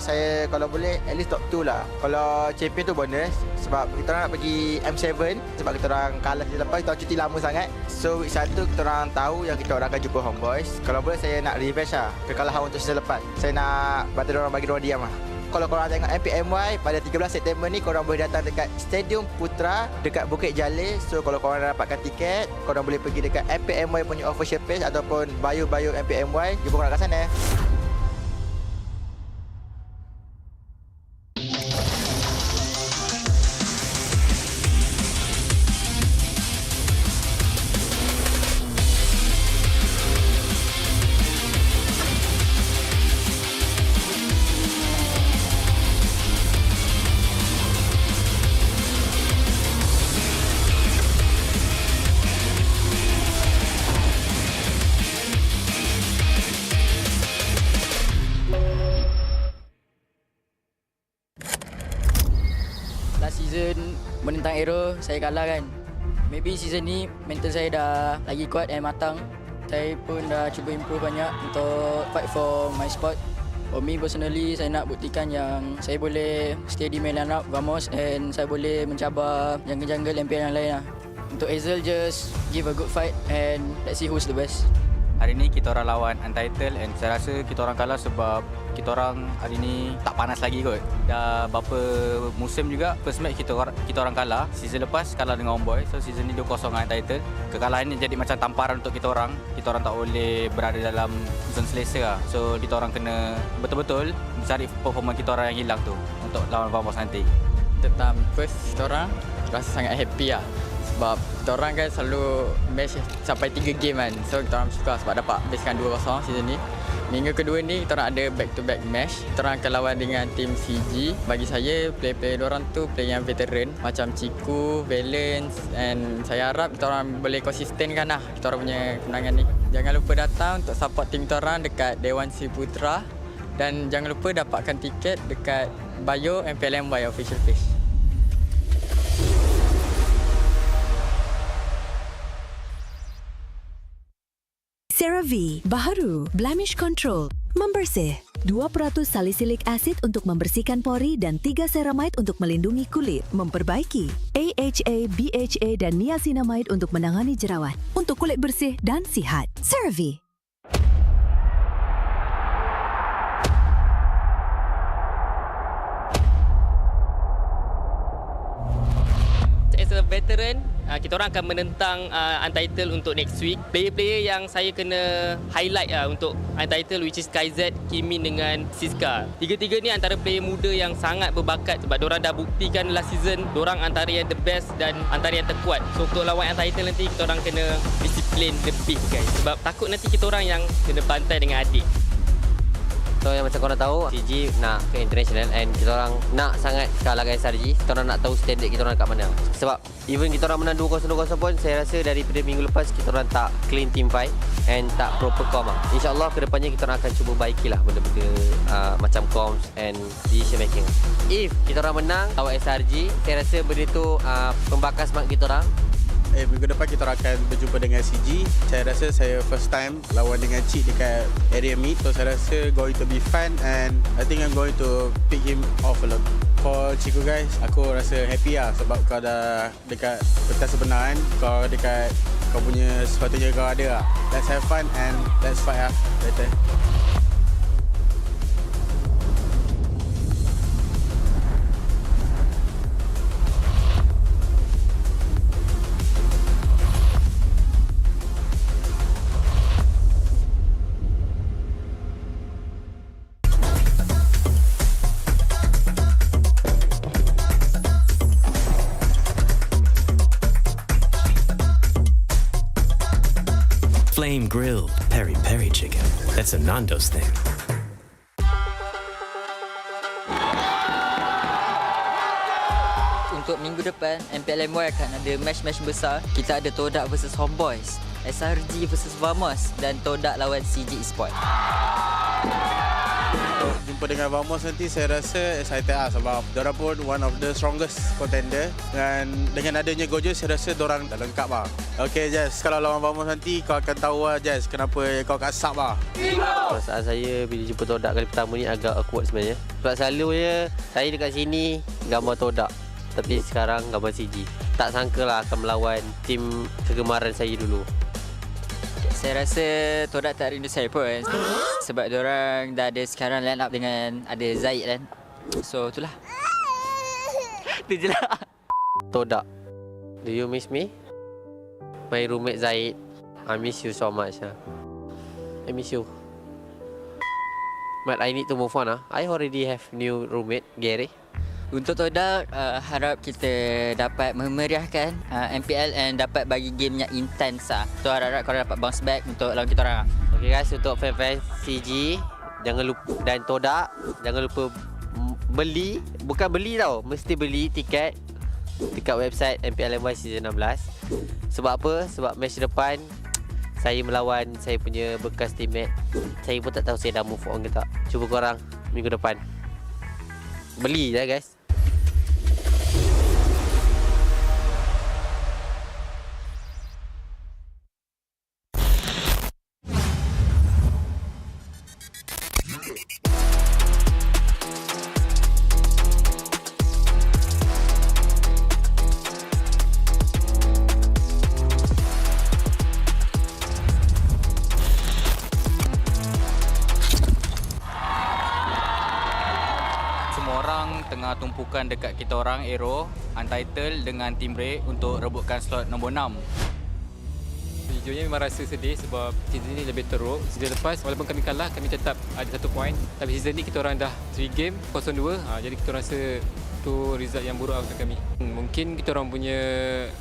saya kalau boleh at least top 2 lah. Kalau champion tu bonus sebab kita orang nak pergi M7 sebab kita orang kalah season lepas, kita orang cuti lama sangat. So week 1 kita orang tahu yang kita orang akan jumpa Homebois. Kalau boleh saya nak revenge lah kekalahan untuk season lepas. Saya nak bagi diorang diam lah. Kalau korang tengok MPMY pada 13 September ni, korang boleh datang dekat Stadium Putra dekat Bukit Jalil. So kalau korang dapatkan tiket, korang boleh pergi dekat MPMY punya official page ataupun bio MPMY. Jumpa korang kat sana. Season menentang AERO, saya kalah kan. Maybe season ni mental saya dah lagi kuat dan matang. Saya pun dah cuba improve banyak untuk fight for my spot. For me personally, saya nak buktikan yang saya boleh stay di main lineup Vamos dan saya boleh mencabar jungle-jungle MPL yang lain lah. Untuk Hazel, just give a good fight and let's see who's the best. Hari ni kita orang lawan Untitled and saya rasa kita orang kalah sebab kita orang hari ni tak panas lagi kot. Dah berapa musim juga first match kita orang kalah. Season lepas kalah dengan Homebois. So season ni 2-0 dengan Untitled. Kekalahan ni jadi macam tamparan untuk kita orang. Kita orang tak boleh berada dalam zone selesa lah. So kita orang kena betul-betul mencari performa kita orang yang hilang tu untuk lawan Homebois nanti. Tentang first kita orang rasa sangat happy lah. Sebab kita orang kan selalu match sampai 3 game kan. So kita orang suka sebab dapat habiskan 2-0 season ni. Minggu kedua ni kita orang ada back to back match. Kita orang akan lawan dengan tim CG. Bagi saya player-player diorang tu player yang veteran macam Ciku, Valence, and saya harap kita orang boleh konsistenkan lah kita orang punya kemenangan ni. Jangan lupa datang untuk support tim kita orang dekat Dewan Sri Putra dan jangan lupa dapatkan tiket dekat bio MPLMY official page. CeraVe baharu blemish control membersih 2% salisilik asid untuk membersihkan pori dan 3 ceramide untuk melindungi kulit, memperbaiki AHA, BHA dan niacinamide untuk menangani jerawat untuk kulit bersih dan sihat. CeraVe. As a veteran, kita orang akan menentang Untitled untuk next week. Player-player yang saya kena highlight untuk Untitled which is KZ, Kimin dengan Siska. Tiga-tiga ni antara player muda yang sangat berbakat sebab diorang dah buktikan last season diorang antara yang the best dan antara yang terkuat. So untuk lawan Untitled nanti kita orang kena disiplin lebih guys sebab takut nanti kita orang yang kena bantai dengan adik. So yang macam korang tahu, CG nak ke international and kita orang nak sangat kalah dengan SRG. Kita orang nak tahu standard kita orang kat mana. Sebab even kita orang menang 2-0 pun saya rasa daripada minggu lepas kita orang tak clean team fight and tak proper com lah. InsyaAllah kedepannya kita orang akan cuba baikilah benda-benda macam comms and decision making. If kita orang menang lawan SRG, saya rasa benda tu pembakar semangat kita orang. Minggu depan kita akan berjumpa dengan CG. Saya rasa saya first time lawan dengan Cik dekat area meet. So saya rasa going to be fun and I think I'm going to pick him off a lot. For Ciku guys, aku rasa happy lah sebab kau dah dekat pentas sebenar kan. Kau dekat kau punya sepatutnya kau ada lah. Let's have fun and let's fight lah later. Flame grilled peri-peri chicken. That's a Nando's thing. Untuk minggu depan, MPLMY akan ada match-match besar. Kita ada Todak versus Homebois, SRG versus Vamos dan Todak lawan CG Esports. Jumpa dengan Vamos nanti saya rasa excited lah sebab diorang pun one of the strongest contender dan dengan adanya Gojo saya rasa diorang dah lengkap lah. Okay Jazz, kalau lawan Vamos nanti kau akan tahu lah Jazz kenapa kau kat sub lah. Perasaan saya bila jumpa Todak kali pertama ni agak awkward sebenarnya. Sebab selalunya saya dekat sini gambar Todak tapi sekarang gambar CG. Tak sangka lah akan melawan tim kegemaran saya dulu. Saya rasa Todak tak rindu saya pun sebab diorang dah ada sekarang line up dengan ada Zaid kan. So itulah. Itu je lah. Todak, do you miss me? My roommate Zaid, I miss you so much. I miss you. But I need to move on. I already have new roommate, Gary. Untuk Todak, harap kita dapat memeriahkan MPL and dapat bagi game yang intense lah. So harap korang dapat bounce back untuk lawan kita orang. Okay guys, untuk fan-fan CG jangan lupa dan Todak jangan lupa beli, bukan beli tau, mesti beli tiket dekat website MPLMY Season 16. Sebab apa? Sebab match depan saya melawan saya punya bekas teammate. Saya pun tak tahu saya dah move on ke tak. Cuba korang minggu depan beli lah guys. tumpukan dekat kita orang AERO, Untitled dengan Team Break untuk rebutkan slot nombor 6. Sejujurnya memang rasa sedih sebab season ni lebih teruk. Season lepas walaupun kami kalah, kami tetap ada 1 poin. Tapi season ni kita orang dah 3 game, 0-2. Jadi kita rasa tu result yang buruk untuk kami. Mungkin kita orang punya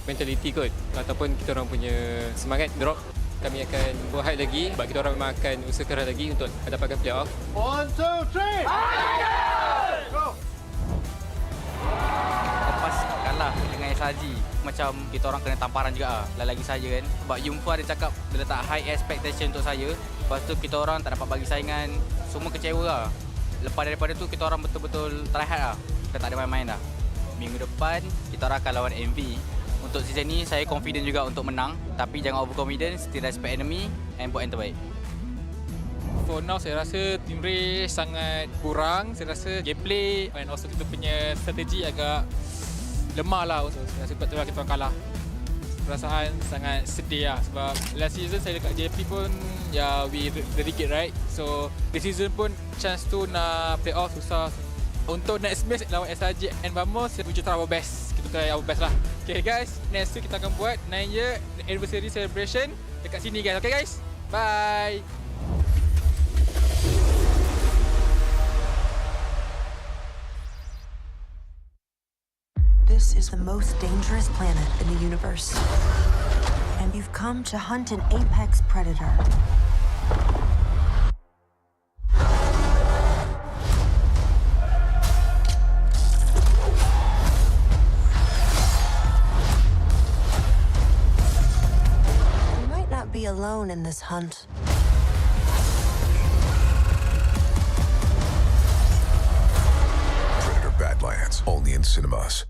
mentality kot ataupun kita orang punya semangat drop. Kami akan berhad lagi sebab kita orang memang akan usaha keras lagi untuk dapatkan playoff. 1, 2, 3. Go. Lepas kalah dengan SRG, macam kita orang kena tamparan juga lagi saya kan. Sebab Yumfa dia cakap dia letak high expectation untuk saya. Lepas tu kita orang tak dapat bagi saingan, semua kecewa lah. Lepas daripada tu kita orang betul-betul try hard lah. Kita tak ada main-main dah. Minggu depan kita orang akan lawan MV. Untuk season ni saya confident juga untuk menang, tapi jangan overconfident, still respect enemy and buat yang terbaik. For now saya rasa team race sangat kurang. Saya rasa gameplay and also kita punya strategi agak lemah lah. So, saya rasa sebab kita orang kalah. Perasaan sangat sedih lah sebab last season saya dekat JP pun ya we dedicate right. So this season pun chance tu nak play off susah. Untuk next match lawan SRG and Vamos, we try our best. Kita try our best lah. Okay guys, next week kita akan buat 9 year anniversary celebration dekat sini guys. Okay guys, bye. This is the most dangerous planet in the universe. And you've come to hunt an apex predator. You might not be alone in this hunt. Predator Badlands, only in cinemas.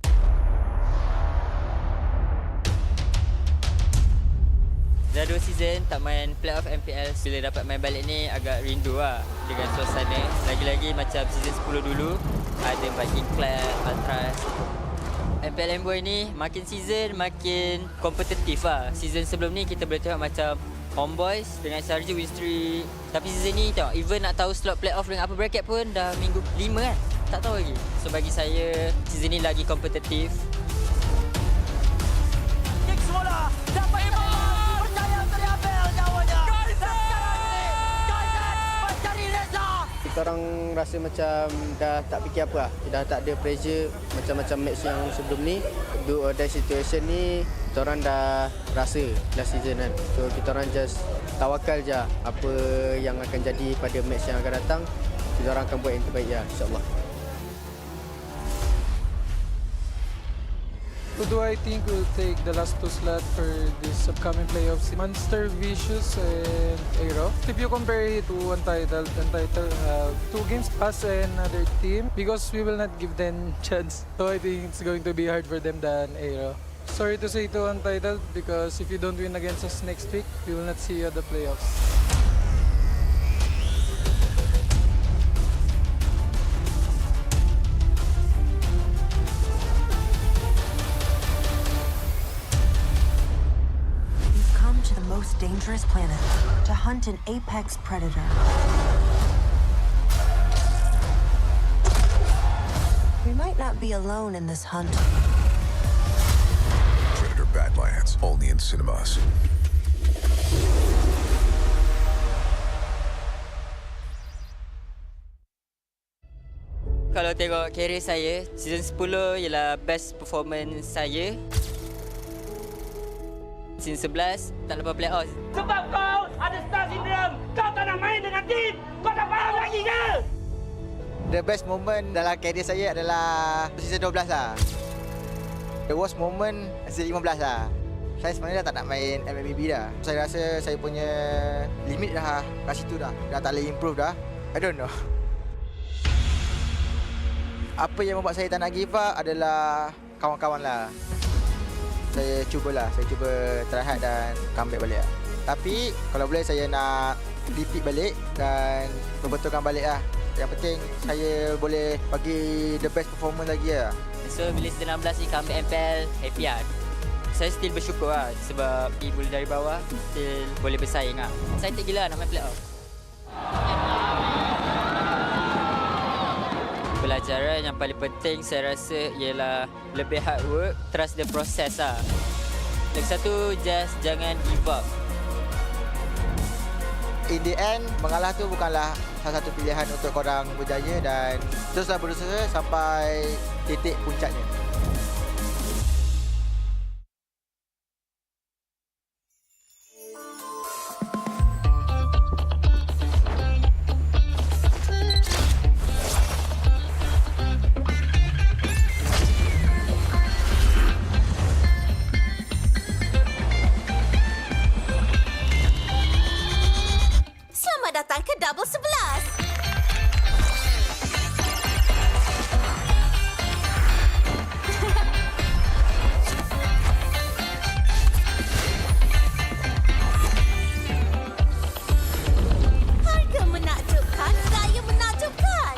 Dah 2 season tak main playoff MPL. Bila dapat main balik ni agak rindu lah dengan suasana. Lagi-lagi macam season 10 dulu, ada Viking Club, Ultras. MPL Homebois ni makin season makin kompetitif lah. Season sebelum ni kita boleh tengok macam Homebois dengan SRG win streak. Tapi season ni tengok, even nak tahu slot playoff dengan apa bracket pun dah minggu 5 kan. Tak tahu lagi. So bagi saya season ni lagi kompetitif. Kick semula. Dapat imam. Kita orang rasa macam dah tak fikir apa lah. Dah tak ada pressure macam-macam match yang sebelum ni. Do or die situation ni kita orang dah rasa last season kan. So kita orang just tawakal je apa yang akan jadi pada match yang akan datang. Kita orang akan buat yang terbaik ya, insyaAllah. Who do I think will take the last 2 slots for this upcoming playoffs? Monster, Vicious, and AERO. If you compare it to Untitled have 2 games, us and another team, because we will not give them chance. So I think it's going to be hard for them than AERO. Sorry to say to Untitled, because if you don't win against us next week, we will not see you at the playoffs. Most dangerous planet to hunt an apex predator. We might not be alone in this hunt. Predator Badlands, only in cinemas. Kalau tengok career saya, season 10 ialah best performance saya. Season 11 tak lepas playoff. Sebab kau ada star syndrome. Kau tak nak main dengan tim. Kau tak faham lagi ke? The best moment dalam career saya adalah season 12 lah. The worst moment season 15 lah. Saya sebenarnya dah tak nak main MLBB dah. Saya rasa saya punya limit dah kat situ dah. Dah tak boleh improve dah. I don't know. Apa yang membuat saya tak nak give up adalah kawan-kawan lah. Saya cuba try hard dan comeback balik lah. Tapi kalau boleh saya nak repeat balik dan perbetulkan balik lah. Yang penting saya boleh bagi the best performance lagi lah. So bila season 16 ni comeback MPL, happy lah. Saya still bersyukur lah sebab boleh dari bawah, still boleh bersaing lah. Saya tak gila nak main playoff. Pelajaran yang paling penting saya rasa ialah lebih hard work, trust the process lah. Lagi satu, just jangan give up. In the end, mengalah tu bukanlah salah satu pilihan untuk korang berjaya dan teruslah berusaha sampai titik puncaknya. Selamat datang ke Double 11. Harga menakjubkan, gaya menakjubkan.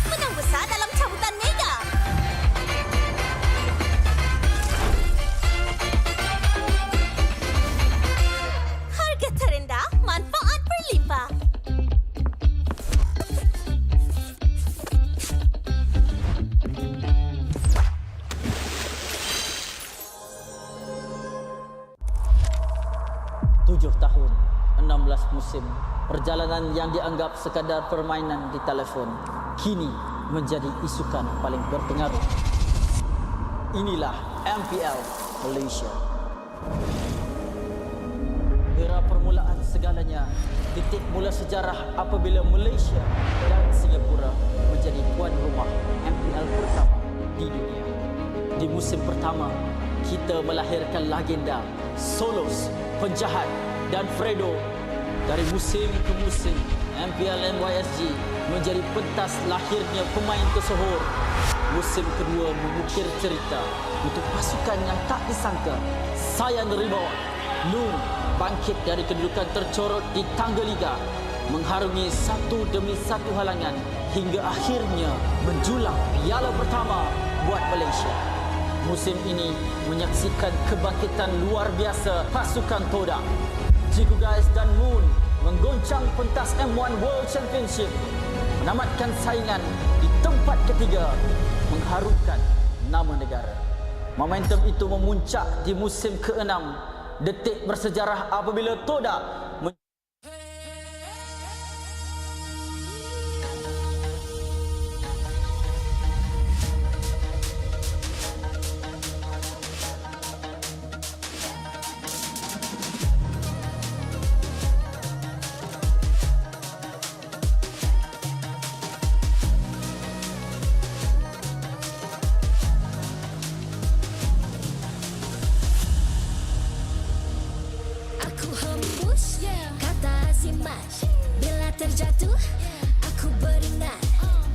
Menang besar dalam cabutan mega. Harga terendah, manfaat berlimpah. Tujuh tahun, 16 musim, perjalanan yang dianggap sekadar permainan di telefon, kini menjadi isukan paling berpengaruh. Inilah MPL Malaysia. Era permulaan segalanya, titik mula sejarah apabila Malaysia dan Singapura menjadi tuan rumah MPL pertama di dunia. Di musim pertama, kita melahirkan legenda, Solos, Penjahat dan Fredo. Dari musim ke musim, MPL NYSG menjadi pentas lahirnya pemain tersohor. Musim kedua mengukir cerita untuk pasukan yang tak disangka. Sayan Rebound, Nun bangkit dari kedudukan tercorot di tangga liga, mengharungi satu demi satu halangan hingga akhirnya menjulang piala pertama buat Malaysia. Musim ini menyaksikan kebangkitan luar biasa pasukan Todak. Ciku Guys dan Moon menggoncang pentas M1 World Championship, menamatkan saingan di tempat ketiga, mengharumkan nama negara. Momentum itu memuncak di musim ke-6, detik bersejarah apabila Todak Aku hembus, kata si Mas. Bila terjatuh, aku beringat.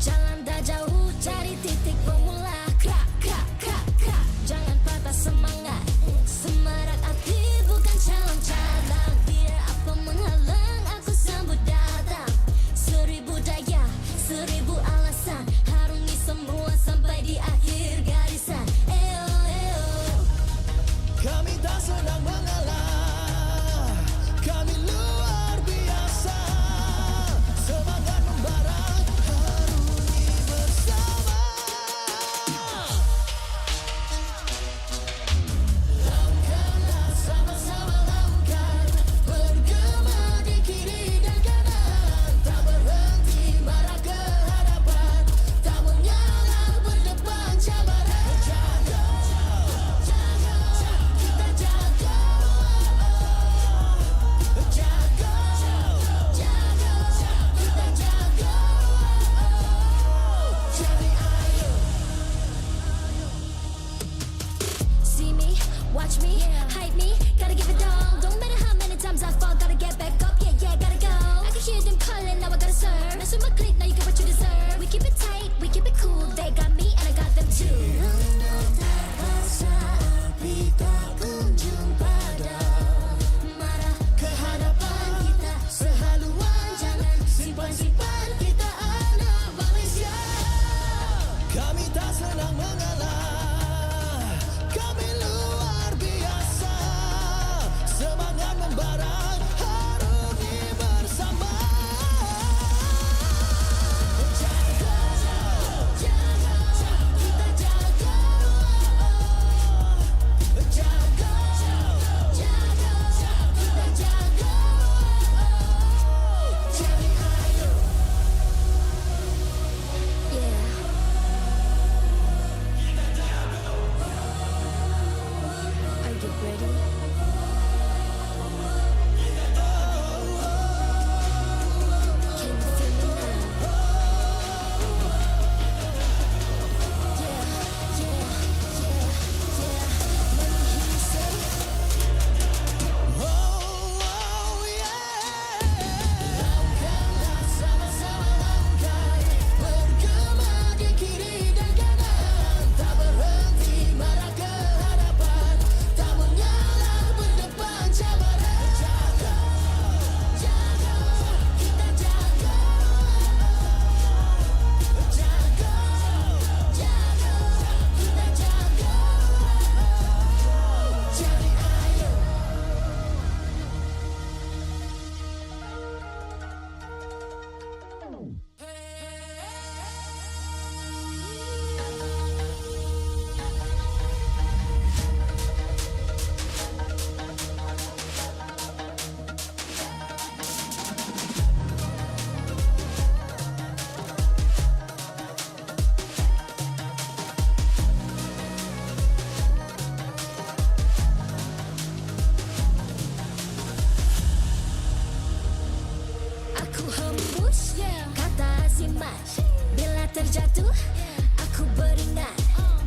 Jalan dah jauh, cari titik bermula. Krak, krak, krak, krak. Jangan patah semangat. Semarak hati bukan calon-calon. Biar apa menghalang, aku sambut datang. 1000 daya, 1000 alasan. Harungi semua sampai di akhir garisan. Eo, eo. Kami tak sedang mengalah, kami luar biasa. Semangat membara, si match. Bila terjatuh, aku beringat.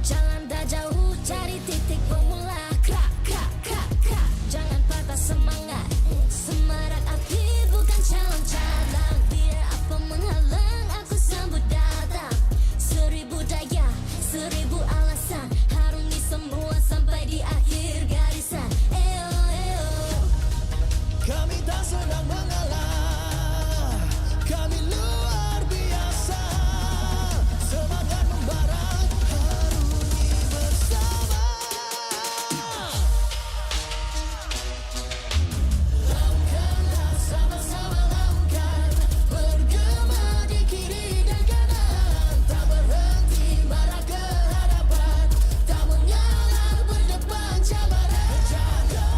Jalan dah jauh, cari titik bermula. Krak, krak, krak, krak. Jangan patah semangat. Semarak api bukan calon-calon. Biar apa menghalang, aku sambut datang. 1000 daya, 1000 alasan. Harungi semua sampai di akhir garisan. Eo, eo. Kami tak senang mengalah, kami luar biasa. Semangat membara, harungi bersama. Langkahlah sama-sama langkah, bergema di kiri dan kanan. Tak berhenti marah ke hadapan, tak mengalah berdepan cabaran. Jaga,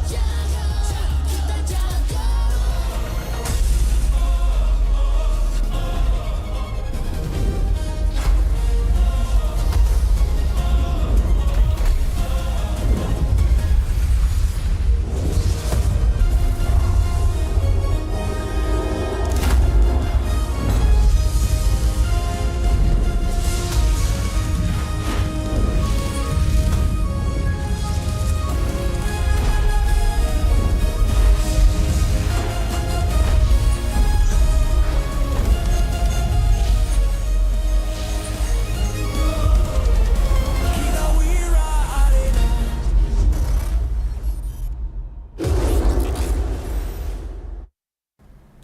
jaga, kita jaga.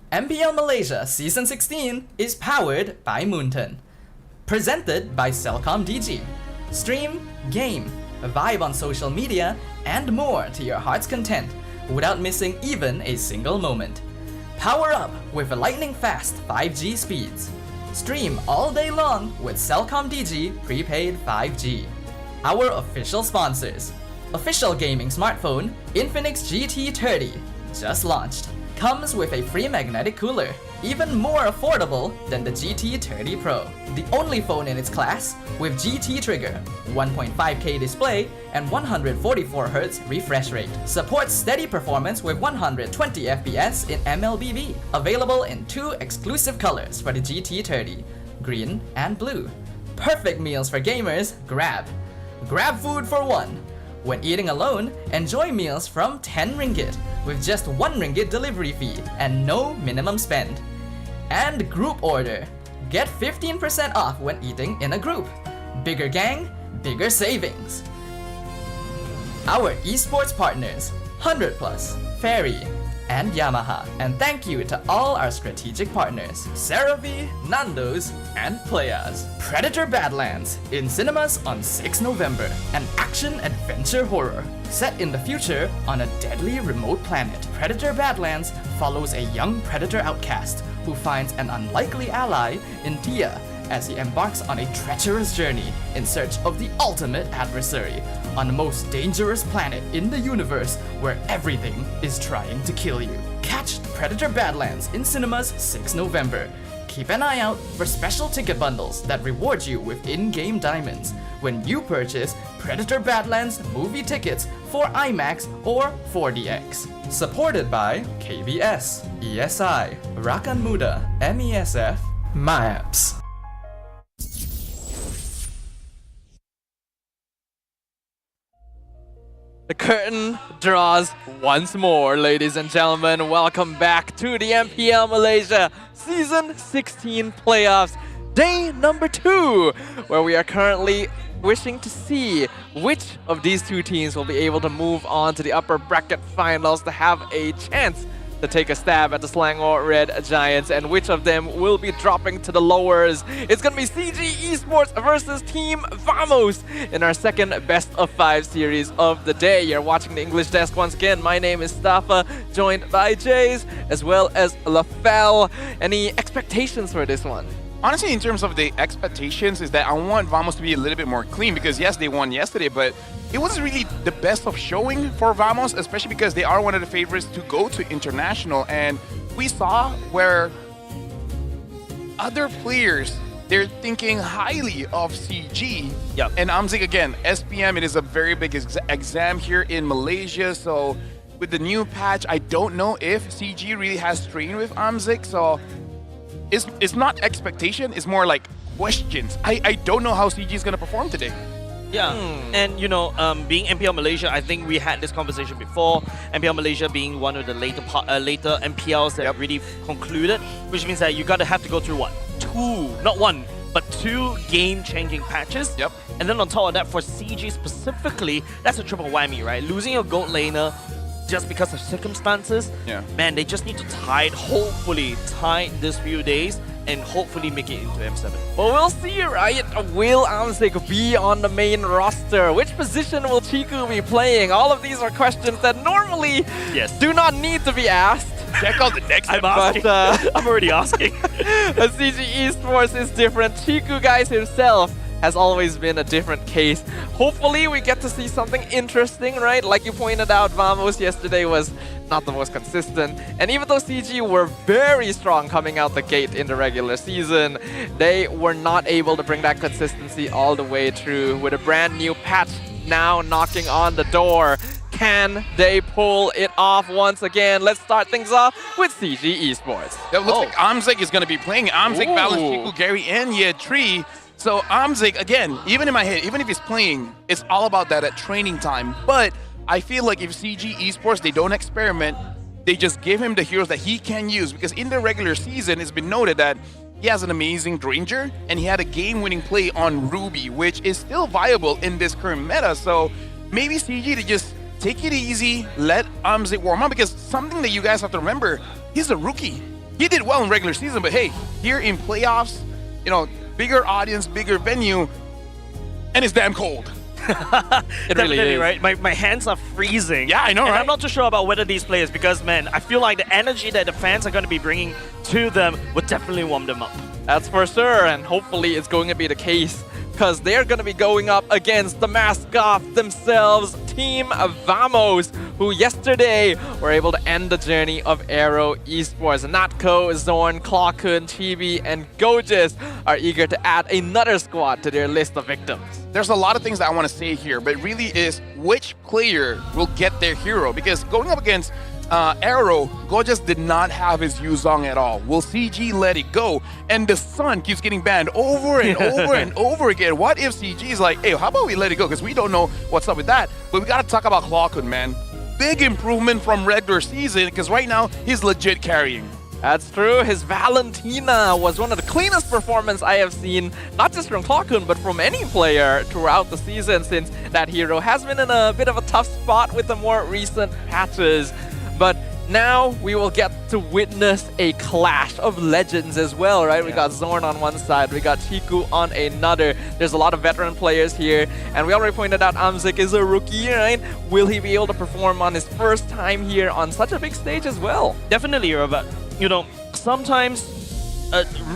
MPL Malaysia Season 16 is powered by Moonton. Presented by Celcom DG. Stream, game, vibe on social media, and more to your heart's content without missing even a single moment. Power up with lightning-fast 5G speeds. Stream all day long with Celcom DG prepaid 5G. Our official sponsors. Official gaming smartphone Infinix GT30 just launched. Comes with a free magnetic cooler, even more affordable than the GT30 Pro. The only phone in its class with GT trigger, 1.5K display, and 144Hz refresh rate. Supports steady performance with 120 FPS in MLBB. Available in 2 exclusive colors for the GT30, green and blue. Perfect meals for gamers, Grab. Grab food for one. When eating alone, enjoy meals from 10 ringgit with just 1 ringgit delivery fee and no minimum spend. And group order. Get 15% off when eating in a group. Bigger gang, bigger savings. Our esports partners, 100 Plus, Ferry, and Yamaha. And thank you to all our strategic partners, CeraV, Nando's, and Playas. Predator Badlands, in cinemas on 6 November. An action-adventure horror, set in the future on a deadly remote planet. Predator Badlands follows a young predator outcast who finds an unlikely ally in Tia as he embarks on a treacherous journey in search of the ultimate adversary on the most dangerous planet in the universe where everything is trying to kill you. Catch Predator Badlands in cinemas 6 November. Keep an eye out for special ticket bundles that reward you with in-game diamonds when you purchase Predator Badlands movie tickets for IMAX or 4DX. Supported by KBS, ESI, Rakan Muda, MESF, MAPS. The curtain draws once more, ladies and gentlemen. Welcome back to the MPL Malaysia Season 16 playoffs, day number 2, where we are currently wishing to see which of these two teams will be able to move on to the upper bracket finals to have a chance to take a stab at the Selangor Red Giants, and which of them will be dropping to the lowers. It's going to be CG Esports versus Team Vamos in our second best of 5 series of the day. You're watching the English Desk once again. My name is Stafa, joined by Jays as well as Lafel. Any expectations for this one? Honestly, in terms of the expectations, is that I want Vamos to be a little bit more clean, because yes, they won yesterday, but it wasn't really the best of showing for Vamos, especially because they are one of the favorites to go to international. And we saw where other players, they're thinking highly of CG. Yep. And Amzik, again, SPM, it is a very big exam here in Malaysia. So with the new patch, I don't know if CG really has trained with Amzik. So it's not expectation, it's more like questions. I don't know how CG is going to perform today. Yeah, and you know, being MPL Malaysia, I think we had this conversation before. MPL Malaysia being one of the later MPLs that really concluded, which means that you gotta have to go through what? Not one, but 2 game-changing patches. Yep. And then on top of that, for CG specifically, that's a triple whammy, right? Losing your gold laner just because of circumstances. Yeah. Man, they just need to hopefully tide this few days and hopefully make it into M7. Well, we'll see, right? Will Amzik be on the main roster? Which position will Chiku be playing? All of these are questions that normally do not need to be asked. Check out the next I'm asking. I'm already asking. But CG Esports is different. Chiku guys himself has always been a different case. Hopefully we get to see something interesting, right? Like you pointed out, Vamos yesterday was not the most consistent. And even though CG were very strong coming out the gate in the regular season, they were not able to bring that consistency all the way through. With a brand new patch now knocking on the door, can they pull it off once again? Let's start things off with CG Esports. It looks like Amzik is going to be playing. Amzik, Balance, Chiku, Gary, and Yetri. So Amzik, again, even in my head, even if he's playing, it's all about that at training time. But I feel like if CG Esports, they don't experiment, they just give him the heroes that he can use. Because in the regular season, it's been noted that he has an amazing Granger, and he had a game-winning play on Ruby, which is still viable in this current meta. So maybe CG to just take it easy, let Amzik warm up, because something that you guys have to remember, he's a rookie. He did well in regular season, but hey, here in playoffs, you know, bigger audience, bigger venue, and it's damn cold. It really is. Right? My hands are freezing. Yeah, I know, and right? I'm not too sure about whether these players, because, man, I feel like the energy that the fans are going to be bringing to them will definitely warm them up. That's for sure, and hopefully it's going to be the case, because they're going to be going up against the mascot themselves, Team Vamos, who yesterday were able to end the journey of AERO Esports. Natko, Zorn, Klokun, Chibi, and Gojis are eager to add another squad to their list of victims. There's a lot of things that I want to say here, but really is which player will get their hero, because going up against AERO, Gojis did not have his Yuzong at all. Will CG let it go? And the sun keeps getting banned over and over and over again. What if CG is like, hey, how about we let it go? Because we don't know what's up with that. But we got to talk about Klokun, man. Big improvement from regular season, because right now he's legit carrying. That's true. His Valentina was one of the cleanest performances I have seen, not just from Klokun, but from any player throughout the season, since that hero has been in a bit of a tough spot with the more recent patches. But now we will get to witness a clash of legends as well, right? We got Zorn on one side, we got Chiku on another. There's a lot of veteran players here, and we already pointed out Amzik is a rookie, right? Will he be able to perform on his first time here on such a big stage as well? Definitely, but you know, sometimes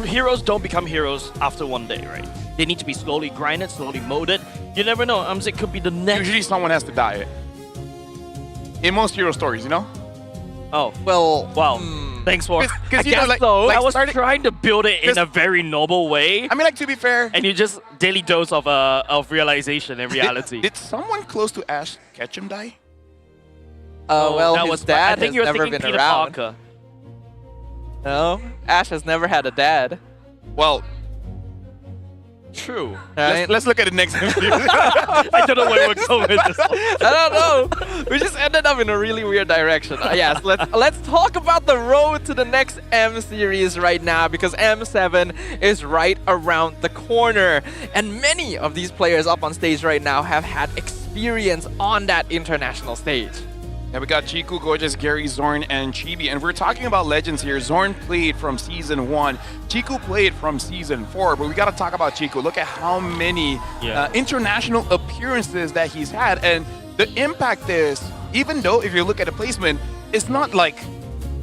heroes don't become heroes after one day, right? They need to be slowly grinded, slowly molded. You never know, Amzik could be the next. Usually someone has to die. In most hero stories, you know? Oh, well, wow. Thanks for... Because you know, like I was trying to build it in a very noble way. I mean, like, to be fair... And you just daily dose of realization and reality. Did someone close to Ash Ketchum die? Well, his dad has never been Peter around. Parker. No, Ash has never had a dad. Well... True. Right? Let's look at the next video. I don't know where we're going with this. I don't know. We just ended up in a really weird direction. Yes, let's talk about the road to the next M series right now, because M7 is right around the corner, and many of these players up on stage right now have had experience on that international stage. Yeah, we got Chiku, Gojis, Gary, Zorn, and Chibi. And we're talking about legends here. Zorn played from Season 1. Chiku played from Season 4. But we got to talk about Chiku. Look at how many international appearances that he's had. And the impact is, even though if you look at the placement, it's not like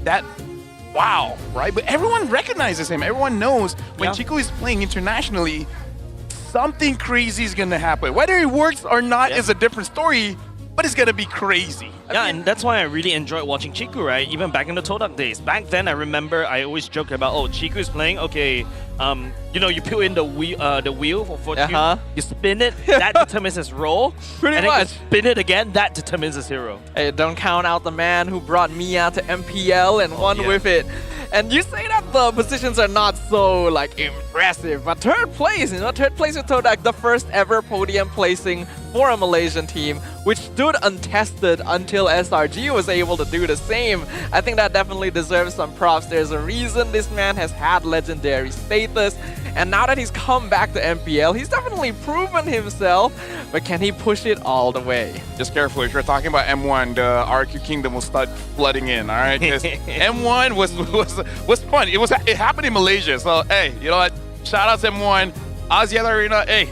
that wow, right? But everyone recognizes him. Everyone knows when Chiku is playing internationally, something crazy is going to happen. Whether it works or not is a different story, but it's going to be crazy. Yeah, and that's why I really enjoyed watching Chiku, right? Even back in the Todak days. Back then, I remember I always joked about, oh, Chiku is playing, okay, you know, you put in the wheel for fortune, you spin it, that determines his role. Pretty and much. Then you spin it again, that determines his hero. Hey, don't count out the man who brought Mia to MPL and won with it. And you say that the positions are not so like impressive, but third place, you know, third place with Todak, the first ever podium placing for a Malaysian team, which stood untested until SRG was able to do the same. I think that definitely deserves some props. There's a reason this man has had legendary status, and now that he's come back to MPL, he's definitely proven himself, but can he push it all the way? Just careful, if you're talking about M1, the RQ Kingdom will start flooding in, all right? Because M1 was fun. It happened in Malaysia, so hey, you know what? Shout out to M1, Asia Arena, hey,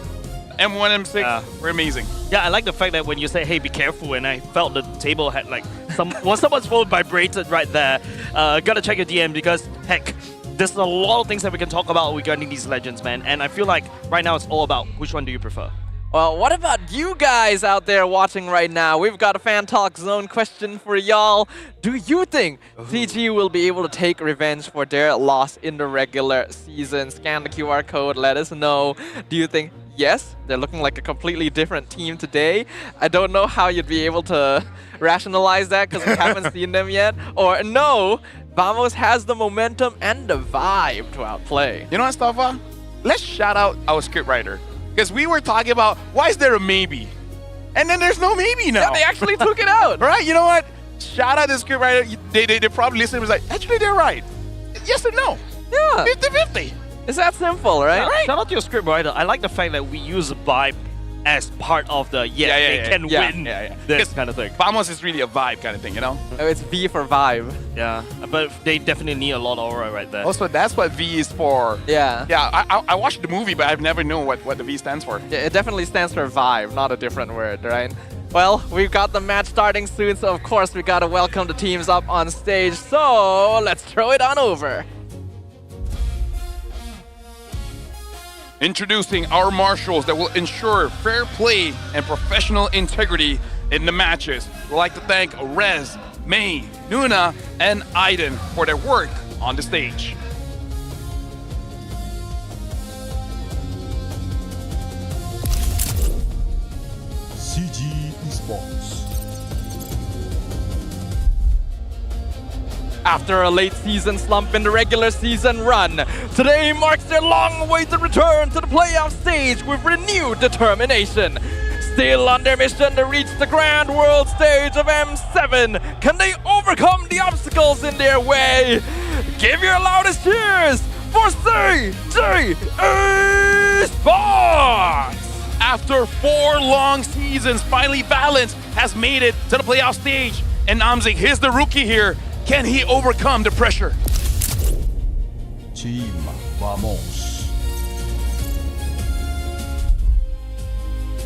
M1, M6, we're amazing. Yeah, I like the fact that when you say, hey, be careful, and I felt the table had like someone's phone vibrated right there. Gotta check your DM because, heck, there's a lot of things that we can talk about regarding these legends, man. And I feel like right now it's all about which one do you prefer. Well, what about you guys out there watching right now? We've got a fan talk zone question for y'all. Do you think CG will be able to take revenge for their loss in the regular season? Scan the QR code, let us know. Do you think yes, they're looking like a completely different team today? I don't know how you'd be able to rationalize that because we haven't seen them yet. Or no, Vamos has the momentum and the vibe to outplay. You know what, Stafa? Let's shout out our scriptwriter. Because we were talking about, why is there a maybe? And then there's no maybe now. Yeah, they actually took it out. Right? You know what? Shout out the scriptwriter. They probably listened and was like, actually, they're right. Yes or no? Yeah. 50-50. It's that simple, right? Shout out to your scriptwriter. I like the fact that we use vibe as part of the they can win this kind of thing. Vamos is really a vibe kind of thing, you know? It's V for vibe. Yeah, but they definitely need a lot of aura right there. Also, that's what V is for. Yeah. Yeah, I watched the movie, but I've never known what the V stands for. Yeah, it definitely stands for vibe, not a different word, right? Well, we've got the match starting soon, so of course we gotta welcome the teams up on stage. So let's throw it on over. Introducing our marshals that will ensure fair play and professional integrity in the matches. We'd like to thank Rez, May, Nuna, and Aiden for their work on the stage. CG Esports. After a late season slump in the regular season run, today marks their long-awaited return to the playoff stage with renewed determination. Still on their mission to reach the grand world stage of M7, can they overcome the obstacles in their way? Give your loudest cheers for CG Esports! After 4 long seasons, finally Valence has made it to the playoff stage. And Amzik, here's the rookie here. Can he overcome the pressure? Team Vamos.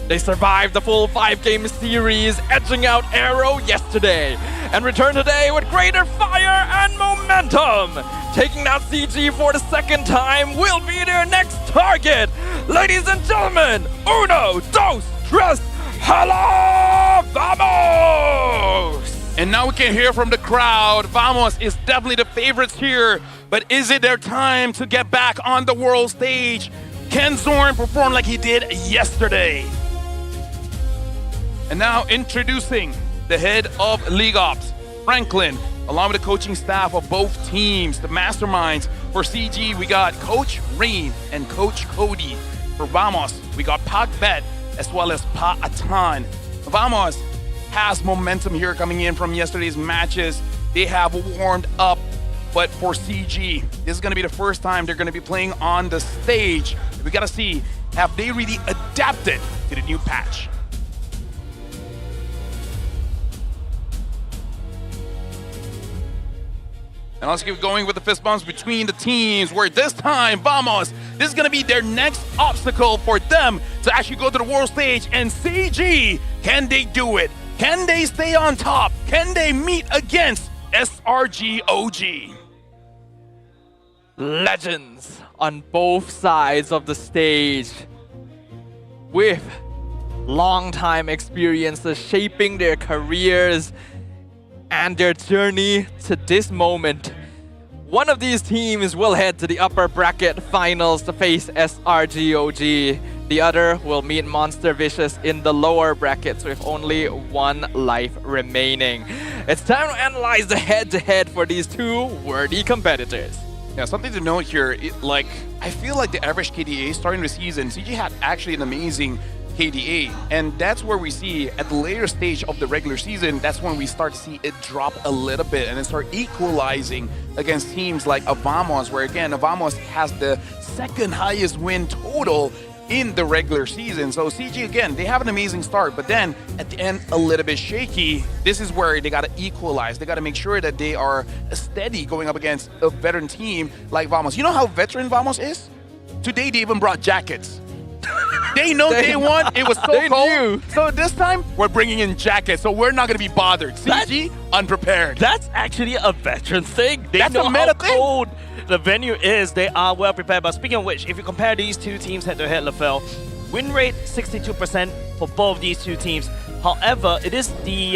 They survived the full 5-game series, edging out AERO yesterday, and return today with greater fire and momentum. Taking out CG for the second time will be their next target. Ladies and gentlemen, uno, dos, tres, hala, vamos! And now we can hear from the crowd. Vamos is definitely the favorites here, but is it their time to get back on the world stage? Can Zorn perform like he did yesterday? And now introducing the head of League Ops, Franklin, along with the coaching staff of both teams, the masterminds. For CG, we got Coach Rain and Coach Cody. For Vamos, we got Pak Bet as well as Pa Atan. Vamos has momentum here coming in from yesterday's matches. They have warmed up, but for CG, this is going to be the first time they're going to be playing on the stage. We got to see, have they really adapted to the new patch? And let's keep going with the fist bumps between the teams, where this time, Vamos, this is going to be their next obstacle for them to actually go to the world stage. And CG, can they do it? Can they stay on top? Can they meet against SRG.OG? Legends on both sides of the stage, with long-time experiences shaping their careers and their journey to this moment. One of these teams will head to the upper bracket finals to face SRG.OG. The other will meet Monster Vicious in the lower brackets with only one life remaining. It's time to analyze the head-to-head for these two worthy competitors. Yeah, something to note here, I feel like the average KDA starting the season, CG had actually an amazing KDA, and that's where we see at the later stage of the regular season, that's when we start to see it drop a little bit and then start equalizing against teams like Avamos, where again, Avamos has the second highest win total in the regular season. So CG, again, they have an amazing start, but then at the end, a little bit shaky. This is where they got to equalize. They got to make sure that they are steady going up against a veteran team like Vamos. You know how veteran Vamos is? Today, they even brought jackets. They know they won. It was so cold. So this time, we're bringing in jackets, so we're not going to be bothered. CG, unprepared. That's actually a veteran thing. They That's know a meta how cold the venue is. They are well prepared. But speaking of which, if you compare these two teams head-to-head, LaFell, win rate 62% for both these two teams. However, it is the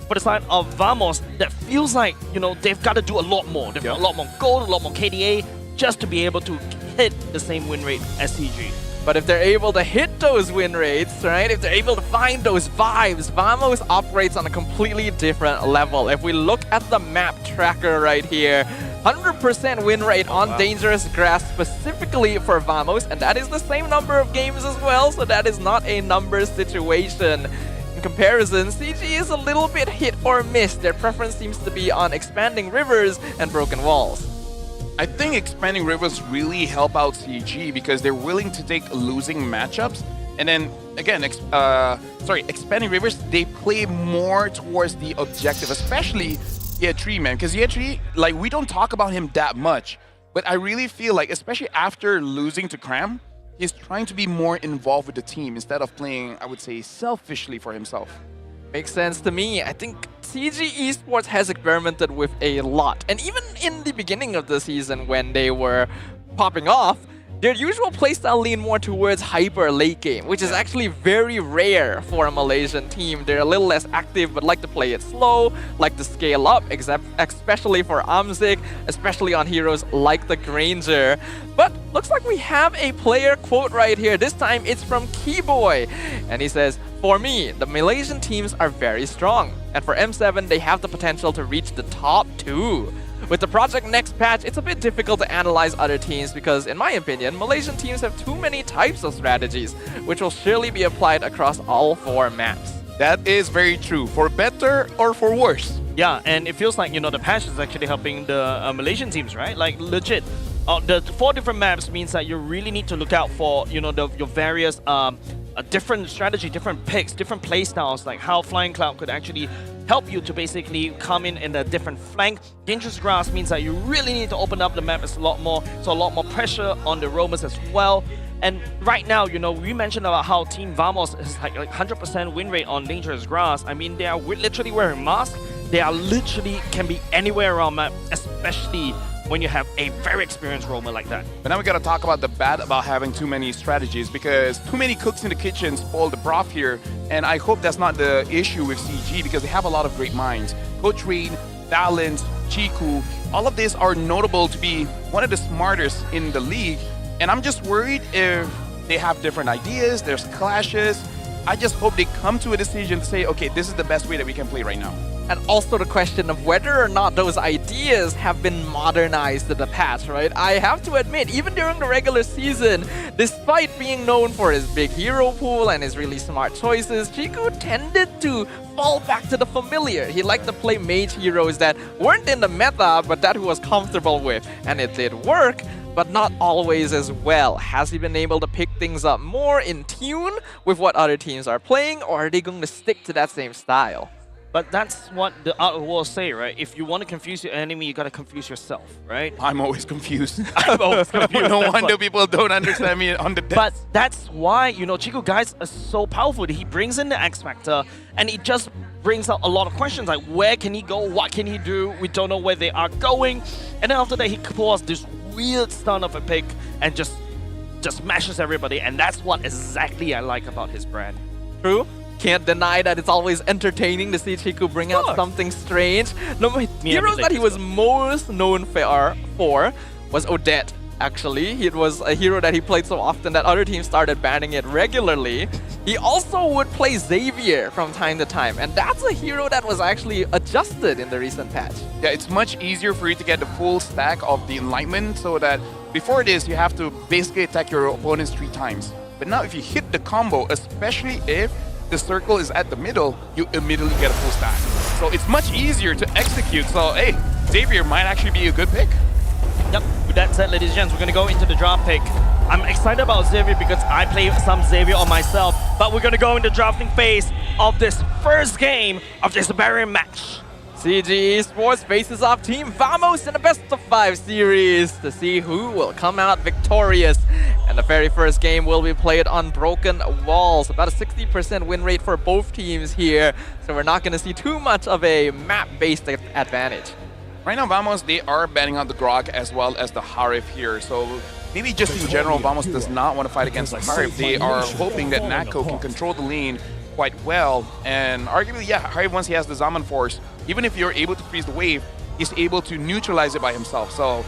for the side of Vamos that feels like, you know, they've got to do a lot more. They've got a lot more gold, a lot more KDA, just to be able to hit the same win rate as CG. But if they're able to hit those win rates, right, if they're able to find those vibes, Vamos operates on a completely different level. If we look at the map tracker right here, 100% win rate on dangerous grass specifically for Vamos, and that is the same number of games as well, so that is not a numbers situation. In comparison, CG is a little bit hit or miss. Their preference seems to be on expanding rivers and broken walls. I think expanding rivers really help out CG because they're willing to take losing matchups. And then, again, expanding rivers, they play more towards the objective, especially Year3, man. Because Year3, like, we don't talk about him that much. But I really feel like, especially after losing to Cram, he's trying to be more involved with the team instead of playing, I would say, selfishly for himself. Makes sense to me. I think CG Esports has experimented with a lot. And even in the beginning of the season when they were popping off, their usual playstyle leaned more towards hyper late game, which is actually very rare for a Malaysian team. They're a little less active, but like to play it slow, like to scale up, especially for Amzik, especially on heroes like the Granger. But looks like we have a player quote right here. This time it's from Keyboy. And he says, "For me, the Malaysian teams are very strong. And for M7, they have the potential to reach the top 2. With the Project Next patch, it's a bit difficult to analyze other teams because, in my opinion, Malaysian teams have too many types of strategies, which will surely be applied across all 4 maps." That is very true, for better or for worse. Yeah, and it feels like, you know, the patch is actually helping the Malaysian teams, right? Like, legit. The 4 different maps means that you really need to look out for, you know, your various different strategy, different picks, different play styles, like how Flying Cloud could actually help you to basically come in a different flank. Dangerous Grass means that you really need to open up the map a lot more, so a lot more pressure on the roamers as well. And right now, you know, we mentioned about how Team Vamos is like 100% win rate on Dangerous Grass. I mean, they are literally wearing masks. They are literally can be anywhere around map, especially when you have a very experienced roamer like that. But now we gotta talk about the bad about having too many strategies, because too many cooks in the kitchen spoil the broth here, and I hope that's not the issue with CG because they have a lot of great minds. Coach Reed, Balance, Chiku, all of these are notable to be one of the smartest in the league, and I'm just worried if they have different ideas, there's clashes. I just hope they come to a decision to say, okay, this is the best way that we can play right now. And also the question of whether or not those ideas have been modernized to the patch, right? I have to admit, even during the regular season, despite being known for his big hero pool and his really smart choices, Chiku tended to fall back to the familiar. He liked to play mage heroes that weren't in the meta, but that he was comfortable with. And it did work, but not always as well. Has he been able to pick things up more in tune with what other teams are playing, or are they going to stick to that same style? But that's what the art of war say, right? If you want to confuse your enemy, you gotta confuse yourself, right? I'm always confused. I'm always confused. No wonder people don't understand me on the depth. But that's why, you know, Chiku guys are so powerful. He brings in the X Factor, and it just brings out a lot of questions like, where can he go? What can he do? We don't know where they are going. And then after that, he pulls this weird stun of a pick and just smashes everybody. And that's what exactly I like about his brand. True. can't deny that it's always entertaining to see Chiku bring out something strange. The heroes that he was most known for was Odette. Actually, it was a hero that he played so often that other teams started banning it regularly. He also would play Xavier from time to time, and that's a hero that was actually adjusted in the recent patch. Yeah, it's much easier for you to get the full stack of the Enlightenment, so that before this, you have to basically attack your opponents 3 times. But now if you hit the combo, especially if the circle is at the middle, you immediately get a full stack. So it's much easier to execute. So hey, Xavier might actually be a good pick. Yep, with that said, ladies and gents, we're going to go into the draft pick. I'm excited about Xavier because I play some Xavier on myself, but we're going to go into the drafting phase of this first game of this Barbarian match. CG Esports faces off Team Vamos in a best-of-5 series to see who will come out victorious. And the very first game will be played on broken walls. About a 60% win rate for both teams here, so we're not going to see too much of a map-based advantage. Right now, Vamos, they are banning out the Grog as well as the Harif here. So maybe just in general, Vamos does not want to fight against the Harif. They are hoping that Nako can control the lane quite well. And arguably, yeah, Harif, once he has the Zaman Force, even if you're able to freeze the wave, he's able to neutralize it by himself. So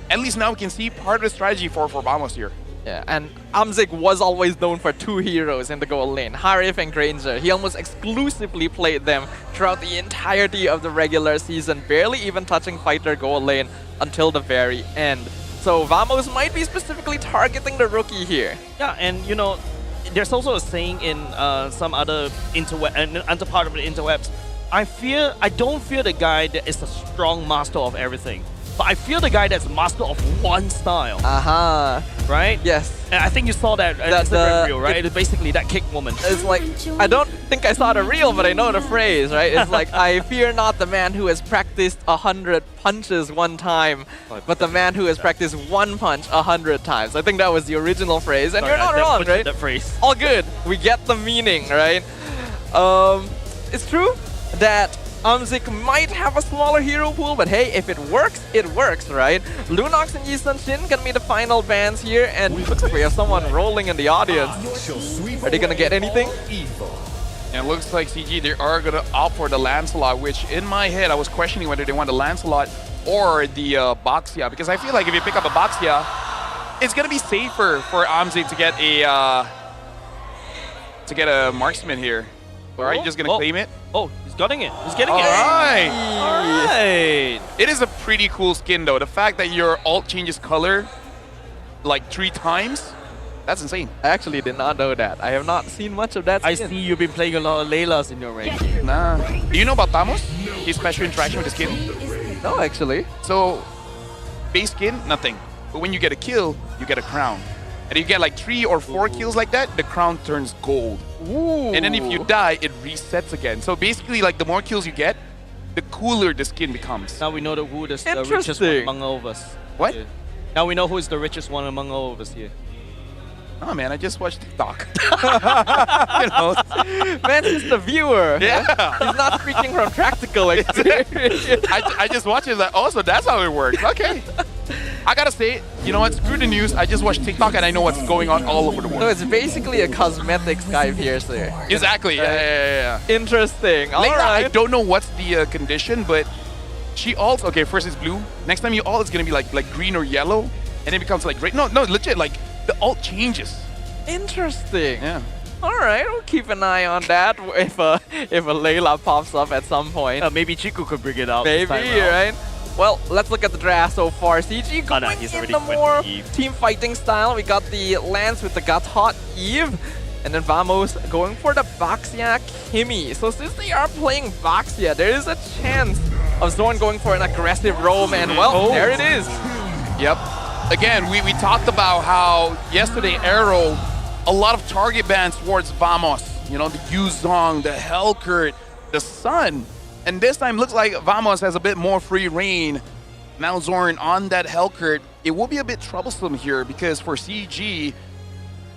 at least now we can see part of the strategy for Vamos here. Yeah, and Amzik was always known for 2 heroes in the gold lane, Harif and Granger. He almost exclusively played them throughout the entirety of the regular season, barely even touching fighter gold lane until the very end. So Vamos might be specifically targeting the rookie here. Yeah, and you know, there's also a saying in some other other part of the interwebs. I don't fear the guy that is a strong master of everything, but I fear the guy that's master of one style. Right? Yes. And I think you saw that Instagram reel, right? It's basically that kick woman. It's like, I don't think I saw the reel, but I know the phrase, right? It's like, I fear not the man who has practiced 100 punches one time, but the man who has practiced 1 punch 100 times. I think that was the original phrase, and Sorry, you're not wrong, right? That phrase. All good. We get the meaning, right? It's true that Amzik might have a smaller hero pool, but hey, if it works, right? Lunox and Yi Sun Shin can be the final bans here, and looks like we have someone rolling in the audience. Are they gonna get anything? And it looks like CG, they are gonna opt for the Lancelot, which in my head, I was questioning whether they want the Lancelot or the Baxia, because I feel like if you pick up a Baxia, it's gonna be safer for Amzik to get a marksman here. Or are you just gonna claim it? Oh, he's getting it. He's getting it. All right. It is a pretty cool skin, though. The fact that your ult changes color like 3 times, that's insane. I actually did not know that. I have not seen much of that skin. I see you've been playing a lot of Laylas in your range. Nah. Do you know about Tamos? His special interaction with the skin? No, actually. So, base skin, nothing. But when you get a kill, you get a crown. And if you get like 3 or 4 kills like that, the crown turns gold. Ooh. And then if you die, it resets again. So basically, like the more kills you get, the cooler the skin becomes. Now we know who is the richest one among all of us. What? Yeah. Now we know who is the richest one among all of us here. Oh man, I just watched TikTok. You know, man, he's the viewer. Yeah. He's not speaking from practical experience. I just watched it like, oh, so that's how it works. Okay. I gotta say, you know what? Screw the news. I just watched TikTok and I know what's going on all over the world. So it's basically a cosmetic Sky Piercer. Exactly. Yeah. Interesting. All Layla, right. I don't know what's the condition, but she ults. Okay, first it's blue. Next time you ult, it's gonna be like green or yellow, and it becomes like red. No, legit. Like the ult changes. Interesting. Yeah. All right, we'll keep an eye on that if a Layla pops up at some point. Maybe Chiku could bring it out. Maybe, right? Well, let's look at the draft so far. CG going in the more team fighting style. We got the Lance with the Gatot Eve. And then Vamos going for the Baxia Kimi. So since they are playing Baxia, there is a chance of Zorn going for an aggressive roam. And well, there it is. Yep. Again, we talked about how yesterday AERO, a lot of target bans towards Vamos. You know, the Yuzong, the Hellcurt, the Sun. And this time looks like Vamos has a bit more free reign. Now Zorn on that Hellcurt, it will be a bit troublesome here because for CG,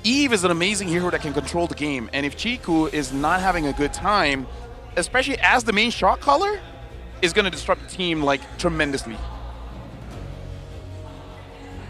Eve is an amazing hero that can control the game. And if Chiku is not having a good time, especially as the main shot caller, is going to disrupt the team like tremendously.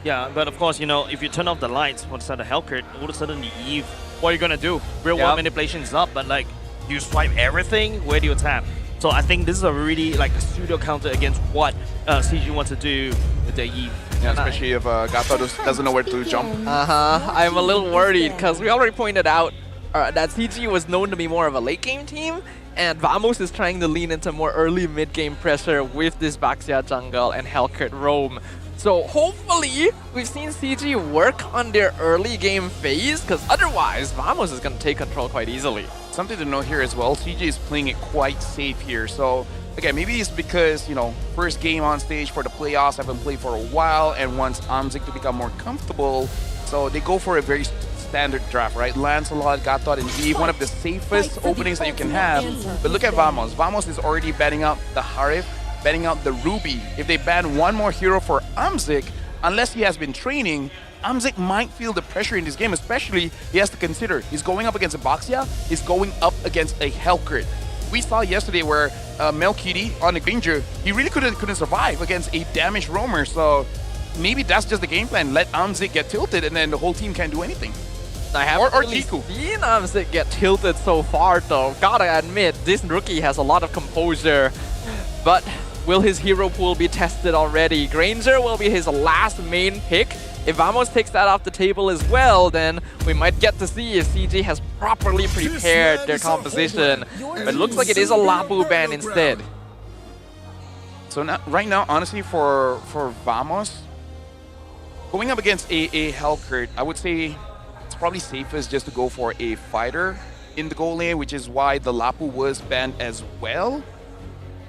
Yeah, but of course, you know, if you turn off the lights for the Hellcurt, all of a sudden the Eve, what are you going to do? Real world manipulation is up, but like, Do you swipe everything? Where do you tap? So I think this is a really like a pseudo counter against what CG wants to do with their Eve. Yeah, especially if Gato doesn't know where to jump. I'm a little worried because we already pointed out that CG was known to be more of a late game team, and Vamos is trying to lean into more early mid game pressure with this Baxia jungle and Hellcurt roam. So hopefully we've seen CG work on their early game phase, because otherwise Vamos is going to take control quite easily. Something to note here as well, CG is playing it quite safe here. So again, maybe it's because, you know, first game on stage for the playoffs, haven't played for a while, and wants Amzik to become more comfortable. So they go for a very standard draft, right? Lancelot, Gatot, and Eve, one of the safest openings that you can have. But look at Vamos. Vamos is already betting out the Harif, betting out the Ruby. If they ban one more hero for Amzik, unless he has been training, Amzik might feel the pressure in this game, especially he has to consider he's going up against a Baxia, he's going up against a Hellcurt. We saw yesterday where Melkidi on the Granger, he really couldn't survive against a damaged roamer. So maybe that's just the game plan. Let Amzik get tilted and then the whole team can't do anything. I haven't really seen Amzik get tilted so far though. Gotta admit, this rookie has a lot of composure. But will his hero pool be tested already? Granger will be his last main pick. If Vamos takes that off the table as well, then we might get to see if CG has properly prepared their composition. But it looks like it is a Lapu ban instead. So now, right now, honestly, for Vamos, going up against a Hellcurt, I would say it's probably safest just to go for a fighter in the goal lane, which is why the Lapu was banned as well.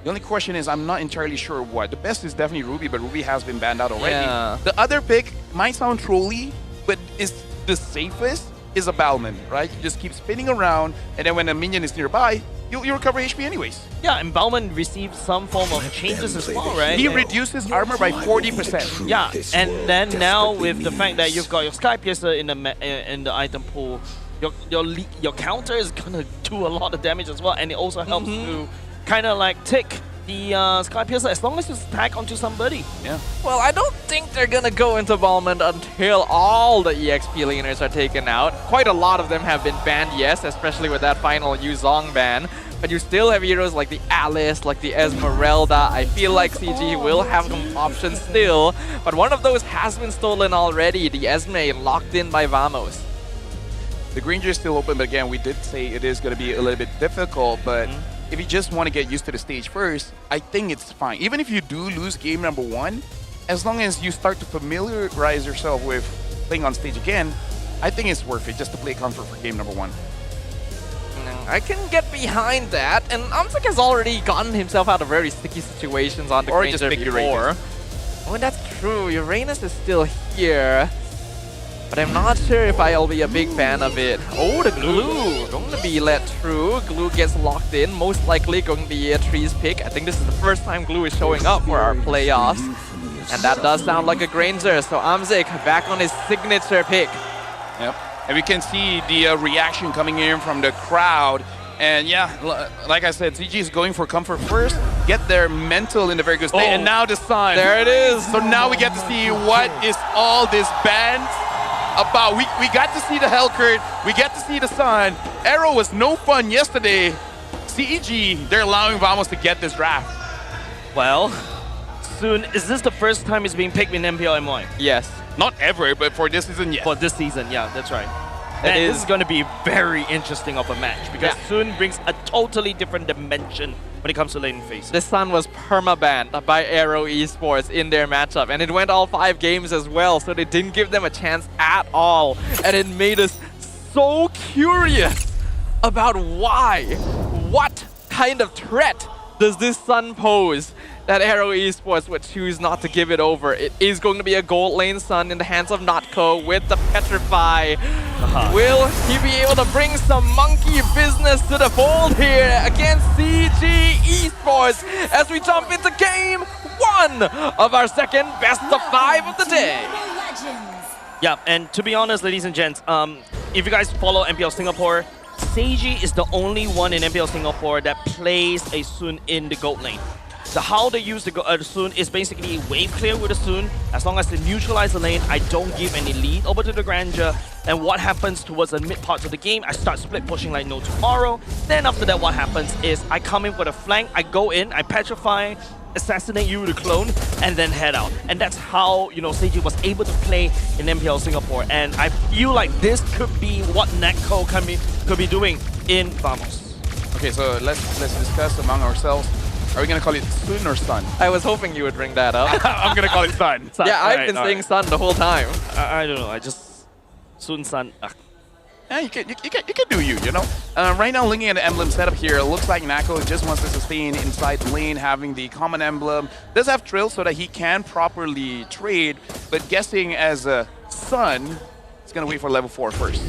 The only question is, I'm not entirely sure what. The best is definitely Ruby, but Ruby has been banned out already. Yeah. The other pick might sound trolly, but is the safest is a Balman, right? You just keep spinning around, and then when a minion is nearby, you recover HP anyways. Yeah, and Bauman received some form of changes as well, right? He reduces armor by 40%. Yeah, and then now with the fact that you've got your Sky Piercer in the item pool, your counter is gonna do a lot of damage as well, and it also helps to kind of like tick the Sky Piercer as long as you stack onto somebody. Yeah. Well, I don't think they're gonna go into Balmond until all the EXP laners are taken out. Quite a lot of them have been banned, yes, especially with that final Yuzong ban. But you still have heroes like the Alice, like the Esmeralda. I feel like CG will have some options still, but one of those has been stolen already. The Esme locked in by Vamos. The Granger is still open, but again, we did say it is going to be a little bit difficult, but if you just want to get used to the stage first, I think it's fine. Even if you do lose game number 1, as long as you start to familiarize yourself with playing on stage again, I think it's worth it just to play comfort for game number 1. I can get behind that, and Amzik has already gotten himself out of very sticky situations on the Granger before. Oh, that's true. Uranus is still here. But I'm not sure if I'll be a big fan of it. Oh, the glue going to be let through. Glue gets locked in, most likely going to be a Tree's pick. I think this is the first time Glue is showing up for our playoffs. And that does sound like a Granger, so Amzik back on his signature pick. Yep, and we can see the reaction coming in from the crowd. And yeah, like I said, CG is going for comfort first, get their mental in a very good state, and now the Sun. There it is. So now we get to see what is all this band about. We got to see the Hellcurt, we get to see the Sun. AERO was no fun yesterday. CEG, they're allowing Vamos to get this draft. Well, soon, is this the first time it's being picked in MPL MY? Yes. Not ever, but for this season, yes. For this season, yeah, that's right. And this is going to be very interesting of a match because Soon brings a totally different dimension when it comes to lane phase. The Sun was perma-banned by AERO Esports in their matchup, and it went all 5 games as well, so they didn't give them a chance at all. And it made us so curious about why. What kind of threat does this Sun pose that AERO Esports would choose not to give it over? It is going to be a gold lane Sun in the hands of Notco with the Petrify. Will he be able to bring some monkey business to the fold here against CG Esports as we jump into game 1 of our second best of 5 of the day? Yeah, and to be honest, ladies and gents, if you guys follow MPL Singapore, Seiji is the only one in MPL Singapore that plays a Sun in the gold lane. So how they use the Soon is basically wave clear with the Soon. As long as they neutralize the lane, I don't give any lead over to the Grandeur. And what happens towards the mid parts of the game, I start split pushing like no tomorrow. Then after that, what happens is I come in for the flank, I go in, I petrify, assassinate you with a clone, and then head out. And that's how, you know, CG was able to play in MPL Singapore. And I feel like this could be what Netco could be doing in Vamos. Okay, so let's discuss among ourselves. Are we gonna call it Sun or Sun? I was hoping you would bring that up. I'm gonna call it Sun. Yeah, I've been saying Sun the whole time. I don't know. I just Sun Sun. Yeah, you can do you know? Right now, looking at the emblem setup here, it looks like Nako just wants to sustain inside the lane, having the common emblem. Does have Trill so that he can properly trade, but guessing as a Sun, he's gonna wait for level 4 first.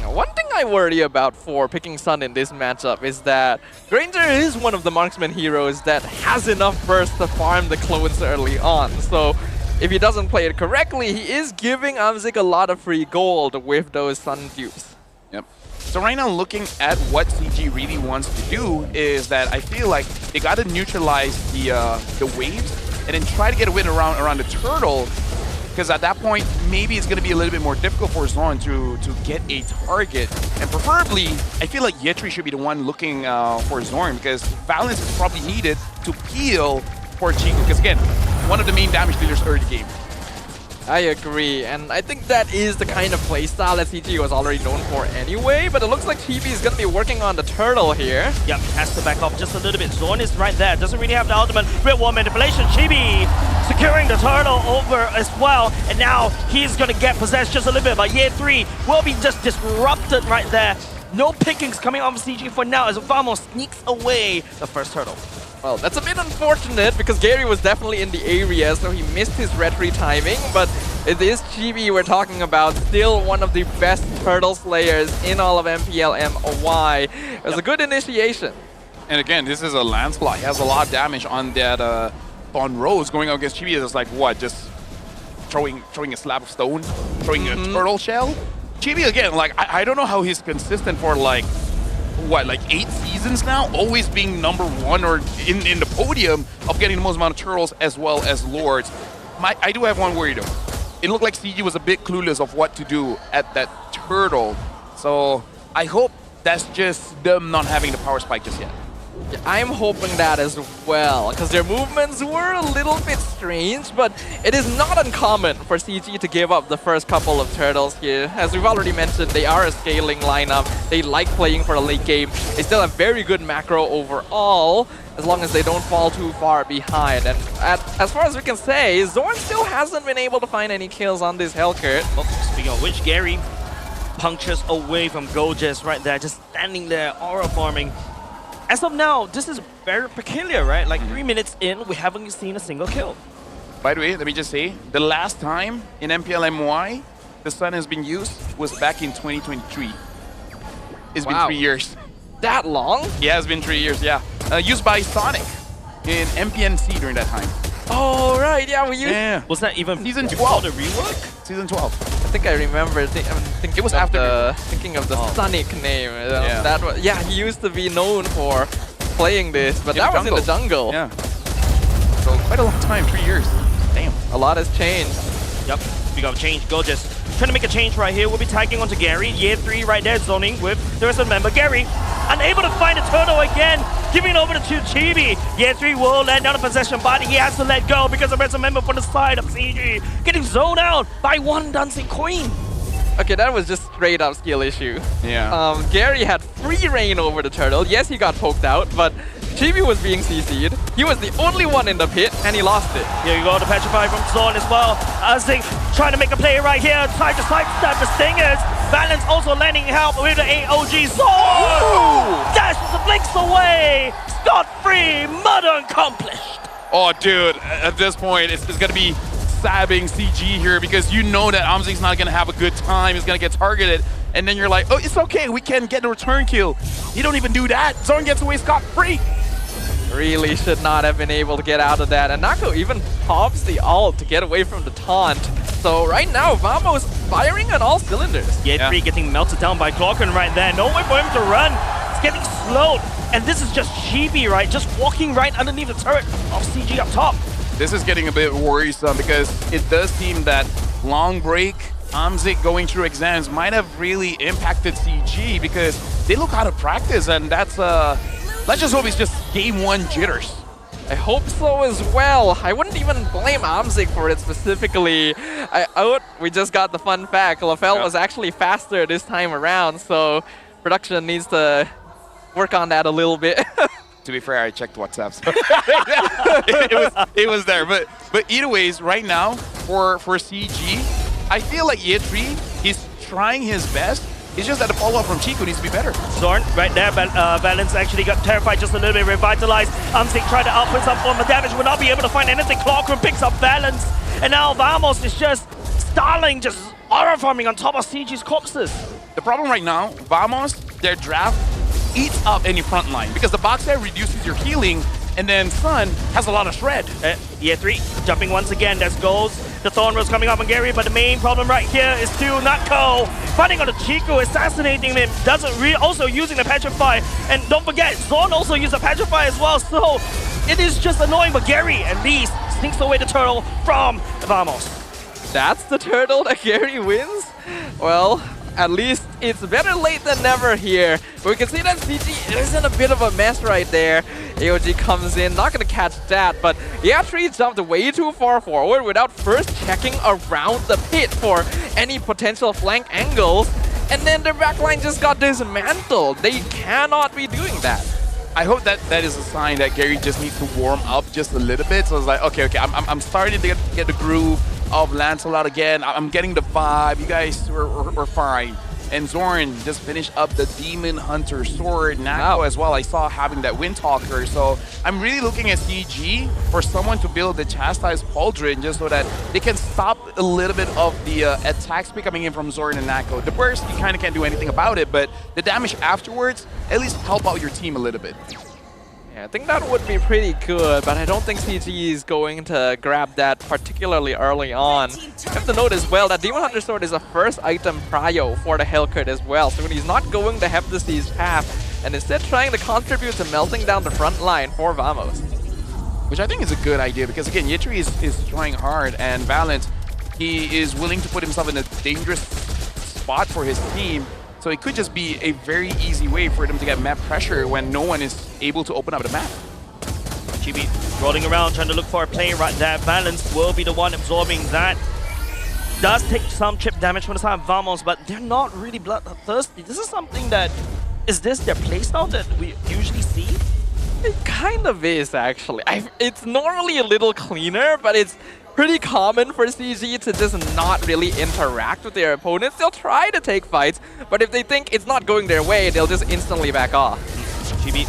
One thing I worry about for picking Sun in this matchup is that Granger is one of the marksman heroes that has enough burst to farm the clones early on. So if he doesn't play it correctly, he is giving Amzik a lot of free gold with those Sun dupes. Yep. So right now, looking at what CG really wants to do is that I feel like they got to neutralize the waves and then try to get a win around the turtle. Because at that point, maybe it's going to be a little bit more difficult for Zorn to get a target. And preferably, I feel like Yetri should be the one looking for Zorn, because balance is probably needed to peel for Chico. Because again, one of the main damage dealers early game. I agree, and I think that is the kind of playstyle that CG was already known for anyway, but it looks like Chibi is going to be working on the turtle here. Yep, has to back off just a little bit. Zorn is right there, doesn't really have the ultimate. Real wall manipulation, Chibi securing the turtle over as well, and now he's going to get possessed just a little bit, but Year 3 will be just disrupted right there. No pickings coming off of CG for now as Vamos sneaks away the first turtle. Well, that's a bit unfortunate because Gary was definitely in the area, so he missed his retry timing, but it is Chibi we're talking about, still one of the best turtle slayers in all of MPL MOY. It was a good initiation. And again, this is a landslide. He has a lot of damage on that on Rose going up against Chibi. It's like, what, just throwing a slab of stone? Throwing a turtle shell? Chibi, again, like, I don't know how he's consistent for, like, what, like 8 seasons now, always being #1 or in the podium of getting the most amount of turtles as well as lords. I do have one worry though. It looked like CG was a bit clueless of what to do at that turtle. So I hope that's just them not having the power spike just yet. Yeah, I'm hoping that as well, because their movements were a little bit strange, but it is not uncommon for CG to give up the first couple of turtles here. As we've already mentioned, they are a scaling lineup. They like playing for a late game. They still have very good macro overall, as long as they don't fall too far behind. And as far as we can say, Zorn still hasn't been able to find any kills on this Hellcurt. Oh, speaking of which, Gary punctures away from Gojes right there, just standing there, aura farming. As of now, this is very peculiar, right? Like 3 minutes in, we haven't seen a single kill. By the way, let me just say, the last time in MPL MY the Sun has been used was back in 2023. It's been 3 years. That long? Yeah, it's been 3 years, yeah. Used by Sonic in MPNC during that time. Oh, right, yeah, we used... Yeah. Was that even Season 12. the rework? Season 12. I think I remember thinking it was after thinking of the Sonic name. Yeah. That was, yeah, he used to be known for playing this, but that was in the jungle. Yeah. So quite a long time, 3 years. Damn. A lot has changed. Yep, we got to change. Gojes trying to make a change right here. We'll be tagging onto Gary. Year 3 right there, zoning with the rest of the member. Gary, unable to find a turtle again, giving over to Chibi. Year 3 will land down a possession, but he has to let go because the rest of the member from the side of CG getting zoned out by one dancing queen. Okay, that was just straight up skill issue. Yeah. Gary had free reign over the turtle. Yes, he got poked out, but Chibi was being CC'd. He was the only one in the pit, and he lost it. Here you go, the Petrify from Zorn as well. Azing trying to make a play right here. Trying to sidestep the Stingers. Balance also landing help with the AOG. Zorn! Dash the blinks away. Scot-free, murder accomplished. Oh, dude, at this point, it's going to be stabbing CG here because you know that Amzik's not going to have a good time. He's going to get targeted. And then you're like, oh, it's okay. We can get a return kill. You don't even do that. Zorn gets away scot-free. Really should not have been able to get out of that. And Nako even pops the ult to get away from the taunt. So right now, Vamos firing on all cylinders. Yeah, 3 getting melted down by Clocken right there. No way for him to run. getting slowed. And this is just Chibi, right? Just walking right underneath the turret of CG up top. This is getting a bit worrisome because it does seem that long break, Amzik going through exams might have really impacted CG because they look out of practice, and that's let's just hope it's just game one jitters. I hope so as well. I wouldn't even blame Amzik for it specifically. We just got the fun fact. LaFell was actually faster this time around, so production needs to work on that a little bit. To be fair, I checked WhatsApp. So it was there. But either ways, right now, for CG, I feel like Ye3, he's trying his best. It's just that the follow-up from Chico needs to be better. Zorn right there, Balance actually got terrified just a little bit, revitalized. Amzik tried to output some form of damage, will not be able to find anything. Clockroom picks up Balance, and now Vamos is just stalling, just aura farming on top of CG's corpses. The problem right now, Vamos, their draft eats up any front line because the box there reduces your healing, and then Sun has a lot of shred. Ye3 jumping once again, there goes the Thorn Rose coming up on Gary, but the main problem right here is still Natko fighting on the Chico, assassinating him, also using the Petrify, and don't forget, Zorn also used the Petrify as well, so it is just annoying, but Gary at least sneaks away the turtle from Vamos. That's the turtle that Gary wins? Well, at least it's better late than never here. We can see that CG is in a bit of a mess right there. AOG comes in, not gonna catch that, but Ye3 jumped way too far forward without first checking around the pit for any potential flank angles, and then their backline just got dismantled. They cannot be doing that. I hope that is a sign that Gary just needs to warm up just a little bit. So it's like, okay, I'm starting to get the groove of Lancelot again. I'm getting the vibe. You guys were fine. And Zorn just finished up the Demon Hunter sword. Nako as well, I saw having that Windtalker. So I'm really looking at CG for someone to build the Chastised Pauldron just so that they can stop a little bit of the attacks coming in from Zorn and Nako. The burst, you kind of can't do anything about it, but the damage afterwards, at least help out your team a little bit. Yeah, I think that would be pretty good, but I don't think CG is going to grab that particularly early on. You have to note as well that Demon Hunter Sword is a first item prio for the Hellcurt as well, so he's not going to have the Siege path, and instead trying to contribute to melting down the front line for Vamos. Which I think is a good idea, because again, Ye3 is trying hard, and Valent, he is willing to put himself in a dangerous spot for his team. So it could just be a very easy way for them to get map pressure when no one is able to open up the map. Chibi rolling around, trying to look for a play right there. Balance will be the one absorbing that. Does take some chip damage from the side of Vamos, but they're not really bloodthirsty. This is something that... Is this their playstyle that we usually see? It kind of is, actually. It's normally a little cleaner, but it's pretty common for CG to just not really interact with their opponents. They'll try to take fights, but if they think it's not going their way, they'll just instantly back off. Chibi,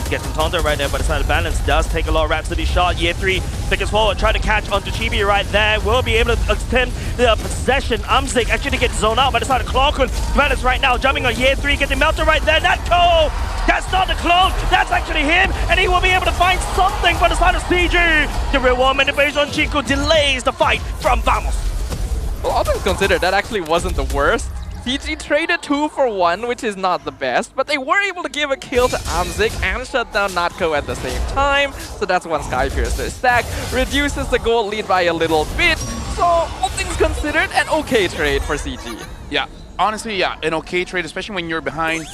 gets some taunted right there, but the side of Balance does take a lot of Rhapsody shot. Ye3 thickens forward, try to catch onto Chibi right there. Will be able to extend the possession. Amzik actually gets zoned out by the side of Clockwood. Balance right now jumping on Ye3, getting melted right there. Natko! That's not the clone, that's actually him, and he will be able to find something by the side of CG. The real one manipulation on Chico delays the fight from Vamos. Well, all things considered, that actually wasn't the worst. CG traded 2 for 1, which is not the best, but they were able to give a kill to Amzik and shut down Natko at the same time, so that's one Sky Piercer stack, reduces the gold lead by a little bit, so all things considered, an okay trade for CG. Yeah, honestly, yeah, an okay trade, especially when you're behind.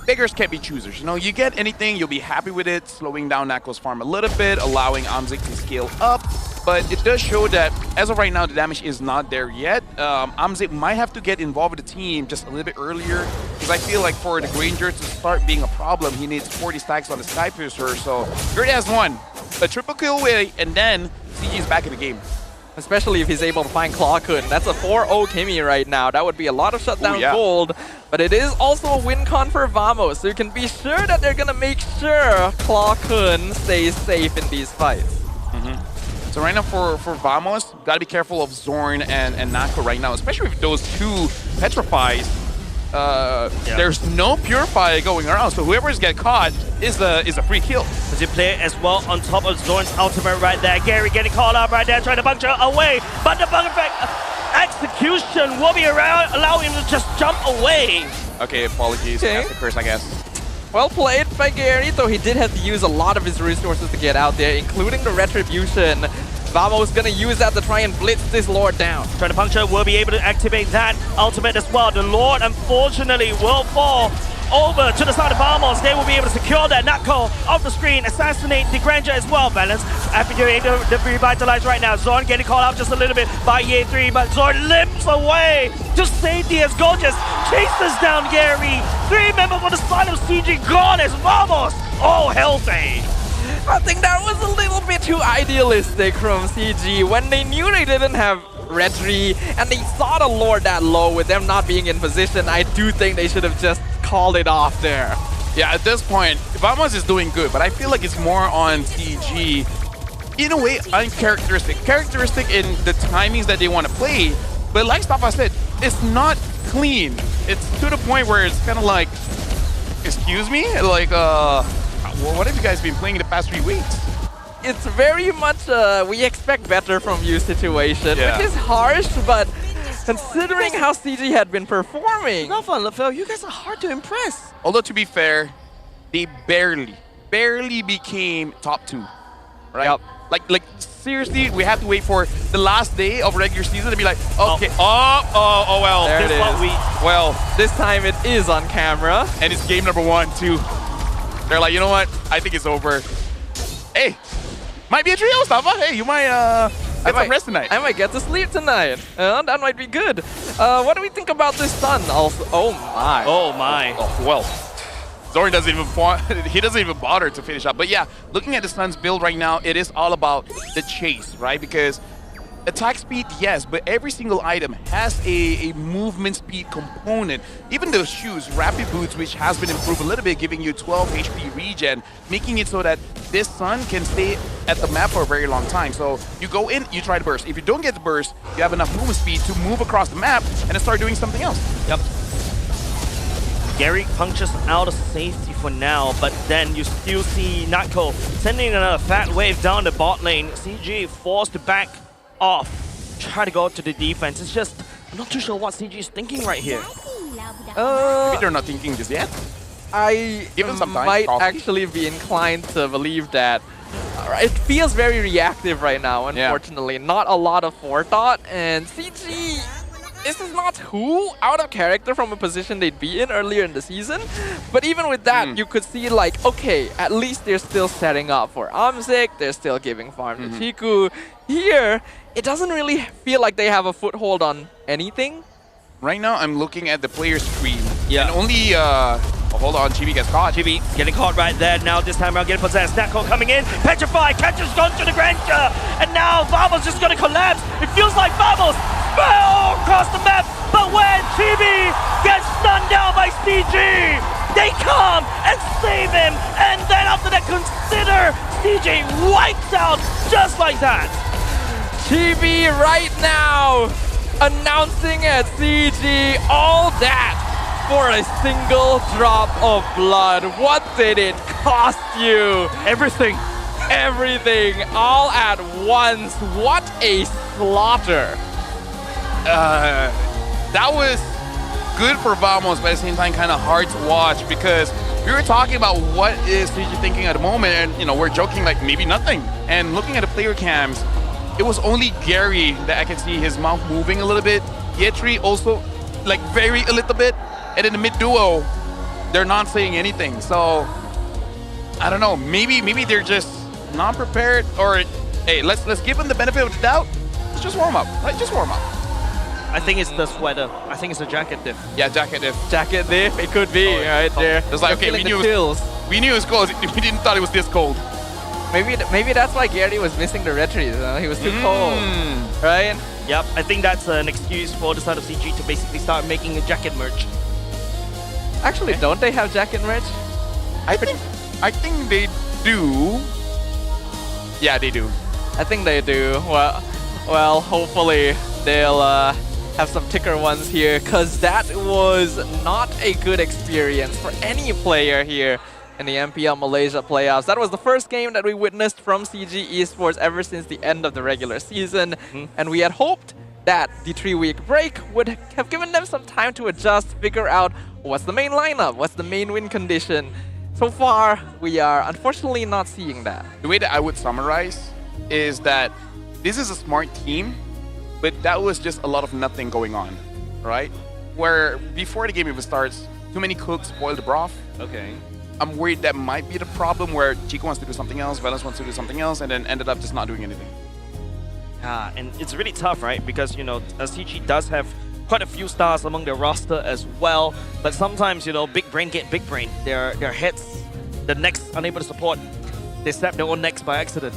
Beggars can't be choosers. You know, you get anything, you'll be happy with it, slowing down Nako's farm a little bit, allowing Amzik to scale up. But it does show that, as of right now, the damage is not there yet. Amzik might have to get involved with the team just a little bit earlier, because I feel like for the Granger to start being a problem, he needs 40 stacks on the Sky Piercer. So, he already has one. A triple kill away, and then CG is back in the game. Especially if he's able to find Clawkun. That's a 4-0 Kimmy right now. That would be a lot of shutdown gold. But it is also a win con for Vamos, so you can be sure that they're going to make sure Clawkun stays safe in these fights. So right now for Vamos, gotta be careful of Zorn and Nako right now, especially with those two Petrifies. There's no Purify going around, so whoever's get caught is a free kill. As you play as well on top of Zorn's ultimate right there. Gary getting called out right there, trying to puncture away, but the bug effect execution will be around, allow him to just jump away. Okay, apologies. That's the curse, I guess. Well played by Gary, though he did have to use a lot of his resources to get out there, including the Retribution. Vamos gonna use that to try and blitz this Lord down. Trying to puncture will be able to activate that ultimate as well. The Lord, unfortunately, will fall over to the side of Vamos. They will be able to secure that Nutco off the screen, assassinate the Granger as well. Balance after you're able to revitalize right now. Zorn getting called out just a little bit by EA3, but Zorn limps away to safety as Gorgeous chases down Gary. 3 members on the side of CG gone as Vamos. Oh, healthy. I think that was a little bit too idealistic from CG when they knew they didn't have Retri and they saw the Lord that low with them not being in position. I do think they should have just called it off there. Yeah, at this point, Vamos is doing good, but I feel like it's more on CG. In a way, uncharacteristic. Characteristic in the timings that they want to play, but like Stafa said, it's not clean. It's to the point where it's kind of like, excuse me? Like, well, what have you guys been playing in the past 3 weeks? It's very much we expect better from you situation, which is harsh, but considering how CG had been performing. Not fun, LaFell. You guys are hard to impress. Although, to be fair, they barely became top 2, right? Yep. Like seriously, we have to wait for the last day of regular season to be like, okay, oh well. There it is. Well, this time it is on camera. And it's game number 1, too. They're like, you know what? I think it's over. Hey, might be a trio, Stafa. Hey, you might get some rest tonight. I might get to sleep tonight. That might be good. What do we think about this Sun? Also, oh my. Oh my. Oh, well, Zorn doesn't even he doesn't even bother to finish up. But yeah, looking at the Sun's build right now, it is all about the chase, right? Because attack speed, yes, but every single item has a movement speed component. Even those shoes, Rapid Boots, which has been improved a little bit, giving you 12 HP regen, making it so that this Sun can stay at the map for a very long time. So you go in, you try to burst. If you don't get the burst, you have enough movement speed to move across the map and then start doing something else. Yep. Gary punctures out of safety for now, but then you still see Nutco sending another fat wave down the bot lane. CG forced to back off, try to go to the defense. It's just, I'm not too sure what CG is thinking right here. Maybe they're not thinking this yet. I might actually be inclined to believe that. It feels very reactive right now, unfortunately. Not a lot of forethought, and CG, this is not too out of character from a position they'd be in earlier in the season. But even with that, you could see like, okay, at least they're still setting up for Amzik, they're still giving farm to Chiku. Here, it doesn't really feel like they have a foothold on anything. Right now, I'm looking at the player screen. Yeah. And only, hold on, Chibi gets caught. Chibi getting caught right there. Now this time around getting possessed. Nutco coming in. Petrified. Catcher's gone to the Granger. And now Vamos just going to collapse. It feels like Vamos fell across the map. But when Chibi gets stunned down by CG, they come and save him. And then after that, consider CG wipes out just like that. Chibi right now announcing at CG all that for a single drop of blood. What did it cost you? Everything. Everything, all at once. What a slaughter. That was good for Vamos, but at the same time kind of hard to watch because we were talking about what is CG thinking at the moment, and you know, we're joking like maybe nothing. And looking at the player cams, it was only Gary that I can see his mouth moving a little bit. Yetri also like very a little bit. And in the mid duo, they're not saying anything. So I don't know. Maybe they're just not prepared. Or hey, let's give them the benefit of the doubt. Let's just warm up, right? Just warm up. I think it's the sweater. I think it's the jacket diff. Yeah, jacket diff. Jacket diff. It could be right there. It's like okay, we knew it was cold. We didn't thought it was this cold. Maybe that's why Gary was missing the retries. He was too cold, right? Yep, I think that's an excuse for the side of CG to basically start making a jacket merch. Actually, don't they have jacket merch? I think they do. Yeah, they do. I think they do. Well, hopefully they'll have some ticker ones here, because that was not a good experience for any player here in the MPL Malaysia playoffs. That was the first game that we witnessed from CG Esports ever since the end of the regular season. And we had hoped that the 3-week break would have given them some time to adjust, figure out what's the main lineup, what's the main win condition. so far, we are unfortunately not seeing that. The way that I would summarize is that this is a smart team, but that was just a lot of nothing going on, right? Where before the game even starts, too many cooks spoil the broth. Okay. I'm worried that might be the problem where Chico wants to do something else, Velas wants to do something else, and then ended up just not doing anything. And it's really tough, right? Because, you know, CG does have quite a few stars among their roster as well. But sometimes, you know, big brain get big brain. Their heads, the necks unable to support. They snap their own necks by accident.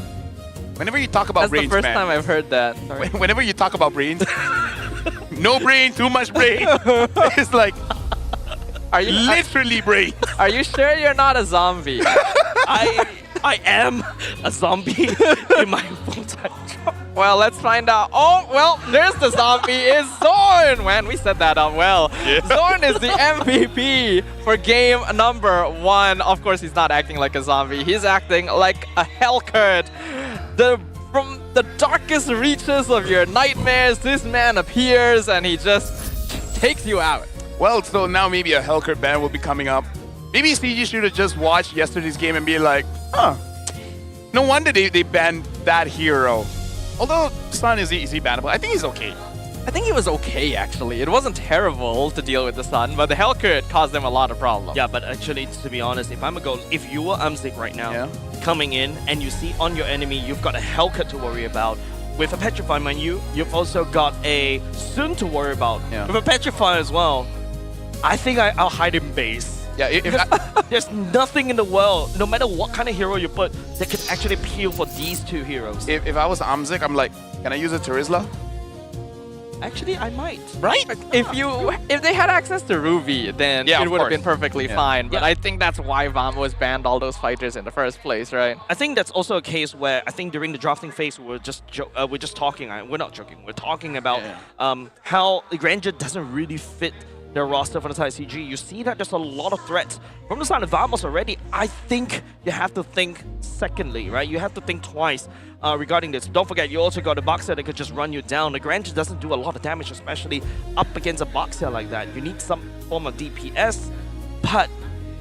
Whenever you talk about brains, That's the first man, time I've heard that. Sorry. Whenever you talk about brains, no brain, too much brain. It's like, are you literally brain? Are you sure you're not a zombie? I am a zombie in my full-time job. Well, let's find out. Oh, well, there's the zombie. It's Zorn. Man, we set that up well. Yeah. Zorn is the MVP for game number 1. Of course, he's not acting like a zombie. He's acting like a Hellcurt. From the darkest reaches of your nightmares, this man appears and he just takes you out. Well, so now maybe a Hellcurt ban will be coming up. Maybe CG should have just watched yesterday's game and be like, huh, no wonder they banned that hero. Although Sun is he bannable, I think he's okay. I think he was okay, actually. It wasn't terrible to deal with the Sun, but the Hellcurt caused them a lot of problems. Yeah, but actually, to be honest, if you were Amzik right now, coming in and you see on your enemy, you've got a Hellcurt to worry about. With a Petrify, mind you, you've also got a Sun to worry about. Yeah. With a Petrify as well, I think I'll hide in base. Yeah, there's nothing in the world, no matter what kind of hero you put, that could actually appeal for these two heroes. If I was Amzik, I'm like, can I use a Terizla? Actually, I might. Right? If they had access to Ruby, then Yeah, it of would have course. been perfectly Yeah. fine. But Yeah. I think that's why Vamos banned all those fighters in the first place, right? I think that's also a case where I think during the drafting phase we're just talking. We're not joking. We're talking about how Granger doesn't really fit their roster for the side of CG. You see that there's a lot of threats from the side of Vamos already. I think you have to think secondly, right? You have to think twice regarding this. Don't forget, you also got a Boxer that could just run you down. The Granger doesn't do a lot of damage, especially up against a Boxer like that. You need some form of DPS, but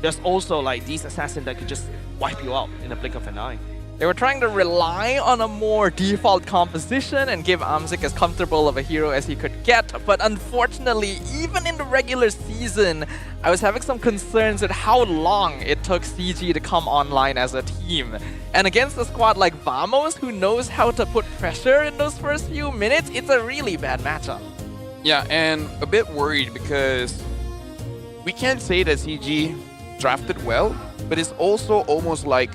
there's also like these assassins that could just wipe you out in a blink of an eye. They were trying to rely on a more default composition and give Amzik as comfortable of a hero as he could get, but unfortunately, even in the regular season, I was having some concerns with how long it took CG to come online as a team. And against a squad like Vamos, who knows how to put pressure in those first few minutes, it's a really bad matchup. Yeah, and a bit worried because we can't say that CG drafted well, but it's also almost like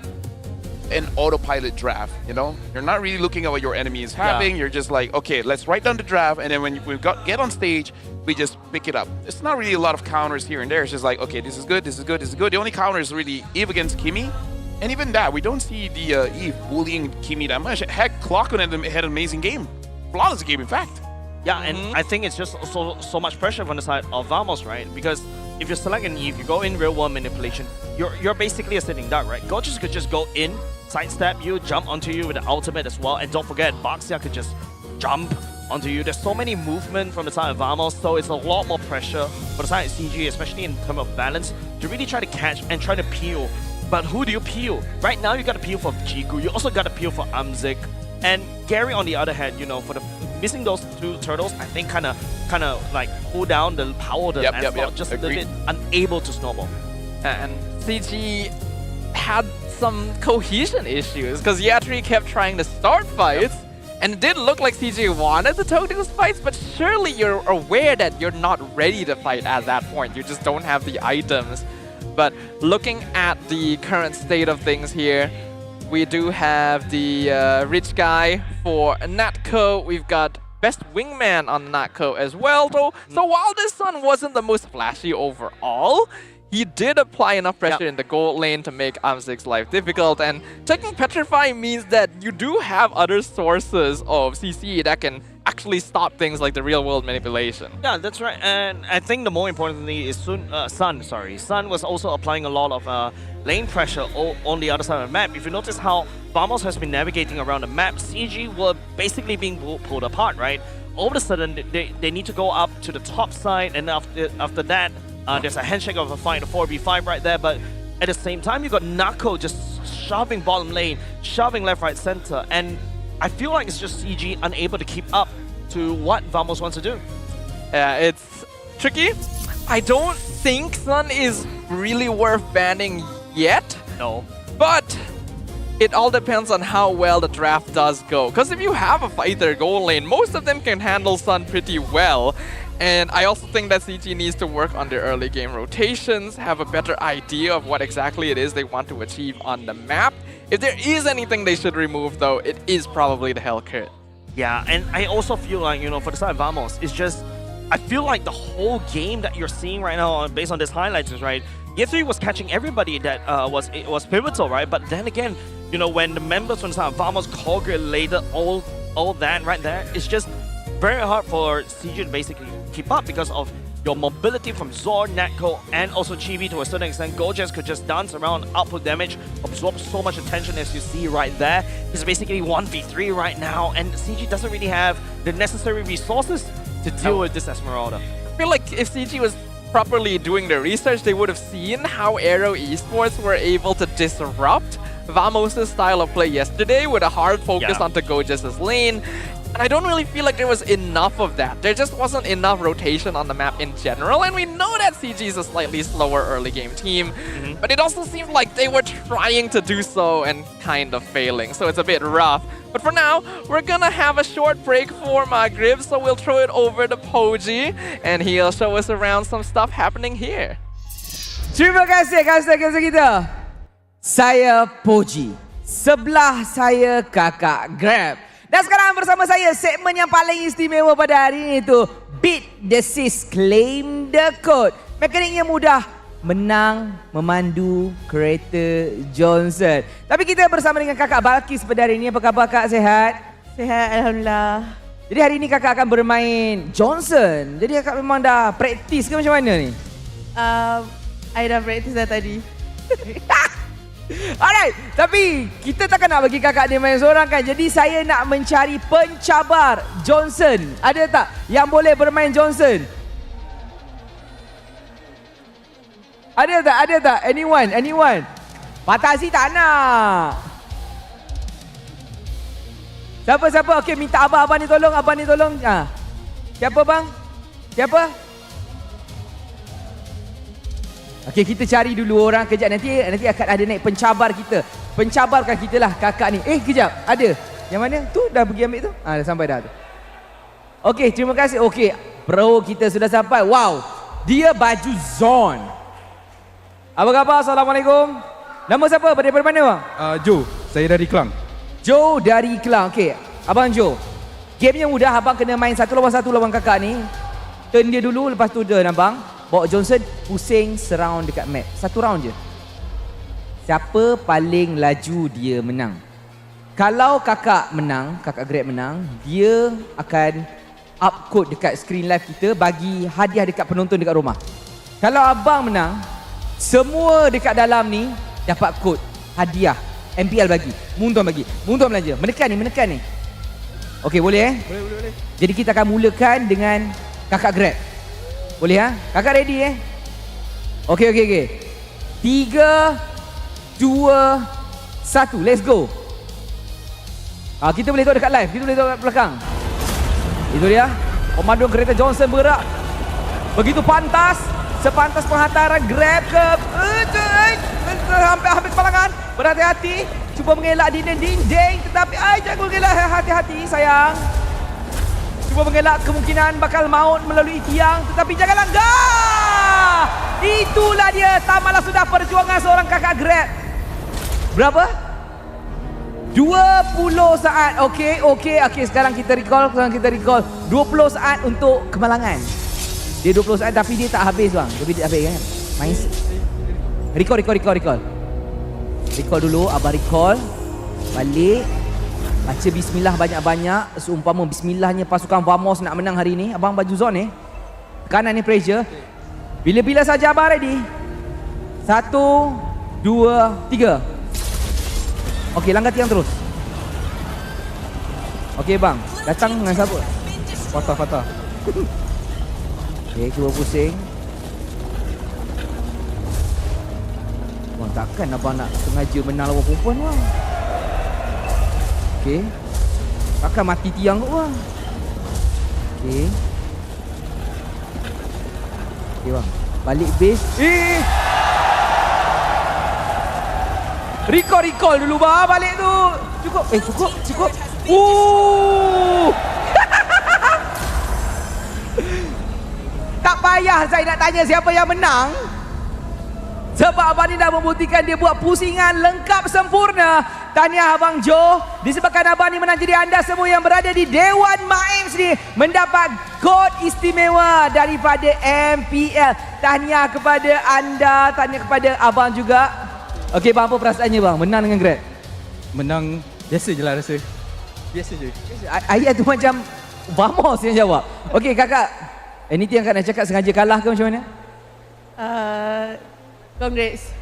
an autopilot draft, you know? You're not really looking at what your enemy is having. You're just like, okay, let's write down the draft, and then when we get on stage, we just pick it up. It's not really a lot of counters here and there. It's just like, okay, this is good, this is good, this is good. The only counter is really Eve against Kimi, and even that, we don't see the Eve bullying Kimi that much. Heck, Clockon had an amazing game. Flawless game, in fact. Yeah, and I think it's just so much pressure from the side of Vamos, right? Because if you're selecting Eve, you go in real world manipulation, you're basically a sitting duck, right? Gorgeous could just go in, sidestep you, jump onto you with the ultimate as well, and don't forget, Boxia could just jump onto you. There's so many movement from the side of Vamos, so it's a lot more pressure for the side of CG, especially in terms of balance, to really try to catch and try to peel. But who do you peel? Right now, you got to peel for Jigu. You also got to peel for Amzik. And Gary, on the other hand, you know, for the missing those two turtles, I think kind of like pull down the power of the Lancelot, just a little bit unable to snowball. And CG had some cohesion issues because Yatri kept trying to start fights, and it did look like CG wanted to take those fights, but surely you're aware that you're not ready to fight at that point. You just don't have the items. But looking at the current state of things here, we do have the rich guy for Natco. We've got best wingman on Natco as well, though. So while this Sun wasn't the most flashy overall, he did apply enough pressure in the gold lane to make Amzik's life difficult. And taking Petrify means that you do have other sources of CC that can actually stop things like the real-world manipulation. Yeah, that's right. And I think the more importantly is Sun was also applying a lot of lane pressure on the other side of the map. If you notice how Vamos has been navigating around the map, CG were basically being pulled apart, right? All of a sudden, they need to go up to the top side, and after that, there's a handshake of a fight, a 4v5 right there, but At the same time, you got Nako just shoving bottom lane, shoving left, right, center, and I feel like it's just CG unable to keep up to what Vamos wants to do. Yeah, it's tricky. I don't think Sun is really worth banning yet. No. But it all depends on how well the draft does go. Because if you have a fighter goal lane, most of them can handle Sun pretty well. And I also think that CG needs to work on their early game rotations, have a better idea of what exactly it is they want to achieve on the map. If there is anything they should remove though, it is probably the Hell Crit. Yeah, and I also feel like, you know, for the side of Vamos, it's just, I feel like the whole game that you're seeing right now based on this highlights is, right, Year 3 was catching everybody that was pivotal, right? But then again, you know, when the members from the side of Vamos calculated all that right there, it's just very hard for CG to basically keep up because of your mobility from Zor, Natko, and also Chibi to a certain extent. Gorgeous could just dance around, output damage, absorb so much attention as you see right there. He's basically 1v3 right now, and CG doesn't really have the necessary resources to deal with this Esmeralda. I feel like if CG was properly doing their research, they would have seen how AERO Esports were able to disrupt Vamos' style of play yesterday with a hard focus onto Gorgeous' lane. And I don't really feel like there was enough of that. There just wasn't enough rotation on the map in general, and we know that CG is a slightly slower early game team, but it also seemed like they were trying to do so and kind of failing, so it's a bit rough. But for now, we're gonna have a short break for Maghrib, so we'll throw it over to Poji, and he'll show us around some stuff happening here. Terima kasih kasih kita. Saya Poji. Sebelah saya kakak Grab. Dan sekarang bersama saya segmen yang paling istimewa pada hari ini itu Beat the Sys, Claim the Code. Mekaniknya mudah, menang memandu kereta Johnson. Tapi kita bersama dengan kakak Balkis pada hari ini. Apa khabar kak, sehat? Sehat, Alhamdulillah. Jadi hari ini kakak akan bermain Johnson. Jadi kakak memang dah praktis ke macam mana ni? I dah praktis dah tadi. Alright, tapi kita takkan nak bagi kakak dia main seorang kan. Jadi saya nak mencari pencabar Johnson. Ada tak yang boleh bermain Johnson? Ada tak? Ada tak? Anyone? Patasi tak nak. Siapa? Okey, minta abang ni tolong. Siapa bang? Siapa? Okey, kita cari dulu orang kejap. Nanti akan ada naik pencabar kita. Pencabarkan kita lah kakak ni. Kejap. Ada. Yang mana? Tu dah pergi ambil tu? Dah sampai dah tu. Okey, terima kasih. Okey, bro kita sudah sampai. Wow. Dia baju Zone. Apa khabar? Assalamualaikum. Nama siapa? Daripada mana bang? Joe. Saya dari Kelang. Joe dari Kelang. Okey. Abang Joe. Game yang mudah. Abang kena main satu lawan kakak ni. Turn dia dulu. Lepas tu dia abang bawa Johnson pusing surround dekat map. Satu round je. Siapa paling laju dia menang. Kalau kakak menang, kakak Grab menang, dia akan upcode dekat screen live kita, bagi hadiah dekat penonton dekat rumah. Kalau abang menang, semua dekat dalam ni dapat kod hadiah. MPL bagi, Munton belanja. Menekan ni. Okey, boleh Boleh. Jadi kita akan mulakan dengan kakak Grab. Boleh ha? Kakak ready Okey. 3, 2, 1, let's go. Kita boleh tengok dekat live, kita boleh tengok dekat belakang. Itu dia. Komando kereta Johnson bergerak. Begitu pantas, sepantas penghantaran Grab ke hampir kepalangan. Berhati-hati, cuba mengelak dinding, tetapi jangan mengelak, hati-hati sayang. Cuba mengelak kemungkinan bakal maut melalui tiang, tetapi jangan langgar. Itulah dia, tamatlah sudah perjuangan seorang kakak Grab. Berapa? 20 saat. Okey, sekarang kita recall. 20 saat untuk kemalangan. Dia 20 saat tapi dia tak habis bang. Dia tak habis kan. Main recall. Recall dulu, abang recall. Balik. Baca bismillah banyak-banyak. Seumpama bismillahnya pasukan Vamos nak menang hari ni. Abang baju zone kanan ni pressure. Bila-bila saja abang ready. 1, 2, 3. Okey, langgar tiang terus. Okey bang, datang dengan siapa? Fatah. Okey, cuba pusing. Takkan abang nak sengaja menang lawan perempuan bang. Okey. Takkan mati tiang kot bang. Okey. Okey bang. Balik base. Recall dulu bang balik tu. Cukup. Tak payah saya nak tanya siapa yang menang. Sebab abang ni dah membuktikan dia buat pusingan lengkap sempurna. Tahniah Abang Jo. Disebabkan abang ni menang, jadi anda semua yang berada di Dewan Maims ni mendapat kod istimewa daripada MPL. Tahniah kepada anda, tahniah kepada abang juga. Okey bang, apa perasaannya bang menang dengan Grab? Menang biasa je lah rasa. Biasa je. Ayat tu macam Vamos yang jawab. Okey kakak, anything yang kakak nak cakap, sengaja kalah ke macam mana? Congrats.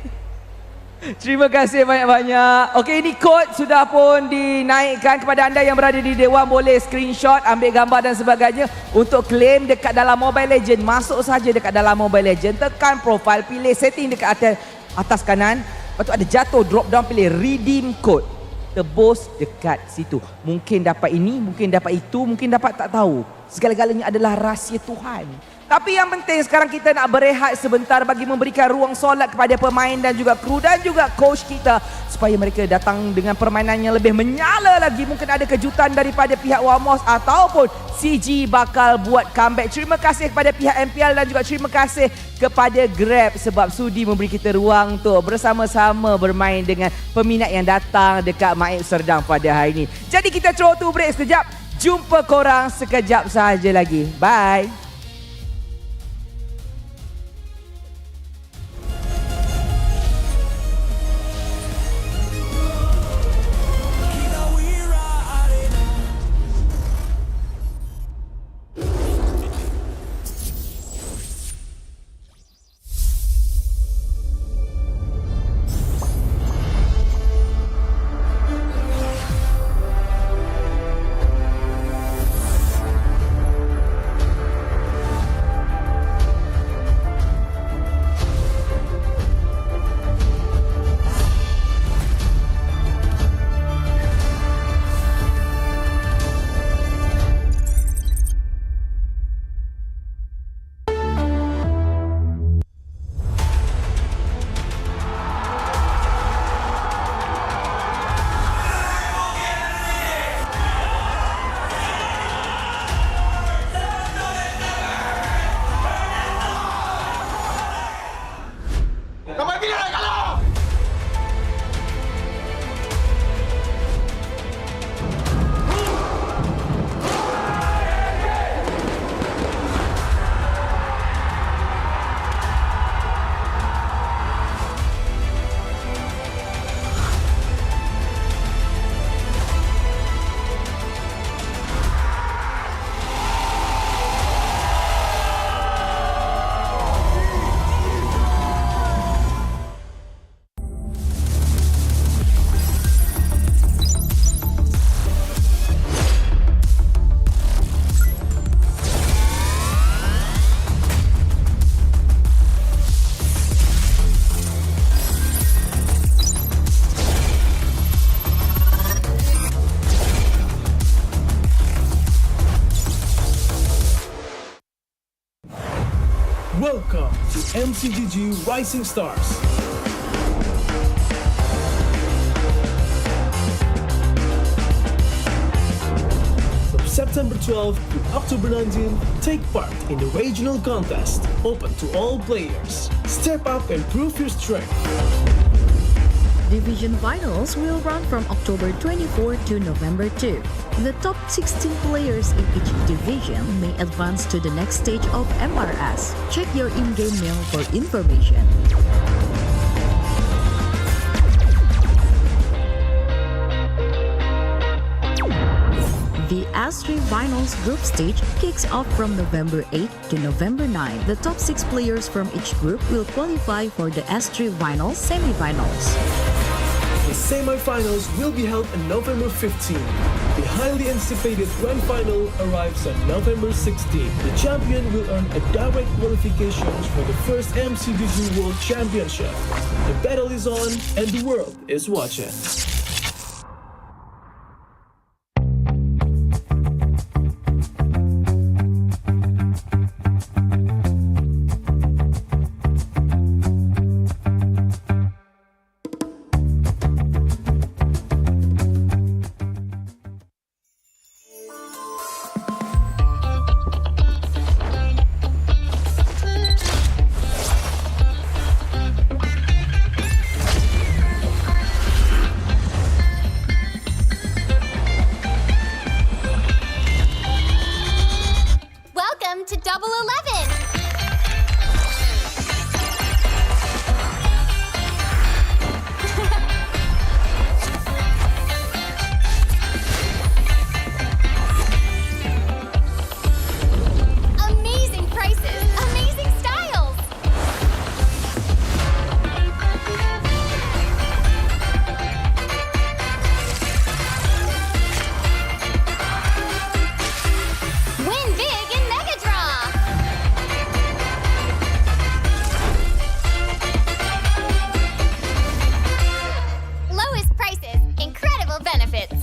Terima kasih banyak-banyak. Okey, ini kod sudah pun dinaikkan kepada anda yang berada di Dewan. Boleh screenshot, ambil gambar dan sebagainya untuk claim dekat dalam Mobile Legend. Masuk saja dekat dalam Mobile Legend, tekan profile, pilih setting dekat atas kanan. Lepas tu ada jatuh drop down, pilih redeem code. Tebus dekat situ. Mungkin dapat ini, mungkin dapat itu, mungkin dapat tak tahu. Segala-galanya adalah rahsia Tuhan. Tapi yang penting sekarang kita nak berehat sebentar bagi memberikan ruang solat kepada pemain dan juga kru dan juga coach kita supaya mereka datang dengan permainan yang lebih menyala lagi. Mungkin ada kejutan daripada pihak Wamos ataupun CG bakal buat comeback. Terima kasih kepada pihak MPL dan juga terima kasih kepada Grab sebab sudi memberi kita ruang untuk bersama-sama bermain dengan peminat yang datang dekat Maib Serdang pada hari ini. Jadi kita throw to break sekejap. Jumpa korang sekejap sahaja lagi. Bye. Welcome to MCGG Rising Stars. From September 12th to October 19th, take part in the regional contest, open to all players. Step up and prove your strength. Division finals will run from October 24 to November 2. The top 16 players in each division may advance to the next stage of MRS. Check your in-game mail for information. The S3 Finals group stage kicks off from November 8 to November 9. The top 6 players from each group will qualify for the S3 Finals semi-finals. The semi-finals will be held on November 15. The highly anticipated grand final arrives on November 16. The champion will earn a direct qualification for the first MCDG World Championship. The battle is on and the world is watching. Welcome to Double 11. Amazing prices, amazing styles. Win big in Mega Draw. Lowest prices, incredible benefits.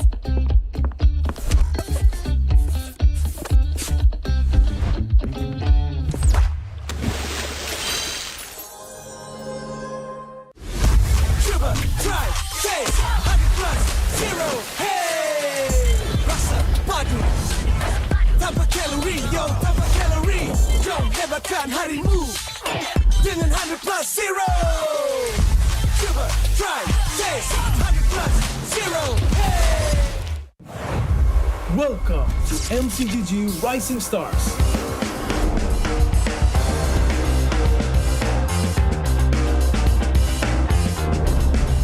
Sugar, try, taste, 100 plus, 0, hey! Rasa, padu, tanpa kalori, yo, tanpa kalori. Jom hebatkan harimu dengan 100 plus, 0. Sugar, try, taste, 100 plus, 0, hey! Welcome to MCGG Rising Stars.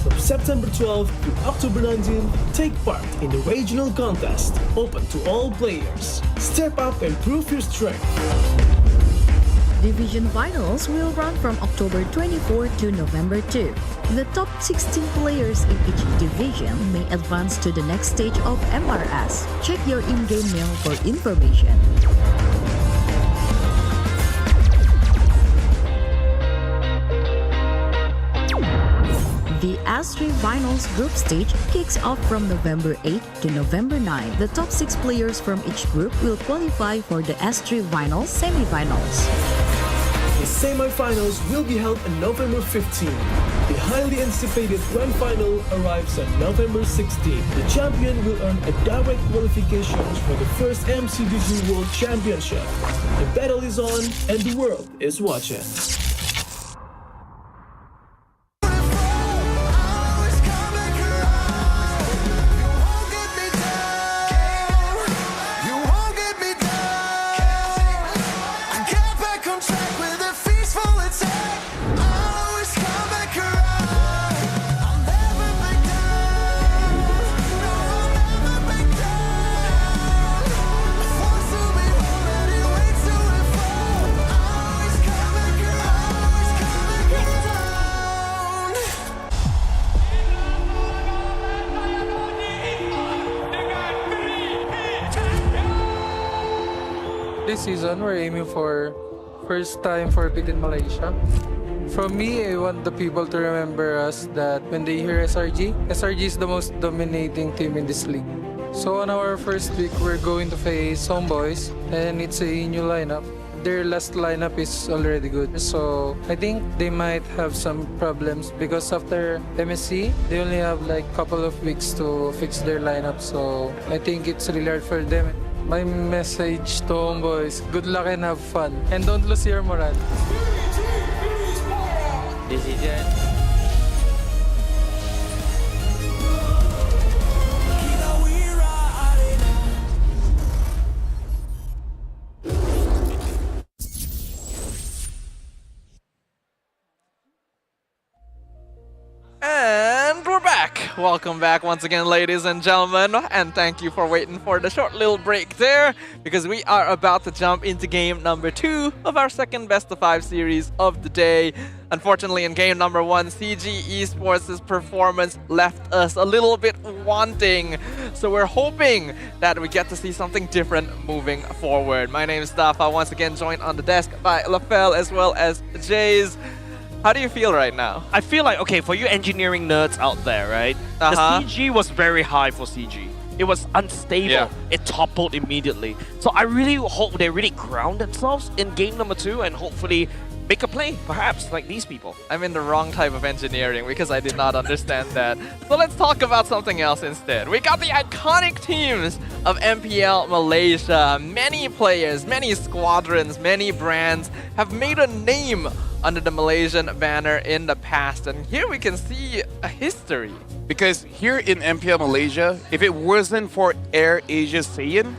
From September 12th to October 19th, take part in the regional contest, open to all players. Step up and prove your strength. Division finals will run from October 24 to November 2. The top 16 players in each division may advance to the next stage of MRS. Check your in-game mail for information. The S3 Finals group stage kicks off from November 8 to November 9. The top 6 players from each group will qualify for the S3 Finals semi-finals. The semi-finals will be held on November 15. The highly anticipated grand final arrives on November 16. The champion will earn a direct qualification for the first MCDG World Championship. The battle is on and the world is watching. This season, we're aiming for first time for within Malaysia. From me, I want the people to remember us that when they hear SRG, SRG is the most dominating team in this league. So on our first week, we're going to face Homebois, and it's a new lineup. Their last lineup is already good. So I think they might have some problems because after MSC, they only have like couple of weeks to fix their lineup. So I think it's really hard for them. My message to Homebois, good luck and have fun. And don't lose your morale. Decision. And we're back Welcome back once again, ladies and gentlemen, and thank you for waiting for the short little break there, because we are about to jump into game number 2 of our second best of 5 series of the day. Unfortunately, in game number 1, CG Esports' performance left us a little bit wanting, so we're hoping that we get to see something different moving forward. My name is Stafa, once again joined on the desk by Lafel as well as Jays. How do you feel right now? I feel like, okay, for you engineering nerds out there, right? The CG was very high for CG. It was unstable. Yeah. It toppled immediately. So I really hope they really ground themselves in game number 2 and hopefully make a play, perhaps, like these people. I'm in the wrong type of engineering because I did not understand that. So let's talk about something else instead. We got the iconic teams of MPL Malaysia. Many players, many squadrons, many brands have made a name under the Malaysian banner in the past. And here we can see a history. Because here in MPL Malaysia, if it wasn't for Air Asia Saiyan,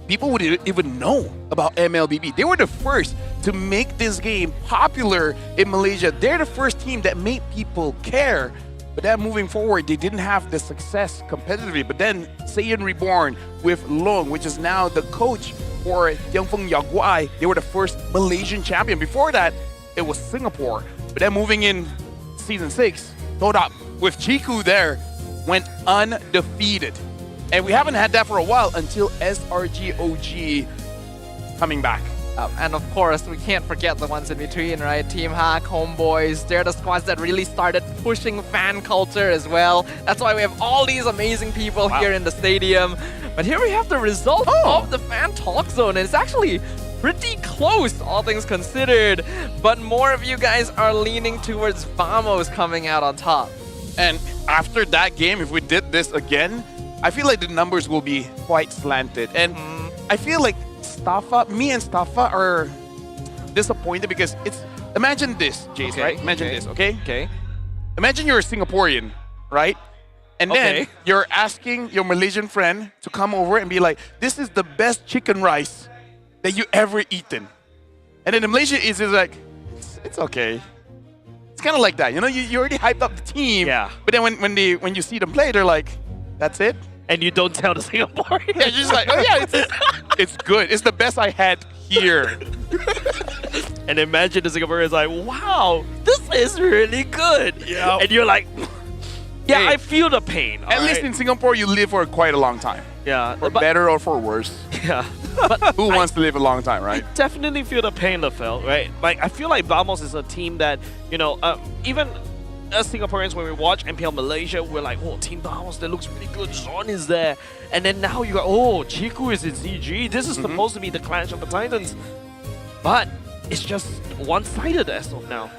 people wouldn't even know about MLBB. They were the first to make this game popular in Malaysia. They're the first team that made people care. But then moving forward, they didn't have the success competitively. But then Saiyan Reborn with Long, which is now the coach for Tiangfeng Yaguai, they were the first Malaysian champion. Before that, it was Singapore. But then moving in Season 6, Todap with Chiku there went undefeated. And we haven't had that for a while until SRG.OG coming back. And of course, we can't forget the ones in between, right? Team Hack, Homebois, they're the squads that really started pushing fan culture as well. That's why we have all these amazing people here in the stadium. But here we have the result of the fan talk zone. And it's actually pretty close, all things considered. But more of you guys are leaning towards Vamos coming out on top. And after that game, if we did this again, I feel like the numbers will be quite slanted. And I feel like me and Stafa are disappointed because it's... Imagine this, Jace, right? Imagine this, okay? Okay. Imagine you're a Singaporean, right? And then you're asking your Malaysian friend to come over and be like, this is the best chicken rice that you ever eaten. And then the Malaysian is like, it's okay. It's kind of like that, you know? You already hyped up the team. Yeah. But then when you see them play, they're like, that's it? And you don't tell the Singaporean. Yeah, you're just like, oh yeah, it's good. It's the best I had here. And imagine the Singaporean is like, wow, this is really good. Yeah. And you're like, yeah, Hey, I feel the pain. At least in Singapore, you live for quite a long time. Yeah. For better or for worse. Yeah. But Who wants to live a long time, right? I definitely feel the pain, Lafel, right? Like, I feel like Vamos is a team that, you know, even as Singaporeans, when we watch MPL Malaysia, we're like, oh, Team Vamos, that looks really good. Zon is there. And then now you go, oh, Chiku is in CG. This is supposed to be the Clash of the Titans. But it's just one-sided as of now.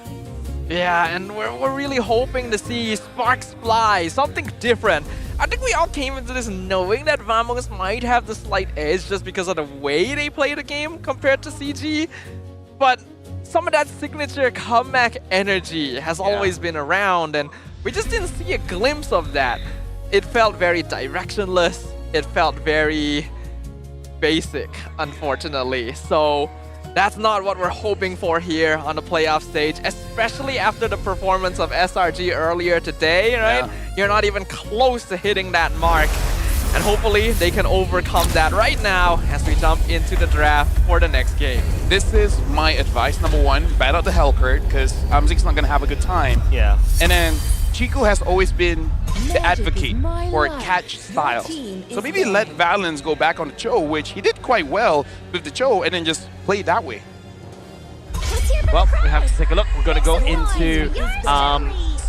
Yeah, and we're really hoping to see sparks fly, something different. I think we all came into this knowing that Vamos might have the slight edge just because of the way they play the game compared to CG. But some of that signature comeback energy has always been around, and we just didn't see a glimpse of that. It felt very directionless. It felt very basic, unfortunately. So that's not what we're hoping for here on the playoff stage, especially after the performance of SRG earlier today, right? Yeah. You're not even close to hitting that mark. And hopefully they can overcome that right now as we jump into the draft for the next game. This is my advice. Number 1, bat out the Hellcurt, because Amzik's not going to have a good time. Yeah. And then Chico has always been the advocate for catch styles. So maybe let Valens go back on the Cho, which he did quite well with the Cho, and then just play that way. Well, we have to take a look. We're going to go into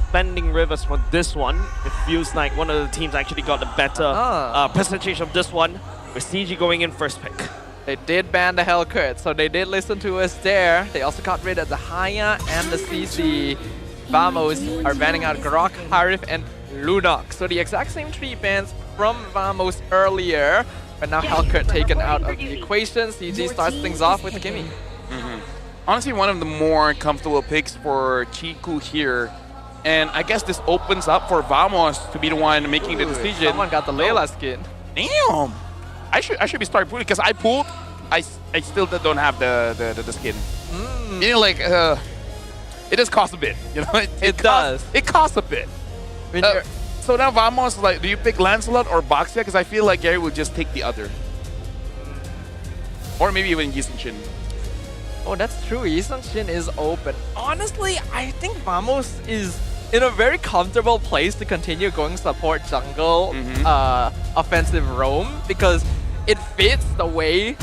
Spending Rivers for this one. It feels like one of the teams actually got the better percentage of this one, with CG going in first pick. They did ban the Hellcurt, so they did listen to us there. They also got rid of the Haya and the CC. Vamos are banning out Grok, Harif, and Lunok. So the exact same 3 bans from Vamos earlier, but now Hellcurt taken out of the equation. CG starts things off with Kimmy. Honestly, one of the more comfortable picks for Chiku here. And I guess this opens up for Vamos to be the one making the decision. Someone got the Layla skin. Damn! I should be starting pulling because I pulled. I still don't have the skin. You know, like it does cost a bit. You know, it does. It costs a bit. So now Vamos, like, do you pick Lancelot or Baxia? Because I feel like Gary will just take the other. Or maybe even Yisenshin. Oh, that's true. Yisenshin is open. Honestly, I think Vamos is in a very comfortable place to continue going support jungle offensive roam because it fits the way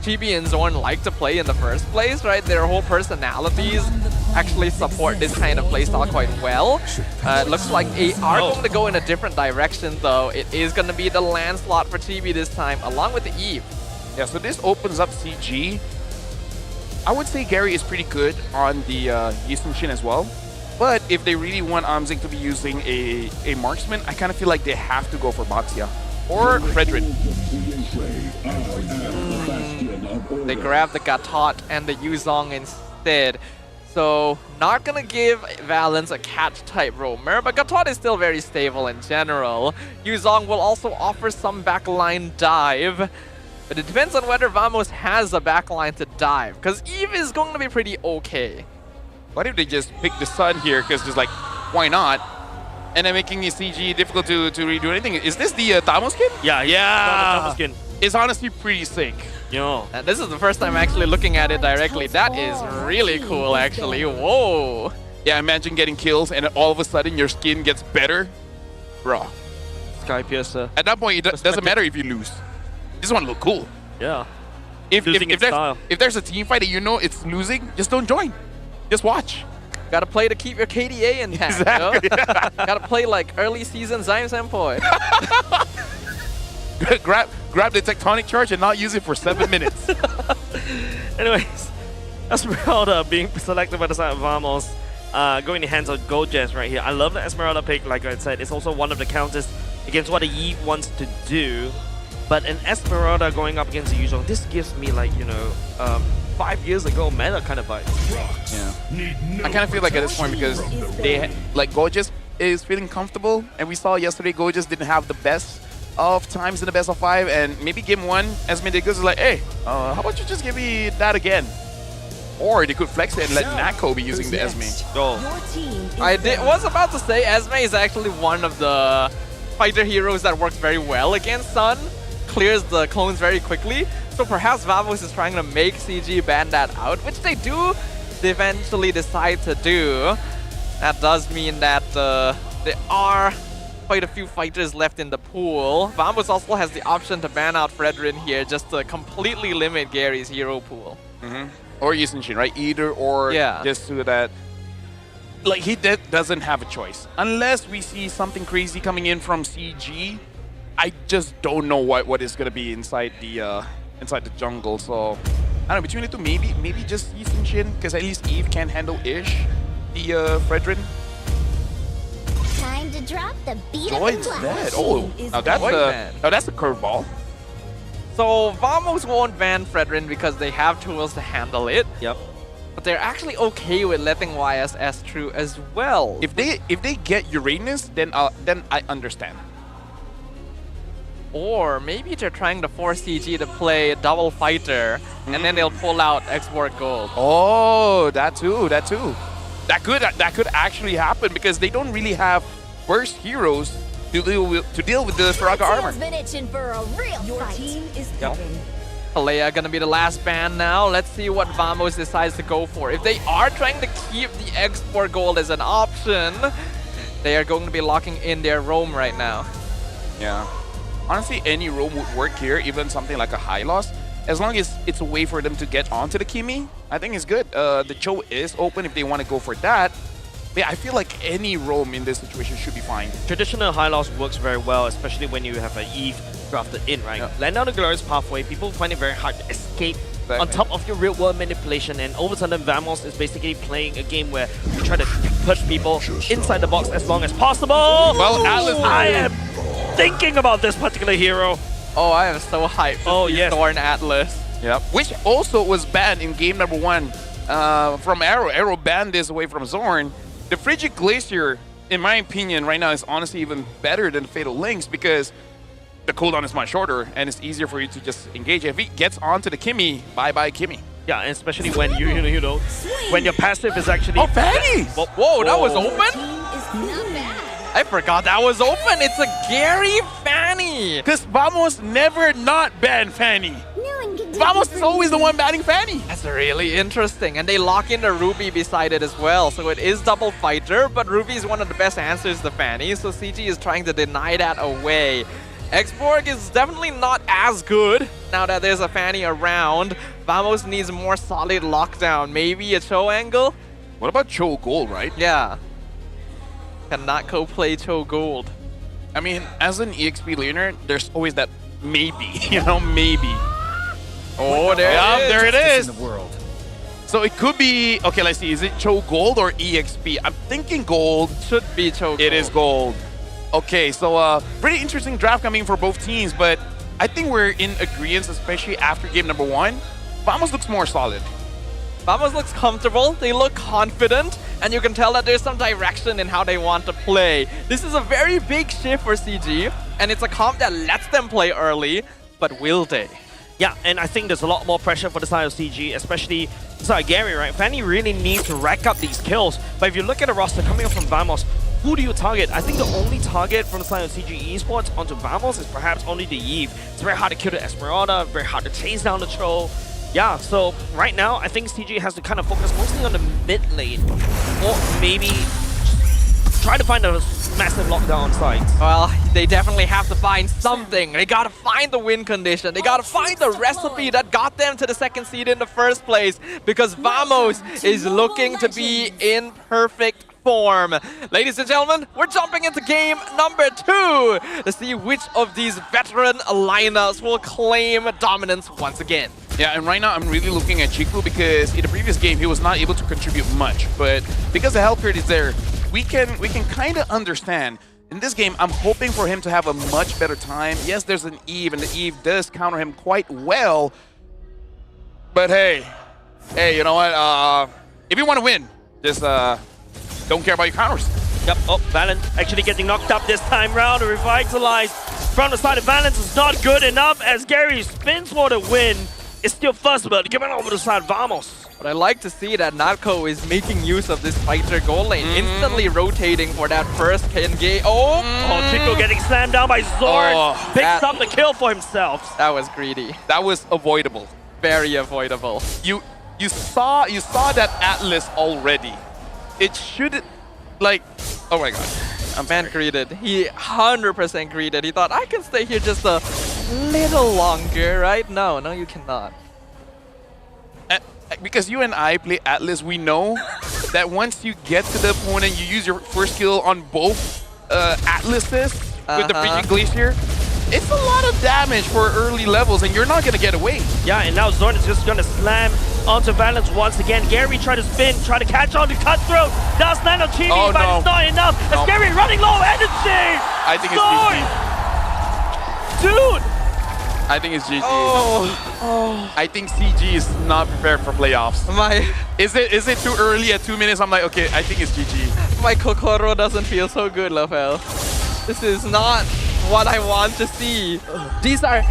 Chibi and Zorn like to play in the first place, right? Their whole personalities actually support this kind of playstyle quite well. It looks like they are going to go in a different direction though. It is going to be the land slot for Chibi this time, along with the Eve. Yeah, so this opens up CG. I would say Gary is pretty good on the Yisenshin as well. But if they really want Amzing to be using a marksman, I kind of feel like they have to go for Baxia or Fredrin. They grab the Gatot and the Yuzong instead. So not gonna give Valence a catch type roamer, but Gatot is still very stable in general. Yuzong will also offer some backline dive, but it depends on whether Vamos has a backline to dive, because Eve is going to be pretty okay. What if they just pick the Sun here, because just like, why not? And then making the CG difficult to redo anything. Is this the Tamo skin? Yeah. Yeah. Tamo skin. It's honestly pretty sick. Yo. And this is the first time actually looking at it directly. That is really cool, actually. Whoa. Yeah, imagine getting kills and then all of a sudden your skin gets better. Bro. Sky Piercer. At that point, it doesn't matter if you lose. This one look cool. Yeah. If there's a team fight that you know it's losing, just don't join. Just watch. Gotta play to keep your KDA intact. Exactly. You know? Gotta play like early season Zyme Senpoi. grab the tectonic charge and not use it for 7 minutes. Anyways, Esmeralda being selected by the side of Vamos, going in the hands of Gojes right here. I love the Esmeralda pick, like I said. It's also one of the counters against what the Eve wants to do. But an Esmeralda going up against the usual, this gives me like, 5 years ago meta kind of vibes. Yeah. I kind of feel like at this point because they like Gojes is feeling comfortable, and we saw yesterday Gojes didn't have the best of times in the best of 5, and maybe game 1 Esme Digos is like, hey, how about you just give me that again? Or they could flex it and let Nako be using the Esme. Was about to say Esme is actually one of the fighter heroes that works very well against Sun, clears the clones very quickly. So perhaps Vamos is trying to make CG ban that out, which they do eventually decide to do. That does mean that there are quite a few fighters left in the pool. Vamos also has the option to ban out Fredrin here just to completely limit Gary's hero pool. Or Yisenshin, right? Either or, just so that like he doesn't have a choice. Unless we see something crazy coming in from CG, I just don't know what is gonna be inside the jungle. So I don't know, between the two, maybe just Yisenshin, because at least Eve can handle Ish, the Fredrin. Time to drop the beat of Joy's the dead. flash. Oh, now that's a curveball. So Vamos won't ban Fredrin because they have tools to handle it. Yep. But they're actually okay with letting YSS through as well. If they get Uranus, then I understand. Or maybe they're trying to force CG to play a double fighter, and then they'll pull out Export Gold. Oh, that too. That could actually happen because they don't really have burst heroes to deal with the Faraga armor. Been itching for a real fight. Team is Kalea gonna be the last ban now. Let's see what Vamos decides to go for. If they are trying to keep the Export Gold as an option, they are going to be locking in their roam right now. Yeah. Honestly, any roam would work here, even something like a high loss. As long as it's a way for them to get onto the Kimi, I think it's good. The Cho is open if they want to go for that. But yeah, I feel like any roam in this situation should be fine. Traditional high loss works very well, especially when you have an Eve drafted in, right? Land down the Glorious Pathway, people find it very hard to escape on top of your real-world manipulation, and all of a sudden Vamos is basically playing a game where you try to push people inside the box as long as possible. Well, Atlas, I am thinking about this particular hero. Oh, I am so hyped. Oh, yes. Thorn Atlas. Yep. Which also was banned in game number 1 from AERO. AERO banned this away from Zorn. The Frigid Glacier, in my opinion, right now is honestly even better than Fatal Links because the cooldown is much shorter and it's easier for you to just engage. If it gets onto the Kimi, bye-bye Kimi. Yeah, and especially when you know, when your passive is actually... Oh, Fanny! Whoa, that was open? I forgot that was open. It's a Gary Fanny. Because Vamos never not ban Fanny. Vamos is always the one banning Fanny. That's really interesting. And they lock in the Ruby beside it as well. So it is double fighter, but Ruby is one of the best answers to Fanny. So CG is trying to deny that away. Xborg is definitely not as good now that there's a Fanny around. Vamos needs more solid lockdown. Maybe a Cho angle? What about Cho Gold, right? Yeah. Cannot co-play Cho Gold. I mean, as an EXP laner, there's always that maybe, you know, maybe. Oh, there it is. In the world. So it could be, okay, let's see, is it Cho Gold or EXP? I'm thinking Gold. Should be Cho Gold. It is Gold. Okay, so pretty interesting draft coming for both teams, but I think we're in agreement, especially after game number 1. Vamos looks more solid. Vamos looks comfortable, they look confident, and you can tell that there's some direction in how they want to play. This is a very big shift for CG, and it's a comp that lets them play early, but will they? Yeah, and I think there's a lot more pressure for the side of CG, especially Gary, right? Fanny really needs to rack up these kills. But if you look at the roster coming up from Vamos, who do you target? I think the only target from the side of CG Esports onto Vamos is perhaps only the Eve. It's very hard to kill the Esmeralda, very hard to chase down the Cho. Yeah, so right now, I think CG has to kind of focus mostly on the mid lane. Or maybe try to find a massive lockdown on site. Well, they definitely have to find something. They gotta find the win condition. They gotta find the recipe that got them to the second seed in the first place. Because Vamos is looking to be in perfect form. Ladies and gentlemen, we're jumping into game number 2 to see which of these veteran lineups will claim dominance once again. Yeah, and right now I'm really looking at Chiku because in the previous game he was not able to contribute much, but because the health crit is there, we can kind of understand. In this game, I'm hoping for him to have a much better time. Yes, there's an Eve, and the Eve does counter him quite well. But hey, you know what? If you want to win, just don't care about your counters. Yep, oh, Valent actually getting knocked up this time round. Revitalized from the side of Valent is not good enough as Gary spins for the win. It's still first, but giving over to the side of Vamos. But I like to see that Natko is making use of this fighter goal lane, instantly rotating for that first KNG. Oh, Chico getting slammed down by Zord. Picks up the kill for himself. That was greedy. That was avoidable. Very avoidable. You saw that Atlas already. It should, like, oh my god. Man greeted. He 100% greeted. He thought, I can stay here just a little longer, right? No, you cannot. Because you and I play Atlas, we know that once you get to the opponent, you use your first skill on both Atlases with the freaking Glacier. It's a lot of damage for early levels, and you're not going to get away. Yeah, and now Zorn is just going to slam onto Valence once again. Gary try to spin, try to catch on to Cutthroat. Does land on Chibi, but it's not enough. As Gary running low energy! I think it's GG. Dude! I think it's GG. I think CG is not prepared for playoffs. Is it too early at 2 minutes? I'm like, okay, I think it's GG. My Kokoro doesn't feel so good, Lafel. This is not what I want to see. These are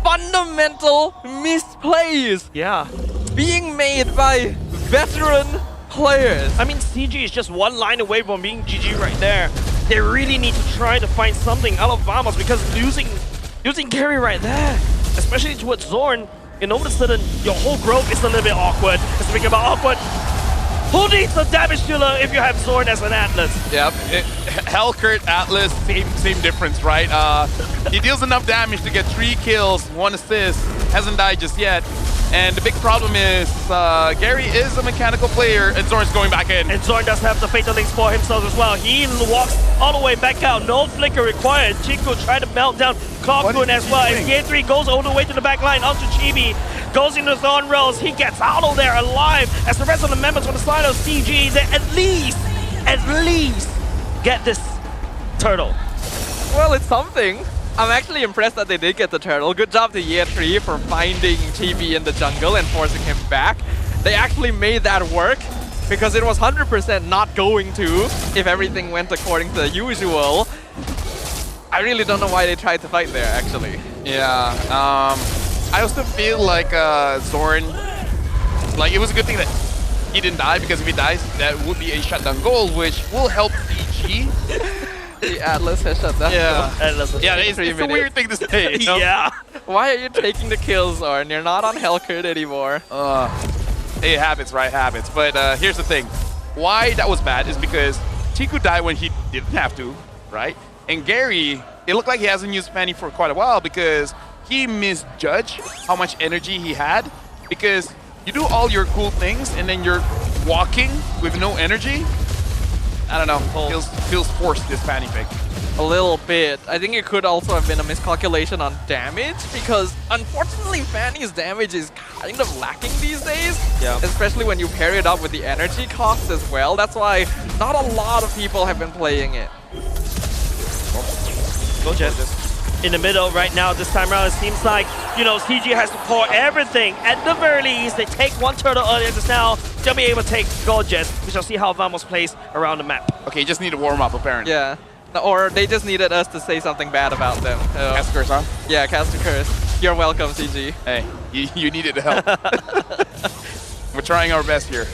fundamental misplays. Yeah. Being made by veteran players. I mean, CG is just one line away from being GG right there. They really need to try to find something out of Vamos because losing Gary right there, especially towards Zorn, and all of a sudden your whole growth is a little bit awkward. Speaking about awkward, who needs a damage dealer if you have Zorn as an Atlas? Yep, Hellcurt, Atlas, same difference, right? He deals enough damage to get 3 kills, 1 assist, hasn't died just yet. And the big problem is Gary is a mechanical player and Zorn's going back in. And Zorn does have the Fatal Links for himself as well. He walks all the way back out. No flicker required. Chico tried to melt down Cocoon as well. And Game 3 goes all the way to the back line onto Chibi. Goes into Zorn Rose. He gets out of there alive as the rest of the members on the side of CG, they at least get this turtle. Well, it's something. I'm actually impressed that they did get the turtle. Good job to Year 3 for finding TV in the jungle and forcing him back. They actually made that work because it was 100% not going to if everything went according to the usual. I really don't know why they tried to fight there, actually. Yeah, I also feel like Zorn, like it was a good thing that he didn't die because if he dies, that would be a shutdown goal, which will help CG. The Atlas has shut down. Yeah. Atlas has Yeah, shut it's, down. it's a weird thing to say. You know? Yeah. Why are you taking the kills, Zorn? You're not on Hellcurt anymore. It happens, right? Habits. But here's the thing. Why that was bad is because Chiku died when he didn't have to, right? And Gary, it looked like he hasn't used Fanny for quite a while because he misjudged how much energy he had. Because you do all your cool things and then you're walking with no energy. I don't know. Feels forced, this Fanny pick. A little bit. I think it could also have been a miscalculation on damage because unfortunately Fanny's damage is kind of lacking these days. Yeah. Especially when you pair it up with the energy cost as well. That's why not a lot of people have been playing it. Go Jets. In the middle right now, this time around, it seems like, CG has to pour everything. At the very least, they take one turtle earlier just now. They'll be able to take Gold Jets. We shall see how Vamos plays around the map. Okay, just need to warm up apparently. Yeah. Or they just needed us to say something bad about them. Cast a curse, huh? Yeah, cast a curse. You're welcome, CG. Hey, you needed the help. We're trying our best here.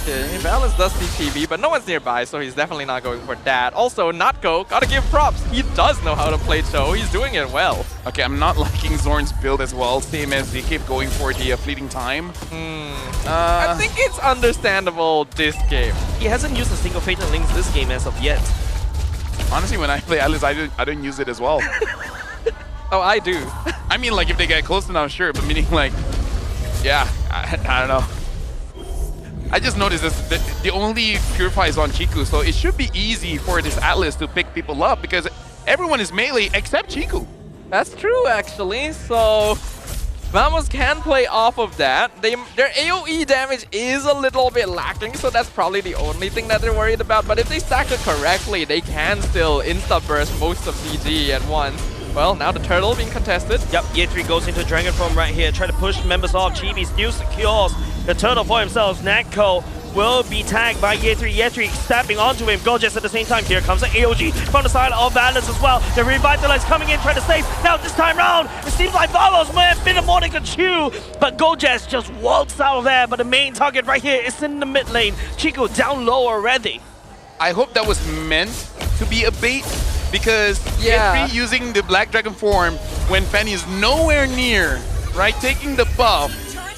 Okay, Balance does see TV, but no one's nearby, so he's definitely not going for that. Also, Natko, gotta give props. He does know how to play Cho. He's doing it well. Okay, I'm not liking Zorn's build as well. Same as they keep going for the fleeting time. I think it's understandable this game. He hasn't used a single Fatal Links this game as of yet. Honestly, when I play Atlas, I don't use it as well. Oh, I do. I mean, like, if they get close enough, sure. But meaning, like, yeah, I don't know. I just noticed this, the only Purify is on Chiku, so it should be easy for this Atlas to pick people up because everyone is melee except Chiku. That's true, actually. So Vamos can play off of that. Their AoE damage is a little bit lacking, so that's probably the only thing that they're worried about. But if they stack it correctly, they can still insta-burst most of CG at once. Well, now the turtle being contested. Yep, Year 3 goes into Dragon Form right here, try to push members off. Chibi still secures the turtle for himself. Natko will be tagged by Year 3. Year 3 stepping onto him. Gorgeous at the same time. Here comes the AOG from the side of Balance as well. The Revitalize coming in, trying to save. Now this time round, it seems like Vamos may have been more than could chew, but Gorgeous just walks out of there. But the main target right here is in the mid lane. Chico down low already. I hope that was meant to be a bait because Year 3 using the Black Dragon form when Fanny is nowhere near, right, taking the buff.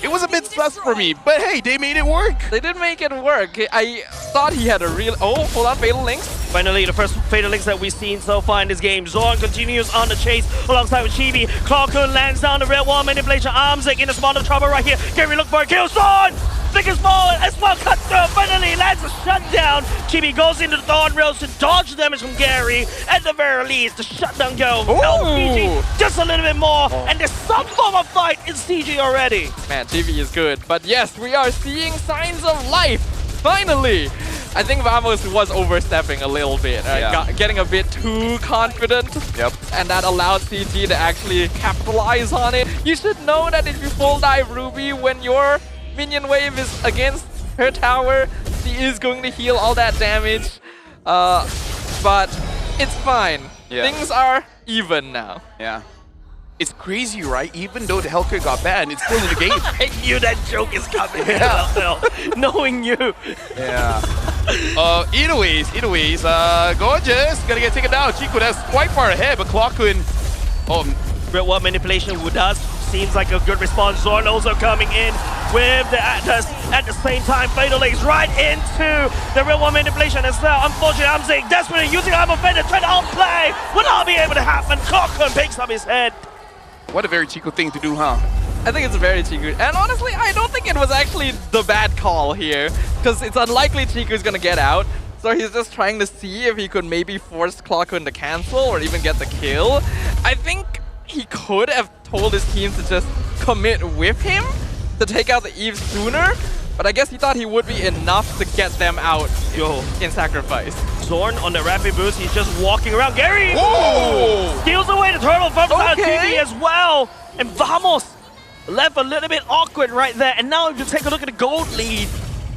It was a bit sus for me, but hey, they made it work. They did make it work. I thought he had a real... Oh, hold on, Fatal Links. Finally, the first Fatal Links that we've seen so far in this game. Zorn continues on the chase alongside with Chibi. Clarkun lands down the red wall manipulation. Armsek in a spot of trouble right here. Gary look for a kill. Zorn! Thickest ball as well, cut through. Finally lands a shutdown. Chibi goes into the Thorn Rails to dodge damage from Gary. At the very least, the shutdown go. CG just a little bit more, and there's some form of fight in CG already. Man, Chibi is good. But yes, we are seeing signs of life. Finally! I think Vamos was overstepping a little bit, getting a bit too confident. Yep. And that allowed CG to actually capitalize on it. You should know that if you full dive Ruby when your minion wave is against her tower, she is going to heal all that damage. But it's fine. Yeah. Things are even now. Yeah. It's crazy, right? Even though the Hellcurt got banned, it's still in the game. I knew that joke is coming. Knowing you. Yeah. Either ways, Gorgeous gonna get taken down. Chico, that's quite far ahead, but Clarkun, Red Wall manipulation does seems like a good response. Zorn also coming in with the Atlas at the same time. Fatal Links right into the Red Wall manipulation as well. Unfortunately, I'm saying desperately using Armor Fender, trying to outplay. Will not be able to happen. Clarkun picks up his head. What a very Chico thing to do, huh? I think it's very Chico. And honestly, I don't think it was actually the bad call here, because it's unlikely Chico's gonna get out. So he's just trying to see if he could maybe force Clarkun to cancel or even get the kill. I think he could have told his team to just commit with him to take out the Eve sooner, but I guess he thought he would be enough to get them out in sacrifice. Zorn on the rapid boost, he's just walking around. Gary Whoa! steals away the turtle from side TV as well. And Vamos left a little bit awkward right there. And now if you take a look at the gold lead,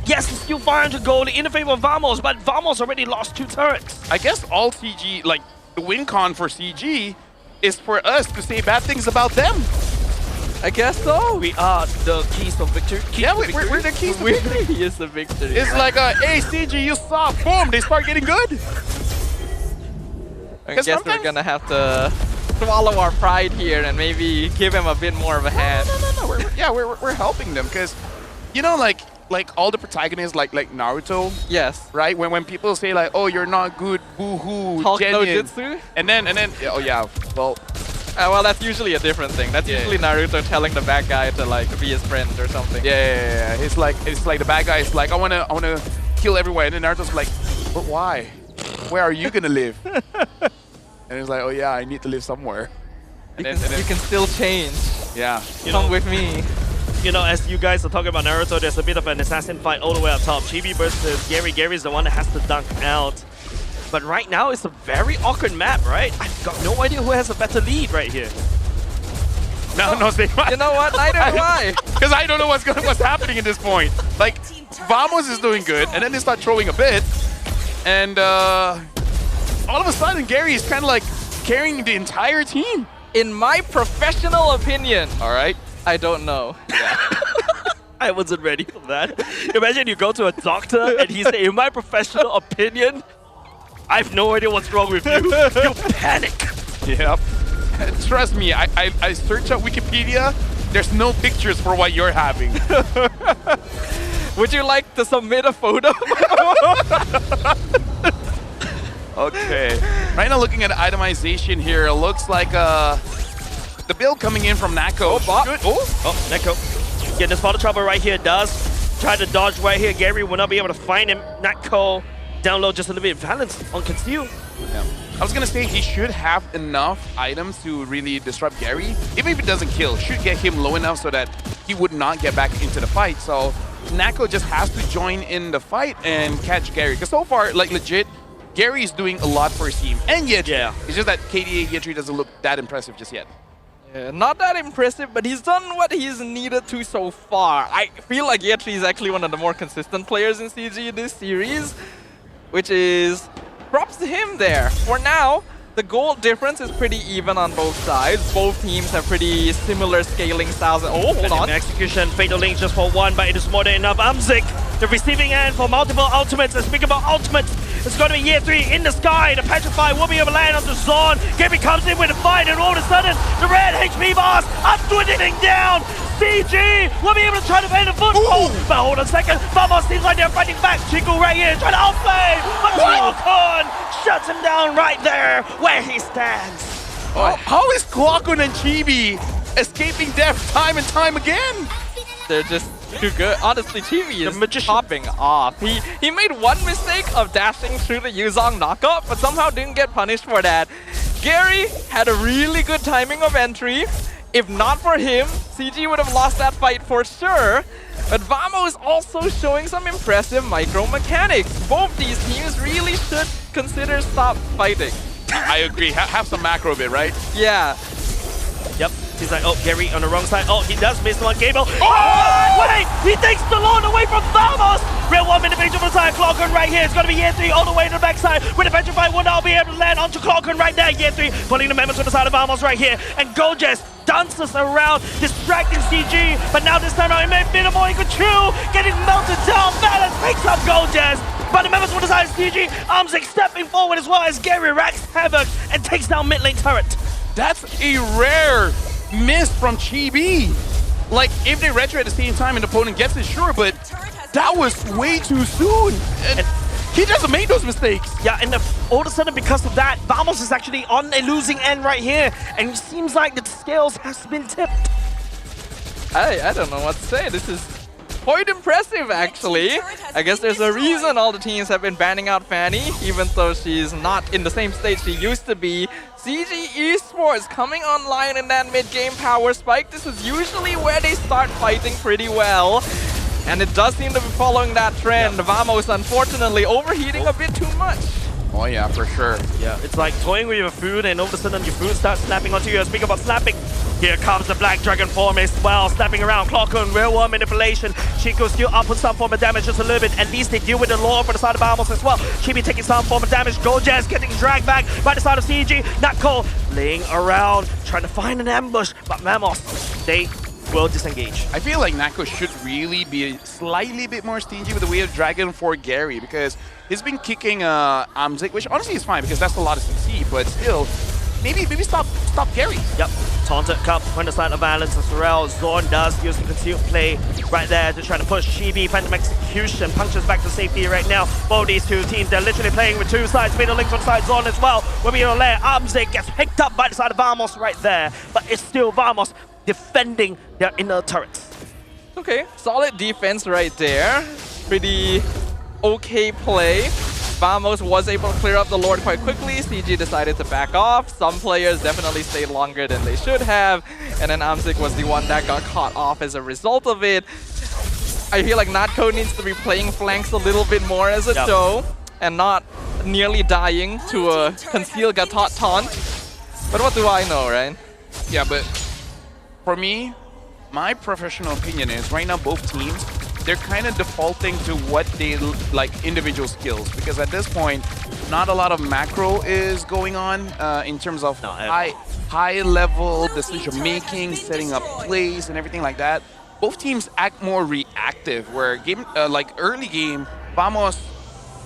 yes, it's still 500 gold in the favor of Vamos, but Vamos already lost 2 turrets. I guess all CG, like the win con for CG, is for us to say bad things about them. I guess so. We are the keys of victory. We're the keys to victory. He is the victory. It's like, hey, CG, you suck. Boom, they start getting good. I guess we're gonna have to swallow our pride here and maybe give him a bit more of a hand. No. We're helping them because, you know, like all the protagonists, like Naruto. Yes. Right. When people say like, "Oh, you're not good," boo-hoo, Hulk no genuine. jutsu. And then, oh yeah, well. Well, that's usually a different thing. That's usually Naruto telling the bad guy to like be his friend or something. Yeah. It's like the bad guy is like, I wanna kill everyone, and then Naruto's like, but why? Where are you gonna live? And it's like, oh yeah, I need to live somewhere. And you can still change. Yeah. Come with me. You know, as you guys are talking about Naruto, there's a bit of an assassin fight all the way up top. Chibi versus Gary. Gary's the one that has to dunk out. But right now, it's a very awkward map, right? I've got no idea who has a better lead right here. No, say you know what? Neither do I. Because I don't know what's happening at this point. Like, Vamos is doing good, and then they start throwing a bit, and all of a sudden, Gary is kind of like carrying the entire team. In my professional opinion, all right, I don't know. Yeah. I wasn't ready for that. Imagine you go to a doctor and he say, in my professional opinion, I have no idea what's wrong with you. You panic. Yep. Trust me, I searched up Wikipedia. There's no pictures for what you're having. Would you like to submit a photo? Okay. Right now, looking at itemization here, it looks like the build coming in from Nako. Oh, Neko. Getting this spot of trouble right here. Does try to dodge right here. Gary will not be able to find him. Nako download just a little bit of balance on conceal. Yeah. I was gonna say he should have enough items to really disrupt Gary. Even if it doesn't kill, should get him low enough so that he would not get back into the fight. So Nako just has to join in the fight and catch Gary. Because so far, like legit, Gary is doing a lot for his team. And yet, it's just that KDA Yetri doesn't look that impressive just yet. Yeah, not that impressive, but he's done what he's needed to so far. I feel like Yetri is actually one of the more consistent players in CG this series, which is props to him there. For now, the goal difference is pretty even on both sides. Both teams have pretty similar scaling styles. Oh, hold on. Execution, Fatal Link just for one, but it is more than enough. Amzik, the receiving end for multiple ultimates. And speaking about ultimates, it's going to be Year 3 in the sky. The Petrify will be able to land on the Zon. Gary comes in with a fight, and all of a sudden, the red HP bars are dwindling down. CG will be able to try to find a foothold. But hold on a second, Vamos seems like they're fighting back. Chico right here trying to outplay. But Clockon shuts him down right there where he stands. How is Clockon and Chibi escaping death time and time again? They're just too good. Honestly, Chibi is popping off. He made one mistake of dashing through the Yuzong knockup, but somehow didn't get punished for that. Gary had a really good timing of entry. If not for him, CG would have lost that fight for sure. But Vamo is also showing some impressive micro mechanics. Both these teams really should consider stop fighting. I agree. Have some macro bit, right? Yeah. Yep. He's like, oh, Gary on the wrong side. Oh, he does miss one. Gable. Oh! Wait! He takes the lawn away from Vamos! Real 1 minute picture for the side. Clockon right here. It's going to be Year 3 all the way to the backside. With the Petrify will now be able to land onto Clockon right there. Year 3 pulling the members to the side of Vamos right here. And Gojes dances around, distracting CG. But now this time around, it may be a bit more in control. Getting melted down. Balance picks up Gojes. But the members to the side of CG. Amzik stepping forward as well as Gary wrecks havoc and takes down mid lane turret. That's a rare miss from Chibi. Like, if they retro at the same time and the opponent gets it, sure, but that was way too soon. And he doesn't make those mistakes. Yeah, and all of a sudden, because of that, Vamos is actually on a losing end right here. And it seems like the scales has been tipped. I don't know what to say. This is quite impressive, actually. I guess there's a reason all the teams have been banning out Fanny, even though she's not in the same state she used to be. CG Esports coming online in that mid-game power spike. This is usually where they start fighting pretty well. And it does seem to be following that trend. Vamos, unfortunately, overheating a bit too much. Oh yeah, for sure. Yeah, it's like toying with your food and all of a sudden your food starts snapping onto you. Speaking about snapping, here comes the Black Dragon form as well, snapping around. Clockon, real world manipulation. Chico still up with some form of damage just a little bit. At least they deal with the lore for the side of Vamos as well. Chibi taking some form of damage. Gojes getting dragged back by the side of CG. Nako laying around, trying to find an ambush, but Vamos, they will disengage. I feel like Nako should really be slightly bit more stingy with the Way of Dragon for Gary, because he's been kicking Amzik, which honestly is fine because that's a lot of CC, but still, maybe stop Gary. Yep. Taunted Cup on the side of Valence as well. Zorn does use the concealed play right there to try to push Chibi. Phantom Execution punctures back to safety right now. Both these two teams, they're literally playing with two sides. Middle links on the side, Zorn as well. Will be able to let Amzik gets picked up by the side of Vamos right there. But it's still Vamos defending their inner turrets. Okay, solid defense right there. Pretty okay play. Vamos was able to clear up the Lord quite quickly. CG decided to back off. Some players definitely stayed longer than they should have. And then Amzik was the one that got caught off as a result of it. I feel like Natko needs to be playing flanks a little bit more as a show and not nearly dying to a concealed Gatot taunt. But what do I know, right? Yeah, but for me, my professional opinion is right now both teams, they're kind of defaulting to what they like individual skills, because at this point, not a lot of macro is going on in terms of high level decision making, setting up plays and everything like that. Both teams act more reactive, where like early game, Vamos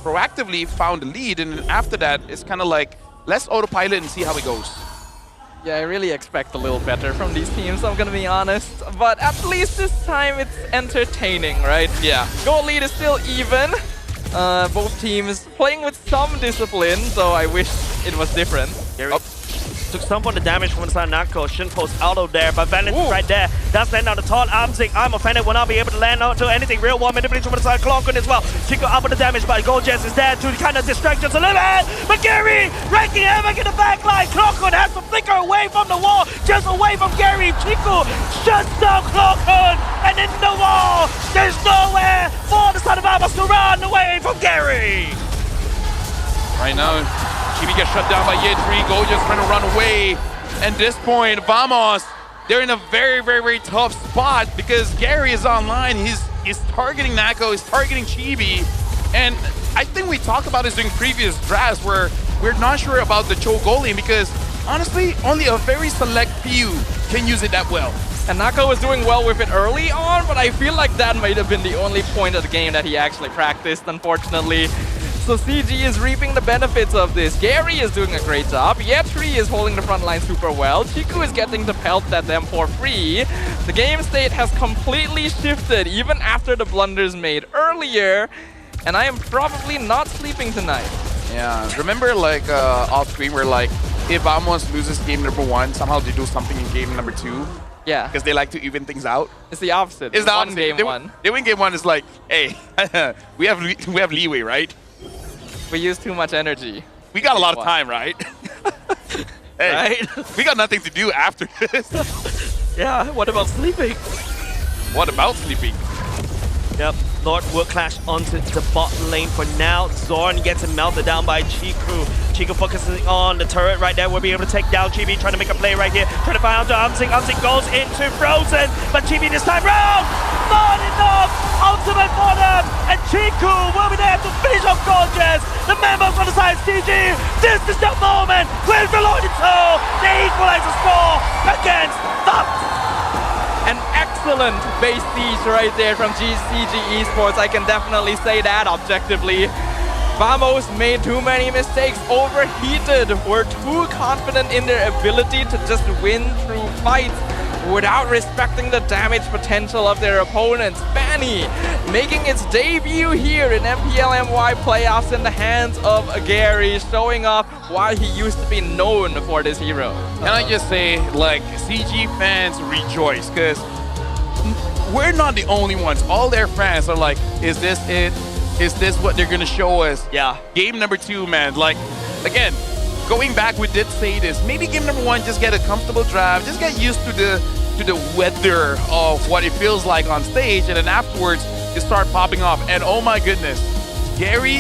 proactively found the lead, and after that, it's kind of like let's autopilot and see how it goes. Yeah, I really expect a little better from these teams, I'm gonna be honest. But at least this time it's entertaining, right? Yeah. Goal lead is still even. Both teams playing with some discipline, so I wish it was different. Took some of the damage from the side of Nako. Shin post auto there, but Valence right there. Does land on the taunt. Amzik, I'm offended, will not be able to land onto anything. Real one manipulation from the side of Klonkun as well. Chico up with the damage, but Goldjets is there to kind of distract just a little bit. But Gary, ranking havoc in the back line. Klonkun has to flicker away from the wall, just away from Gary. Chico shuts down Klonkun, and in the wall, there's nowhere for the side of Vamos to run away from Gary. Right now, Chibi gets shut down by Yetri. Go just trying to run away. And this point, Vamos, they're in a very, very, very tough spot because Gary is online. He's targeting Nako, he's targeting Chibi. And I think we talked about this during previous drafts where we're not sure about the Cho goal lane because honestly, only a very select few can use it that well. And Nako was doing well with it early on, but I feel like that might have been the only point of the game that he actually practiced, unfortunately. So CG is reaping the benefits of this. Gary is doing a great job. Yetri is holding the front line super well. Chiku is getting the pelt at them for free. The game state has completely shifted even after the blunders made earlier. And I am probably not sleeping tonight. Yeah, remember like off screen where like if Vamos loses game number 1, somehow they do something in game number 2. Yeah. Because they like to even things out. It's the opposite. It's the opposite. Game one. They win game 1, it's like, hey, we have leeway, right? We use too much energy. We got a lot of time, right? Hey, right? We got nothing to do after this. Yeah, what about sleeping? What about sleeping? Yep, Lord will clash onto the bot lane for now. Zorn gets him melted down by Chiku. Chiku focusing on the turret right there. We'll be able to take down Chibi, trying to make a play right here. Trying to find out to Amzik. Amzik goes into Frozen, but Chibi this time round, not enough. Ultimate for them, and Chiku will be there to finish off Gorgeous. The members on the side, CG, this is the moment. Where's the Lord in tow? They equalize the score against Vamos. An excellent base siege right there from CG Esports. I can definitely say that objectively. Vamos made too many mistakes, overheated, were too confident in their ability to just win through fights without respecting the damage potential of their opponents. Fanny making its debut here in MPL MY playoffs in the hands of Gary, showing off why he used to be known for this hero. Can I just say, like, CG fans rejoice, because we're not the only ones. All their fans are like, is this it? Is this what they're gonna show us? Yeah. Game number 2, man. Like, again, going back, we did say this. Maybe game number 1, just get a comfortable drive, just get used to the weather of what it feels like on stage, and then afterwards, you start popping off. And oh my goodness, Gary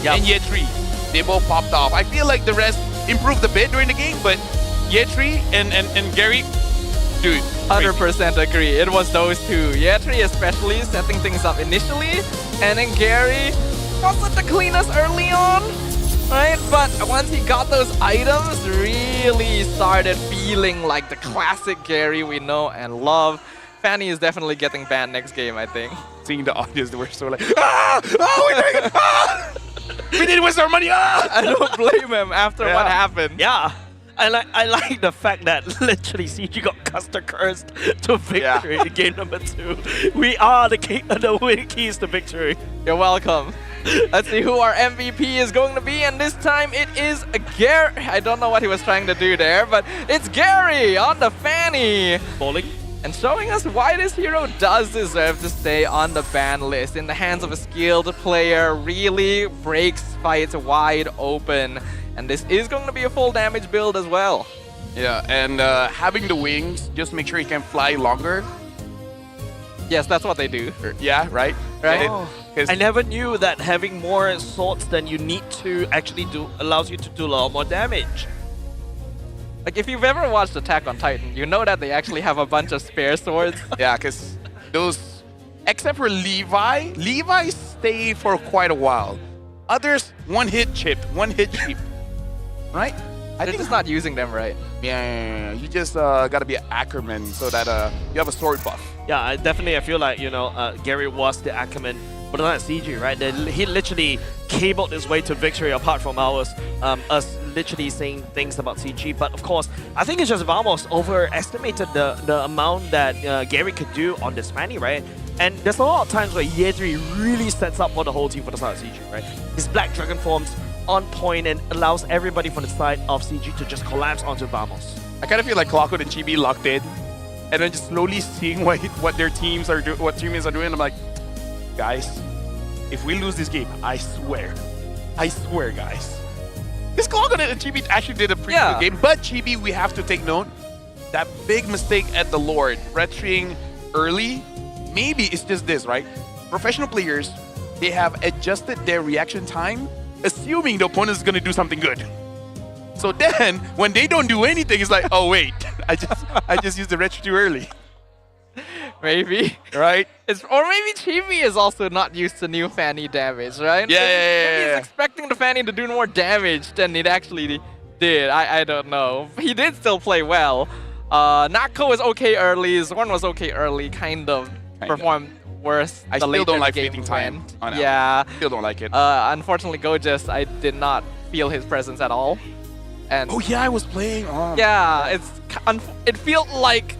and Yetri, they both popped off. I feel like the rest improved a bit during the game, but Yetri and Gary, dude. 100% agree. It was those two. Yetri especially setting things up initially, and then Gary wasn't the cleanest early on, right? But once he got those items, really started feeling like the classic Gary we know and love. Fanny is definitely getting banned next game, I think. Seeing the audience, they were so like, ah! Oh, we're doing it! Ah! We didn't waste our money! Ah! I don't blame him after what happened. Yeah. I like the fact that literally CG got custard cursed to victory in game number 2. We are the win keys to victory. You're welcome. Let's see who our MVP is going to be, and this time it is Gary. I don't know what he was trying to do there, but it's Gary on the Fanny. Bowling. And showing us why this hero does deserve to stay on the ban list. In the hands of a skilled player, really breaks fights wide open. And this is going to be a full damage build as well. Yeah, and having the wings, just make sure you can fly longer. Yes, that's what they do. Yeah, right? Right? Oh. I never knew that having more swords than you need to actually do allows you to do a lot more damage. Like, if you've ever watched Attack on Titan, you know that they actually have a bunch of spare swords. Yeah, because those, except for Levi stayed for quite a while. Others, one hit chip, right? They're just not using them right. Yeah. You just gotta be an Ackerman so that you have a sword buff. Yeah, I feel like, you know, Gary was the Ackerman, but not CG, right? He literally cabled his way to victory apart from us literally saying things about CG. But of course, I think it's just Vamos overestimated the amount that Gary could do on this Fanny, right? And there's a lot of times where Yedri really sets up for the whole team for the side of CG, right? His Black Dragon forms on point and allows everybody from the side of CG to just collapse onto Vamos. I kind of feel like Clockwood and Chibi locked in, and then just slowly seeing what their teams are doing, what teammates are doing. I'm like, guys, if we lose this game, I swear, guys. This Clockwood and Chibi actually did a pretty good game, but Chibi, we have to take note that big mistake at the Lord, retreating early. Maybe it's just this, right? Professional players, they have adjusted their reaction time, assuming the opponent is going to do something good. So then, when they don't do anything, it's like, oh wait, I just used the retro too early. Maybe. Right? Or maybe Chibi is also not used to new Fanny damage, right? Yeah. Maybe he's expecting the Fanny to do more damage than it actually did. I don't know. He did still play well. Nako was okay early, Zorn was okay early, kind of performed worse. I still don't like fleeting time. Yeah. Still don't like it. Unfortunately, Gojust, I did not feel his presence at all. And oh yeah, I was playing. Oh, yeah, it felt like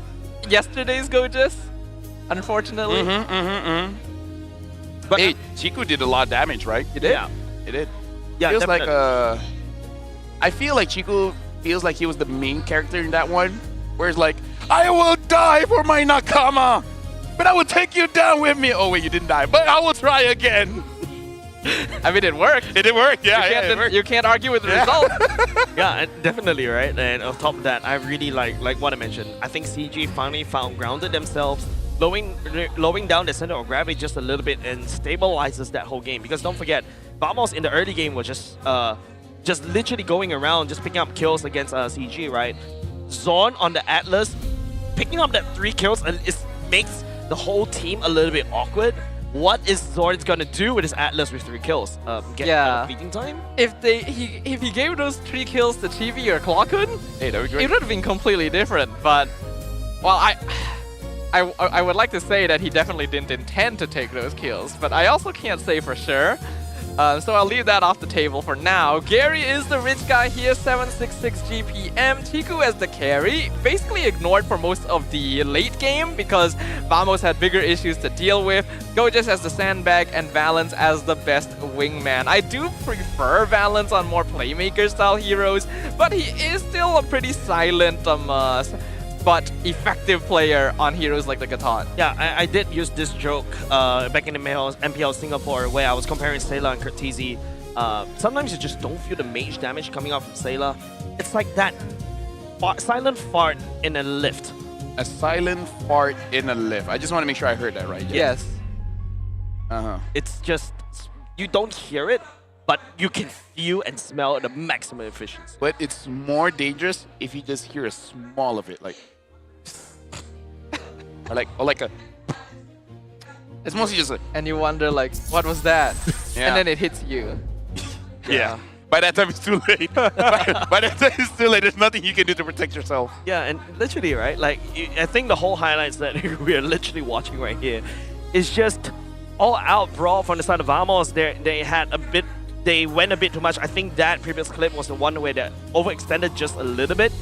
yesterday's Gojust, unfortunately. But hey, Chiku did a lot of damage, right? He did. Yeah, he did. Yeah, feels definitely. like I feel like Chiku feels like he was the main character in that one. Whereas like, I will die for my Nakama, but I will take you down with me. Oh wait, you didn't die, but I will try again. I mean, it worked. It did work, yeah. It worked. You can't argue with the result. Yeah, definitely, right? And on top of that, I really like what I mentioned. I think CG finally grounded themselves, lowering down the center of gravity just a little bit and stabilizes that whole game. Because don't forget, Vamos in the early game was just literally going around, just picking up kills against CG, right? Zorn on the Atlas, picking up that 3 kills, and it makes the whole team a little bit awkward. What is Zorn's gonna do with his Atlas with 3 kills? Get fleeting time? If he gave those 3 kills to Chibi or Clockwood, hey, that would be great. It would have been completely different. But well, I would like to say that he definitely didn't intend to take those kills, but I also can't say for sure. So I'll leave that off the table for now. Gary is the rich guy here, 766 GPM. Tiku as the carry, basically ignored for most of the late game because Vamos had bigger issues to deal with. Gojas as the sandbag and Valence as the best wingman. I do prefer Valence on more playmaker style heroes, but he is still a pretty silent but effective player on heroes like the Catan. Yeah, I did use this joke back in the MPL Singapore where I was comparing Sayla and Kurtizi. Sometimes you just don't feel the mage damage coming out from Sayla. It's like that silent fart in a lift. A silent fart in a lift. I just want to make sure I heard that right. Yes. It's just, you don't hear it, but you can feel and smell the maximum efficiency. But it's more dangerous if you just hear a small of it, like, or like a. It's mostly just like. And you wonder like, what was that? Yeah. And then it hits you. Yeah. by that time it's too late. by that time it's too late. There's nothing you can do to protect yourself. Yeah, and literally, right? Like, I think the whole highlights that we are literally watching right here is just all-out brawl from the side of Vamos. They went a bit too much. I think that previous clip was the one where they overextended just a little bit.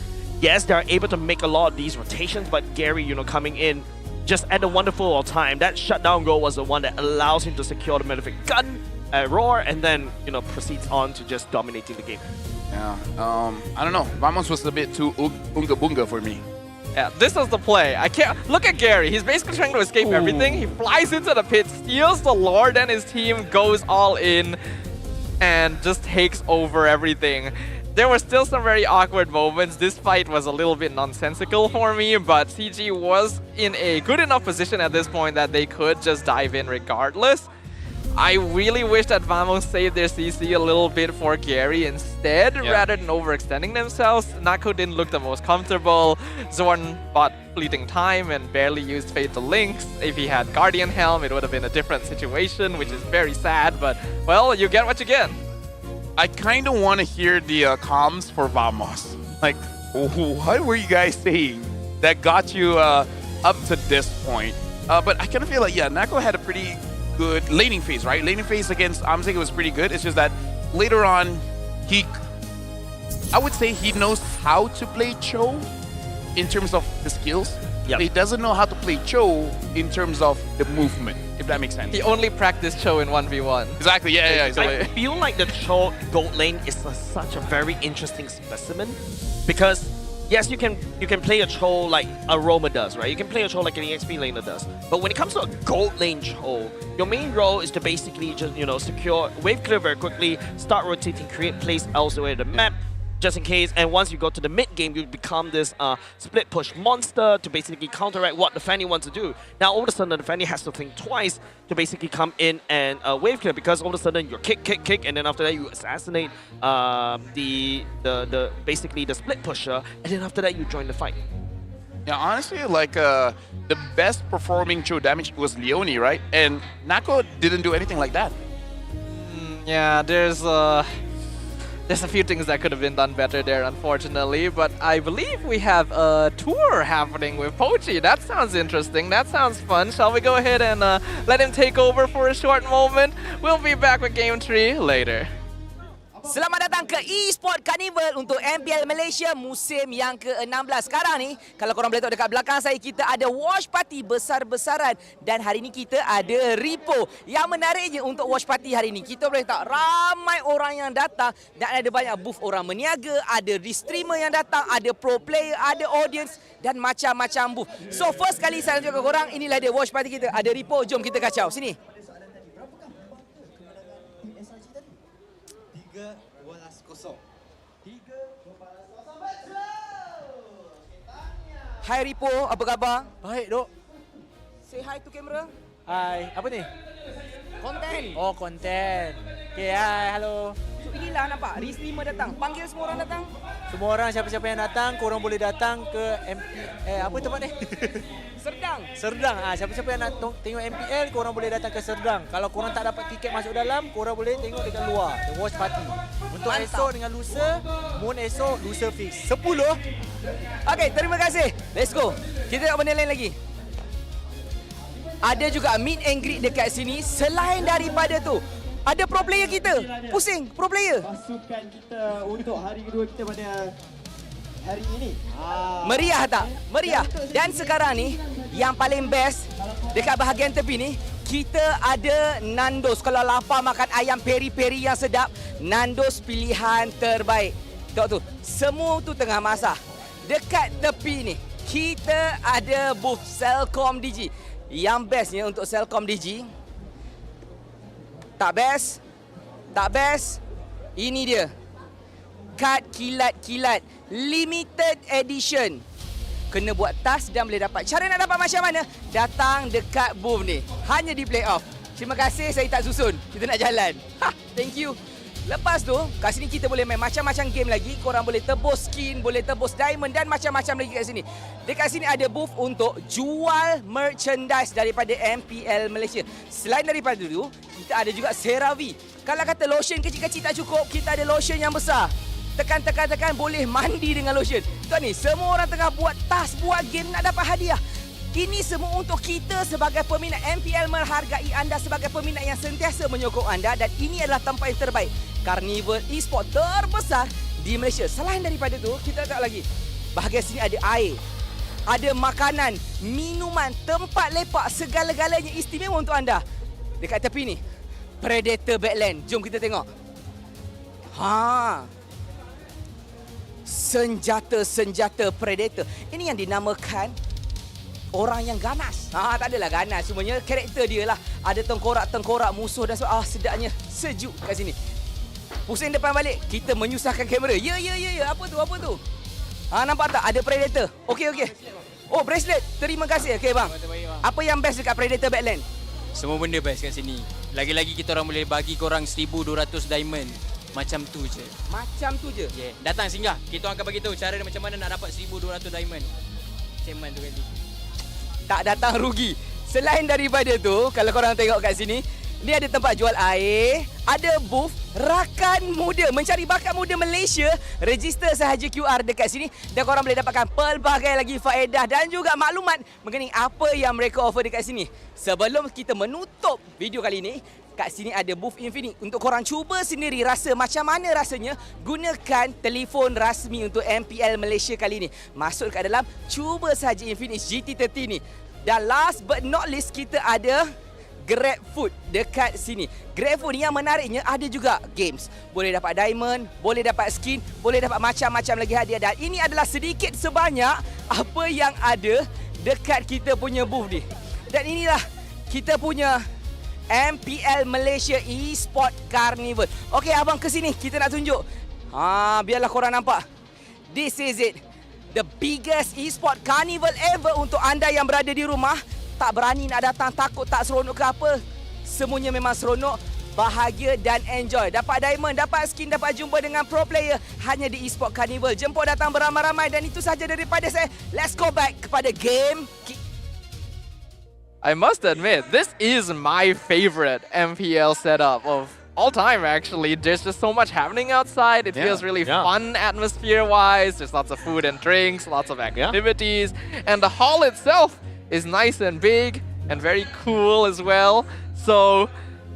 Yes, they're able to make a lot of these rotations, but Gary, coming in just at a wonderful time. That shutdown goal was the one that allows him to secure the Malefic gun, Roar, and then, proceeds on to just dominating the game. Yeah, I don't know. Vamos was a bit too unga bunga for me. Yeah, this was the play. I can't look at Gary. He's basically trying to escape everything. He flies into the pit, steals the Lord, and his team goes all in and just takes over everything. There were still some very awkward moments. This fight was a little bit nonsensical for me, but CG was in a good enough position at this point that they could just dive in regardless. I really wish that Vamos saved their CC a little bit for Gary instead, rather than overextending themselves. Nako didn't look the most comfortable. Zorn bought fleeting time and barely used Fatal Links. If he had Guardian Helm, it would have been a different situation, which is very sad, but, well, you get what you get. I kind of want to hear the comms for Vamos. Like, what were you guys saying that got you up to this point? But I kind of feel like, Nako had a pretty good laning phase, right? Laning phase against Amzig was pretty good. It's just that later on, I would say he knows how to play Cho in terms of the skills. Yep. He doesn't know how to play Cho in terms of the movement, if that makes sense. He only practiced Cho in 1v1. Exactly, yeah. Exactly. I feel like the Cho gold lane is such a very interesting specimen because, yes, you can play a Cho like a Roma does, right? You can play a Cho like an EXP laner does. But when it comes to a gold lane Cho, your main role is to basically just, secure, wave clear very quickly, start rotating, create plays elsewhere in the map, just in case, and once you go to the mid game, you become this split push monster to basically counteract what the Fanny wants to do. Now, all of a sudden, the Fanny has to think twice to basically come in and wave clear, because all of a sudden you're kick, and then after that you assassinate basically the split pusher, and then after that you join the fight. Yeah, honestly, like the best performing Cho damage was Leone, right? And Nako didn't do anything like that. Yeah, there's a few things that could have been done better there, unfortunately, but I believe we have a tour happening with Pochi. That sounds interesting. That sounds fun. Shall we go ahead and let him take over for a short moment? We'll be back with Game 3 later. Selamat datang ke Esports Carnival untuk MPL Malaysia musim yang ke-16. Sekarang ni, kalau korang boleh tengok dekat belakang saya, kita ada watch party besar-besaran. Dan hari ni kita ada repo. Yang menariknya untuk watch party hari ni, kita boleh tengok ramai orang yang datang dan ada banyak booth orang meniaga, ada streamer yang datang, ada pro player, ada audience dan macam-macam booth. So first kali saya tunjuk ke korang, inilah dia watch party kita. Ada repo, jom kita kacau. Sini. 3-12-0. Hai Ripo, apa khabar? Baik, Dok. Say hi to camera. Hai, apa ni? Konten. Oh, konten. Okay, hai, halo. So inilah nampak, streamer datang. Panggil semua orang datang. Semua orang, siapa-siapa yang datang, korang boleh datang ke apa tempat ni? Serdang. Serdang. Siapa-siapa yang nak tengok MPL, korang boleh datang ke Serdang. Kalau korang tak dapat tiket masuk dalam, korang boleh tengok dekat luar. The watch party. Untuk esok dengan lusa, Moon esok, lusa fix. 10. Okay, terima kasih. Let's go. Kita tengok benda lain lagi. Ada juga meet and greet dekat sini. Selain daripada tu, ada pro player kita. Pusing, pro player. Pasukan kita untuk hari kedua kita pada hari ini. Meriah tak? Meriah. Dan sekarang ni, yang paling best dekat bahagian tepi ni, kita ada Nandos. Kalau lapar makan ayam peri-peri yang sedap, Nandos pilihan terbaik. Tengok tu, semua tu tengah masak. Dekat tepi ni, kita ada booth Celcom DG. Yang bestnya untuk Celcom DG, tak best, ini dia. Kad kilat-kilat, limited edition. Kena buat tas dan boleh dapat. Cara nak dapat macam mana? Datang dekat booth ni. Hanya di playoff. Terima kasih, saya tak susun. Kita nak jalan. Thank you. Lepas tu, kat sini kita boleh main macam-macam game lagi. Korang boleh tebus skin, boleh tebus diamond dan macam-macam lagi kat sini. Dekat sini ada booth untuk jual merchandise daripada MPL Malaysia. Selain daripada itu, kita ada juga CeraVe. Kalau kata lotion kecil-kecil tak cukup, kita ada lotion yang besar. Tekan, boleh mandi dengan lotion. Tuan ni, semua orang tengah buat tas, buat game nak dapat hadiah. Ini semua untuk kita sebagai peminat. MPL menghargai anda sebagai peminat yang sentiasa menyokong anda dan ini adalah tempat yang terbaik. Carnival Esports terbesar di Malaysia. Selain daripada itu, kita tak lagi. Bahagian sini ada air, ada makanan, minuman, tempat lepak, segala-galanya istimewa untuk anda. Dekat tepi ni, Predator Backland. Jom kita tengok. Senjata Predator. Ini yang dinamakan orang yang ganas. Tak adalah ganas. Semuanya karakter dia lah. Ada tengkorak-tengkorak musuh dan sedapnya. Sejuk kat sini. Pusing depan balik. Kita menyusahkan kamera. Ya. Apa tu? Nampak tak? Ada Predator. Okey. Oh, bracelet. Terima kasih. Okey, bang. Apa yang best dekat Predator Backland? Semua benda best kat sini. Lagi-lagi kita orang boleh bagi korang 1,200 diamond. Macam tu je. Yeah. Datang singgah. Kita orang akan bagi tahu cara dia macam mana nak dapat 1,200 diamond. Ceman tu kali. Tak datang rugi. Selain daripada tu, kalau korang tengok kat sini, ni ada tempat jual air, ada booth rakan muda, mencari bakat muda Malaysia. Register sahaja QR dekat sini dan korang boleh dapatkan pelbagai lagi faedah dan juga maklumat mengenai apa yang mereka offer dekat sini. Sebelum kita menutup video kali ini, kat sini ada booth Infinix untuk korang cuba sendiri rasa macam mana rasanya gunakan telefon rasmi untuk MPL Malaysia kali ini. Masuk kat dalam, cuba sahaja Infinix GT30 ni. Dan last but not least, kita ada Grab Food dekat sini. Grab Food ni yang menariknya ada juga games. Boleh dapat diamond, boleh dapat skin, boleh dapat macam-macam lagi hadiah. Dan ini adalah sedikit sebanyak apa yang ada dekat kita punya booth ni. Dan inilah kita punya MPL Malaysia Esports Carnival. Okey, abang ke sini, kita nak tunjuk. Biarlah korang nampak. This is it. The biggest Esports Carnival ever untuk anda yang berada di rumah. Tak berani nak datang, takut tak seronok ke apa. Semuanya memang seronok, bahagia dan enjoy. Dapat diamond, dapat skin, dapat jumpa dengan pro player hanya di Esports Carnival. Jemput datang beramai-ramai dan itu sahaja daripada saya. Let's go back kepada game. I must admit, this is my favorite MPL setup of all time, actually. There's just so much happening outside. It feels really fun atmosphere-wise. There's lots of food and drinks, lots of activities. And the hall itself is nice and big and very cool as well. So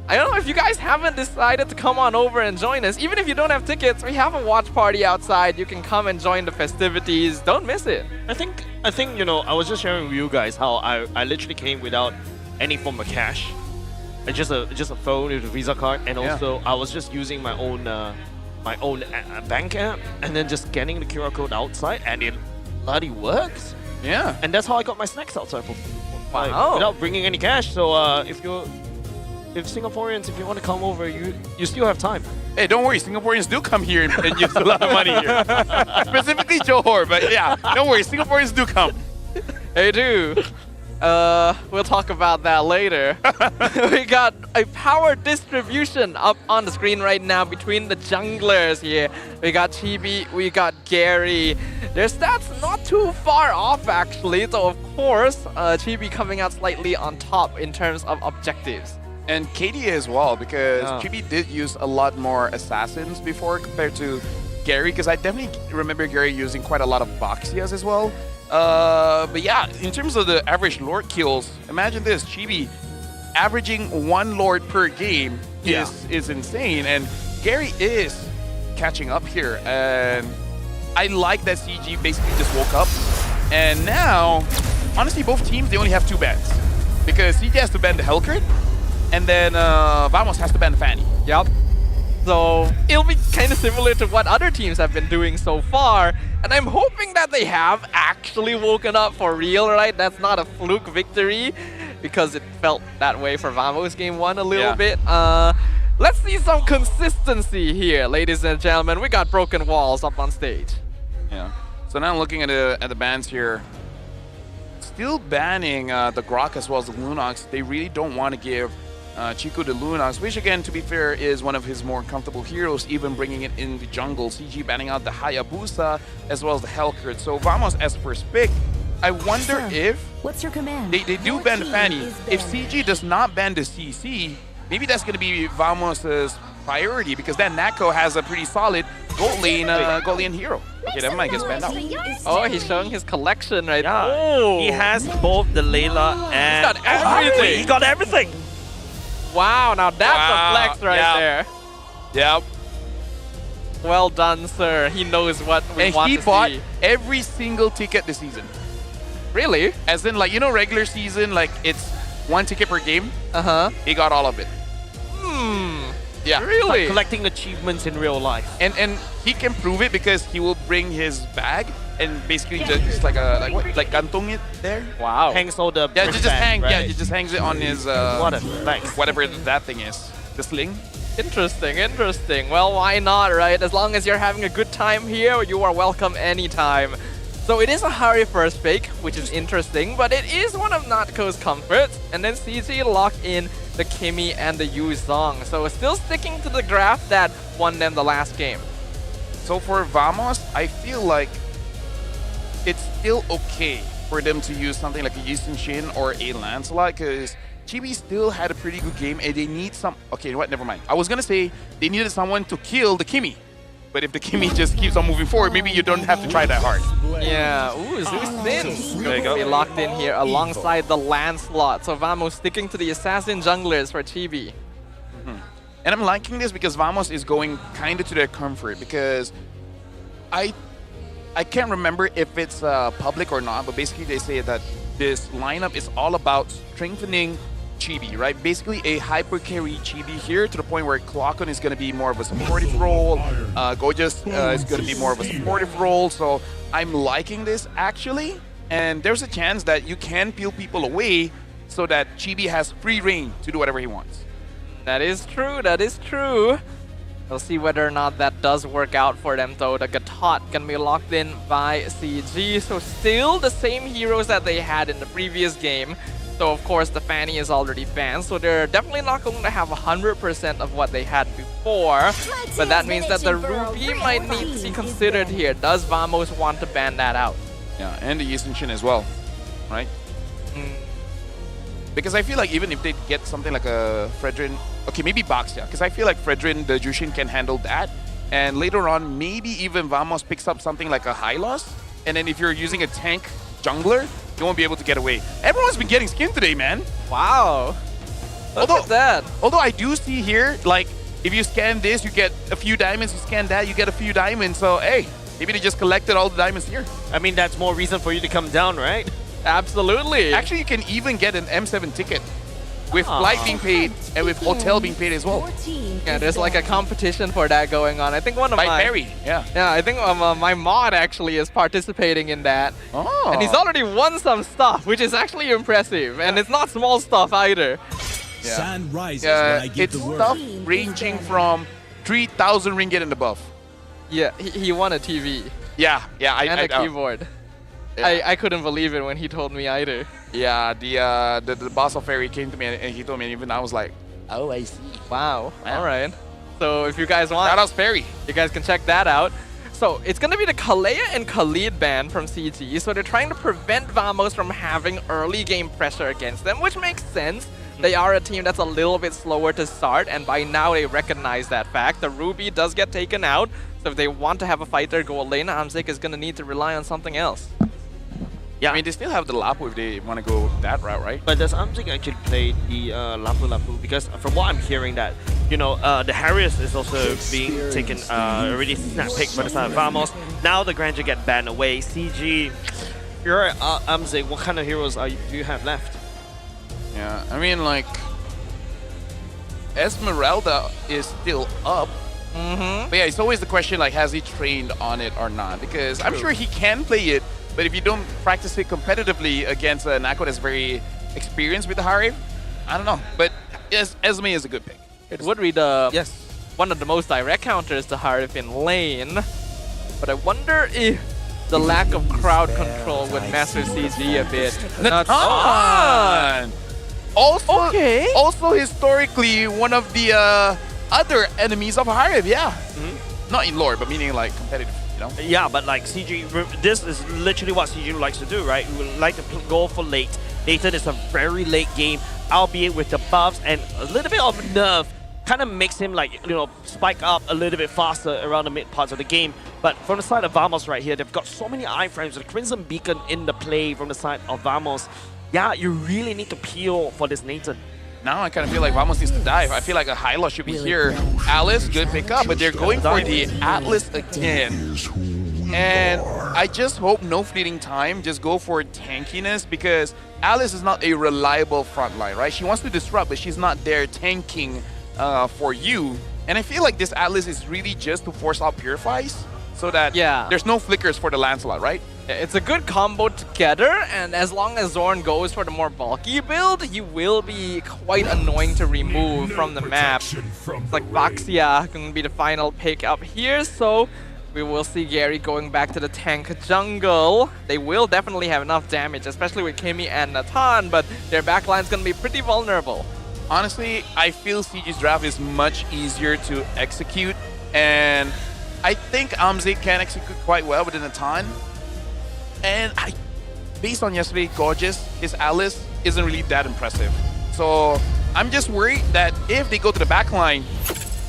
I don't know if you guys haven't decided to come on over and join us. Even if you don't have tickets, we have a watch party outside. You can come and join the festivities. Don't miss it. I think you know, I was just sharing with you guys how I literally came without any form of cash. Just a phone with a Visa card, and also I was just using my own bank app, and then just scanning the QR code outside, and it bloody works. Yeah. And that's how I got my snacks outside for without bringing any cash. So if Singaporeans, if you want to come over, you still have time. Hey, don't worry, Singaporeans do come here and use a lot of money here. Specifically Johor, but yeah, don't worry, Singaporeans do come. They do. We'll talk about that later. We got a power distribution up on the screen right now between the junglers here. We got Chibi, we got Gary. Their stats not too far off actually, so of course, Chibi coming out slightly on top in terms of objectives. And KD as well, because Chibi did use a lot more assassins before compared to Gary, because I definitely remember Gary using quite a lot of Boxias as well. But yeah, in terms of the average Lord kills, imagine this, Chibi averaging 1 Lord per game is insane, and Gary is catching up here, and I like that CG basically just woke up, and now, honestly, both teams, they only have 2 bans, because CG has to ban the Hellcrit, and then Vamos has to ban the Fanny. Yep. So it'll be kind of similar to what other teams have been doing so far. And I'm hoping that they have actually woken up for real, right? That's not a fluke victory, because it felt that way for Vamos game 1 a little bit. Let's see some consistency here, ladies and gentlemen. We got Broken Walls up on stage. Yeah. So now I'm looking at the bans here. Still banning the Grok as well as the Lunox. They really don't want to give Chico de Lunas, which again, to be fair, is one of his more comfortable heroes, even bringing it in the jungle. CG banning out the Hayabusa as well as the Hellcurt. So Vamos as first pick. I wonder if What's your command? they do ban the Fanny. If CG does not ban the CC, maybe that's going to be Vamos' priority, because then Nako has a pretty solid gold lane hero. Okay, never mind, gets banned out. Oh, he's showing his collection right now. Oh. He has both the Layla and... He's got everything. He got everything. Wow, now that's a flex right there. Yep. Well done, sir. He knows what we want to see. And he bought every single ticket this season. Really? As in, like, you know, regular season, like, it's 1 ticket per game. Uh-huh. He got all of it. Yeah. Really? Like collecting achievements in real life. And he can prove it because he will bring his bag and basically just like gantong it there. Wow. Hangs all the just hang. right? Yeah, he just hangs it on his What a flex. whatever that thing is. The sling. Interesting, interesting. Well, why not, right? As long as you're having a good time here, you are welcome anytime. So it is a Hari first pick, which is interesting, but it is one of Natko's comforts. And then CG locked in the Kimi and the Yu Zhong. So still sticking to the graph that won them the last game. So for Vamos, I feel like it's still okay for them to use something like a Yushin Shin or a Lancelot, because Chibi still had a pretty good game and they need some... Okay, what? Never mind. I was going to say they needed someone to kill the Kimi. But if the Kimi just keeps on moving forward, maybe you don't have to try that hard. Yeah, ooh, Zeus Sin. There you go. They locked in here alongside the Lancelot. So Vamos sticking to the assassin junglers for Chibi. And I'm liking this because Vamos is going kind of to their comfort, because I can't remember if it's public or not, but basically they say that this lineup is all about strengthening Chibi, right? Basically a hyper carry Chibi here to the point where Clockon is going to be more of a supportive role, Gojas is going to be more of a supportive role, so I'm liking this actually, and there's a chance that you can peel people away so that Chibi has free reign to do whatever he wants. That is true, that is true. We'll see whether or not that does work out for them though. The Gatot can be locked in by CG, so still the same heroes that they had in the previous game. So of course the Fanny is already banned, so they're definitely not going to have 100% of what they had before. But that means that the Ruby might need to be considered here. Does Vamos want to ban that out? Yeah, and the Yushin Shin as well, right? Because I feel like even if they get something like a Fredrin, okay, maybe Box, yeah, because I feel like Fredrin, the Jushin can handle that. And later on, maybe even Vamos picks up something like a Hylos. And then if you're using a tank jungler, you won't be able to get away. Everyone's been getting skin today, man. Wow. Look at that. Although I do see here, like, if you scan this, you get a few diamonds. You scan that, you get a few diamonds. So, hey, maybe they just collected all the diamonds here. I mean, that's more reason for you to come down, right? Absolutely. Actually, you can even get an M7 ticket with flight being paid and with hotel being paid as well. Yeah, there's like a competition for that going on. I think one of By my... Perry, yeah. Yeah, I think my mod actually is participating in that. Oh. And he's already won some stuff, which is actually impressive. And it's not small stuff either. Yeah. Sun rises when I give It's the word. stuff ranging from 3,000 ringgit and above. Yeah, he won a TV. Yeah, And a keyboard. I couldn't believe it when he told me either. Yeah, the boss of Ferry came to me and he told me, and even I was like, oh, I see. Wow. All right. So if you guys want, shout out Ferry. You guys can check that out. So it's going to be the Kalea and Khalid ban from CG. So they're trying to prevent Vamos from having early game pressure against them, which makes sense. They are a team that's a little bit slower to start, and by now they recognize that fact. The Ruby does get taken out, so if they want to have a fighter go lane, Amzik is going to need to rely on something else. Yeah, I mean, they still have the Lapu if they want to go that route, right? But does Amzik actually play the Lapu? Because from what I'm hearing that, you know, the Harriers is also being taken, already snap picked by the side of Vamos. Now the Granger get banned away. CG, you're Amzik, what kind of heroes do you have left? Yeah, I mean, like, Esmeralda is still up. But yeah, it's always the question, like, has he trained on it or not? Because I'm sure he can play it, but if you don't practice it competitively against a Nako that's very experienced with the Harif, I don't know. But yes, Esme is a good pick. It would be the one of the most direct counters to Harif in lane. But I wonder if the lack of crowd control would mess with CG a bit. Natan! Also historically one of the other enemies of Hive, yeah. Not in lore, but meaning like competitive, you know? Yeah, but like CG, this is literally what CG likes to do, right? We like to go for late. Nathan is a very late game, albeit with the buffs and a little bit of nerf. Kind of makes him like, spike up a little bit faster around the mid parts of the game. But from the side of Vamos right here, they've got so many iframes. The Crimson Beacon in the play from the side of Vamos. Yeah, you really need to peel for this Nathan. Now I kind of feel like Vamos needs to dive. I feel like a Hyla should be here. Alice, good pickup, but they're going for the Atlas again. And I just hope no fleeting time, just go for tankiness, because Alice is not a reliable frontline, right? She wants to disrupt, but she's not there tanking for you. And I feel like this Atlas is really just to force out Purifies, so that there's no flickers for the Lancelot, right? It's a good combo together, and as long as Zorn goes for the more bulky build, he will be quite annoying to remove from the map. It's like Baxia going to be the final pick up here, so we will see Gary going back to the tank jungle. They will definitely have enough damage, especially with Kimi and Nathan, but their backline is going to be pretty vulnerable. Honestly, I feel CG's draft is much easier to execute, and I think Amzik can execute quite well with the Nathan. And based on yesterday, Gorgeous, his Alice isn't really that impressive. So I'm just worried that if they go to the backline,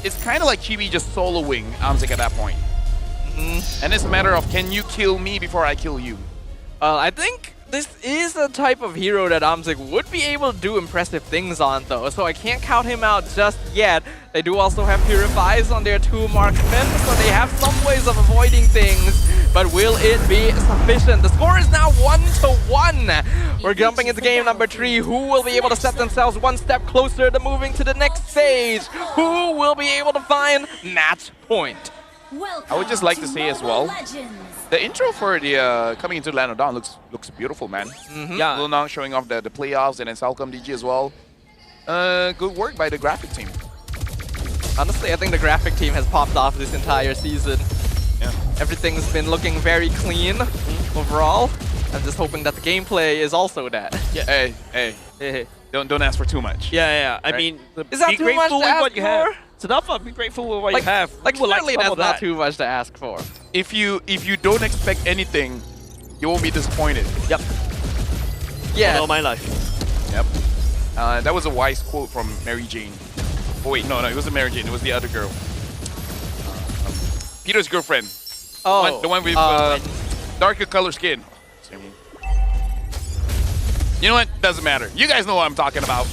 it's kind of like Chibi just soloing Amzik at that point. And it's a matter of, can you kill me before I kill you? I think this is a type of hero that Amzik would be able to do impressive things on, though, so I can't count him out just yet. They do also have Purifies on their 2 marksmen, so they have some ways of avoiding things, but will it be sufficient? The score is now 1-1. We're jumping into game number 3. Who will be able to set themselves one step closer to moving to the next stage? Who will be able to find match point? I would just like to say as well, the intro for the coming into Land of Dawn looks beautiful, man. Yeah, Lunang showing off the playoffs, and then Salcom DG as well. Good work by the graphic team. Honestly, I think the graphic team has popped off this entire season. Yeah, everything's been looking very clean overall. I'm just hoping that the gameplay is also that. Yeah, hey. Don't ask for too much. Yeah. Right? I mean, is that too much to ask for? It's enough. Be grateful with what you have. Like, surely that's not too much to ask for. If you don't expect anything, you won't be disappointed. Yep. Yeah. All my life. Yep. That was a wise quote from Mary Jane. Oh wait, no, it wasn't Mary Jane. It was the other girl. Peter's girlfriend. Oh. The one with darker color skin. You know what? Doesn't matter. You guys know what I'm talking about.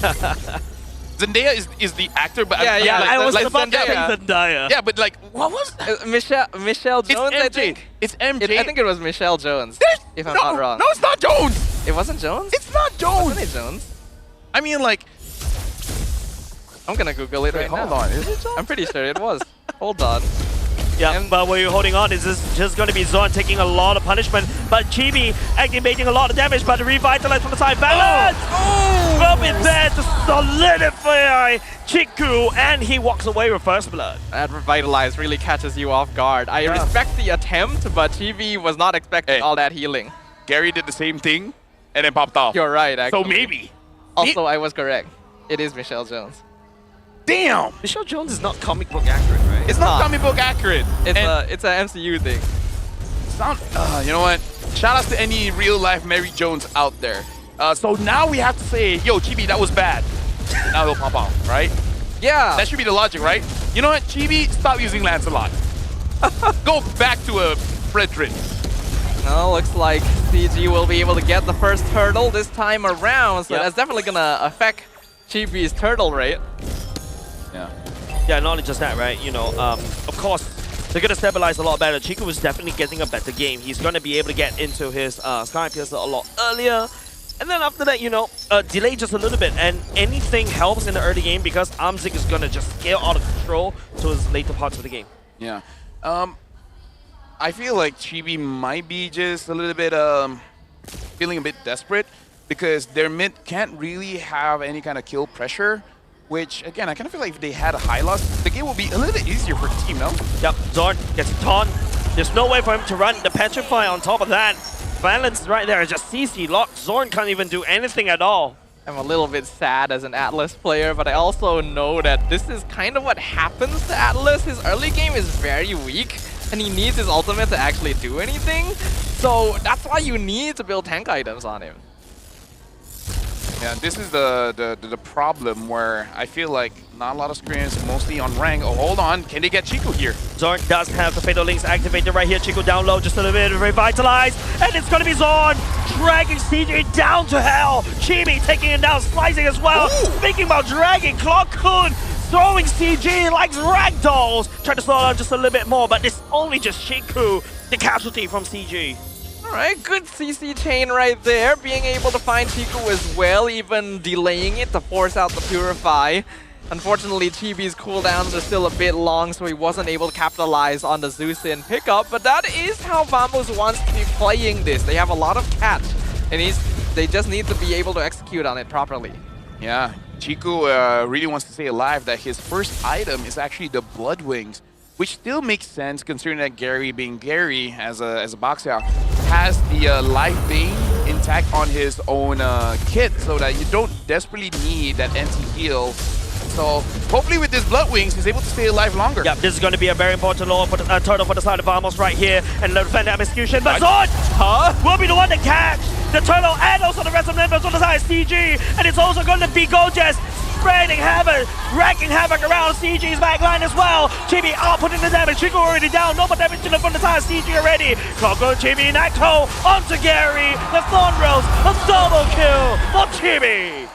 Zendaya is the actor, but I was about to say Zendaya. Yeah, but like, what was that? Michelle Jones, it's MJ. I think. It's MJ. I think it was Michelle Jones, if I'm not wrong. No, it's not Jones. It wasn't Jones? It's not Jones. Wasn't it Jones? I mean, like, I'm gonna Google it right now. Hold on, is it Jones? I'm pretty sure it was. Hold on. Yeah, but what you're holding on is this just going to be Zorn taking a lot of punishment, but Chibi activating a lot of damage, but the Revitalize from the side. Balance! Will be there to solidify Chiku, and he walks away with first blood. That Revitalize really catches you off guard. I respect the attempt, but Chibi was not expecting all that healing. Gary did the same thing, and then popped off. You're right, actually. So maybe. Also, I was correct. It is Michelle Jones. Damn! Michelle Jones is not comic book accurate, right? It's not comic book accurate. It's an MCU thing. It's not, you know what? Shout out to any real life Mary Jones out there. So now we have to say, yo, Chibi, that was bad. Now he'll pop off, right? Yeah. That should be the logic, right? You know what, Chibi, stop using Lancelot. Go back to a Fredrin. No, looks like CG will be able to get the first turtle this time around, so that's definitely gonna affect Chibi's turtle rate. Yeah, not only just that, right? Of course, they're going to stabilize a lot better. Chiku was definitely getting a better game. He's going to be able to get into his Sky Piercer a lot earlier. And then after that, delay just a little bit. And anything helps in the early game because Amzik is going to just scale out of control towards later parts of the game. Yeah. I feel like Chibi might be just a little bit feeling a bit desperate because their mid can't really have any kind of kill pressure. Which, again, I kind of feel like if they had a high loss, the game will be a little bit easier for the team, no? Yep, Zorn gets taunt. There's no way for him to run the Petrify on top of that. Balance right there, just CC locked. Zorn can't even do anything at all. I'm a little bit sad as an Atlas player, but I also know that this is kind of what happens to Atlas. His early game is very weak, and he needs his ultimate to actually do anything. So that's why you need to build tank items on him. Yeah, this is the problem where I feel like not a lot of screens, mostly on rank. Oh, hold on. Can they get Chico here? Zorn does have the Fatal Links activated right here. Chico down low, just a little bit revitalized. And it's going to be Zorn dragging CG down to hell. Chibi taking him down, slicing as well. Ooh. Thinking about dragging Clock-kun, throwing CG like ragdolls. Trying to slow down just a little bit more, but it's only just Chico, the casualty from CG. Alright, good CC chain right there. Being able to find Chico as well, even delaying it to force out the Purify. Unfortunately, Chibi's cooldowns are still a bit long, so he wasn't able to capitalize on the Zeus-in pickup. But that is how Vamos wants to be playing this. They have a lot of catch, and they just need to be able to execute on it properly. Yeah, Chico really wants to stay alive, that his first item is actually the Blood Wings, which still makes sense considering that Gary, being Gary as a boxer, has the Life Bane intact on his own kit, so that you don't desperately need that anti-heal. So hopefully with this Blood Wings, he's able to stay alive longer. Yeah, this is going to be a very important lore for the turtle for the side of Vamos right here, and the defend that execution. But Zorn will be the one to catch the turtle and also the rest of the members on the side of CG, and it's also going to be Gojes spreading havoc, wrecking havoc around CG's backline as well. Chibi outputting the damage. Chico already down. No more damage to the from the side of CG already. Clock-kun, Chibi, Nakto onto Gary. The Thorn Rose, a double kill for Chibi.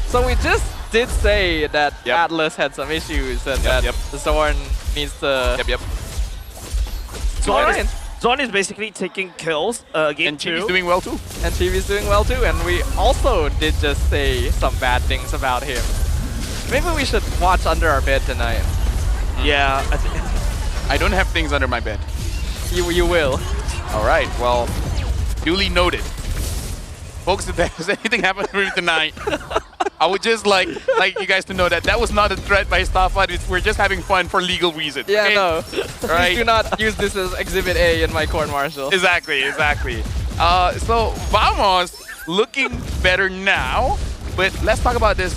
So we just did say that Atlas had some issues and that Zorn needs to... Zorn is basically taking kills game 2. And Chibi's doing well too. And Chibi's doing well too, and we also did just say some bad things about him. Maybe we should watch under our bed tonight. Yeah, I don't have things under my bed. You will. Alright, well, duly noted. Folks, if there's anything happening to me tonight, I would just like you guys to know that that was not a threat by Starfight. We're just having fun for legal reasons. Yeah, okay? no. Right? Please do not use this as Exhibit A in my court-martial. Exactly. So Vamos looking better now, but let's talk about this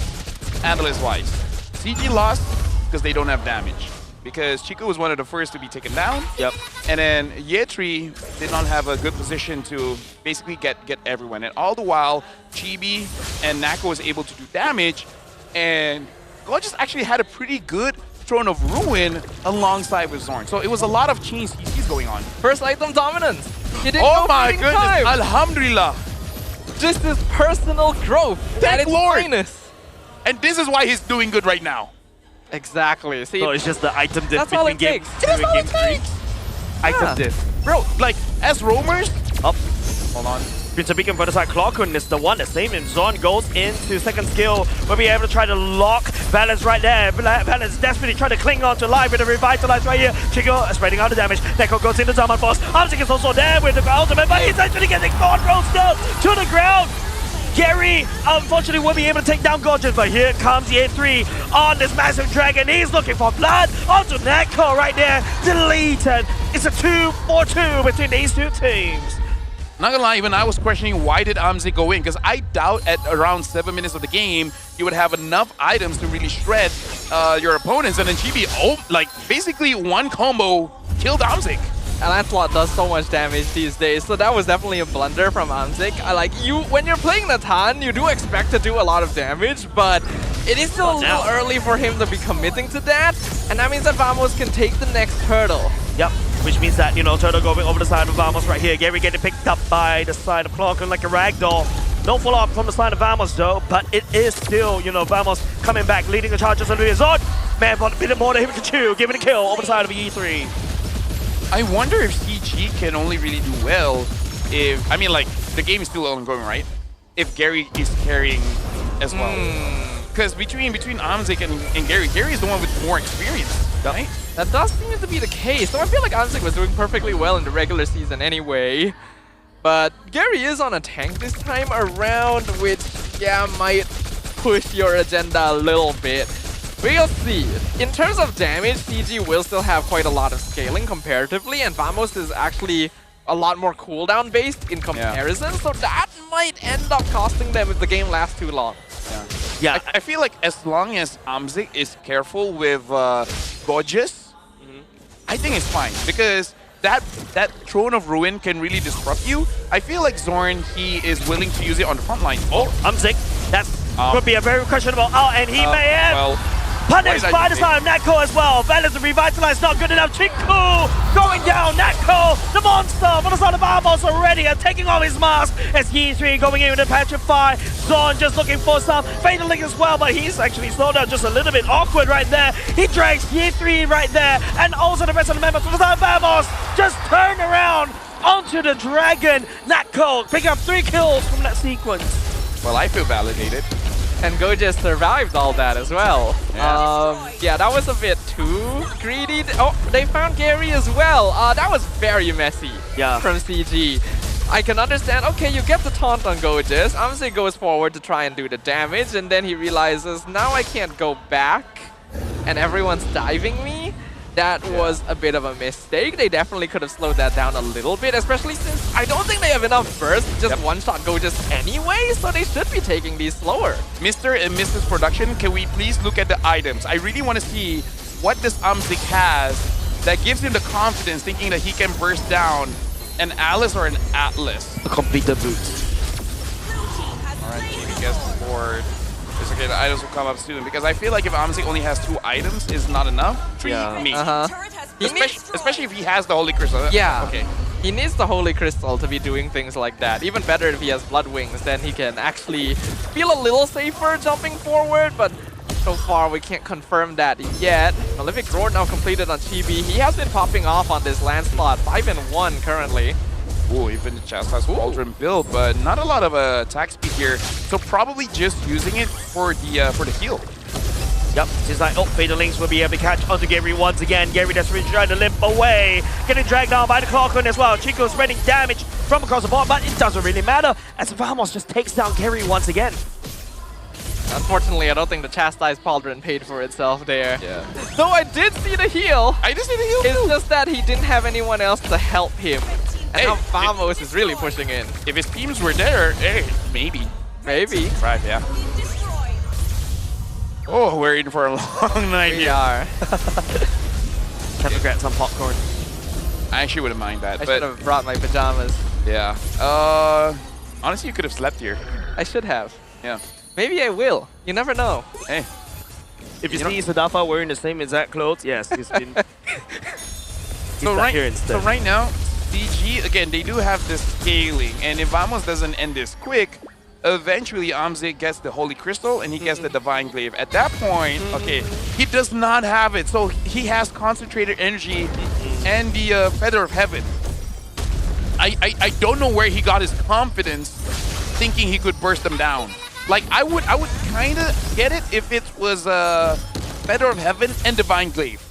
Atlas-wise. CG lost because they don't have damage. Because Chico was one of the first to be taken down. Yep. And then Yetri did not have a good position to basically get everyone. And all the while, Chibi and Nako was able to do damage. And Gorgeous actually had a pretty good Throne of Ruin alongside with Zorn. So it was a lot of chain CCs going on. First item dominance. He didn't oh my goodness, time. Alhamdulillah. Just his personal growth. Thank Lord. And this is why he's doing good right now. Exactly. See, so it's just the item diff between games. That's all it takes. Item diff. Bro, like, as roamers... Up. Hold on. Prince Beacon for the side. Clock-kun is the one. The same in Zorn goes into second skill. We'll be able to try to lock Balance right there. Balance desperately trying to cling on to life with a revitalize right here. Chico spreading out the damage. Neko goes into Zaman Force. Amzik is also there with the ultimate, but he's actually getting Thorn Rose still to the ground. Gary, unfortunately, will be able to take down Gorgeous, but here comes the A3 on this massive dragon. He's looking for blood onto Neko right there. Deleted. It's a 2-4-2 between these two teams. Not gonna lie, even I was questioning why did Amzik go in, because I doubt at around 7 minutes of the game you would have enough items to really shred your opponents, and then Chibi, basically one combo killed Amzik. And Lancelot does so much damage these days, so that was definitely a blunder from Amzik. When you're playing Natan, you do expect to do a lot of damage, but it is still a little early for him to be committing to that, and that means that Vamos can take the next turtle. Yep, which means that, Turtle going over the side of Vamos right here. Gary getting picked up by the side of Clock-kun like a ragdoll. No follow-up from the side of Vamos though, but it is still, Vamos coming back, leading the charges under his own. Man, a bit more than him can chew, giving a kill over the side of E3. I wonder if CG can only really do well if, the game is still ongoing, right? If Gary is carrying as well. Because between Amzik and Gary is the one with more experience, right? That does seem to be the case. So I feel like Amzik was doing perfectly well in the regular season anyway. But Gary is on a tank this time around, which, might push your agenda a little bit. We'll see. In terms of damage, CG will still have quite a lot of scaling comparatively, and Vamos is actually a lot more cooldown based in comparison, so that might end up costing them if the game lasts too long. Yeah, I feel like as long as Amzik is careful with Gorgeous, I think it's fine because that Throne of Ruin can really disrupt you. I feel like Zorn, he is willing to use it on the front line. Oh, Amzik, that could be a very questionable out, and he may have punished by the side of Natko as well. Balance to revitalize, not good enough. Chiku going down. Natko, the monster on the side of Vamos already, and taking off his mask as Yi3 going in with a Petrify. Zorn just looking for some Fatal Link as well, but he's actually slowed down just a little bit. Awkward right there. He drags Yi3 right there, and also the rest of the members on the side of Vamos just turn around onto the dragon. Natko picking up 3 kills from that sequence. Well, I feel validated. And Goja survived all that as well. Yeah, that was a bit too greedy. Oh, they found Gary as well. That was very messy from CG. I can understand, okay, you get the taunt on Gojas. Amzik goes forward to try and do the damage, and then he realizes, now I can't go back, and everyone's diving me. That was a bit of a mistake. They definitely could have slowed that down a little bit, especially since I don't think they have enough burst to just one-shot Gojas anyway, so they should be taking these slower. Mr. and Mrs. Production, can we please look at the items? I really want to see what this Amzik has that gives him the confidence thinking that he can burst down an Alice or an Atlas. A complete boot. Alright, Jamie gets the board. It's okay, the items will come up soon because I feel like if Amzik only has 2 items is not enough. 3 maybe. Especially if he has the Holy Crystal. Yeah. Okay. He needs the Holy Crystal to be doing things like that. Even better if he has Blood Wings, then he can actually feel a little safer jumping forward, but so far we can't confirm that yet. Malefic Roar now completed on Chibi. He has been popping off on this landslide, 5-1 currently. Ooh, even the Chastise Cauldron build, but not a lot of attack speed here. So probably just using it for the heal. Yep, seems like, Fatal Links will be able to catch onto Gary once again. Gary desperately trying to limp away. Getting dragged down by the Clockwork as well. Chico spreading damage from across the board, but it doesn't really matter as Vamos just takes down Gary once again. Unfortunately, I don't think the Chastised Pauldron paid for itself there. Yeah. Though I did see the heal. I did see the heal It's too. just that he didn't have anyone else to help him. And now Vamos is really pushing in. If his teams were there, hey, maybe. Maybe. Right, yeah. Oh, we're in for a long night here. We are. Time to grab some popcorn. I actually wouldn't mind that. I should have brought my pajamas. Yeah. Honestly, you could have slept here. I should have. Yeah. Maybe I will. You never know. Hey. If you see Sadafa wearing the same exact clothes, yes, he's been... So right now, CG, again, they do have this scaling, and if Vamos doesn't end this quick, eventually Amzik gets the Holy Crystal and he gets the Divine Glaive. At that point, okay, he does not have it, so he has concentrated energy and the Feather of Heaven. I don't know where he got his confidence thinking he could burst them down. Like, I would kind of get it if it was Feather of Heaven and Divine Glaive.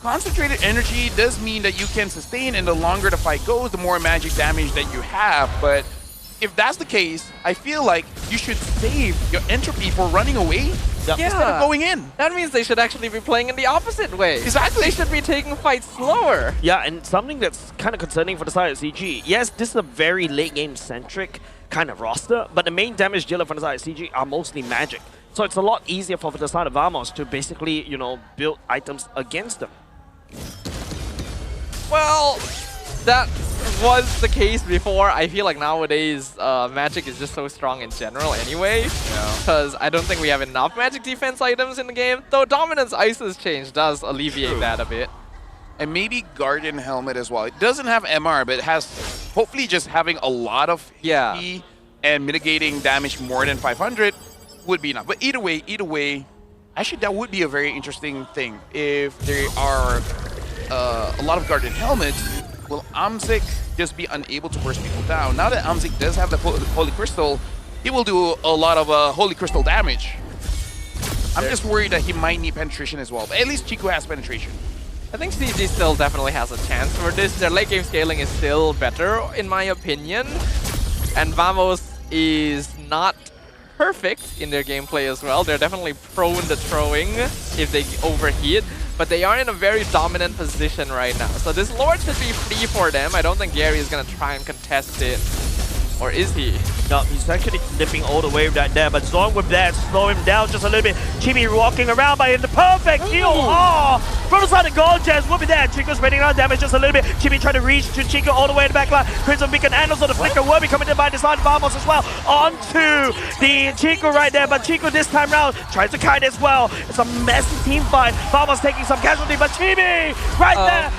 Concentrated energy does mean that you can sustain, and the longer the fight goes, the more magic damage that you have. But if that's the case, I feel like you should save your entropy for running away instead of going in. That means they should actually be playing in the opposite way. Exactly. They should be taking fights slower. Yeah, and something that's kind of concerning for the side of CG. Yes, this is a very late game centric kind of roster, but the main damage dealer from the side of CG are mostly magic. So it's a lot easier for the side of Vamos to basically, you know, build items against them. Well, that was the case before. I feel like nowadays magic is just so strong in general anyway, because I don't think we have enough magic defense items in the game, though Dominance Ice's change does alleviate that a bit. And maybe Guardian Helmet as well. It doesn't have MR, but it has hopefully just having a lot of HP and mitigating damage more than 500 would be enough. But either way, actually that would be a very interesting thing. If there are a lot of Guardian Helmets, will Amzik just be unable to burst people down? Now that Amzik does have the Holy Crystal, he will do a lot of Holy Crystal damage. I'm just worried that he might need penetration as well. But at least Chico has penetration. I think CG still definitely has a chance for this. Their late game scaling is still better, in my opinion. And Vamos is not perfect in their gameplay as well. They're definitely prone to throwing if they overheat. but they are in a very dominant position right now. So this Lord should be free for them. I don't think Gary is going to try and contest it. Or is he? No, he's actually dipping all the way right there, but Zorn with that slow him down just a little bit. Chibi walking around by the perfect heal. Oh, from the side of Gorgeous will be there. Chico's spreading out damage just a little bit. Chibi trying to reach to Chico all the way in the back line. Crimson Beacon and also the Flicker will be coming in by the side of Vamos as well. Onto the Chico right there, but Chico this time round tries to kite as well. It's a messy team fight. Vamos taking some casualty, but Chibi right there.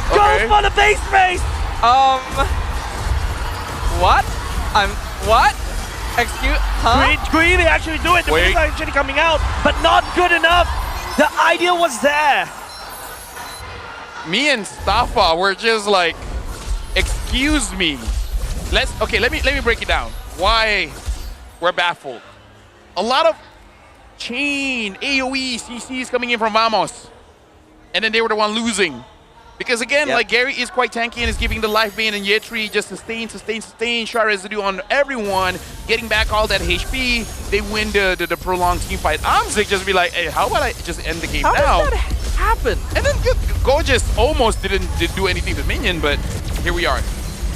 Goes for the base race. What? What? Excuse, huh? Greedy actually do it. The base actually coming out, but not good enough. The idea was there. Me and Staffa were just like, excuse me. Let me break it down. Why we're baffled. A lot of chain AoE CCs coming in from Vamos, and then they were the one losing. Because again, like Gary is quite tanky and is giving the life bane and Yetri just sustain, shot residue on everyone, getting back all that HP. They win the prolonged team fight. Amzik just be like, hey, how about I just end the game now? How did that happen? And then Gorgeous almost didn't do anything to Minion, but here we are.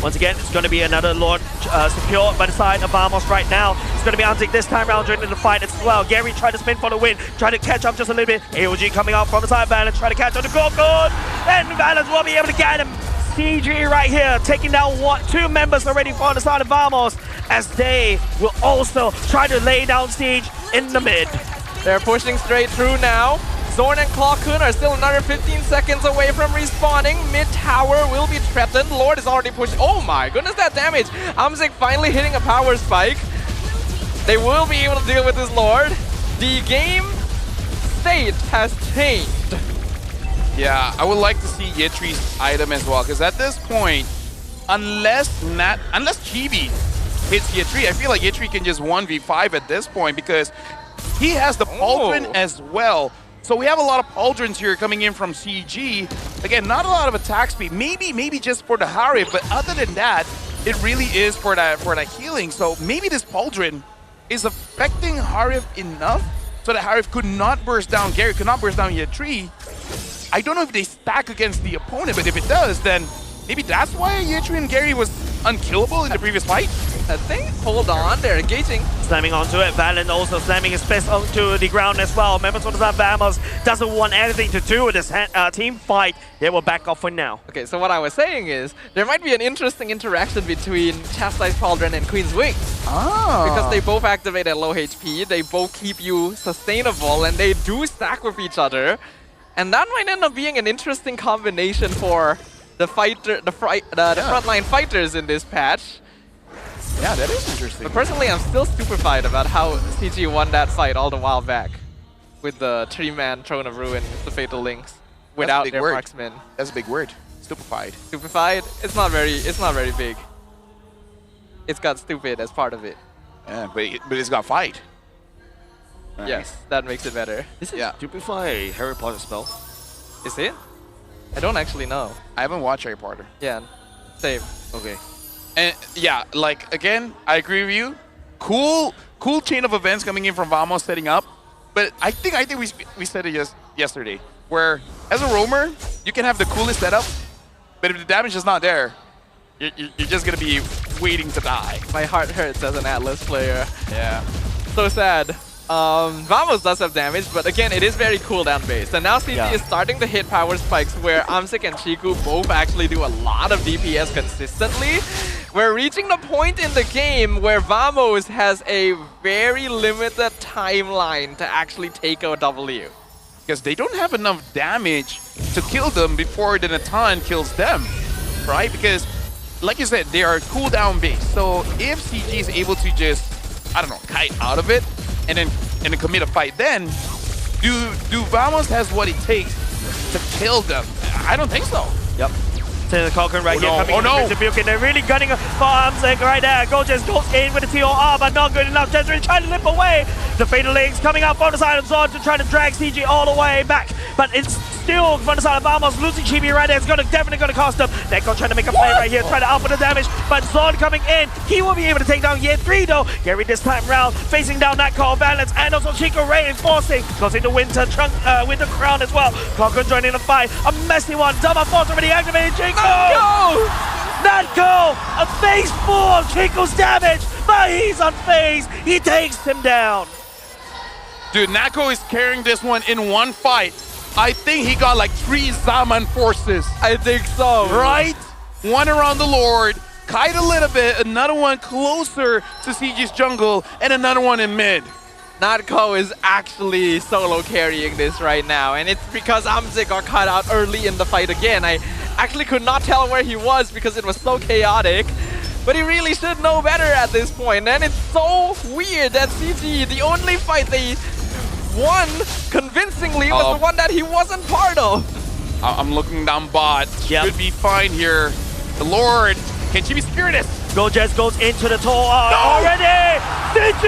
Once again, it's going to be another Lord secured by the side of Vamos right now. It's going to be Amzik this time around during the fight as well. Gary tried to spin for the win, trying to catch up just a little bit. AOG coming out from the side, Valence trying to catch on the Gorgon. And Valence will be able to get him. CG right here, taking down two members already from the side of Vamos, as they will also try to lay down siege in the mid. They're pushing straight through now. Zorn and Clawcoon are still another 15 seconds away from respawning. Mid tower will be threatened. Lord is already pushed. Oh my goodness, that damage. Amzik finally hitting a power spike. They will be able to deal with this Lord. The game state has changed. Yeah, I would like to see Yetri's item as well, because at this point, unless Chibi hits Yetri, I feel like Yetri can just 1v5 at this point, because he has the Pauldron as well. So we have a lot of Pauldrons here coming in from CG. Again, not a lot of attack speed. Maybe just for the Harif, but other than that, it really is for that healing. So maybe this Pauldron is affecting Harif enough so that Harif could not burst down Gary, could not burst down Yetri. I don't know if they stack against the opponent, but if it does, then maybe that's why Yetri and Gary was unkillable in the previous fight. I think, hold on, they're engaging. Slamming onto it, Valen also slamming his fist onto the ground as well. Members of the Vamos doesn't want anything to do with this team fight. They will back off for now. Okay, so what I was saying is, there might be an interesting interaction between Chastised Pauldron and Queen's Wings. Because they both activate at low HP, they both keep you sustainable, and they do stack with each other. And that might end up being an interesting combination for the frontline fighters in this patch. Yeah, that is interesting. But personally, I'm still stupefied about how CG won that fight all the while back with the 3-man Throne of Ruin, the Fatal Links, without their marksman. That's a big word. Stupefied. Stupefied? It's not very big. It's got stupid as part of it. Yeah, but it's got fight. Yes, that makes it better. This is Stupefy a Harry Potter spell. Is it? I don't actually know. I haven't watched Harry Potter. Yeah, same. Okay. And yeah, like again, I agree with you. Cool chain of events coming in from Vamos setting up. But I think we said it yesterday, where as a roamer, you can have the coolest setup, but if the damage is not there, you're just gonna be waiting to die. My heart hurts as an Atlas player. Yeah. So sad. Vamos does have damage, but again, it is very cooldown based. And now CG is starting to hit power spikes where Amzik and Chiku both actually do a lot of DPS consistently. We're reaching the point in the game where Vamos has a very limited timeline to actually take a W. Because they don't have enough damage to kill them before the Natan kills them, right? Because, like you said, they are cooldown based. So if CG is able to just, I don't know, kite out of it, and then commit a fight, then do Vamos has what it takes to kill them? I don't think so. Yep. So the Cochran right here coming in to Bukin. They're really gunning for Amzik right there. Gorgeous goes in with the TOR, but not good enough. Jessery trying to limp away. The Fatal Links coming out from the side of Zon to try to drag CG all the way back. But it's still from the side of Vamos. Losing Chibi right there is definitely going to cost them. Neko trying to make a play right here, trying to output the damage. But Zon coming in. He will be able to take down Year 3 though. Gary this time round facing down that call balance. And also Chico reinforcing. Causing the Winter Crown as well. Coco joining the fight. A messy one. Double Force already activated. Chico! Not go! A phase 4 of Chico's damage. But he's unfazed. He takes him down. Dude, Nako is carrying this one in one fight. I think he got like 3 Zaman forces. I think so. Right? One around the Lord, kite a little bit, another one closer to CG's jungle, and another one in mid. Natko is actually solo carrying this right now, and it's because Amzik got cut out early in the fight again. I actually could not tell where he was because it was so chaotic, but he really should know better at this point. And it's so weird that CG, the only fight they won convincingly was the one that he wasn't part of. I'm looking down bot. Should be fine here. The Lord, can she be secured this? Gojez goes into the tower already! CG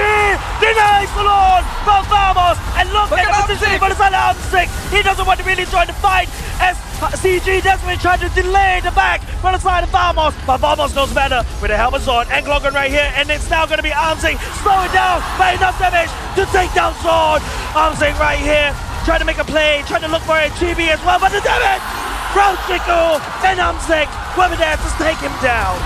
denies the Lord from Vamos! And look at the position for the side of Amzik! He doesn't want to really join the fight as CG desperately trying to delay the back from the side of Vamos, but Vamos knows better with the helmets on and Glogan right here, and it's now going to be Amzik slowing down by enough damage to take down Zord. Amzik right here trying to make a play, trying to look for a Chibi as well, but the damage from Chico and Amzik will be there to take him down.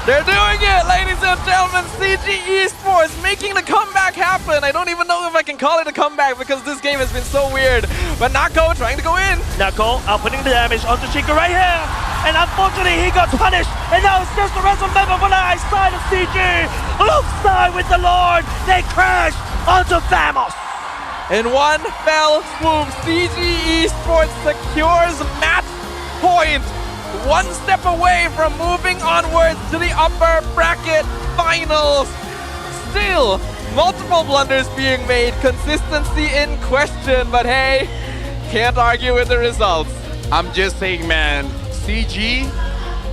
They're doing it, ladies and gentlemen. CG Esports making the comeback happen. I don't even know if I can call it a comeback because this game has been so weird. But Nako trying to go in. Nako outputting the damage onto Chico right here. And unfortunately, he got punished. And now it's just the rest of member for the side of CG. Alongside with the Lord, they crash onto Vamos. In one fell swoop, CG Esports secures match point. One step away from moving onwards to the upper bracket finals. Still, multiple blunders being made, consistency in question, but hey, can't argue with the results. I'm just saying, man, CG,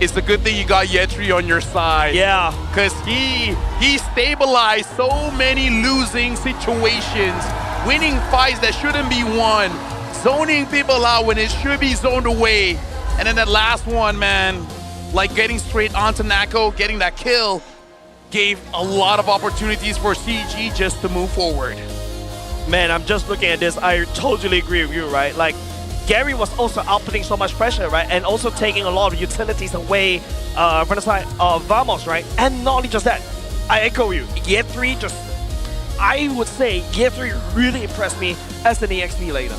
it's a good thing you got Yetri on your side. Yeah. Because he stabilized so many losing situations, winning fights that shouldn't be won, zoning people out when it should be zoned away. And then that last one, man, like getting straight onto Nako, getting that kill, gave a lot of opportunities for CG just to move forward. Man, I'm just looking at this. I totally agree with you, right? Like, Gary was also outputting so much pressure, right? And also taking a lot of utilities away from the side of Vamos, right? And not only just that, I echo you. Year 3 I would say Year 3 really impressed me as an EXP later.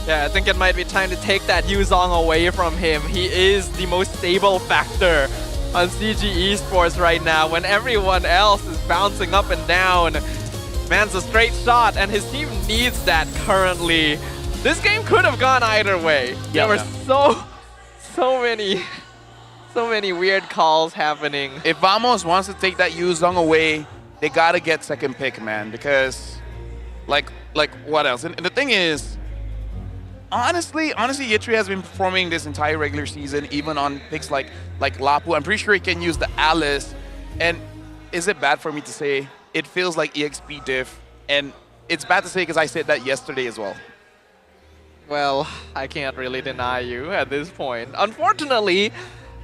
Yeah, I think it might be time to take that Yuzong away from him. He is the most stable factor on CG Esports right now when everyone else is bouncing up and down. Man's a straight shot and his team needs that currently. This game could have gone either way. There were so many weird calls happening. If Vamos wants to take that Yuzong away, they gotta get second pick, man, because like what else? And the thing is, Honestly, Yitri has been performing this entire regular season, even on picks like Lapu. I'm pretty sure he can use the Alice. And is it bad for me to say it feels like EXP diff? And it's bad to say because I said that yesterday as well. Well, I can't really deny you at this point. Unfortunately,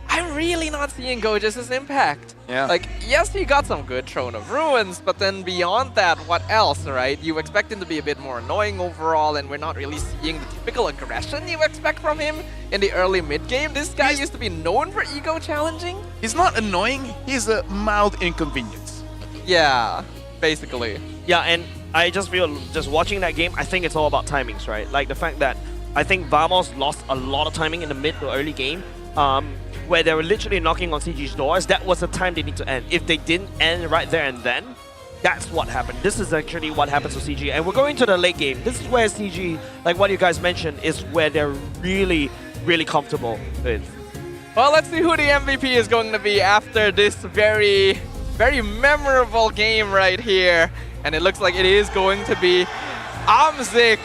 I'm really not seeing Gojez's impact. Yeah. Like, yes, he got some good Throne of Ruins, but then beyond that, what else, right? You expect him to be a bit more annoying overall, and we're not really seeing the typical aggression you expect from him in the early mid-game. This guy used to be known for ego challenging. He's not annoying, he's a mild inconvenience. Yeah, basically. Yeah, and I just feel, just watching that game, I think it's all about timings, right? Like the fact that I think Vamos lost a lot of timing in the mid to early game. Where they were literally knocking on CG's doors, that was the time they need to end. If they didn't end right there and then, that's what happened. This is actually what happens to CG. And we're going to the late game. This is where CG, like what you guys mentioned, is where they're really, really comfortable with. Well, let's see who the MVP is going to be after this very, very memorable game right here. And it looks like it is going to be Amzik.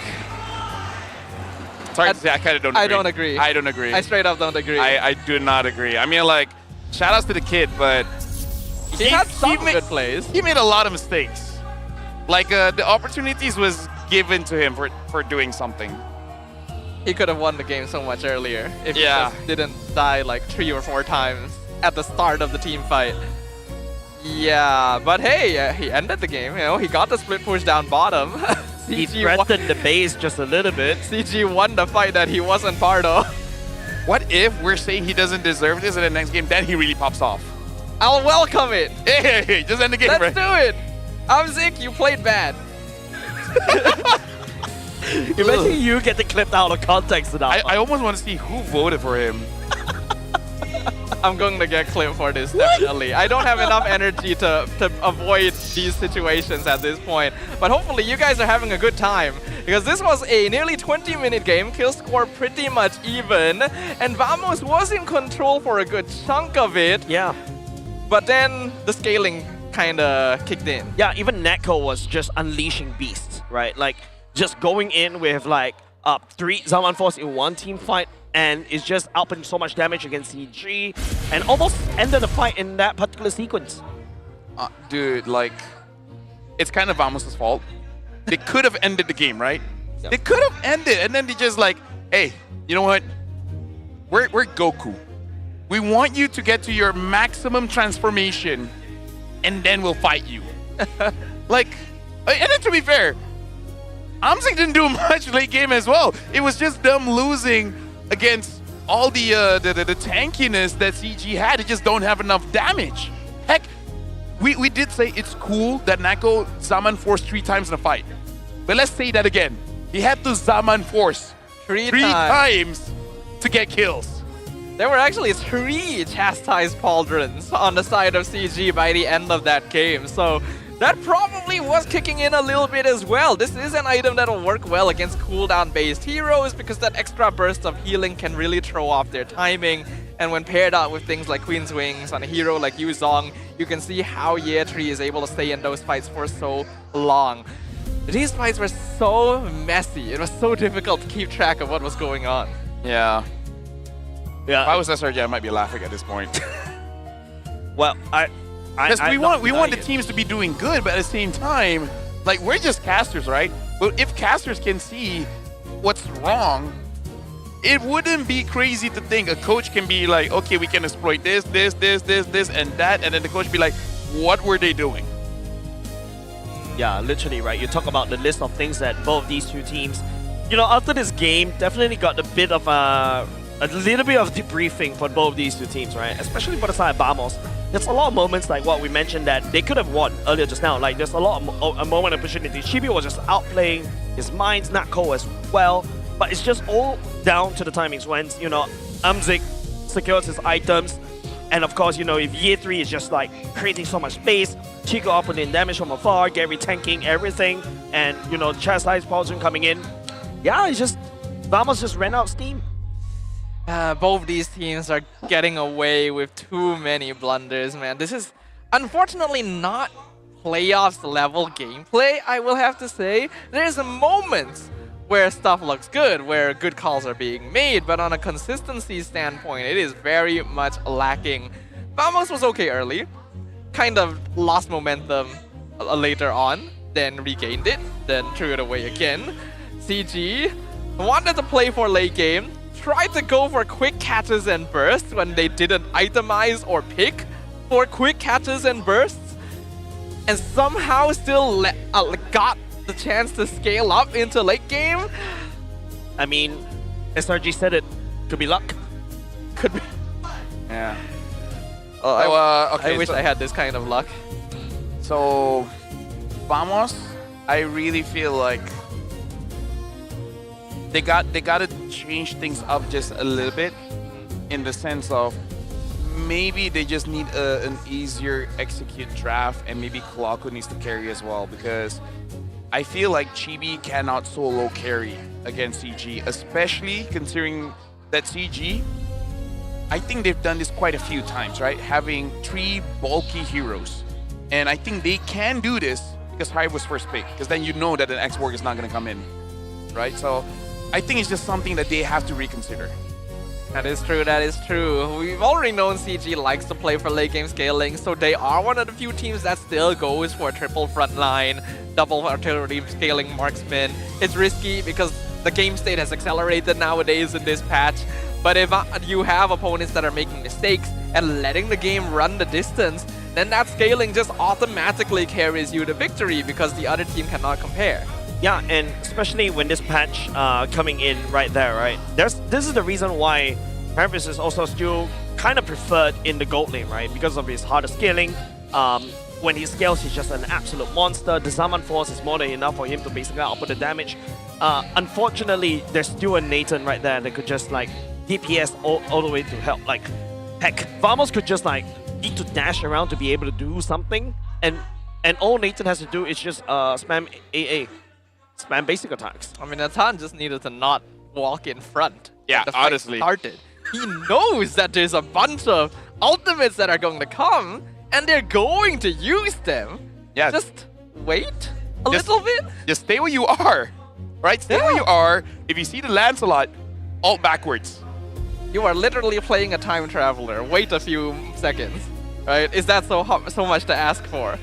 Sorry to say, I kind of don't agree. I don't agree. I don't agree. I straight up don't agree. I do not agree. I mean, like, shout outs to the kid, but he had some good plays. He made a lot of mistakes. Like the opportunities was given to him for doing something. He could have won the game so much earlier if he Yeah. just didn't die like 3 or 4 times at the start of the team fight. Yeah, but hey, he ended the game. You know, he got the split push down bottom. He threatened the base just a little bit. CG won the fight that he wasn't part of. What if we're saying he doesn't deserve this in the next game, then he really pops off? I'll welcome it. Hey, just end the game, Let's do it. Amzik, you played bad. Imagine you getting clipped out of context now. I almost want to see who voted for him. I'm going to get clipped for this, definitely. I don't have enough energy to avoid these situations at this point. But hopefully you guys are having a good time. Because this was a nearly 20-minute game, kill score pretty much even. And Vamos was in control for a good chunk of it. Yeah. But then the scaling kind of kicked in. Yeah, even Netco was just unleashing beasts, right? Like, just going in with like 3 Zaman Force in one team fight, and it's just outputting so much damage against CG, and almost ended the fight in that particular sequence. Dude, like, it's kind of Vamos' fault. They could have ended the game, right? Yep. They could have ended, and then they just like, hey, you know what? We're Goku. We want you to get to your maximum transformation, and then we'll fight you. Like, and then to be fair, Amzik didn't do much late game as well. It was just them losing against all the tankiness that CG had. They just don't have enough damage. Heck, we did say it's cool that Nako Zaman Force 3 times in a fight. But let's say that again. He had to Zaman Force 3 times to get kills. There were actually 3 chastised pauldrons on the side of CG by the end of that game. So that probably was kicking in a little bit as well. This is an item that will work well against cooldown-based heroes because that extra burst of healing can really throw off their timing. And when paired out with things like Queen's Wings on a hero like Yuzong, you can see how Ye3 is able to stay in those fights for so long. These fights were so messy. It was so difficult to keep track of what was going on. Yeah. Yeah. If I was SRG, I might be laughing at this point. Well, because we want the teams to be doing good, but at the same time, like, we're just casters, right? But if casters can see what's wrong, it wouldn't be crazy to think a coach can be like, okay, we can exploit this, and that, and then the coach be like, what were they doing? Yeah, literally, right? You talk about the list of things that both these two teams, you know, after this game, definitely got a bit of a little bit of debriefing for both these two teams, right? Especially for the side of Vamos. There's a lot of moments like what we mentioned that they could have won earlier just now. Like, there's a lot of a moment of opportunity. Chibi was just outplaying his minds, Natko as well. But it's just all down to the timings when, you know, Amzik secures his items. And of course, you know, if Ye3 is just like creating so much space, Chico up putting damage from afar, Gary tanking everything, and, you know, chastised Paulson coming in. Yeah, it's just, Vamos just ran out of steam. Both these teams are getting away with too many blunders, man. This is unfortunately not playoffs level gameplay, I will have to say. There's moments where stuff looks good, where good calls are being made, but on a consistency standpoint, it is very much lacking. Vamos was okay early, kind of lost momentum later on, then regained it, then threw it away again. CG wanted to play for late game, tried to go for quick catches and bursts when they didn't itemize or pick for quick catches and bursts, and somehow still got the chance to scale up into late game. I mean, SRG said it. Could be luck. Could be. Yeah. I wish I had this kind of luck. So, Vamos, I really feel like they gotta change things up just a little bit, in the sense of maybe they just need an easier execute draft, and maybe Kalaku needs to carry as well, because I feel like Chibi cannot solo carry against CG, especially considering that CG, I think they've done this quite a few times, right? Having 3 bulky heroes. And I think they can do this because Hive was first pick, because then you know that an X-Borg is not going to come in, right? So I think it's just something that they have to reconsider. That is true, that is true. We've already known CG likes to play for late game scaling, so they are one of the few teams that still goes for triple frontline, double artillery scaling marksman. It's risky because the game state has accelerated nowadays in this patch, but if you have opponents that are making mistakes and letting the game run the distance, then that scaling just automatically carries you to victory because the other team cannot compare. Yeah, and especially when this patch coming in right there, right? This is the reason why Paravis is also still kind of preferred in the gold lane, right? Because of his harder scaling. When he scales, he's just an absolute monster. The Zaman Force is more than enough for him to basically output the damage. Unfortunately, there's still a Nathan right there that could just like DPS all the way to help. Like, heck, Vamos could just like need to dash around to be able to do something, and all Nathan has to do is just spam AA. Spam basic attacks. I mean, Nathan just needed to not walk in front. Yeah, the fight honestly. started. He knows that there's a bunch of ultimates that are going to come, and they're going to use them. Yeah. Just wait a little bit. Just stay where you are, right? Stay where you are. If you see the Lancelot, ult backwards. You are literally playing a time traveler. Wait a few seconds, right? Is that so much to ask for?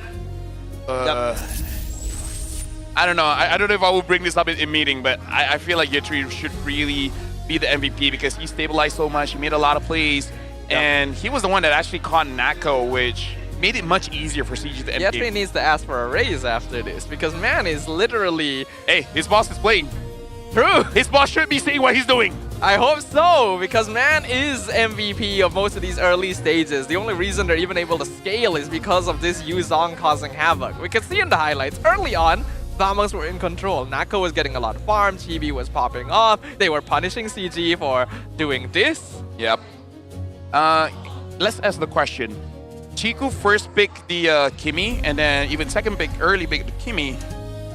I don't know. I don't know if I will bring this up in meeting, but I feel like Yetri should really be the MVP because he stabilized so much. He made a lot of plays, and he was the one that actually caught Nako, which made it much easier for CG to end Yetri needs to ask for a raise after this because man is literally... Hey, his boss is playing. True. His boss should be seeing what he's doing. I hope so, because man is MVP of most of these early stages. The only reason they're even able to scale is because of this Yuzong causing havoc. We can see in the highlights early on, Vamos were in control. Nako was getting a lot of farm, Chibi was popping off, they were punishing CG for doing this. Yep. Let's ask the question. Chiku first picked the Kimi, and then even second pick, early pick the Kimi.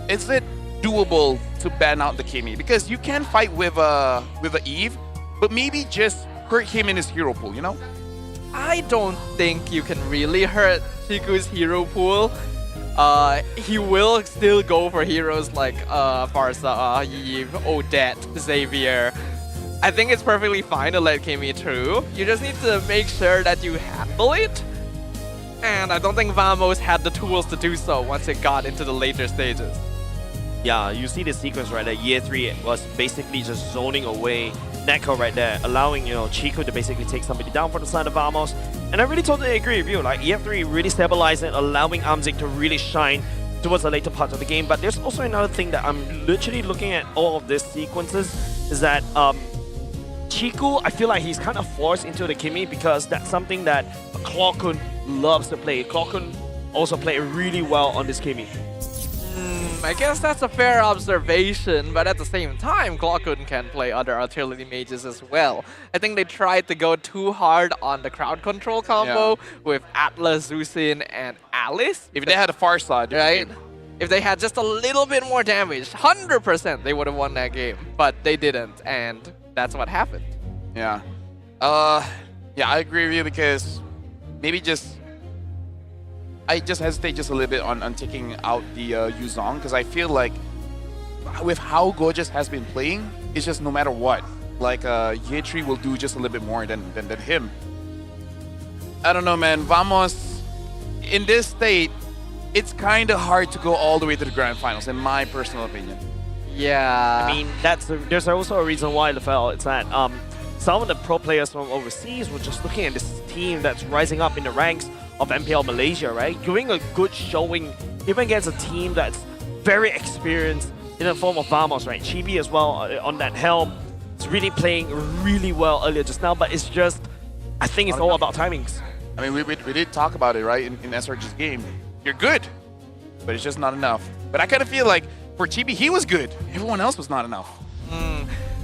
Is it doable to ban out the Kimi? Because you can fight with a Eve, but maybe just hurt him in his hero pool, you know? I don't think you can really hurt Chiku's hero pool. He will still go for heroes like Barca, Eve, Odette, Xavier. I think it's perfectly fine to let Kimi through. You just need to make sure that you handle it. And I don't think Vamos had the tools to do so once it got into the later stages. Yeah, you see the sequence right there. Year 3 was basically just zoning away Neko right there, allowing, you know, Chico to basically take somebody down from the side of Vamos. And I really totally agree with you. Like, EF3 really stabilized it, allowing Amzik to really shine towards the later parts of the game. But there's also another thing that I'm literally looking at all of these sequences is that Chico, I feel like he's kind of forced into the Kimi because that's something that Clawkun loves to play. Clawkun also played really well on this Kimi. I guess that's a fair observation, but at the same time, Clawkun can play other artillery mages as well. I think they tried to go too hard on the crowd control combo with Atlas, Zusin, and Alice. If they had a Farsight, right? If they had just a little bit more damage, 100% they would have won that game, but they didn't, and that's what happened. Yeah. Yeah, I agree with you because maybe I just hesitate just a little bit on taking out the Yuzong because I feel like with how Gorgeous has been playing, it's just no matter what, like Yetri will do just a little bit more than him. I don't know, man. Vamos, in this state, it's kind of hard to go all the way to the grand finals, in my personal opinion. Yeah. I mean, there's also a reason why, LaFell. It's that some of the pro players from overseas were just looking at this team that's rising up in the ranks of MPL Malaysia, right? Doing a good showing even against a team that's very experienced in the form of Vamos, right? Chibi as well on that helm. It's really playing really well earlier just now, but it's just, I think it's all about timings. I mean, we did talk about it, right, in SRG's game. You're good, but it's just not enough. But I kind of feel like for Chibi, he was good. Everyone else was not enough.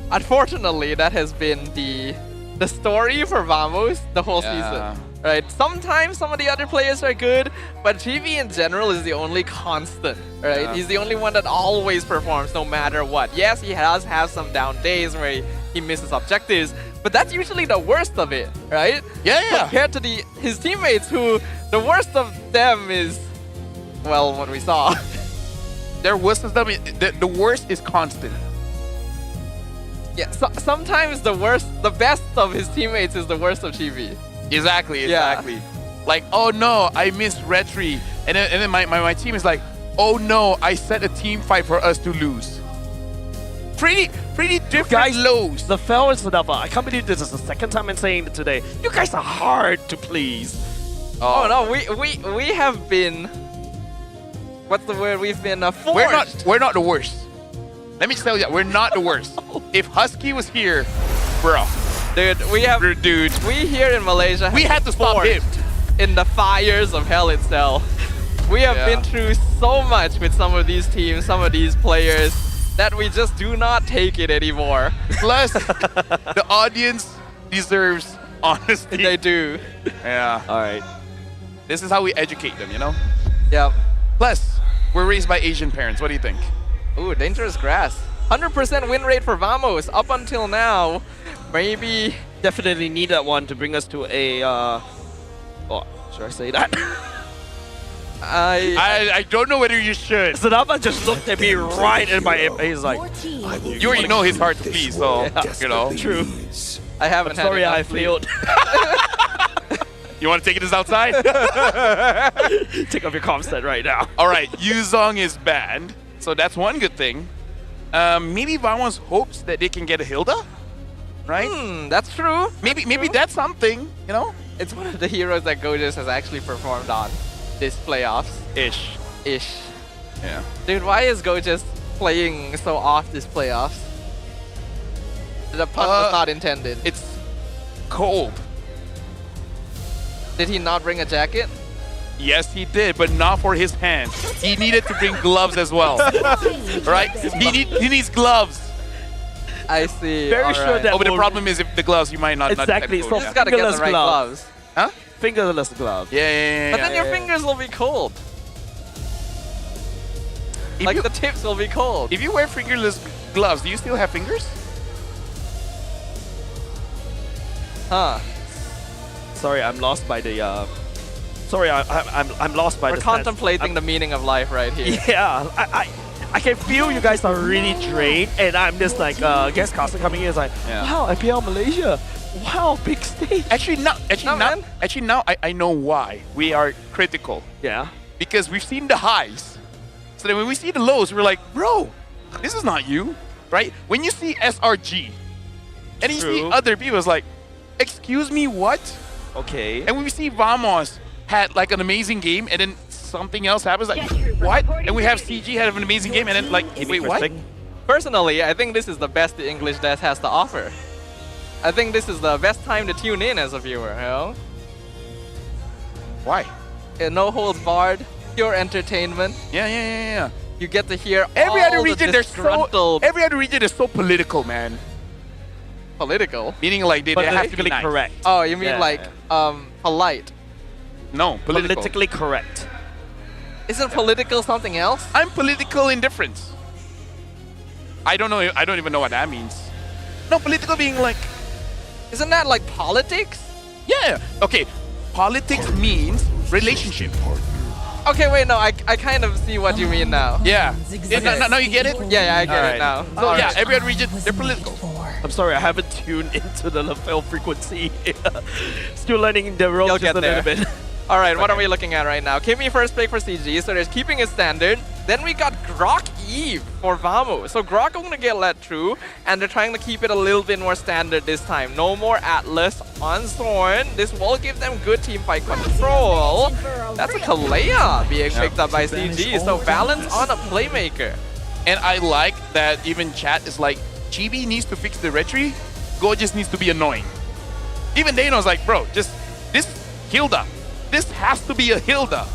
Unfortunately, that has been the story for Vamos the whole season. Right, sometimes some of the other players are good, but Chibi in general is the only constant, right? He's the only one that always performs no matter what. Yes, he does have some down days where he misses objectives, but that's usually the worst of it, right? Yeah. Compared to his teammates who, the worst of them is, well, what we saw. Their worst of them, the worst is constant. Yeah, sometimes the best of his teammates is the worst of Chibi. Exactly. Yeah. Like, oh no, I missed Retri. And then my team is like, oh no, I set a team fight for us to lose. Pretty different Guys, lows. The fail is enough. I can't believe this is the second time I'm saying it today. You guys are hard to please. Oh no, we have been. What's the word? We've been forced. We're not the worst. Let me just tell you, we're not the worst. If Husky was here, bro. Dude, we here in Malaysia we had to stop him in the fires of hell itself. We have been through so much with some of these teams, some of these players, that we just do not take it anymore. Plus, the audience deserves honesty. They do. Yeah. All right. This is how we educate them, you know? Yep. Plus, we're raised by Asian parents. What do you think? Ooh, dangerous grass. 100% win rate for Vamos up until now. Maybe. Definitely need that one to bring us to a. Oh, should I say that? I don't know whether you should. Zanaba just looked at me right in my face like, you already know his hard to please, so, you know. True. I haven't had sorry, I enough sleep. failed. You want to take this outside? Take off your comm set right now. All right, Yuzong is banned, so that's one good thing. Maybe Vamos hopes that they can get a Hilda, right? That's true. Maybe that's something, you know? It's one of the heroes that Gojas has actually performed on this playoffs. Ish. Yeah. Dude, why is Gojas playing so off this playoffs? The pun was not intended. It's cold. Did he not bring a jacket? Yes, he did, but not for his hands. He needed to bring gloves as well. Right? He needs gloves. I see. Very sure that. Oh, but the problem is if the gloves, you might not. Exactly. Not So you just gotta get the right gloves. Huh? Fingerless glove. Yeah. But then your fingers will be cold. Like the tips will be cold. If you wear fingerless gloves, do you still have fingers? Huh. Sorry, I'm lost by the. Sorry, I'm lost by We're the. contemplating the meaning of life right here. Yeah, I can feel you guys are really drained, and I'm just like guest caster coming in is like, wow, MPL Malaysia, wow, big stage. Actually, now I know why we are critical. Yeah. Because we've seen the highs, so then when we see the lows, we're like, bro, this is not you, right? When you see SRG, and you see other people, it's like, excuse me, what? Okay. And when we see Vamos had like an amazing game, and then something else happens, like, what? And we have CG had an amazing game, and then like, wait, what? Personally, I think this is the best the English Death has to offer. I think this is the best time to tune in as a viewer, you know? Why? No holds barred, pure entertainment. Yeah. You get to hear every all other region. Every other region is so political, man. Political? Meaning like they have to be nice. correct. Oh, you mean like polite? No, political. Politically correct. Isn't political something else? I'm political indifference. I don't know. I don't even know what that means. No, political being like. Isn't that like politics? Yeah. Okay. Politics means relationship. Okay, wait, no, I kind of see what you mean now. Yeah. Now you get it? Yeah, I get it now. So yeah, every other region, they're political. I'm sorry, I haven't tuned into the LaFell frequency. Still learning the ropes just a little bit. All right, what are we looking at right now? Kimmy first pick for CG, so they're keeping it standard. Then we got Grok Eve for Vamos. So Grok are going to get let through, and they're trying to keep it a little bit more standard this time. No more Atlas on Zorn. This will give them good team fight control. That's a Kalea being picked up by CG, so balance on a playmaker. And I like that even chat is like, Chibi needs to fix the retry, Go just needs to be annoying. Even Dano's like, bro, just this Hilda. This has to be a Hilda,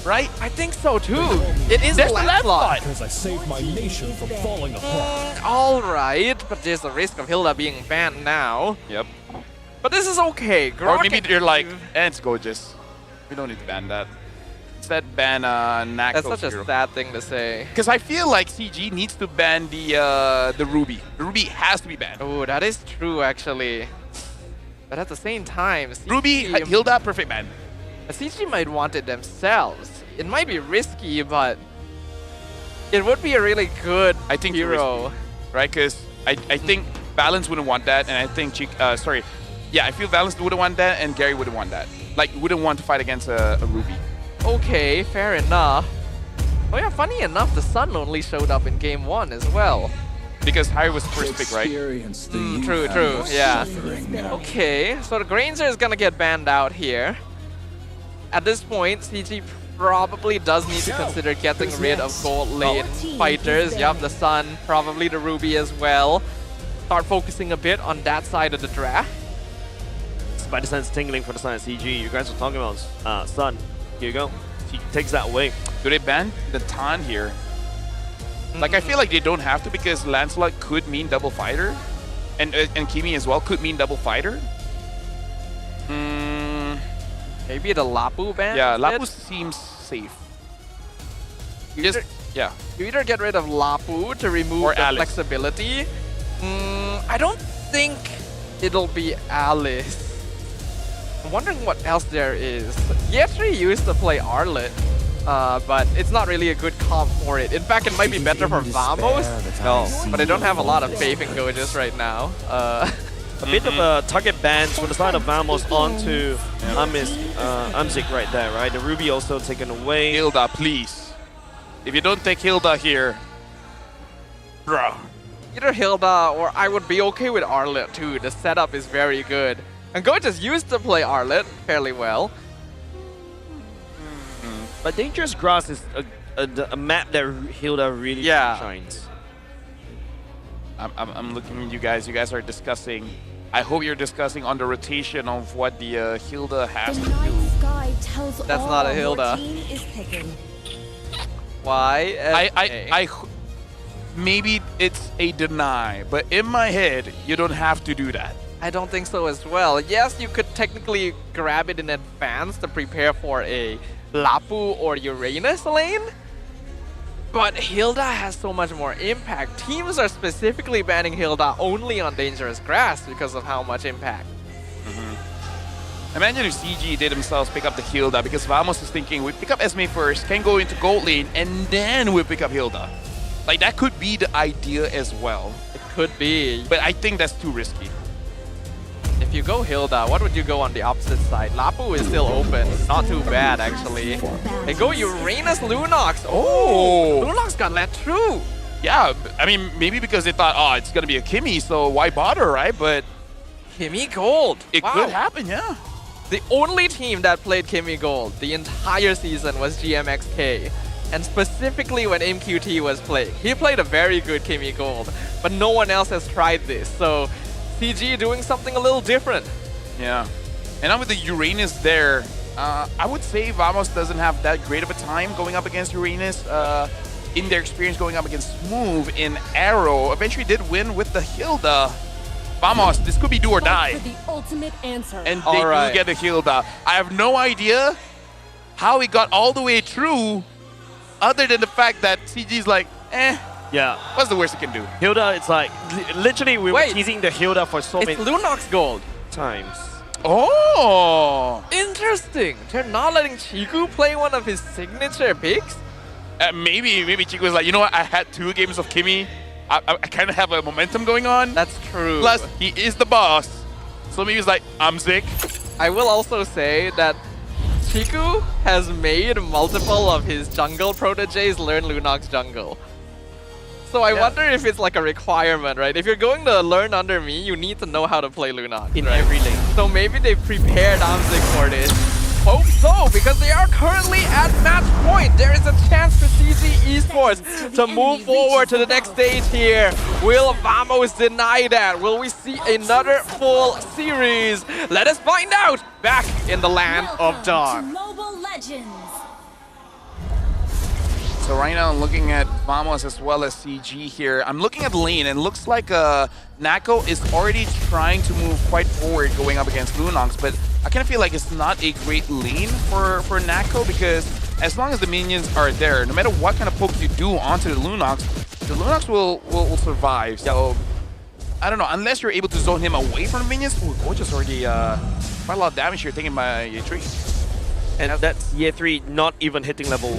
right? I think so too. It is There's a left slot. Because I saved my nation from falling apart. All right, but there's a risk of Hilda being banned now. Yep. But this is okay. Or maybe you're like, it's gorgeous. We don't need to ban that. Instead, ban Naxos. That's such a sad thing to say. Because I feel like CG needs to ban the Ruby. The Ruby has to be banned. Oh, that is true actually. But at the same time, CG, Ruby, Hilda, perfect ban. CG might want it themselves. It might be risky, but it would be a really good hero. Risky, right? Because I think Balance wouldn't want that, and I think I feel Balance wouldn't want that, and Gary wouldn't want that. Like, wouldn't want to fight against a Ruby. Okay, fair enough. Oh yeah, funny enough, the Sun only showed up in game 1 as well. Because Harry was first pick, right? True, yeah. Okay, so the Granger is gonna get banned out here. At this point, CG probably does need to consider getting rid of gold lane fighters. Yup, the Sun, probably the Ruby as well. Start focusing a bit on that side of the draft. Spider Sense tingling for the side of CG. You guys were talking about Sun. Here you go. He takes that away. Do they ban the Tan here? Like, I feel like they don't have to because Lancelot could mean double fighter. And Kimi as well could mean double fighter. Maybe the Lapu ban? Yeah, Lapu seems safe. You either get rid of Lapu to remove the flexibility. I don't think it'll be Alice. I'm wondering what else there is. Yetri used to play Arlet, but it's not really a good comp for it. In fact, it might be better for Vamos. But I don't have a lot of faith in Gojas right now. A bit of a target ban for the side of Vamos onto Amzik right there, right? The Ruby also taken away. Hilda, please. If you don't take Hilda here, bro. Either Hilda or I would be okay with Arlet too. The setup is very good. And Gojas used to play Arlet fairly well. But Dangerous Grass is a map that Hilda really shines. I'm looking at you guys. You guys are discussing. I hope you're discussing on the rotation of what the Hilda has to do. That's not a Hilda. Why? I maybe it's a deny, but in my head, you don't have to do that. I don't think so as well. Yes, you could technically grab it in advance to prepare for a Lapu or Uranus lane. But Hilda has so much more impact. Teams are specifically banning Hilda only on Dangerous Grass because of how much impact. Imagine if CG did themselves pick up the Hilda because Vamos is thinking, we pick up Esme first, can go into gold lane, and then we pick up Hilda. Like, that could be the idea as well. It could be. But I think that's too risky. If you go Hilda, what would you go on the opposite side? Lapu is still open. Not too bad, actually. They go Uranus Lunox. Oh! Lunox got let through. Yeah, I mean, maybe because they thought, oh, it's going to be a Kimi, so why bother, right? But Kimi Gold. It could happen, yeah. The only team that played Kimi Gold the entire season was GMXK. And specifically when MQT was playing. He played a very good Kimi Gold, but no one else has tried this. So CG doing something a little different. Yeah. And now with the Uranus there, I would say Vamos doesn't have that great of a time going up against Uranus. In their experience going up against Smooth in AERO, eventually did win with the Hilda. Vamos, this could be do or die. The ultimate answer. And they do get the Hilda. I have no idea how he got all the way through, other than the fact that CG's like, yeah. What's the worst it can do? Hilda, it's like, literally we were teasing the Hilda for so many Lunox Gold times. Oh! Interesting. They're not letting Chiku play one of his signature picks? Maybe Chiku was like, you know what, I had 2 games of Kimi. I kind of have a momentum going on. That's true. Plus, he is the boss. So maybe he's like, I'm sick. I will also say that Chiku has made multiple of his jungle proteges learn Lunox jungle. So I wonder if it's like a requirement, right? If you're going to learn under me, you need to know how to play Lunox. In every lane. So maybe they prepared Amzik for this. Hope so, because they are currently at match point. There is a chance for CG Esports to move forward to the next stage here. Will Vamos deny that? Will we see another full series? Let us find out back in the land of Dawn. Mobile Legends. So right now I'm looking at Vamos as well as CG here. I'm looking at lane and looks like Nako is already trying to move quite forward going up against Lunox, but I kind of feel like it's not a great lane for Nako because as long as the minions are there, no matter what kind of poke you do onto the Lunox will survive. So I don't know, unless you're able to zone him away from the minions. Oh, Gorgeous already quite a lot of damage here taken by Year 3. And that's Year 3 not even hitting level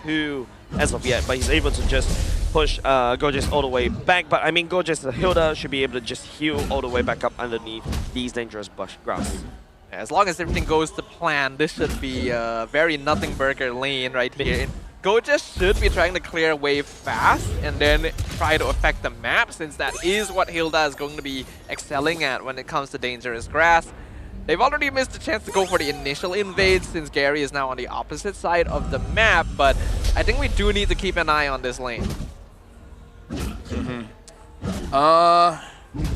2 as of yet, but he's able to just push Gorgeous all the way back. But I mean, Gorgeous, the Hilda, should be able to just heal all the way back up underneath these dangerous grass. As long as everything goes to plan, this should be a very nothing burger lane right here. Gorgeous should be trying to clear wave fast and then try to affect the map, since that is what Hilda is going to be excelling at when it comes to dangerous grass. They've already missed a chance to go for the initial invade since Gary is now on the opposite side of the map, but I think we do need to keep an eye on this lane.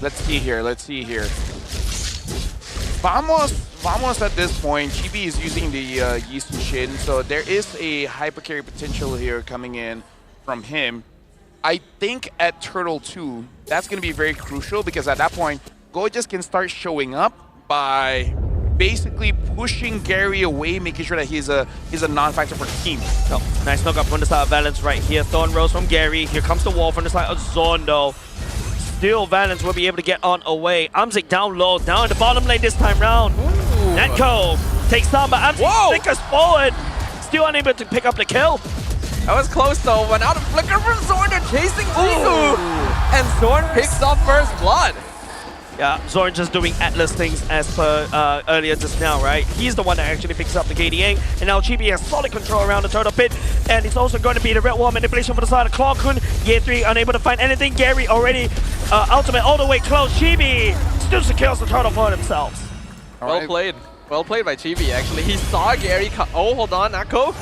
Let's see here. Vamos at this point, Chibi is using the Yisu Shin, so there is a hyper carry potential here coming in from him. I think at Turtle 2, that's going to be very crucial, because at that point, Gorgeous can start showing up by basically pushing Gary away, making sure that he's a non-factor for the team. Oh, nice knock up from the side of Valence right here. Thorn Rose from Gary. Here comes the wall from the side of Zondo. Still, Valence will be able to get on away. Amzik down low, down in the bottom lane this time round. Netco takes down, but Amzik flickers forward. Still unable to pick up the kill. That was close though, but now the flicker from Zorn, they're chasing Ziku. And Zorn picks up first blood. Yeah, Zorn just doing Atlas things as per earlier just now, right? He's the one that actually picks up the KDA, and now Chibi has solid control around the turtle pit, and it's also going to be the red wall manipulation for the side of Clarkun. Year 3 unable to find anything. Gary already ultimate all the way close. Chibi still secures the turtle for themselves. Well played. Well played by Chibi, actually. He saw Gary oh, hold on, Nako.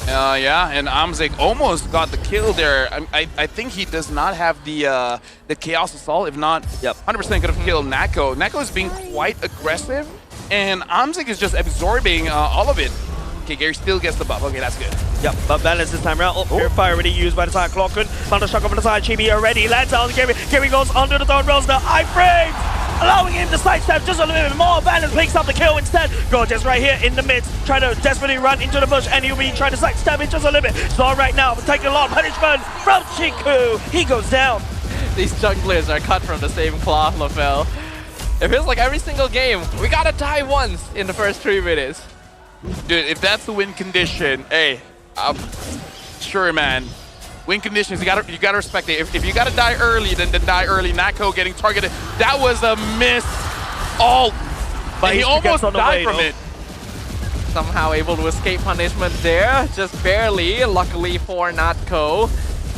Yeah, and Amzik almost got the kill there. I think he does not have the Chaos Assault. If not, 100% could have killed Nako. Nako is being quite aggressive, and Amzik is just absorbing all of it. Okay, Gary still gets the buff. Okay, that's good. Yep, but balance this time around. Oh, Purifier already used by the side of Clarkun. Found a shock over the side. Chibi already lands on Gary. Gary goes under the Thorn Rose. The iframes, allowing him to sidestep just a little bit more. Balance picks up the kill instead. Gorgeous right here in the midst, trying to desperately run into the bush, and he'll be trying to sidestep it just a little bit. Zor right now taking a lot of punishment from Chiku. He goes down. These junglers are cut from the same cloth, LaFell. It feels like every single game, we gotta die once in the first 3 minutes. Dude, if that's the win condition, hey, sure, man. Win conditions, you gotta respect it. If you gotta die early, then die early. Nako getting targeted. That was a miss. But he almost died from it. Somehow able to escape punishment there, just barely. Luckily for Natko.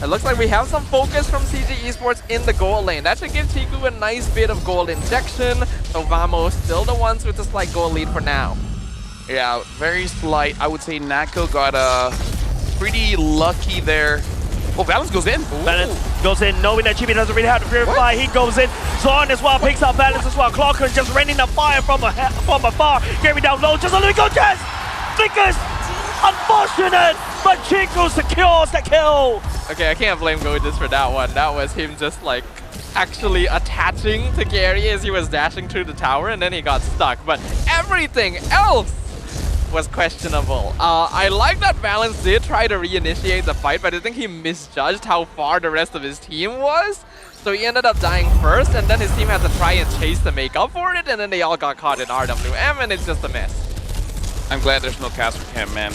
It looks like we have some focus from CG Esports in the gold lane. That should give Chiku a nice bit of gold injection. So Vamos still the ones with a slight gold lead for now. Yeah, very slight. I would say Nako got pretty lucky there. Oh, Valence goes in. Valence goes in, knowing that Chibi doesn't really have to purify. He goes in. Zorn as well picks up Valence as well. Clarkun just raining the fire from afar. Gary down low, just a little go, Jess! Flickers! Unfortunate, but Chiku secures the kill. Okay, I can't blame Gorgeous for that one. That was him just like actually attaching to Gary as he was dashing through the tower, and then he got stuck. But everything else was questionable. I like that Valence did try to reinitiate the fight, but I think he misjudged how far the rest of his team was. So he ended up dying first, and then his team had to try and chase to make up for it, and then they all got caught in RWM, and it's just a mess. I'm glad there's no cast for him, man.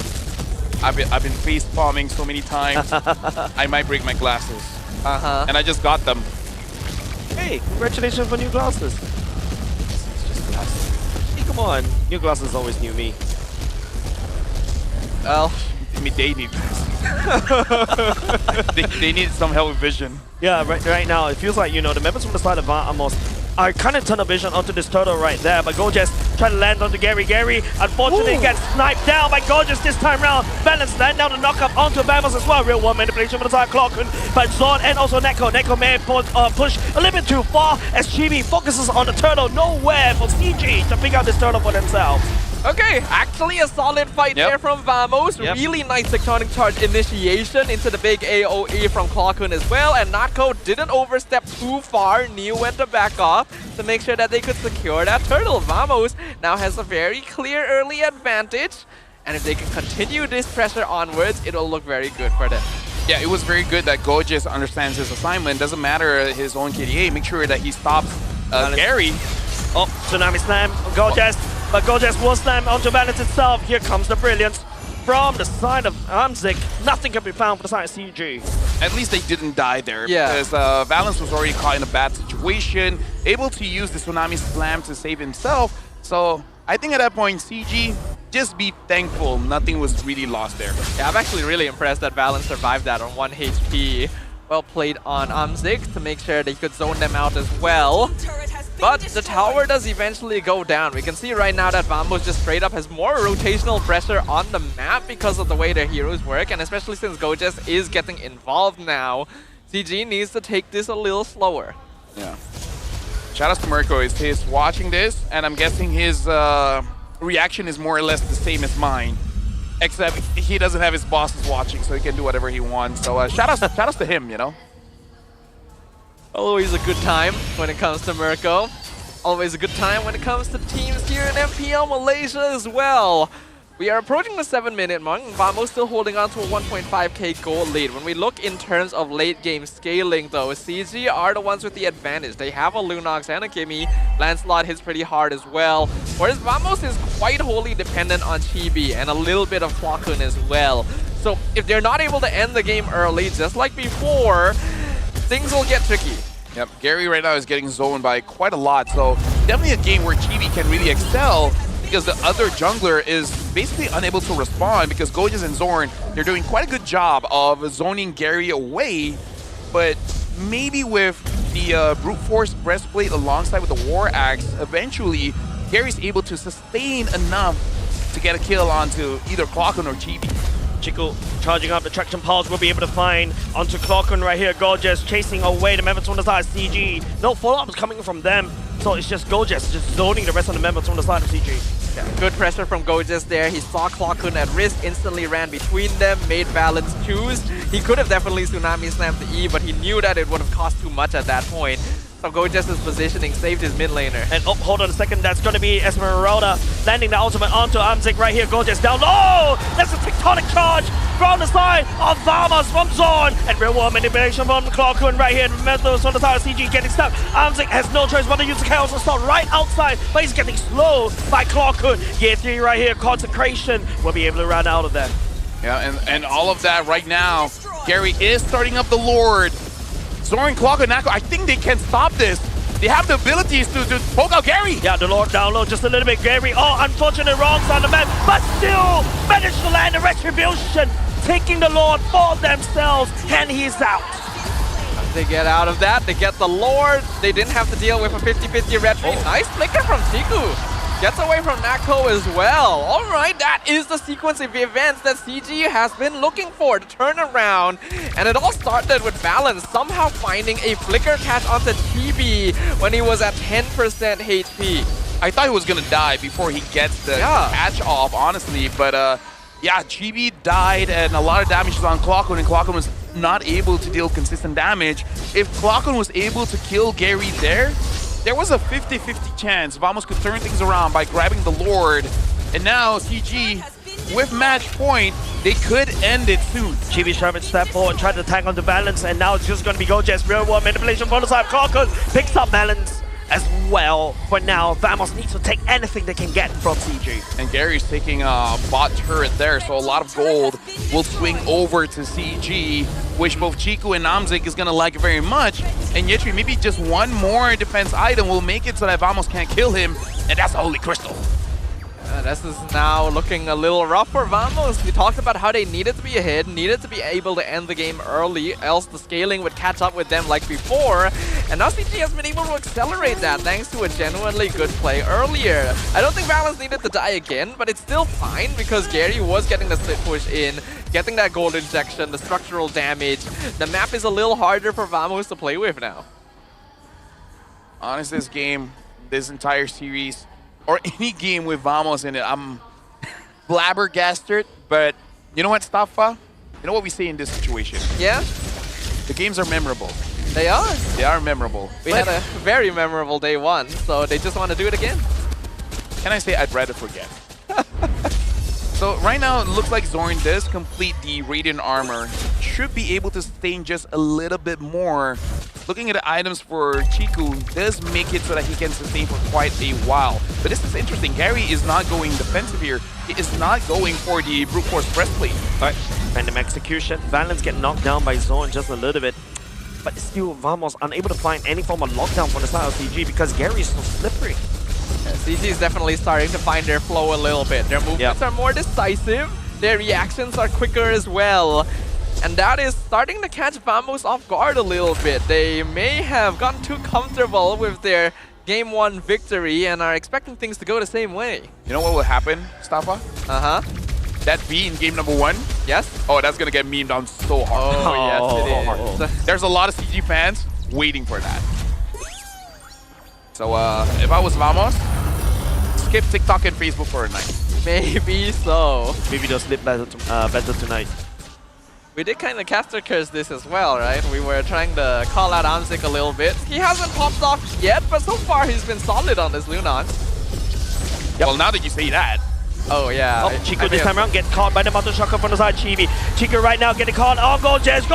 I've been face palming so many times. I might break my glasses. And I just got them. Hey, congratulations for new glasses. It's just glasses. Hey, come on. New glasses always new me. Well, I mean, they need they need some help with vision. Yeah, right now, it feels like, you know, the members from the side of Vamos are kind of tunnel vision onto this turtle right there, but Gorgeous trying to land onto Gary. Gary, unfortunately, gets sniped down by Gorgeous this time round. Valence land down the knock-up onto Vamos as well. Real one manipulation from the side of Clarkun, but Zorn and also Neko. Neko may push a little bit too far as Chibi focuses on the turtle. Nowhere for CG to pick out this turtle for themselves. Okay, actually a solid fight there from Vamos. Really nice tectonic charge initiation into the big AoE from Clarkun as well. And Natko didn't overstep too far. Knew when to back off to make sure that they could secure that turtle. Vamos now has a very clear early advantage. And if they can continue this pressure onwards, it'll look very good for them. Yeah, it was very good that Gorgeous understands his assignment. Doesn't matter his own KDA. Make sure that he stops Gary. Oh, Tsunami Slam, Gorgeous. But Gorgeous will slam onto Valence itself. Here comes the brilliance from the side of Amzik. Nothing can be found for the side of CG. at least they didn't die there. Yeah. Because Valence was already caught in a bad situation, able to use the Tsunami Slam to save himself. So I think at that point, CG, just be thankful nothing was really lost there. Yeah, I'm actually really impressed that Valence survived that on 1 HP. Well played on Amzik to make sure they could zone them out as well. But the tower does eventually go down. We can see right now that Vamos just straight up has more rotational pressure on the map because of the way their heroes work, and especially since Gojes is getting involved now, CG needs to take this a little slower. Yeah. Shout out to Mirko. He's watching this, and I'm guessing his reaction is more or less the same as mine. Except he doesn't have his bosses watching, so he can do whatever he wants. So shout outs to him, you know? Always a good time when it comes to Mirko. Always a good time when it comes to teams here in MPL Malaysia as well. We are approaching the 7-minute mark. Vamos still holding on to a 1.5k gold lead. When we look in terms of late game scaling though, CG are the ones with the advantage. They have a Lunox and a Kimmy. Lancelot hits pretty hard as well. Whereas Vamos is quite wholly dependent on Chibi and a little bit of Kwakun as well. So if they're not able to end the game early, just like before, things will get tricky. Yep, Gary right now is getting zoned by quite a lot. So definitely a game where Chibi can really excel, because the other jungler is basically unable to respond because Gojes and Zorn, they're doing quite a good job of zoning Gary away, but maybe with the Brute Force Breastplate alongside with the War Axe, eventually Gary's able to sustain enough to get a kill onto either Clockun or Chibi. Chico charging up the traction pulse will be able to find onto Clockun right here. Gojes chasing away the members from the side of CG. No follow-ups coming from them. So it's just Gojes just zoning the rest of the members from the side of CG. Yeah, good pressure from Gojes there. He saw Clockun at risk, instantly ran between them, made Valence choose. He could have definitely Tsunami Slammed the E, but he knew that it would have cost too much at that point. So Gojes' positioning saved his mid laner. And oh, hold on a second, that's going to be Esmeralda landing the ultimate onto Amzik right here. Gojes down low! That's a tectonic charge from the side of Vamos from Zorn. And real world manipulation from Clockun right here. Members on the side of CG getting stuck. Amzik has no choice but to use the chaos assault right outside, but he's getting slowed by Clockun. Year 3 right here, Consecration will be able to run out of that. Yeah, and all of that right now, Gary is starting up the Lord. Zorn, Clockun, Nako, I think they can stop this. They have the abilities to poke out Gary. Yeah, the Lord down low just a little bit. Gary, oh, unfortunate wrongs on the map, but still managed to land a Retribution, taking the Lord for themselves, and he's out. They get out of that, they get the Lord. They didn't have to deal with a 50-50 retreat. Nice flicker from Chiku. Gets away from Nako as well. Alright, that is the sequence of events that CG has been looking for to turn around. And it all started with Valence somehow finding a flicker catch onto Chibi when he was at 10% HP. I thought he was going to die before he gets the catch off, honestly. But yeah, Chibi died and a lot of damage was on Clockun, and Clockun was not able to deal consistent damage. If Clockun was able to kill Gary there was a 50-50 chance Vamos could turn things around by grabbing the Lord. And now CG, with match point, they could end it soon. Chibi Sherman stepped forward and tried to attack onto Valence, and now it's just going to be Gojes. Real world manipulation from the side. Clockun picks up Valence as well. For now, Vamos needs to take anything they can get from CG. And Gary's taking a bot turret there, so a lot of gold will swing over to CG, which both Chiku and Amzik is going to like very much. And Yetri, maybe just one more defense item will make it so that Vamos can't kill him, and that's the Holy Crystal. This is now looking a little rough for Vamos. We talked about how they needed to be ahead, needed to be able to end the game early, else the scaling would catch up with them like before. And now CG has been able to accelerate that thanks to a genuinely good play earlier. I don't think Valence needed to die again, but it's still fine because Gary was getting the split push in, getting that gold injection, the structural damage. The map is a little harder for Vamos to play with now. Honestly, this game, this entire series, or any game with Vamos in it, I'm flabbergasted, but you know what, Staffa? You know what we say in this situation? Yeah? The games are memorable. They are? They are memorable. We had a very memorable day one, so they just want to do it again. Can I say I'd rather forget? So right now, it looks like Zorn does complete the Radiant Armor. Should be able to sustain just a little bit more. Looking at the items for Chiku does make it so that he can sustain for quite a while. But this is interesting. Gary is not going defensive here. He is not going for the Brute Force Breastplate. Random execution. Valence get knocked down by Zone just a little bit. But still, Vamos unable to find any form of lockdown from the side of CG because Gary is so slippery. CG is definitely starting to find their flow a little bit. Their movements are more decisive. Their reactions are quicker as well. And that is starting to catch Vamos off guard a little bit. They may have gotten too comfortable with their Game 1 victory and are expecting things to go the same way. You know what will happen, Stafa? That B in game number 1? Yes? Oh, that's gonna get memed on so hard. Oh, yes, it is. There's a lot of CG fans waiting for that. So, if I was Vamos, skip TikTok and Facebook for a night. Maybe so. Maybe they'll sleep better tonight. We did kind of caster curse this as well, right? We were trying to call out Amzik a little bit. He hasn't popped off yet, but so far he's been solid on this Lunan. Well, now that you say that. Oh, yeah. Oh, Chico this time around get caught by the Mountain Shocker from the side of Chibi. Chico right now getting caught. Oh, go Jess!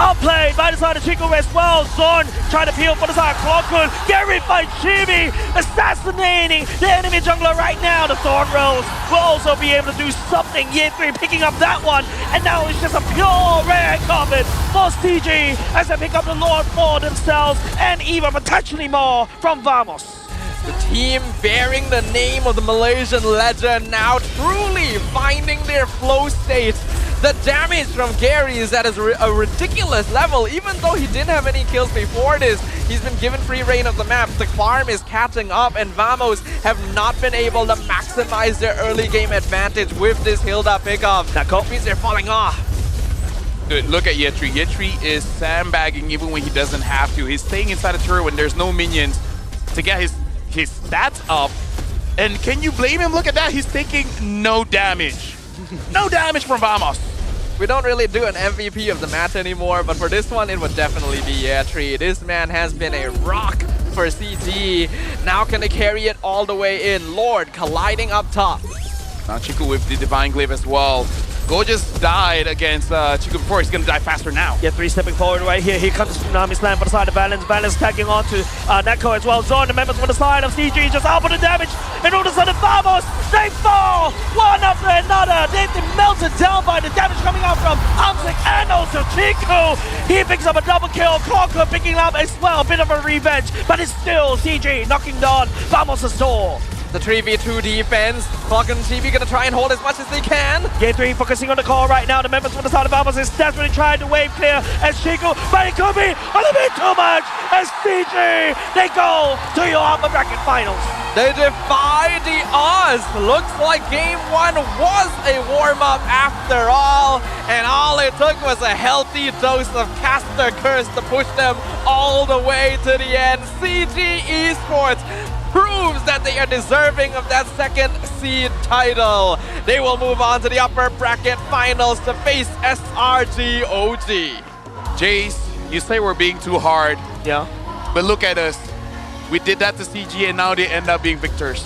Outplayed by the side of Chico as well. Zorn trying to peel for the side of Clockwood. Gary by Chibi, assassinating the enemy jungler right now. The Thorn Rose will also be able to do something. Ye3 picking up that one. And now it's just a pure rare carpet for CG as they pick up the Lord for themselves and even potentially more from Vamos. The team bearing the name of the Malaysian legend now truly finding their flow state. The damage from Gary is at a ridiculous level. Even though he didn't have any kills before this, he's been given free reign of the map. The farm is catching up and Vamos have not been able to maximize their early game advantage with this Hilda pickup. That means they're falling off. Dude, look at Ye3. Ye3 is sandbagging even when he doesn't have to. He's staying inside a turret when there's no minions to get his stats up. And can you blame him? Look at that. He's taking no damage. No damage from Vamos. We don't really do an MVP of the match anymore, but for this one, it would definitely be Ye3. This man has been a rock for CG. Now can they carry it all the way in? Lord colliding up top. Now Chico with the Divine Glaive as well. Go just died against Chico before. He's going to die faster now. Yeah, 3 stepping forward right here. Here comes Tsunami Slam for the side of Valence. Valence tagging on to Neko as well. Zorn, the members for the side of CG, just out for the damage. And all of a sudden, Vamos, they fall one after another. They've been melted down by the damage coming out from Amzik and also Chico. He picks up a double kill. Clocker picking up as well. A bit of a revenge, but it's still CG knocking down Vamos' door. The 3v2 defense. Clock and TV gonna try and hold as much as they can. Ye3 focusing on the call right now. The members from the side of Vamos is desperately trying to wave clear as Chico, but it could be a little bit too much as CG, they go to your upper bracket finals. They defy the odds. Looks like game 1 was a warm-up after all, and all it took was a healthy dose of caster curse to push them all the way to the end. CG Esports proves that they are deserving of that second seed title. They will move on to the upper bracket finals to face SRG.OG. Jace, you say we're being too hard. Yeah. But look at us. We did that to CG and now they end up being victors.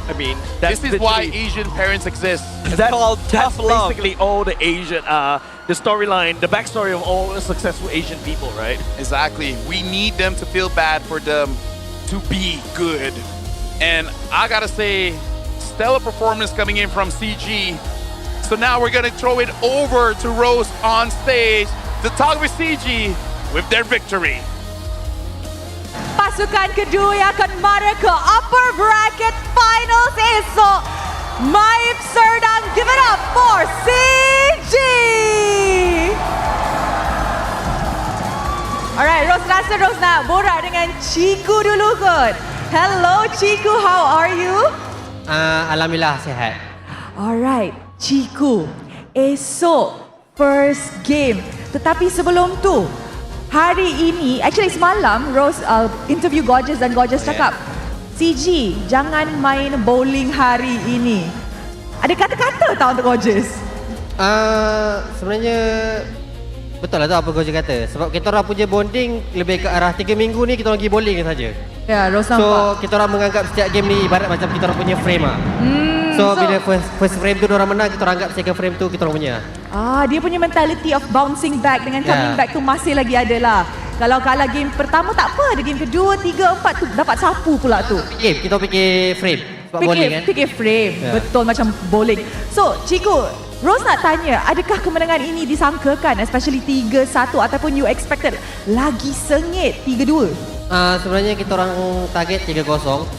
I mean, this is why Asian parents exist. That's basically all the Asian, the storyline, the backstory of all the successful Asian people, right? Exactly. We need them to feel bad for them to be good. And I gotta say, stellar performance coming in from CG. So now we're gonna throw it over to Rose on stage to talk with CG with their victory. Pasukan kedua yang akan mara ke upper bracket finals esok. Maib Serdang, give it up for CG. Alright, Rose nak borak dengan Ciku dulu kot. Hello Ciku, how are you? Alhamdulillah sihat. Alright, Ciku. Esok first game. Tetapi sebelum tu, hari ini, actually semalam Rose interview Gorgeous dan Gorgeous cakap, CG, jangan main bowling hari ini. Ada kata-kata tak untuk Gorgeous? Sebenarnya betul lah tu apa Gorgeous kata. Sebab kita orang punya bonding lebih ke arah 3 minggu ni kita orang pergi bowling saja. Ya, Rose nampak. So kita orang menganggap setiap game ni ibarat macam kita orang punya frame lah. So bila first frame tu orang menang, kita orang anggap second frame tu kita orang punya. Dia punya mentality of bouncing back dengan coming back tu masih lagi ada lah. Kalau kalah game pertama tak apa, ada game kedua, 3, 4 tu dapat sapu pula tu. Kita fikir frame sebab bowling kan. Fikir frame, betul macam bowling. So, Ciku, Rose nak tanya, adakah kemenangan ini disangkakan, especially 3-1 ataupun you expected lagi sengit 3-2? Sebenarnya kita orang target 3-0.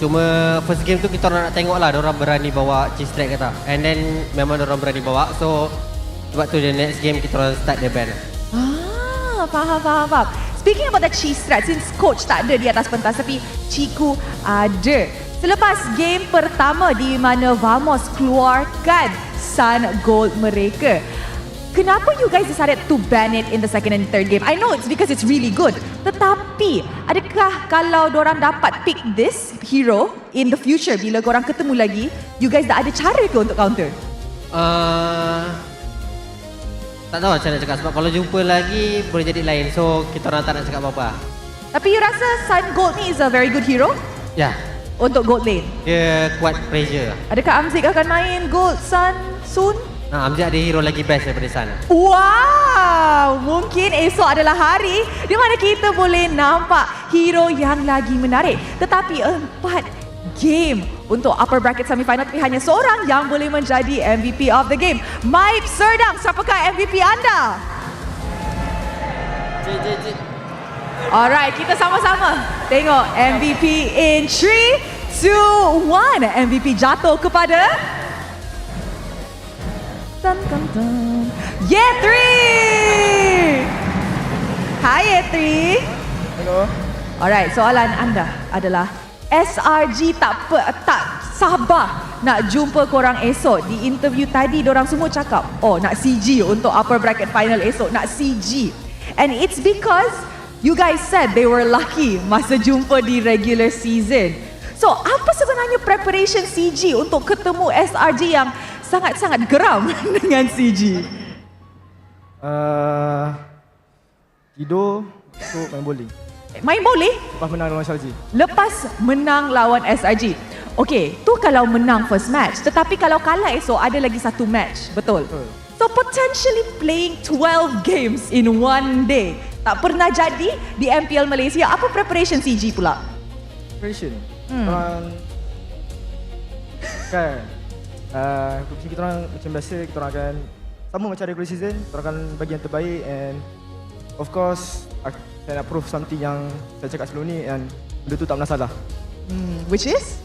Cuma first game tu kita orang nak tengok lah diorang berani bawa cheese track kata. And then memang diorang berani bawa. So sebab tu the next game kita orang start the band. Faham. Speaking about the cheese threat, since coach tak ada di atas pentas tapi Ciku ada. Selepas game pertama di mana Vamos keluarkan Sun Gold mereka, kenapa you guys decided to ban it in the second and third game? I know it's because it's really good. Tetapi, adakah kalau dorang dapat pick this hero in the future bila korang ketemu lagi, you guys dah ada cara ke untuk counter? Tak tahu macam nak cakap sebab kalau jumpa lagi boleh jadi lain. So kita orang tak nak cakap apa-apa. Tapi you rasa Sun Gold ni is a very good hero? Ya. Untuk Gold lane? Dia kuat pressure. Adakah Amzik akan main Gold Sun soon? Amzik ada hero lagi best daripada sana. Wow! Mungkin esok adalah hari di mana kita boleh nampak hero yang lagi menarik. Tetapi 4 game untuk upper bracket semifinal, tapi hanya seorang yang boleh menjadi MVP of the game. Maib Serdang, siapakah MVP anda? Alright, kita sama-sama tengok MVP in 3, 2, 1. MVP jatuh kepada Ye3. Hai Ye3. Hello. Alright, soalan anda adalah SRG tak sabar nak jumpa korang esok. Di interview tadi dorang semua cakap, oh nak CG untuk upper bracket final esok, nak CG. And it's because you guys said they were lucky masa jumpa di regular season. So apa sebenarnya preparation CG untuk ketemu SRG yang sangat-sangat geram dengan CG? Tidur, untuk main bowling. Main bowling? Lepas menang lawan SRG. Lepas menang lawan SRG. Okay, tu kalau menang first match. Tetapi kalau kalah esok ada lagi satu match. Betul? So potentially playing 12 games in one day. Tak pernah jadi di MPL Malaysia. Apa preparation CG pula? Preparation? Kan, kita orang macam biasa, kita orang akan sama macam regular season. Kita orang akan bagi yang terbaik and of course saya nak prove something yang saya cakap sebelum ni and benda tu tak pernah salah. Which is?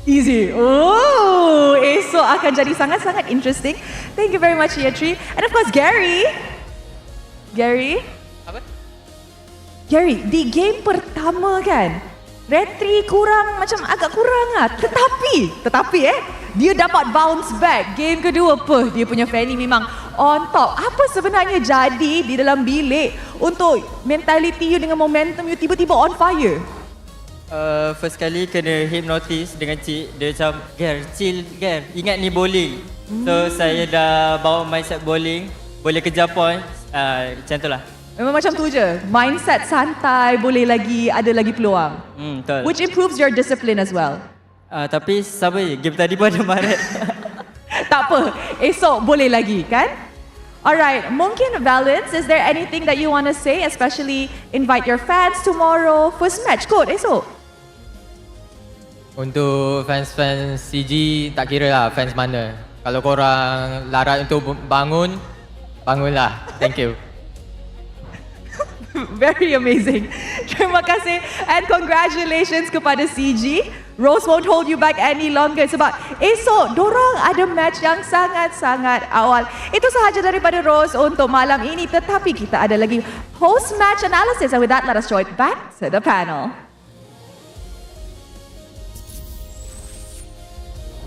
Easy. Oh, esok akan jadi sangat-sangat interesting. Thank you very much, Ye3. And of course, Gary. Apa? Gary, di game pertama kan, Retri agak kurang lah. Tetapi dia dapat bounce back. Game kedua dia punya Fanny memang on top. Apa sebenarnya jadi di dalam bilik untuk mentality you dengan momentum you tiba-tiba on fire? First kali kena hypnotis dengan Cik. Dia macam, chill, ingat ni bowling. So saya dah bawa mindset bowling, boleh kejar points, macam tu lah. Memang macam tu je, mindset santai, ada lagi peluang. Betul. Which improves your discipline as well. Tapi sabar je, game tadi pun ada maret. Tak apa, esok boleh lagi kan? Alright, mungkin Valence, is there anything that you want to say, especially invite your fans tomorrow? First match kot esok. Untuk fans-fans CG, tak kira lah fans mana. Kalau korang larat untuk bangunlah. Thank you. Very amazing. Terima kasih and congratulations kepada CG. Rose won't hold you back any longer sebab esok dorang ada match yang sangat-sangat awal. Itu sahaja daripada Rose untuk malam ini, tetapi kita ada lagi post-match analysis, and with that let us throw it back to the panel.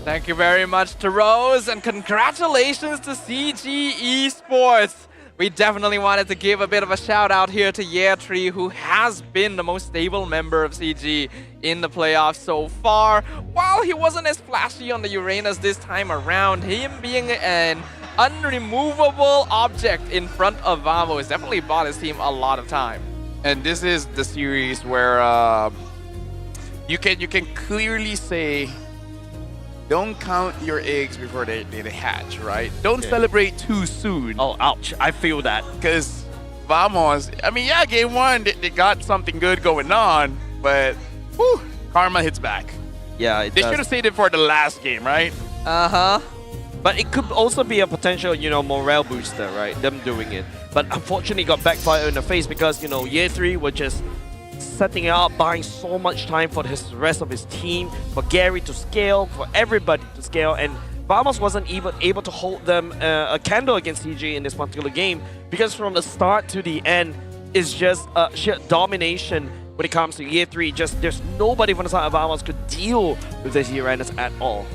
Thank you very much to Rose and congratulations to CG Esports. We definitely wanted to give a bit of a shout out here to Ye3, who has been the most stable member of CG in the playoffs so far. While he wasn't as flashy on the Uranus this time around, him being an unremovable object in front of Vamos definitely bought his team a lot of time. And this is the series where you can clearly say, don't count your eggs before they hatch, right? Don't celebrate too soon. Oh, ouch. I feel that. Because Vamos, I mean, yeah, game one, they got something good going on, but karma hits back. Yeah, they should have saved it for the last game, right? Uh-huh. But it could also be a potential, morale booster, right? Them doing it. But unfortunately got backfired in the face because, year 3 were just setting it up, buying so much time for the rest of his team, for Gary to scale, for everybody to scale, and Vamos wasn't even able to hold them a candle against CG in this particular game because from the start to the end, it's just sheer domination when it comes to year 3. Just there's nobody from the side of Vamos could deal with the Hyenas at all.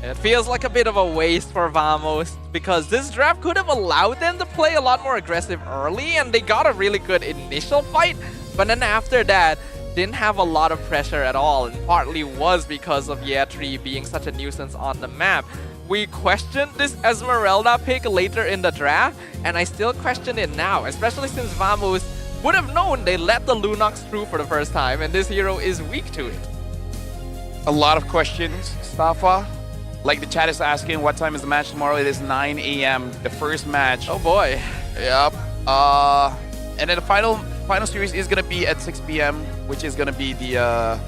It feels like a bit of a waste for Vamos because this draft could have allowed them to play a lot more aggressive early and they got a really good initial fight, but then after that, didn't have a lot of pressure at all, and partly was because of year 3 being such a nuisance on the map. We questioned this Esmeralda pick later in the draft, and I still question it now, especially since Vamos would have known they let the Lunox through for the first time, and this hero is weak to it. A lot of questions, Stafa. Like the chat is asking, what time is the match tomorrow? It is 9 a.m. The first match. Oh boy. Yep. And then the final series is gonna be at 6 p.m., which is gonna be the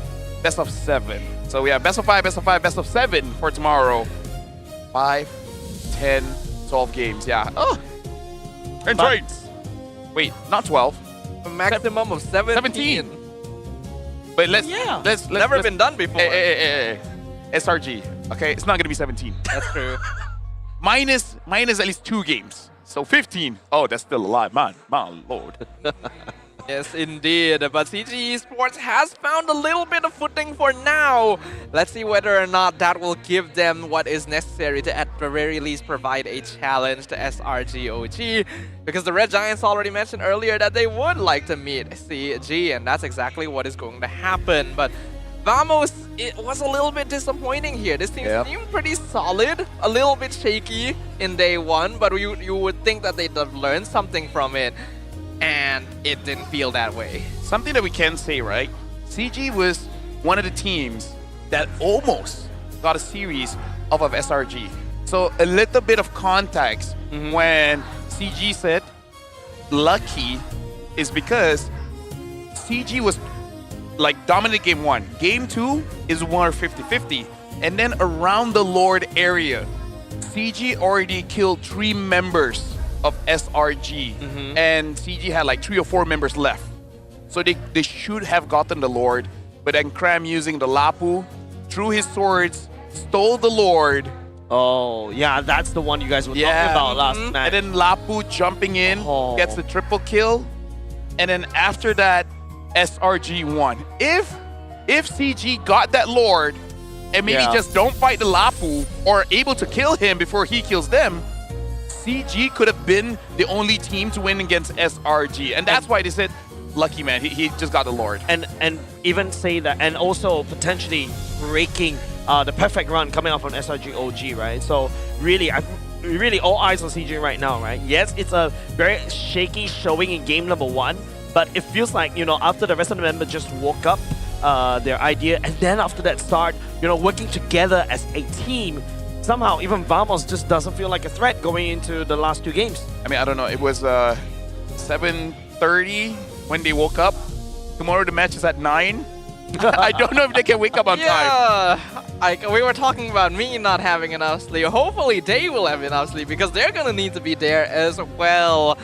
best of 7. So we have best of 5, best of 5, best of 7 for tomorrow. 5, 10, 12 games. Yeah. Oh. And trades. Wait, not 12. A maximum of 17. But let's never been done before. Hey. SRG. Okay, it's not gonna be 17. That's true. minus at least 2 games. So 15. Oh, that's still a lot, man. My lord. Yes, indeed. But CG Esports has found a little bit of footing for now. Let's see whether or not that will give them what is necessary to, at the very least, provide a challenge to SRG.OG. Because the Red Giants already mentioned earlier that they would like to meet CG, and that's exactly what is going to happen. But Vamos, it was a little bit disappointing here. This team seemed pretty solid, a little bit shaky in day 1, but you would think that they'd have learned something from it. And it didn't feel that way. Something that we can say, right? CG was one of the teams that almost got a series off of SRG. So a little bit of context when CG said lucky is because CG was like dominant game 1. Game 2 is more 50-50. And then around the Lord area, CG already killed 3 members of SRG, and CG had like 3 or 4 members left. So they should have gotten the Lord, but then Cram using the Lapu, threw his swords, stole the Lord. Oh, yeah, that's the one you guys were talking about last match. And then Lapu jumping in, gets the triple kill, and then after that, SRG won. If CG got that Lord, and maybe just don't fight the Lapu, or able to kill him before he kills them, CG could have been the only team to win against SRG. And that's why they said, lucky man, he just got the Lord. And even say that, and also potentially breaking the perfect run coming out from SRG.OG, right? So really, really all eyes on CG right now, right? Yes, it's a very shaky showing in game number 1, but it feels like, after the rest of the members just woke up their idea, and then after that start, working together as a team, somehow even Vamos just doesn't feel like a threat going into the last 2 games. I mean, I don't know. It was 7:30 when they woke up. Tomorrow the match is at 9. I don't know if they can wake up on time. We were talking about me not having enough sleep. Hopefully they will have enough sleep because they're going to need to be there as well.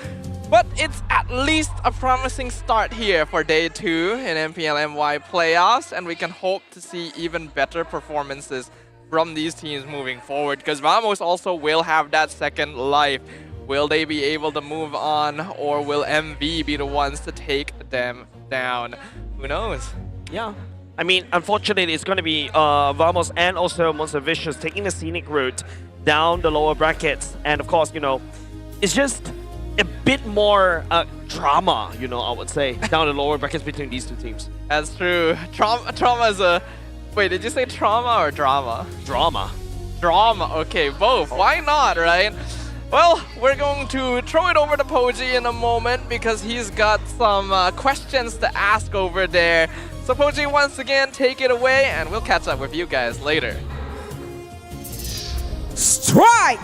But it's at least a promising start here for day 2 in MPL MY playoffs, and we can hope to see even better performances from these teams moving forward, because Vamos also will have that second life. Will they be able to move on, or will MV be the ones to take them down? Who knows? Yeah. I mean, unfortunately, it's going to be Vamos and also Monster Vicious taking the scenic route down the lower brackets. And of course, it's just a bit more drama, I would say, down the lower brackets between these 2 teams. That's true. Trauma is a... Wait, did you say trauma or drama? Drama. Drama, okay, both. Why not, right? Well, we're going to throw it over to Poji in a moment because he's got some questions to ask over there. So Poji, once again, take it away and we'll catch up with you guys later. Strike!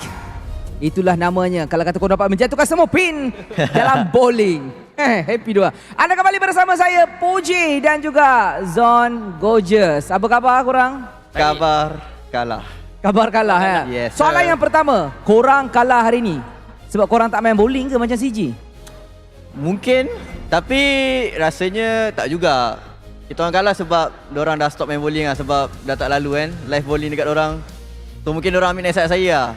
Itulah namanya. Kalau kata kau dapat menjatuhkan semua pin dalam bowling. Happy dua. Anda kembali bersama saya, Poji dan juga Zon Gorgeous. Apa khabar korang? Kabar kalah. Kabar kalah ya. Yes, Soalan yang pertama, korang kalah hari ni sebab korang tak main bowling ke macam CG? Mungkin, tapi rasanya tak juga. Kita orang kalah sebab diorang dah stop main bowling lah, sebab dah tak lalu kan live bowling dekat diorang. So mungkin diorang ambil nasihat saya lah.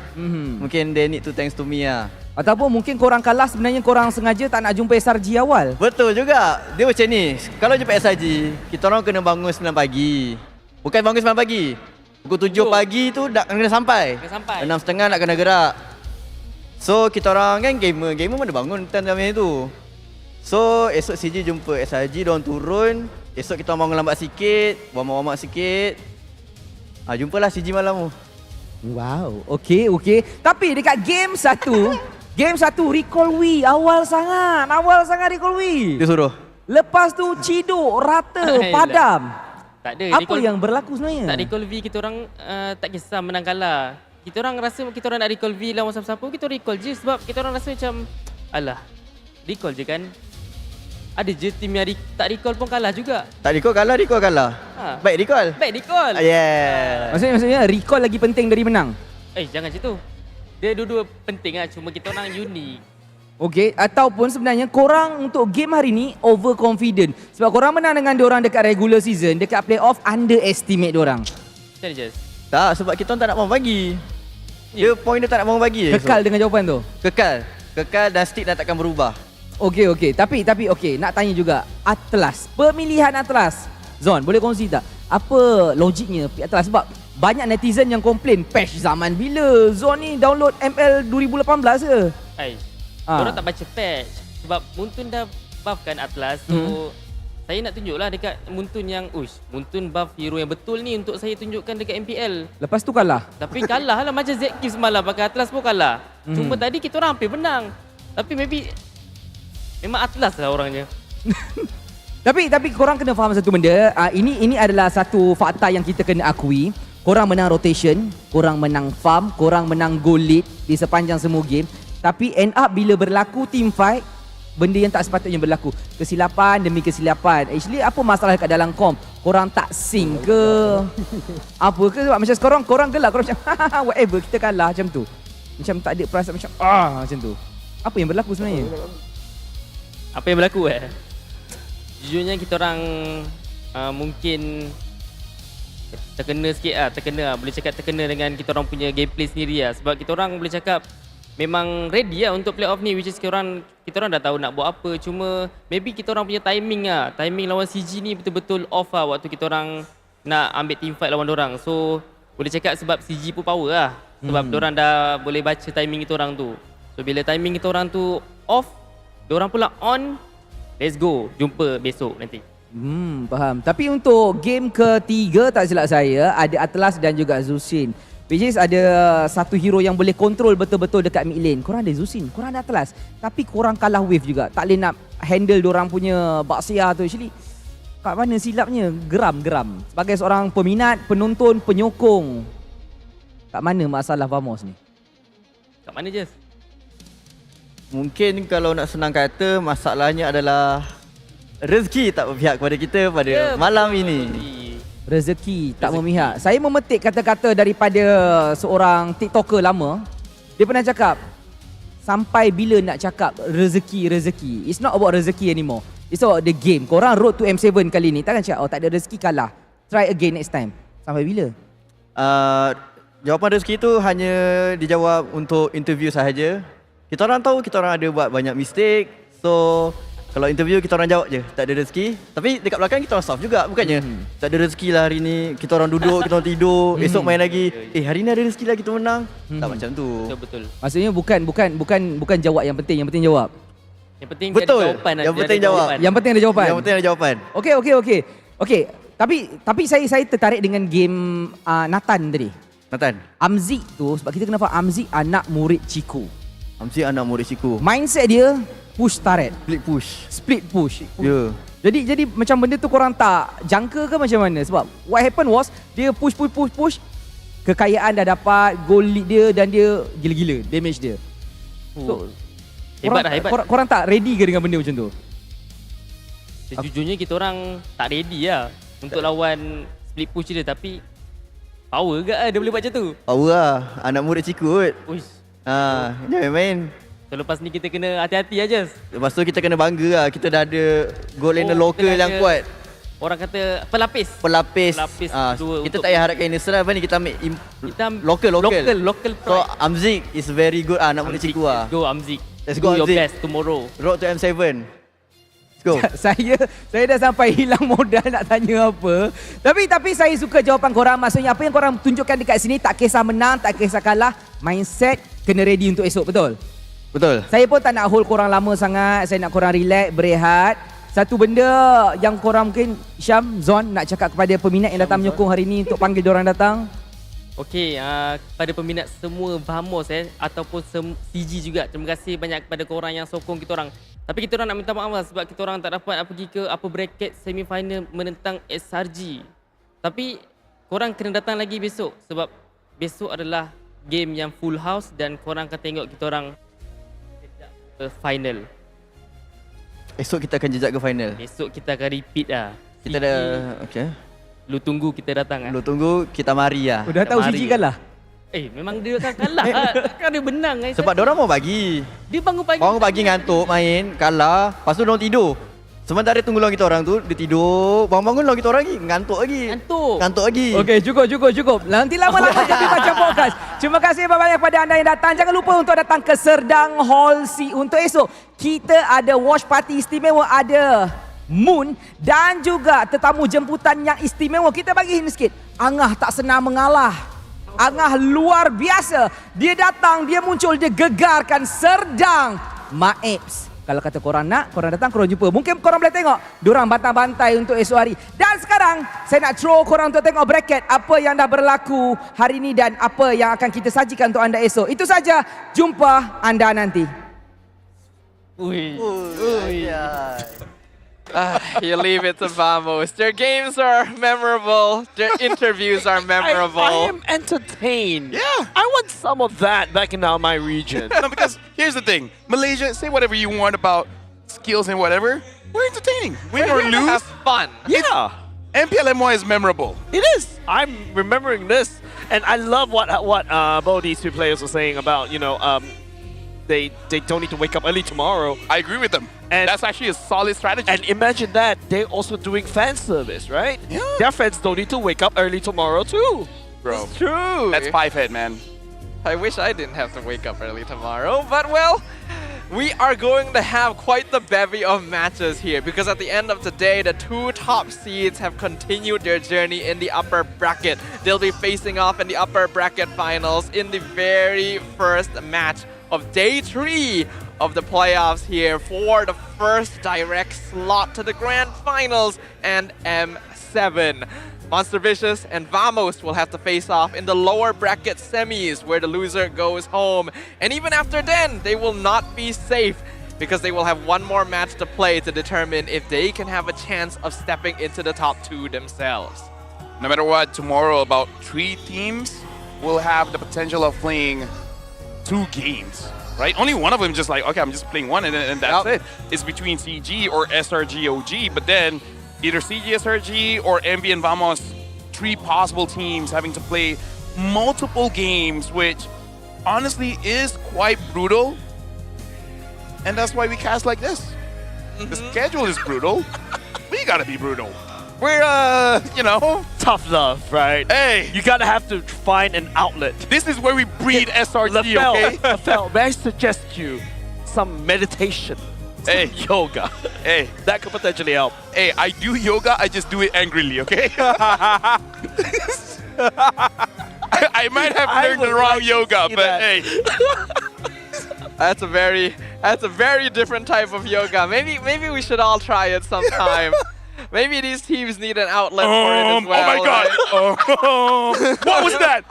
Mungkin they need to thanks to me lah. Ataupun mungkin korang kalah sebenarnya korang sengaja tak nak jumpa SRG awal. Betul juga. Dia macam ni, kalau jumpa SRG, kita orang kena bangun 9 pagi. Bukan bangun 9 pagi. Pukul 7 pagi tu dah kena sampai. 6.30 nak kena gerak. So kita orang kan gamer mana bangun time tu. So esok CG jumpa SRG, diorang turun. Esok kita bangun lambat sikit, warm-up sikit. Jumpalah CG malam tu. Wow, okey. Tapi dekat game 1 recall Wii awal sangat recall Wii. Dia suruh. Lepas tu ciduk, rata, padam. Tak ada. Apa yang berlaku sebenarnya? Tak recall V, kita orang tak kisah menang kalah. Kita orang rasa kita orang nak recall V lawan siapa-siapa, kita recall je sebab kita orang rasa macam alah, recall je kan. Ada je tim yang tak recall pun kalah juga. Tak recall kalah. Baik recall. Yeah. Maksudnya recall lagi penting dari menang. Jangan macam tu. Dia dua-dua penting lah, cuma kita orang unik. Okey, ataupun sebenarnya korang untuk game hari ni overconfident. Sebab korang menang dengan diorang dekat regular season, dekat playoff underestimate diorang. Macam mana Jess? Tak, sebab kita orang tak nak mau bagi. Dia point dia tak nak mau bagi. Kekal dengan jawapan tu? Kekal dan stick dah takkan berubah. Okey. Tapi okey, nak tanya juga. Atlas, pemilihan Atlas. Zon, boleh kongsi tak? Apa logiknya Atlas? Sebab banyak netizen yang komplain, patch zaman bila? Zon ni download ML 2018 ke? Korang tak baca patch. Sebab Muntun dah buffkan Atlas. So, saya nak tunjuklah dekat Muntun yang Muntun buff hero yang betul ni untuk saya tunjukkan dekat MPL. Lepas tu kalah. Tapi kalah lah macam ZQ semalam pakai Atlas pun kalah. Cuma tadi kita orang hampir menang. Tapi memang Atlas lah orangnya. Tapi korang kena faham satu benda. Ini adalah satu fakta yang kita kena akui. Korang menang rotation, korang menang farm, korang menang goal lead di sepanjang semua game. Tapi end up bila berlaku team fight, benda yang tak sepatutnya berlaku. Kesilapan demi kesilapan. Actually apa masalah kat dalam komp? Korang tak sync ke? Apa ke? Sebab macam sekarang korang gelak, korang macam whatever, kita kalah macam tu. Macam tak ada perasaan macam macam tu. Apa yang berlaku sebenarnya? Apa yang berlaku Jujurnya kita orang mungkin terkena sikit boleh cakap terkena dengan kita orang punya gameplay sendiri sebab kita orang boleh cakap memang ready untuk playoff ni, which is kita orang dah tahu nak buat apa, cuma maybe kita orang punya timing lawan CG ni betul-betul off waktu kita orang nak ambil team fight lawan dorang. So boleh cakap sebab CG pun power sebab dorang dah boleh baca timing kita orang tu. So bila timing kita orang tu off, dorang pula on, let's go, jumpa besok nanti. Faham. Tapi untuk game ketiga tak silap saya, ada Atlas dan juga Zusin. Which is ada satu hero yang boleh kontrol betul-betul dekat mid lane. Korang ada Zusin, korang ada Atlas. Tapi korang kalah wave juga. Tak boleh nak handle dorang punya baksiah tu. Actually, kat mana silapnya? Geram. Sebagai seorang peminat, penonton, penyokong. Kat mana masalah Vamos ni? Kat mana Jess? Mungkin kalau nak senang kata, masalahnya adalah rezeki tak berpihak kepada kita pada malam ini. Rezeki tak memihak. Saya memetik kata-kata daripada seorang TikToker lama. Dia pernah cakap, sampai bila nak cakap rezeki. It's not about rezeki anymore. It's about the game. Korang road to M7 kali ni, takkan cakap tak ada rezeki kalah. Try again next time. Sampai bila? Jawapan rezeki tu hanya dijawab untuk interview sahaja. Kita orang tahu kita orang ada buat banyak mistake. So kalau interview kita orang jawab je tak ada rezeki. Tapi dekat belakang kita orang soft juga. Bukannya tak ada rezeki lah hari ni, kita orang duduk, kita orang tidur, esok main lagi. Hari ni ada rezeki lah kita menang. Tak macam tu. Betul. Maksudnya bukan jawab yang penting jawab. Yang penting betul. Ada jawapan. Yang penting jawab. Yang penting ada jawapan. Yang penting ada jawapan. Okey. Tapi saya tertarik dengan game Nathan tadi. Amzik tu, sebab kita kena faham Amzik anak murid Ciku. Mindset dia push turret. Split push. Ya. Jadi macam benda tu korang tak jangka ke macam mana? Sebab what happened was dia push. Kekayaan dah dapat, goal lead dia dan dia gila-gila damage dia. So hebat. Korang tak ready ke dengan benda macam tu? Sejujurnya kita orang tak ready untuk lawan split push dia, tapi Power ke dia boleh buat macam tu? Power lah. Anak murid ciku kot. Uish. Jangan main. So lepas ni kita kena hati-hati aja. Lepas tu kita kena bangga lah. Kita dah ada goal laner lokal yang kuat. Orang kata pelapis. Pelapis. Kita tak payah harapkan innocent apa ni. Kita ambil local pride. So Amzik is very good. Anak murid ciku lah. Let's go Amzik. Let's go Do your Amzik. best tomorrow. Road to M7. Go. saya dah sampai hilang modal nak tanya apa. Tapi saya suka jawapan korang. Maksudnya apa yang korang tunjukkan dekat sini, tak kisah menang, tak kisah kalah, mindset kena ready untuk esok, betul? Betul. Saya pun tak nak hold korang lama sangat. Saya nak korang relax, berehat. Satu benda yang korang mungkin Syam, Zon nak cakap kepada peminat yang datang menyokong hari ini untuk panggil diorang datang. Okey, kepada peminat semua Vamos ataupun CG juga, terima kasih banyak kepada korang yang sokong kita orang. Tapi kita orang nak minta maaf lah sebab kita orang tak dapat pergi ke apa bracket semifinal menentang SRG. Tapi korang kena datang lagi besok sebab besok adalah game yang full house dan korang akan tengok kita orang ke final. Esok kita akan jejak ke final. Besok kita akan repeat lah. Kita dah okey. Lu tunggu kita datang lah. Lu tunggu kita mari lah. Udah tahu CG kalah? Memang dia akan kalah. Kan dia menang. Sebab diorang mau bagi. Dia bangun pagi. Bangun pagi ngantuk main, kalah. Lepas tu diorang tidur. Sementara tunggu lawan kita orang tu, dia tidur. Bangun-bangun lawan kita orang lagi, ngantuk lagi. Ngantuk lagi. Okey, cukup. Nanti lama-lama jadi macam podcast. Terima kasih banyak pada anda yang datang. Jangan lupa untuk datang ke Serdang Hall C untuk esok. Kita ada watch party istimewa, ada Moon dan juga tetamu jemputan yang istimewa. Kita bagi hint sikit. Angah tak senang mengalah. Angah luar biasa. Dia datang, dia muncul, dia gegarkan Serdang Maibs. Kalau kata korang nak, korang datang, korang jumpa. Mungkin korang boleh tengok diorang bantai-bantai untuk esok hari. Dan sekarang, saya nak throw korang untuk tengok bracket apa yang dah berlaku hari ini dan apa yang akan kita sajikan untuk anda esok. Itu saja, jumpa anda nanti. You leave it to Vamos. Their games are memorable. Their interviews are memorable. I am entertained. Yeah. I want some of that back in my region. No, because here's the thing. Malaysia, say whatever you want about skills and whatever. We're entertaining. Win or lose. Have fun. Yeah. MPL is memorable. It is. I'm remembering this. And I love what both these two players were saying about, they don't need to wake up early tomorrow. I agree with them. And that's actually a solid strategy. And imagine that, they're also doing fan service, right? Yeah. Their fans don't need to wake up early tomorrow too. Bro, It's true. that's 5-head, man. I wish I didn't have to wake up early tomorrow, but well, we are going to have quite the bevy of matches here because at the end of the day, the two top seeds have continued their journey in the upper bracket. They'll be facing off in the upper bracket finals in the very first match of day 3 of the playoffs here for the first direct slot to the grand finals and M7. Monster Vicious and Vamos will have to face off in the lower bracket semis where the loser goes home. And even after then, they will not be safe because they will have one more match to play to determine if they can have a chance of stepping into the top 2 themselves. No matter what, tomorrow about 3 teams will have the potential of playing 2 games, right? Only one of them just like, okay, I'm just playing one and that's it. It's between CG or SRG.OG, but then either CG, SRG, or MB and Vamos, 3 possible teams having to play multiple games, which honestly is quite brutal. And that's why we cast like this. The schedule is brutal. We gotta be brutal. We're, tough love, right? Hey, you gotta have to find an outlet. This is where we breed SRG, okay? Lafel, may I suggest you some meditation? Hey, yoga. Hey, that could potentially help. Hey, I do yoga, I just do it angrily, okay? I might have learned the wrong yoga, but hey. That's a very different type of yoga. Maybe we should all try it sometime. Maybe these teams need an outlet for it as well. Oh my god! Right? What was that?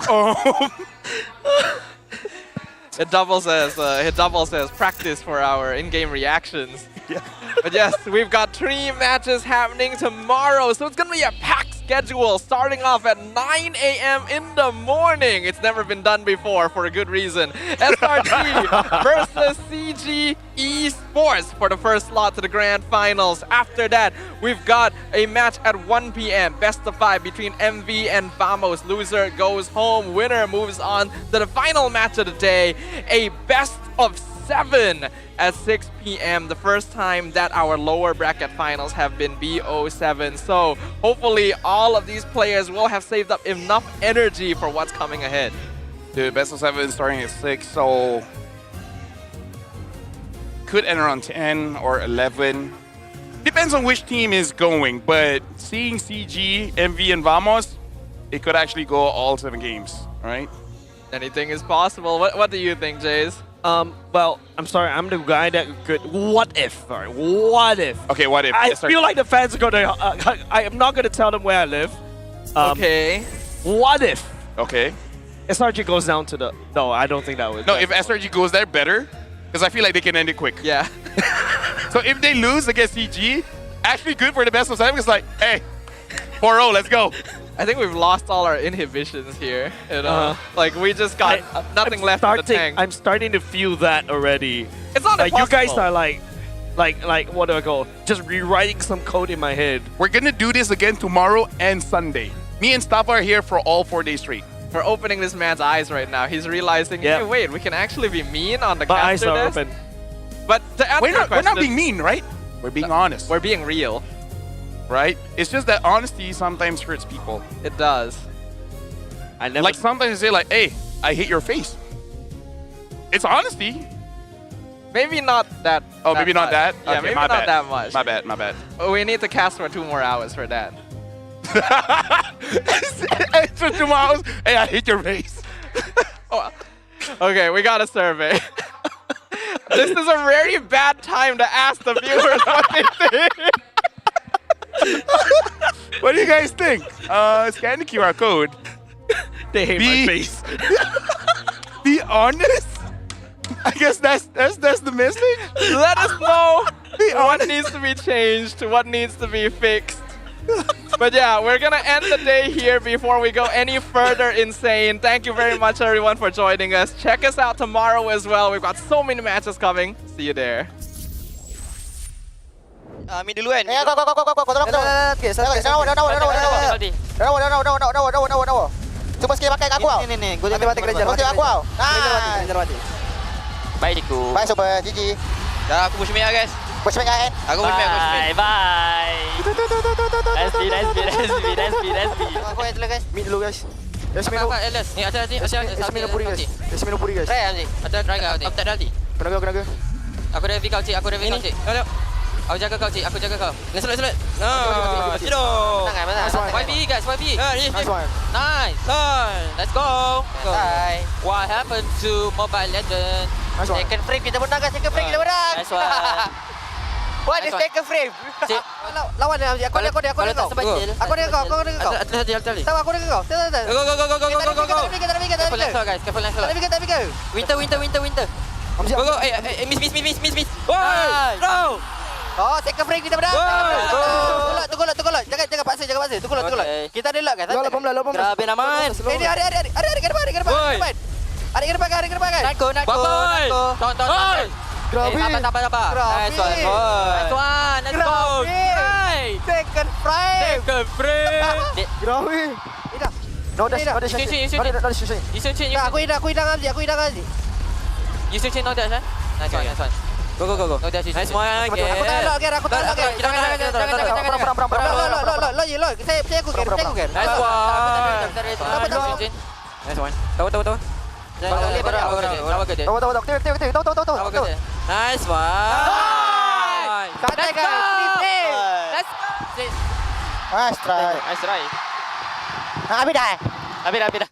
It double says practice for our in-game reactions. Yeah. But yes, we've got 3 matches happening tomorrow, so it's gonna be a packed schedule, starting off at 9 a.m. in the morning. It's never been done before for a good reason. SRG versus CG Esports for the first slot to the grand finals. After that, we've got a match at 1 p.m. Best of 5 between MV and Vamos. Loser goes home. Winner moves on to the final match of the day. A best of 7 at 6 p.m. The first time that our lower bracket finals have been BO7. So hopefully all of these players will have saved up enough energy for what's coming ahead. The best of 7 starting at 6, so could end around 10 or 11. Depends on which team is going, but seeing CG, MV, and Vamos, it could actually go all 7 games, right? Anything is possible. What do you think, Jace? Well, I'm sorry, I'm the guy that could. What if? All right, what if? Okay, what if? I feel like the fans are gonna. I am not gonna tell them where I live. Okay. What if? Okay. SRG goes down to the. No, I don't think that would. No, if SRG goes there, better. Because I feel like they can end it quick. Yeah. So if they lose against CG, actually good for the best of 7. It's like, hey, 4-0, let's go. I think we've lost all our inhibitions here. You know? Like, we just got nothing left in the tank. I'm starting to feel that already. It's not like impossible. you guys are like what do I call? Just rewriting some code in my head. We're gonna do this again tomorrow and Sunday. Me and Staff are here for all 4 days straight. We're opening this man's eyes right now. He's realizing, hey, wait, we can actually be mean on the My caster eyes are desk. open. But to answer your We're not question, being mean, right? We're being honest. We're being real. Right? It's just that honesty sometimes hurts people. It does. I never like sometimes they say like, hey, I hate your face. It's honesty. Maybe not that. Oh, maybe not that? Yeah, Okay, maybe my not bad. that much. My bad, my bad. We need to cast for 2 more hours for that. Extra 2 hours. Hey, I hate your face. Oh, okay, we got a survey. This is a very bad time to ask the viewers what they think. What do you guys think? Scan the QR code. They hate my face. Be honest. I guess that's the message. Let us know what needs to be changed, what needs to be fixed. But yeah, we're gonna end the day here before we go any further insane. Thank you very much everyone for joining us. Check us out tomorrow as well. We've got so many matches coming. See you there. Amin dulu kan? Kau tolong aku. Okey, dawa. Cuba sikit pakai kat aku tau. Ni. Gua jangan kejar mati aku tau. Kejar mati. Baik Diku. Baik super GG. Dah aku push mid guys. Push back kan? Aku push mid, Bye. SP. Aku yang dulu guys. Mid dulu guys. Yasmin dulu. Ni Yasmin dulu puri guys. Yasmin dulu puri guys. Try Anji. Ada try kau Anji. Aku tak ada ulti. Kena. Aku dah V kau cik, Aku jaga kau cik, aku jaga kau. Selut. No. Tidur. YB guys, YB. Nice one. Nice. Let's go. Bye. What happened to Mobile Legends? Nice one. Second frame kita menang, second frame kita menang. Nice one. What is second frame? Lawan dia Amzi. Aku dia kau. Aku dia kau. Tahu aku dia kau. Go. Careful guys. Tapi kau. Winter. Go. Miss. Bro. Oh, second frame kita menang. Tunggu. Jangan paksa. Tunggu. Kita ada lock kan? Lock. Grabe naman. Ini hari ke depan. Hari ke depan. Nako. Tonton. Grabe. Sabar. Nice one. Let's go. Nice. Second frame. Grabe. Ida. No dash. You should change. Aku hidang Amzi. You should change no dash. Nice one. Go. No dash. Nice one. Aku tahu. Jangan. Lo. Saya aku kan. Nice one. Nice one. Tahu. Tahu. Nice one. Santai kan. Let's Nice try. Nice try. Habis dah.